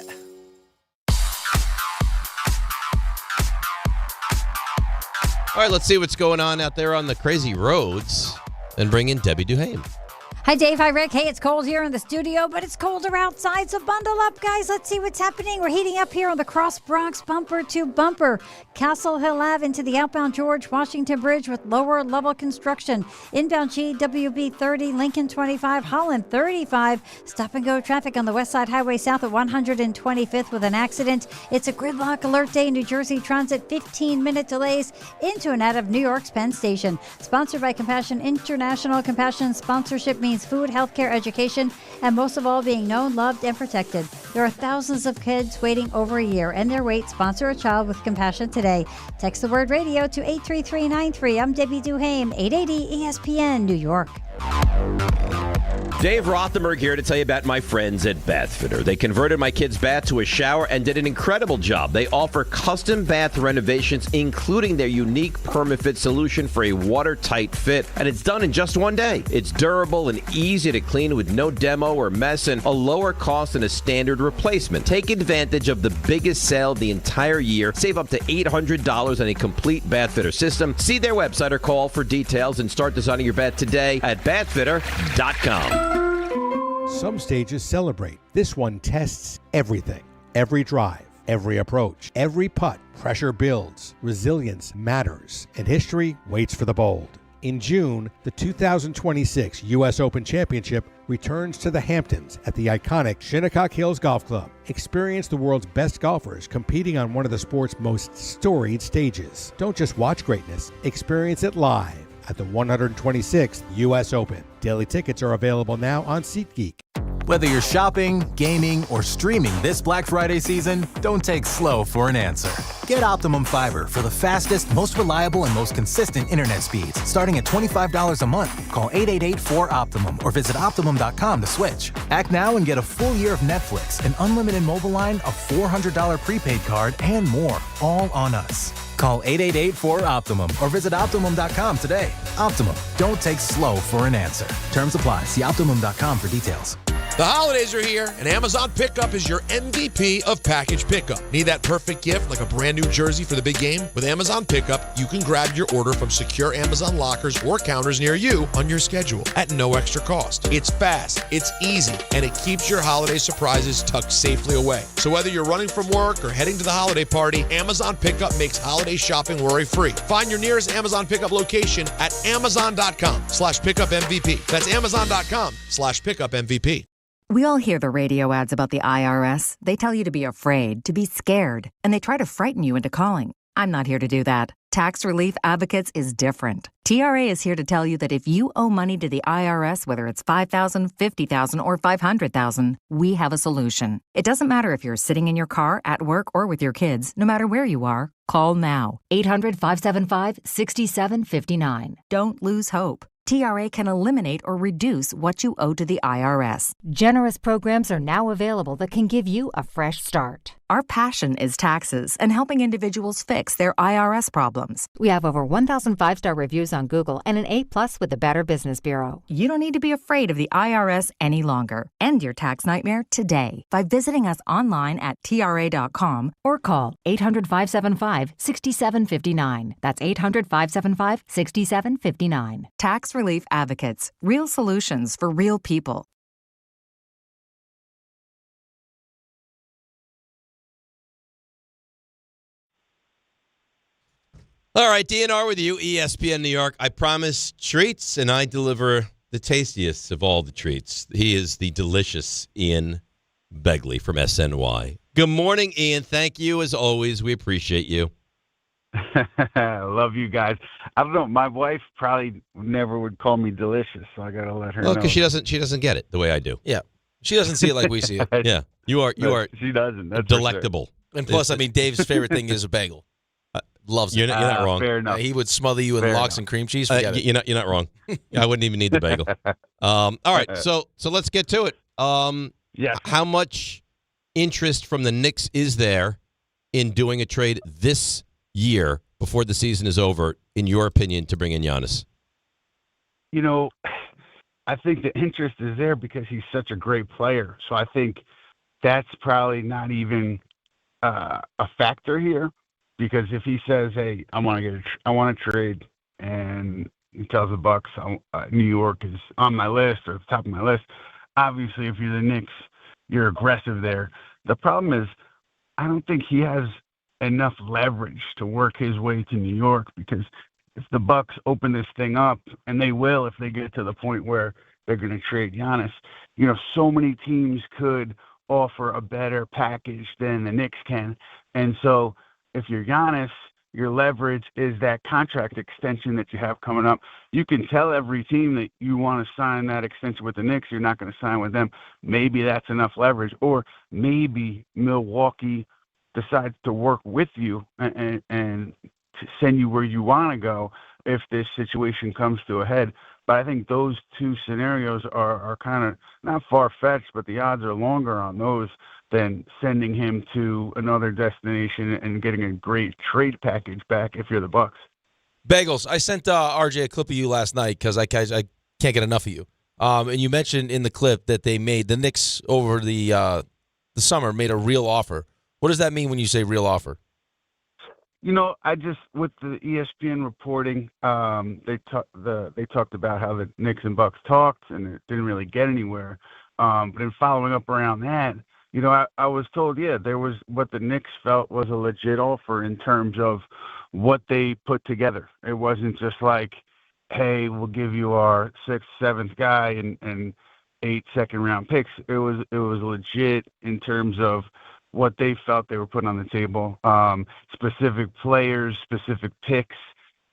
All right, let's see what's going on out there on the crazy roads and bring in Debbie Duhame. Hi, Dave. Hi, Rick. Hey, it's cold here in the studio, but it's colder outside, so bundle up, guys. Let's see what's happening. We're heating up here on the Cross Bronx bumper to bumper. Castle Hill Ave into the outbound George Washington Bridge with lower level construction. Inbound GWB 30, Lincoln 25, Holland 35. Stop and go traffic on the West Side Highway south at 125th with an accident. It's a gridlock alert day. New Jersey Transit 15-minute delays into and out of New York's Penn Station. Sponsored by Compassion International. Compassion sponsorship means food, healthcare, education, and most of all, being known, loved, and protected. There are thousands of kids waiting over a year, and their wait. Sponsor a child with compassion today. Text the word radio to 83393. I'm Debbie Duhame, 880 ESPN, New York. Dave Rothenberg here to tell you about my friends at Bathfitter. They converted my kid's bath to a shower and did an incredible job. They offer custom bath renovations, including their unique PermaFit solution for a watertight fit, and it's done in just one day. It's durable and easy to clean with no demo or mess and a lower cost than a standard replacement. Take advantage of the biggest sale of the entire year. Save up to $800 on a complete Bathfitter system. See their website or call for details and start designing your bath today at bathfitter.com. Some stages celebrate. This one tests everything. Every drive, every approach, every putt, pressure builds, resilience matters, and history waits for the bold. In June, the 2026 U.S. Open Championship returns to the Hamptons at the iconic Shinnecock Hills Golf Club. Experience the world's best golfers competing on one of the sport's most storied stages. Don't just watch greatness, experience it live at the 126th U.S. Open. Daily tickets are available now on SeatGeek. Whether you're shopping, gaming, or streaming this Black Friday season, don't take slow for an answer. Get Optimum Fiber for the fastest, most reliable, and most consistent internet speeds, starting at $25 a month. Call 888-4OPTIMUM or visit Optimum.com to switch. Act now and get a full year of Netflix, an unlimited mobile line, a $400 prepaid card, and more, all on us. Call 888-4OPTIMUM or visit Optimum.com today. Optimum, don't take slow for an answer. Terms apply. See Optimum.com for details. The holidays are here, and Amazon Pickup is your MVP of package pickup. Need that perfect gift like a brand new jersey for the big game? With Amazon Pickup, you can grab your order from secure Amazon lockers or counters near you on your schedule at no extra cost. It's fast, it's easy, and it keeps your holiday surprises tucked safely away. So whether you're running from work or heading to the holiday party, Amazon Pickup makes holiday shopping worry-free. Find your nearest Amazon Pickup location at amazon.com/pickupmvp. That's amazon.com/pickupmvp. We all hear the radio ads about the IRS. They tell you to be afraid, to be scared, and they try to frighten you into calling. I'm not here to do that. Tax Relief Advocates is different. TRA is here to tell you that if you owe money to the IRS, whether it's $5,000, $50,000, or $500,000, we have a solution. It doesn't matter if you're sitting in your car, at work, or with your kids. No matter where you are, call now. 800-575-6759. Don't lose hope. TRA can eliminate or reduce what you owe to the IRS. Generous programs are now available that can give you a fresh start. Our passion is taxes and helping individuals fix their IRS problems. We have over 1,000 5-star reviews on Google and an A+ with the Better Business Bureau. You don't need to be afraid of the IRS any longer. End your tax nightmare today by visiting us online at TRA.com or call 800-575-6759. That's 800-575-6759. Tax Relief Advocates. Real solutions for real people. All right, DNR with you, ESPN New York. I promise treats, and I deliver the tastiest of all the treats. He is the delicious Ian Begley from SNY. Good morning, Ian. Thank you, as always. We appreciate you. I love you guys. I don't know. My wife probably never would call me delicious, so I got to let her know. Because she doesn't get it the way I do. Yeah, she doesn't see it like we see it. Yeah, you are. She doesn't. That's delectable. Sure. And plus, I mean, Dave's favorite thing is a bagel. Loves it. You're not wrong. Fair enough. He would smother you in lox and cream cheese. You're not wrong. I wouldn't even need the bagel. All right, so let's get to it. Yeah. How much interest from the Knicks is there in doing a trade this year before the season is over, in your opinion, to bring in Giannis? You know, I think the interest is there because he's such a great player. So I think that's probably not even a factor here. Because if he says, "Hey, I want to trade," and he tells the Bucks, New York is on my list or at the top of my list, obviously, if you're the Knicks, you're aggressive there. The problem is, I don't think he has enough leverage to work his way to New York. Because if the Bucks open this thing up, and they will if they get to the point where they're going to trade Giannis, you know, so many teams could offer a better package than the Knicks can, and so. If you're Giannis, your leverage is that contract extension that you have coming up. You can tell every team that you want to sign that extension with the Knicks. You're not going to sign with them. Maybe that's enough leverage. Or maybe Milwaukee decides to work with you and to send you where you want to go if this situation comes to a head. But I think those two scenarios are kind of not far-fetched, but the odds are longer on those than sending him to another destination and getting a great trade package back if you're the Bucks. Bagels, I sent RJ a clip of you last night because I can't get enough of you. And you mentioned in the clip that the Knicks over the summer made a real offer. What does that mean when you say real offer? You know, with the ESPN reporting, they talked about how the Knicks and Bucks talked and it didn't really get anywhere. But in following up around that, I was told, there was what the Knicks felt was a legit offer in terms of what they put together. It wasn't just like, hey, we'll give you our 6th, 7th guy and 8 second-round picks. It was legit in terms of what they felt they were putting on the table. Specific players, specific picks.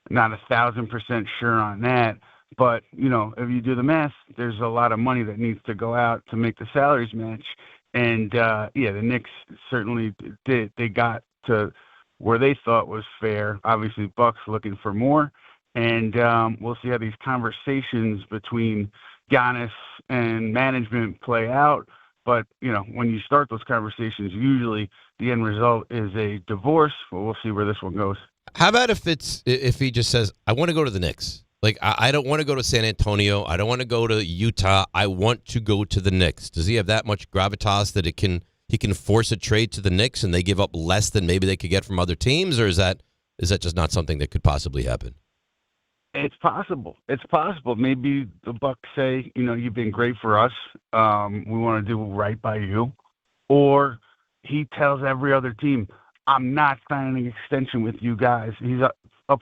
Not 1,000% sure on that. But, if you do the math, there's a lot of money that needs to go out to make the salaries match. And, the Knicks certainly did. They got to where they thought was fair. Obviously, Bucks looking for more. And we'll see how these conversations between Giannis and management play out. But, when you start those conversations, usually the end result is a divorce. But we'll see where this one goes. How about if he just says, I want to go to the Knicks? Like, I don't want to go to San Antonio. I don't want to go to Utah. I want to go to the Knicks. Does he have that much gravitas that he can force a trade to the Knicks and they give up less than maybe they could get from other teams? Or is that just not something that could possibly happen? It's possible. It's possible. Maybe the Bucks say, you've been great for us. We want to do right by you. Or he tells every other team, I'm not signing an extension with you guys. He's up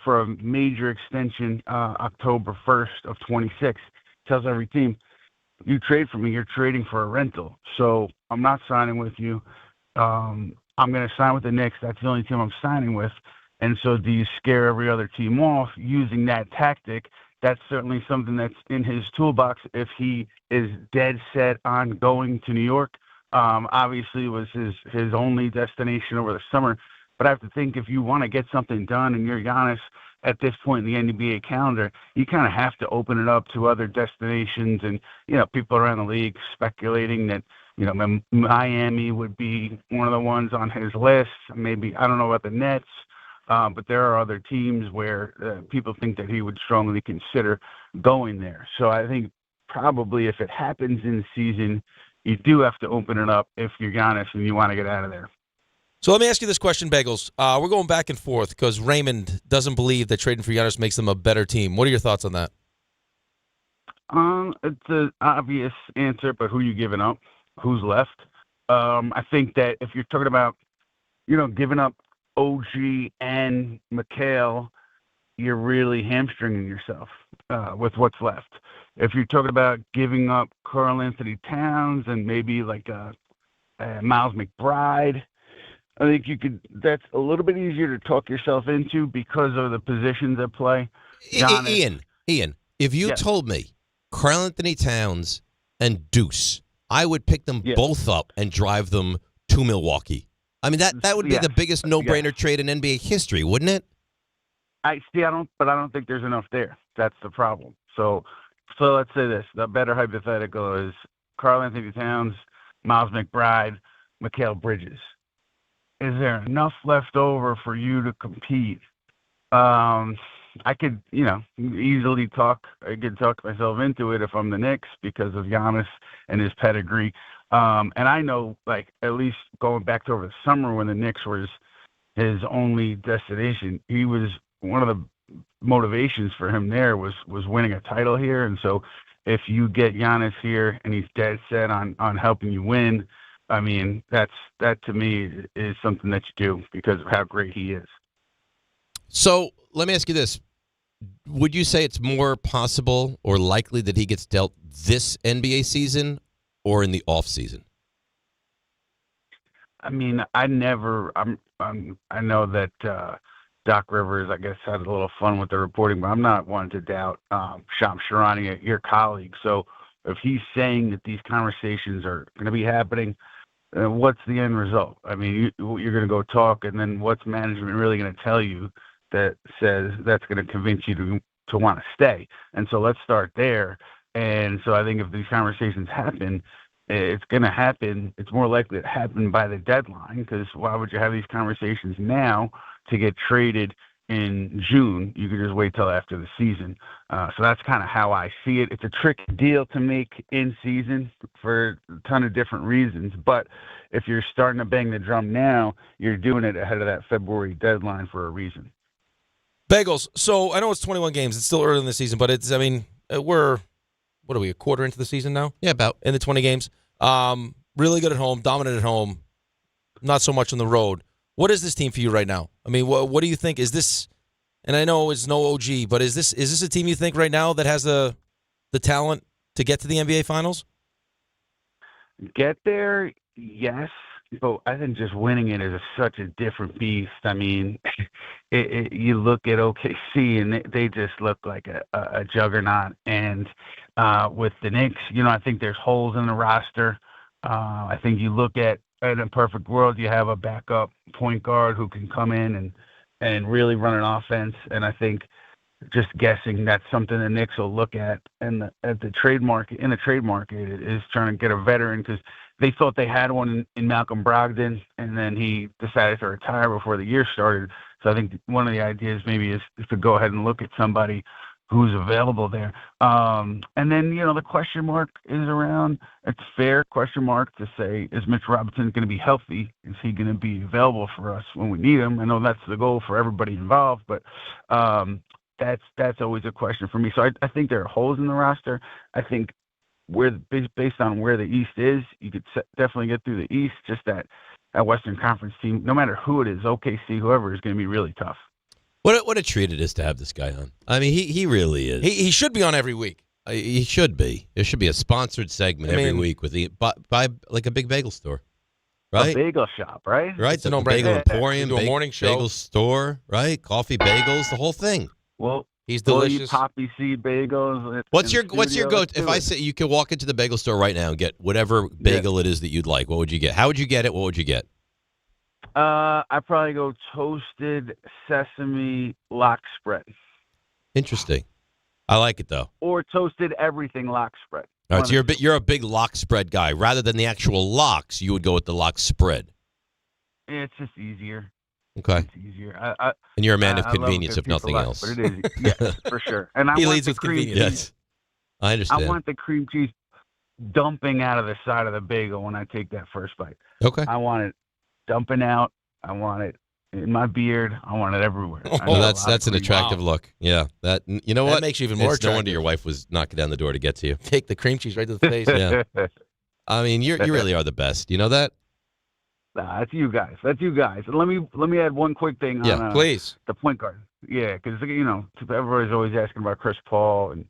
for a major extension October 1st of 26. Tells every team, you trade for me, you're trading for a rental. So I'm not signing with you. I'm going to sign with the Knicks. That's the only team I'm signing with. And so do you scare every other team off using that tactic? That's certainly something that's in his toolbox if he is dead set on going to New York. Obviously, it was his only destination over the summer. But I have to think if you want to get something done and you're Giannis at this point in the NBA calendar, you kind of have to open it up to other destinations. And, people around the league speculating that, Miami would be one of the ones on his list. Maybe, I don't know about the Nets. But there are other teams where people think that he would strongly consider going there. So I think probably if it happens in the season, you do have to open it up if you're Giannis and you want to get out of there. So let me ask you this question, Bagels. We're going back and forth because Raymond doesn't believe that trading for Giannis makes them a better team. What are your thoughts on that? It's an obvious answer, but who are you giving up? Who's left? I think that if you're talking about, giving up OG and McHale, you're really hamstringing yourself with what's left. If you're talking about giving up Karl Anthony Towns and maybe like Miles McBride, I think that's a little bit easier to talk yourself into because of the positions at play. Ian, if you told me Karl Anthony Towns and Deuce, I would pick them both up and drive them to Milwaukee. I mean, that would be the biggest no-brainer trade in NBA history, wouldn't it? I don't think there's enough there. That's the problem. So let's say this. The better hypothetical is Karl Anthony Towns, Miles McBride, Mikal Bridges. Is there enough left over for you to compete? I could, easily talk myself into it if I'm the Knicks because of Giannis and his pedigree. And I know, at least going back to over the summer when the Knicks was his only destination, he was one of the motivations for him there was winning a title here. And so if you get Giannis here and he's dead set on helping you win, I mean, that to me is something that you do because of how great he is. So let me ask you this. Would you say it's more possible or likely that he gets dealt this NBA season or in the off season? I mean, I know that Doc Rivers, I guess, had a little fun with the reporting, but I'm not one to doubt Shams Charania, your colleague. So if he's saying that these conversations are going to be happening, what's the end result? I mean, you're going to go talk, and then what's management really going to tell you that says that's going to convince you to want to stay? And so let's start there. And so I think if these conversations happen, it's going to happen. It's more likely to happen by the deadline because why would you have these conversations now to get traded in June? You could just wait till after the season. So that's kind of how I see it. It's a tricky deal to make in season for a ton of different reasons. But if you're starting to bang the drum now, you're doing it ahead of that February deadline for a reason. Bagels. So I know it's 21 games. It's still early in the season, but we're, what are we, a quarter into the season now? Yeah, about. In the 20 games. really good at home, dominant at home, not so much on the road. What is this team for you right now? I mean, what do you think? Is this, and I know it's no OG, but is this a team you think right now that has the talent to get to the NBA Finals? Get there, yes. But I think just winning it is such a different beast. I mean, you look at OKC and they just look like a juggernaut. And with the Knicks, I think there's holes in the roster. I think you look at in a perfect world, you have a backup point guard who can come in and really run an offense. And I think just guessing that's something the Knicks will look at at the trade market. In the trade market, is trying to get a veteran because they thought they had one in Malcolm Brogdon, and then he decided to retire before the year started. So I think one of the ideas maybe is to go ahead and look at somebody who's available there. And then, the question mark is around, it's fair question mark to say, is Mitch Robinson going to be healthy? Is he going to be available for us when we need him? I know that's the goal for everybody involved, but that's always a question for me. So I think there are holes in the roster. I think based on where the East is, you could definitely get through the East. Just that Western Conference team, no matter who it is, OKC, whoever, is going to be really tough. What a treat it is to have this guy on. I mean, he really is. He should be on every week. He should be. There should be a sponsored segment every week with by like a big bagel store, right? A bagel shop, right? Right. It's a The no-brainer. bagel emporium, Do a morning show. bagel store, right? Coffee, bagels, the whole thing. Well, he's we'll delicious. eat poppy seed bagels. What's your go? If I say you could walk into the bagel store right now and get whatever bagel it is that you'd like, what would you get? How would you get it? What would you get? I'd probably go toasted sesame lox spread. Interesting. I like it though. Or toasted everything lox spread. All right, so you're a big lox spread guy. Rather than the actual lox, you would go with the lox spread. It's just easier. Okay. It's easier. And you're a man of I love convenience, good if nothing pizza else. But it is, yes, for sure. And He want leads the with cream convenience. cheese. Yes, I understand. I want the cream cheese dumping out of the side of the bagel when I take that first bite. Okay. I want it dumping out. I want it in my beard. I want it everywhere. Well, that's an attractive look. Yeah, that you know That what makes you even more It's no wonder attractive. your wife was knocking down the door to get to you. Take the cream cheese right to the face. Yeah, I mean you really are the best. You know that? Nah, that's you guys. That's you guys. And let me add one quick thing on please. the point guard. Yeah, because everybody's always asking about Chris Paul and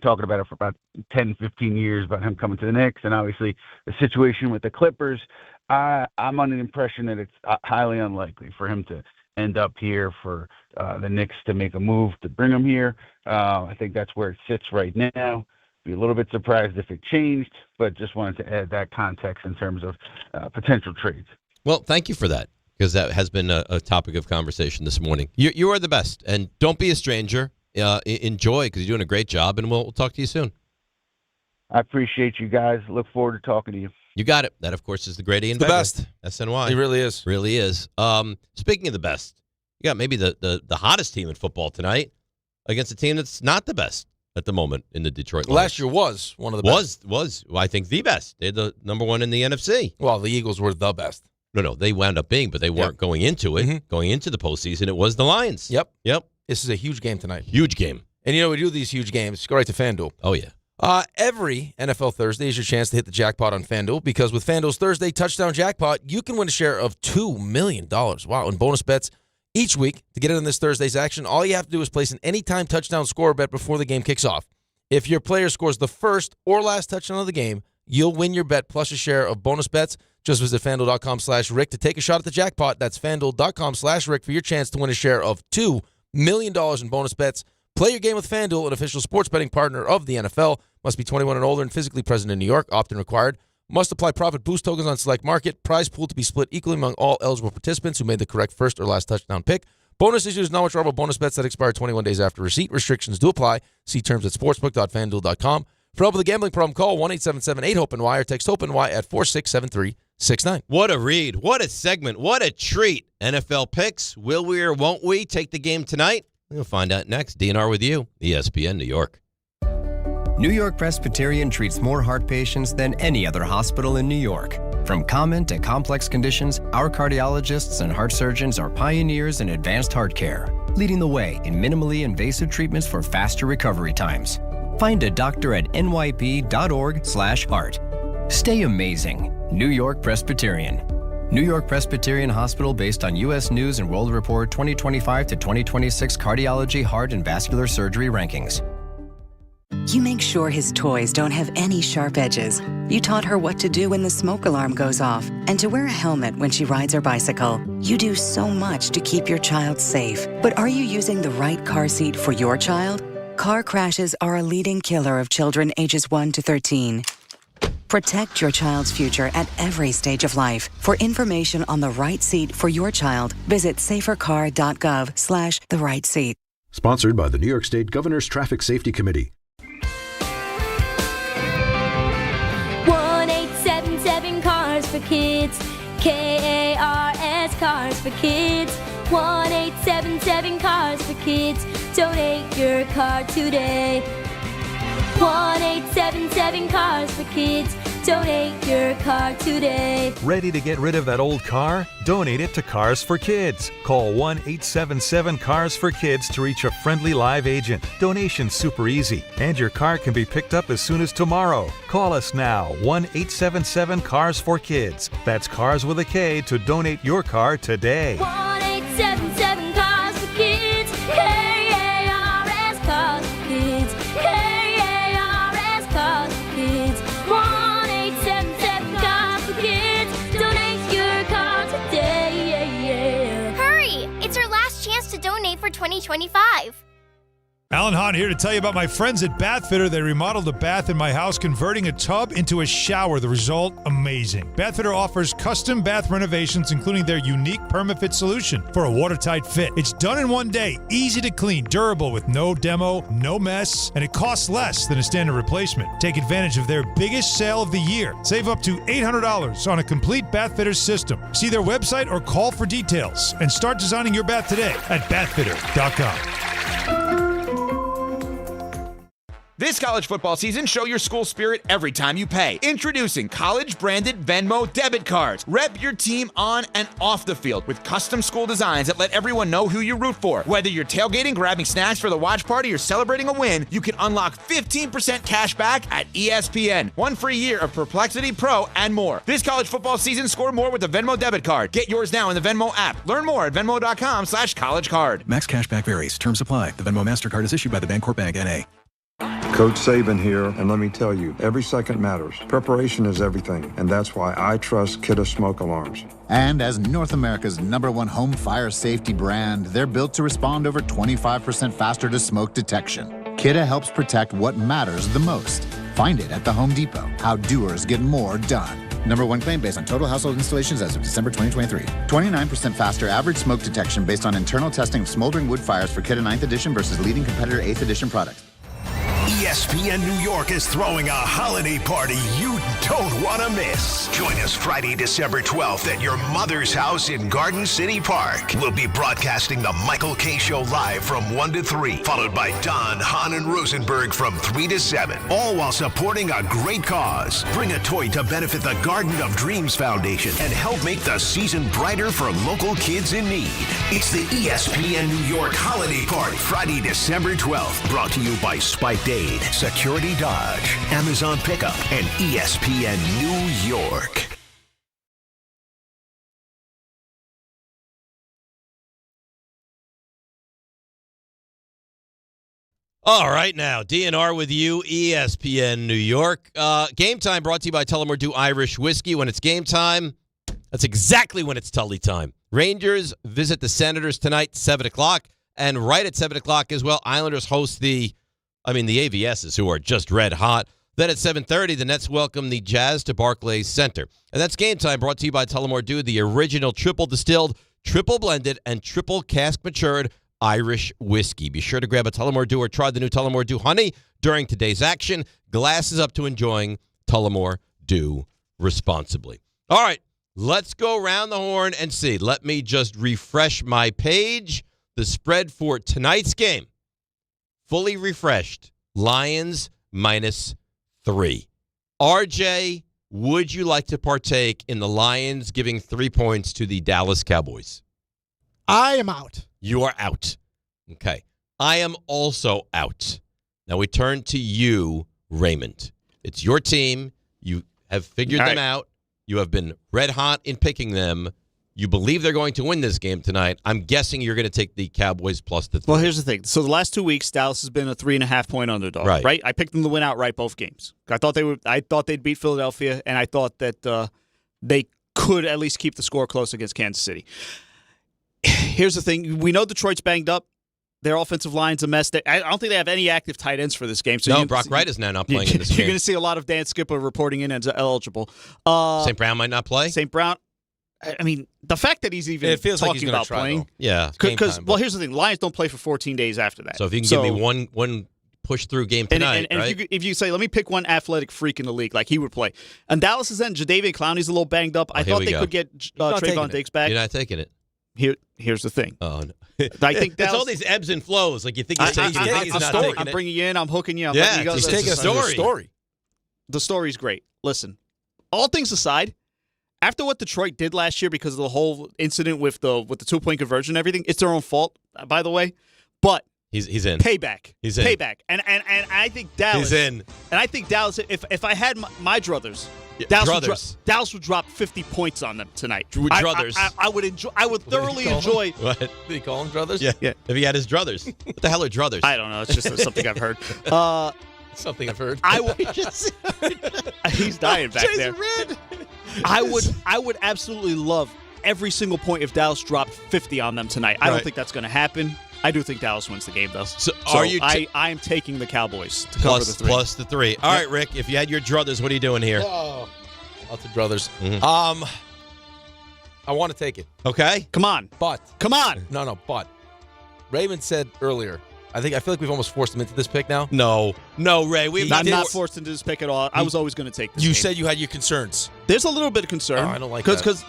talking about it for about 10, 15 years about him coming to the Knicks, and obviously the situation with the Clippers. I'm under the impression that it's highly unlikely for him to end up here, for the Knicks to make a move to bring him here. I think that's where it sits right now. Be a little bit surprised if it changed, but just wanted to add that context in terms of potential trades. Well, thank you for that, because that has been a topic of conversation this morning. You are the best, and don't be a stranger. Enjoy, because you're doing a great job, and we'll talk to you soon. I appreciate you guys. Look forward to talking to you. You got it. That, of course, is the great Ian The Begley. best. SNY. He really is. Really is. Speaking of the best, you got maybe the hottest team in football tonight against a team that's not the best at the moment in the Detroit Lions. Last year was one of the best. Was I think the best. They're the number one in the NFC. Well, the Eagles were the best. No, they wound up being, but they weren't going into it. Mm-hmm. Going into the postseason, it was the Lions. Yep. This is a huge game tonight. Huge game. And we do these huge games. Go right to FanDuel. Oh, yeah. Every NFL Thursday is your chance to hit the jackpot on FanDuel, because with FanDuel's Thursday Touchdown Jackpot, you can win a share of $2 million. Wow, in bonus bets each week. To get in on this Thursday's action, all you have to do is place an anytime touchdown score bet before the game kicks off. If your player scores the first or last touchdown of the game, you'll win your bet plus a share of bonus bets. Just visit FanDuel.com/Rick to take a shot at the jackpot. That's FanDuel.com/Rick for your chance to win a share of $2 million in bonus bets. Play your game with FanDuel, an official sports betting partner of the NFL. Must be 21 and older and physically present in New York. Opt-in required. Must apply profit boost tokens on select market. Prize pool to be split equally among all eligible participants who made the correct first or last touchdown pick. Bonus issues, non-withdrawable bonus bets that expire 21 days after receipt. Restrictions do apply. See terms at sportsbook.fanduel.com. For help with a gambling problem, call 1-877-8-HOPE-NY or text HOPE-NY at 467-369. What a read. What a segment. What a treat. NFL picks. Will we or won't we take the game tonight? We'll find out next. DNR with you, ESPN New York. New York Presbyterian treats more heart patients than any other hospital in New York. From common to complex conditions, our cardiologists and heart surgeons are pioneers in advanced heart care, leading the way in minimally invasive treatments for faster recovery times. Find a doctor at nyp.org/heart. Stay amazing. New York Presbyterian. New York Presbyterian Hospital based on U.S. News and World Report 2025 to 2026 cardiology, heart, and vascular surgery rankings. You make sure his toys don't have any sharp edges. You taught her what to do when the smoke alarm goes off and to wear a helmet when she rides her bicycle. You do so much to keep your child safe. But are you using the right car seat for your child? Car crashes are a leading killer of children ages 1 to 13. Protect your child's future at every stage of life. For information on the right seat for your child, visit safercar.gov/the right seat. Sponsored by the New York State Governor's Traffic Safety Committee. 1-877 Cars for Kids. KARS Cars for Kids. 1-877 Cars for Kids. Donate your car today. 1-877 Cars for Kids. Donate your car today. Ready to get rid of that old car? Donate it to Cars for Kids. Call 1-877-CARS-FOR-KIDS to reach a friendly live agent. Donation's super easy, and your car can be picked up as soon as tomorrow. Call us now, 1-877-CARS-FOR-KIDS. That's Cars with a K to donate your car today. 1-877 Cars for Kids. KARS Cars for Kids. KARS Cars for Kids. 1-877 Cars for Kids. Donate your car today. Hurry! It's our last chance to donate for 2025. Alan Hahn here to tell you about my friends at Bath Fitter. They remodeled a bath in my house, converting a tub into a shower. The result, amazing. Bath Fitter offers custom bath renovations, including their unique PermaFit solution for a watertight fit. It's done in one day, easy to clean, durable with no demo, no mess, and it costs less than a standard replacement. Take advantage of their biggest sale of the year. Save up to $800 on a complete Bath Fitter system. See their website or call for details and start designing your bath today at bathfitter.com. This college football season, show your school spirit every time you pay. Introducing college-branded Venmo debit cards. Rep your team on and off the field with custom school designs that let everyone know who you root for. Whether you're tailgating, grabbing snacks for the watch party, or celebrating a win, you can unlock 15% cash back at ESPN. 1 free year of Perplexity Pro and more. This college football season, score more with the Venmo debit card. Get yours now in the Venmo app. Learn more at venmo.com/collegecard. Max cashback varies. Terms apply. The Venmo MasterCard is issued by the Bancorp Bank, N.A. Coach Saban here, and let me tell you, every second matters. Preparation is everything, and that's why I trust Kidda Smoke Alarms. And as North America's #1 home fire safety brand, they're built to respond over 25% faster to smoke detection. Kidda helps protect what matters the most. Find it at the Home Depot. How doers get more done. #1 claim based on total household installations as of December 2023. 29% faster average smoke detection based on internal testing of smoldering wood fires for Kidda 9th edition versus leading competitor 8th edition products. ESPN New York is throwing a holiday party you don't want to miss. Join us Friday, December 12th at your mother's house in Garden City Park. We'll be broadcasting the Michael K. Show live from 1 to 3, followed by Don, Hahn, and Rosenberg from 3 to 7, all while supporting a great cause. Bring a toy to benefit the Garden of Dreams Foundation and help make the season brighter for local kids in need. It's the ESPN New York Holiday Party, Friday, December 12th, brought to you by Spike Dade, Security Dodge, Amazon Pickup, and ESPN New York. All right, now, DNR with you, ESPN New York. Game time brought to you by Tullamore Dew Irish Whiskey. When it's game time, that's exactly when it's Tully time. Rangers visit the Senators tonight, 7 o'clock. And right at 7 o'clock as well, Islanders host the AVSs, who are just red hot. Then at 7:30, the Nets welcome the Jazz to Barclays Center. And that's game time brought to you by Tullamore Dew, the original triple distilled, triple blended, and triple cask matured Irish whiskey. Be sure to grab a Tullamore Dew or try the new Tullamore Dew Honey during today's action. Glasses up to enjoying Tullamore Dew responsibly. All right, let's go around the horn and see. Let me just refresh my page. The spread for tonight's game, fully refreshed, Lions -3. RJ, would you like to partake in the Lions giving 3 points to the Dallas Cowboys? I am out. You are out. Okay. I am also out. Now we turn to you, Raymond. It's your team. You have figured them out. You have been red hot in picking them. You believe they're going to win this game tonight. I'm guessing you're going to take the Cowboys plus the 3. Well, here's the thing. So the last 2 weeks, Dallas has been a 3.5-point underdog. Right? I picked them to win outright both games. I thought they'd beat Philadelphia, and I thought that they could at least keep the score close against Kansas City. Here's the thing. We know Detroit's banged up. Their offensive line's a mess. I don't think they have any active tight ends for this game. So Brock Wright is now not playing in this game. You're going to see a lot of Dan Skipper reporting in as eligible. St. Brown might not play? St. Brown. I mean, the fact that he's even talking about playing. Though. Yeah. Because, here's the thing. Lions don't play for 14 days after that. So if you can give me one push-through game tonight, and right? if you say, let me pick one athletic freak in the league, like he would play. And Dallas is then, Jadeveon Clowney's a little banged up. I thought they could get Trayvon Diggs back. You're not taking it. Here's the thing. Oh, no. I think it's all these ebbs and flows. Like you think he's taking it. He's not taking it. I'm bringing you in. I'm hooking you. He's taking a story. The story's great. Listen, all things aside, after what Detroit did last year because of the whole incident with the 2-point conversion and everything, it's their own fault, by the way. But he's in. Payback. He's in. Payback. And I think Dallas. He's in. And I think Dallas. If I had my druthers. Dallas would drop 50 points on them tonight. I would enjoy. I would thoroughly enjoy. What? Did he call them druthers? Yeah. If he had his druthers. What the hell are druthers? I don't know. It's just something I've heard. Something I've heard. He's dying back there. I would absolutely love every single point if Dallas dropped 50 on them tonight. I don't think that's going to happen. I do think Dallas wins the game, though. So I am taking the Cowboys to cover the 3. Plus the 3. All right, Rick, if you had your druthers, what are you doing here? Oh, lots of druthers. Mm-hmm. I want to take it. Okay. Come on. But. Come on. No, but. Raymond said earlier, I feel like we've almost forced him into this pick now. No, Ray. I'm not forced into this pick at all. I was always going to take this You game. said you had your concerns. There's a little bit of concern. Oh, I don't like that. Because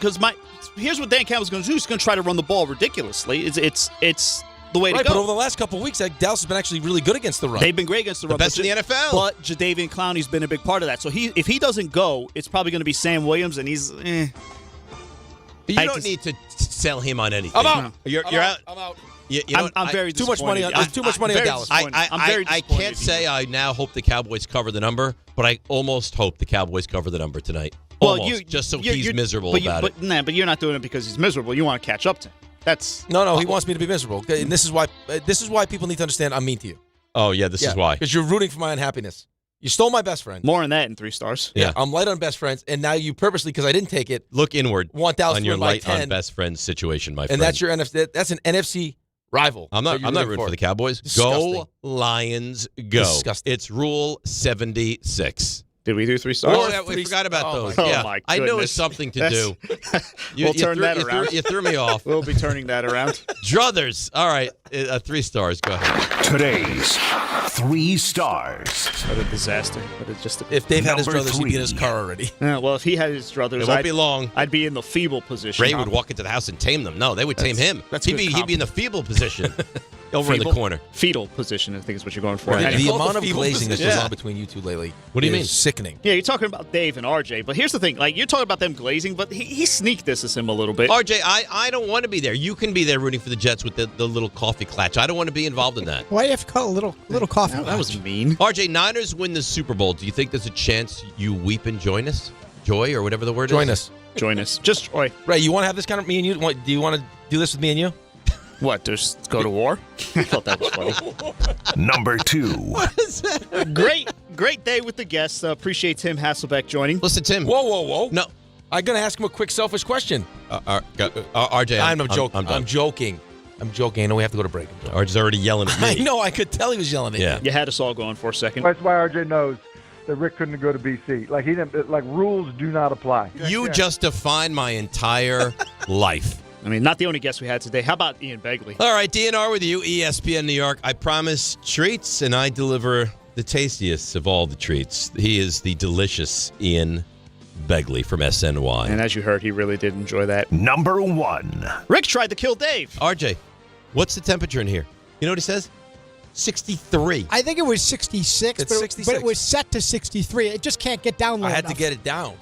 here's what Dan Campbell's going to do. He's going to try to run the ball ridiculously. It's the way to go. But over the last couple of weeks, Dallas has been actually really good against the run. They've been great against the run. The best in the NFL. But Jadeveon Clowney's been a big part of that. So if he doesn't go, it's probably going to be Sam Williams, and he's You don't need to sell him on anything. I'm out. You're out. I'm out. I'm very too much money. There's too much money on Dallas. I can't say I now hope the Cowboys cover the number, but I almost hope the Cowboys cover the number tonight. Almost, just so he's miserable about it. But you're not doing it because he's miserable. You want to catch up to him. That's no. He wants me to be miserable, and this is why people need to understand I'm mean to you. Oh yeah, this is why. Because you're rooting for my unhappiness. You stole my best friend. More than that in 3 stars. Yeah, I'm light on best friends, and now you purposely, because I didn't take it, look inward. Want Dallas on your light 10, on best friends situation, my friend. And that's your NFC. That's an NFC rival. I'm not rooting for the Cowboys. Disgusting. Go Lions, go! Disgusting. It's Rule 76. Did we do 3 stars? Oh, yeah, we forgot about those. Yeah, my I knew it was goodness. something to do. We'll turn that around. You threw me off. We'll be turning that around. Druthers. All right, 3 stars. Go ahead. Today's 3 stars. What a disaster. If Dave had his Number druthers, he'd 3. be in his car already. Yeah, well, if he had his druthers, It won't be long. I'd be in the feeble position. Ray would walk into the house and tame them. No, they would tame him. He'd be in the feeble position. Over in the corner. Fetal position, I think is what you're going for. Right. Anyway. The amount of glazing that goes on between you two lately. What do you mean? Sickening. Yeah, you're talking about Dave and RJ, but here's the thing. Like, you're talking about them glazing, but he sneak disses him a little bit. RJ, I don't want to be there. You can be there rooting for the Jets with the little coffee clatch. I don't want to be involved in that. Why do you have to call it a little coffee? That was mean. RJ, Niners win the Super Bowl. Do you think there's a chance you weep and join us? Joy, or whatever the word is? Join us. Just Joy. Ray, you want to have this kind of me and you? Do you want to do this with me and you? What, just go to war? I thought that was funny. Number 2. What is that? Great day with the guests. Appreciate Tim Hasselbeck joining. Listen, Tim. Whoa. No. I'm going to ask him a quick selfish question. RJ, I'm joking. I'm joking. I know we have to go to break. RJ's already yelling at me. I know. I could tell he was yelling at you. You had us all going for a second. That's why RJ knows that Rick couldn't go to BC. Like, he didn't. Like, rules do not apply. You just defined my entire life. I mean, not the only guest we had today. How about Ian Begley? All right, DNR with you, ESPN New York. I promise treats, and I deliver the tastiest of all the treats. He is the delicious Ian Begley from SNY. And as you heard, he really did enjoy that. Number 1. Rick tried to kill Dave. RJ, what's the temperature in here? You know what he says? 63. I think it was 66, It's 66. but it was set to 63. It just can't get down low I had enough. to get it down.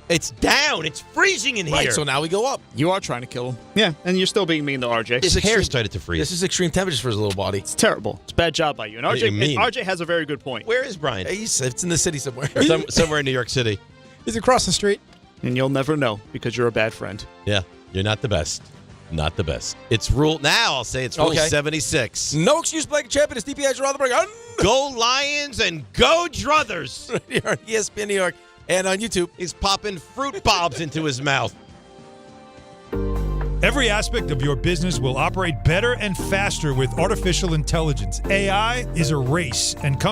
It's down. It's freezing in here. Right, so now we go up. You are trying to kill him. Yeah, and you're still being mean to RJ. His hair started to freeze. This is extreme temperatures for his little body. It's terrible. It's a bad job by you. And What do you mean? RJ has a very good point. Where is Brian? It's in the city somewhere. Somewhere in New York City. He's across the street. And you'll never know because you're a bad friend. Yeah, you're not the best. Not the best. It's rule 76. No excuse, Blake champion. It's DiPietro Rothenberg. Go Lions and go Druthers. Right here on ESPN New York and on YouTube. He's popping fruit bobs into his mouth. Every aspect of your business will operate better and faster with artificial intelligence. AI is a race, and companies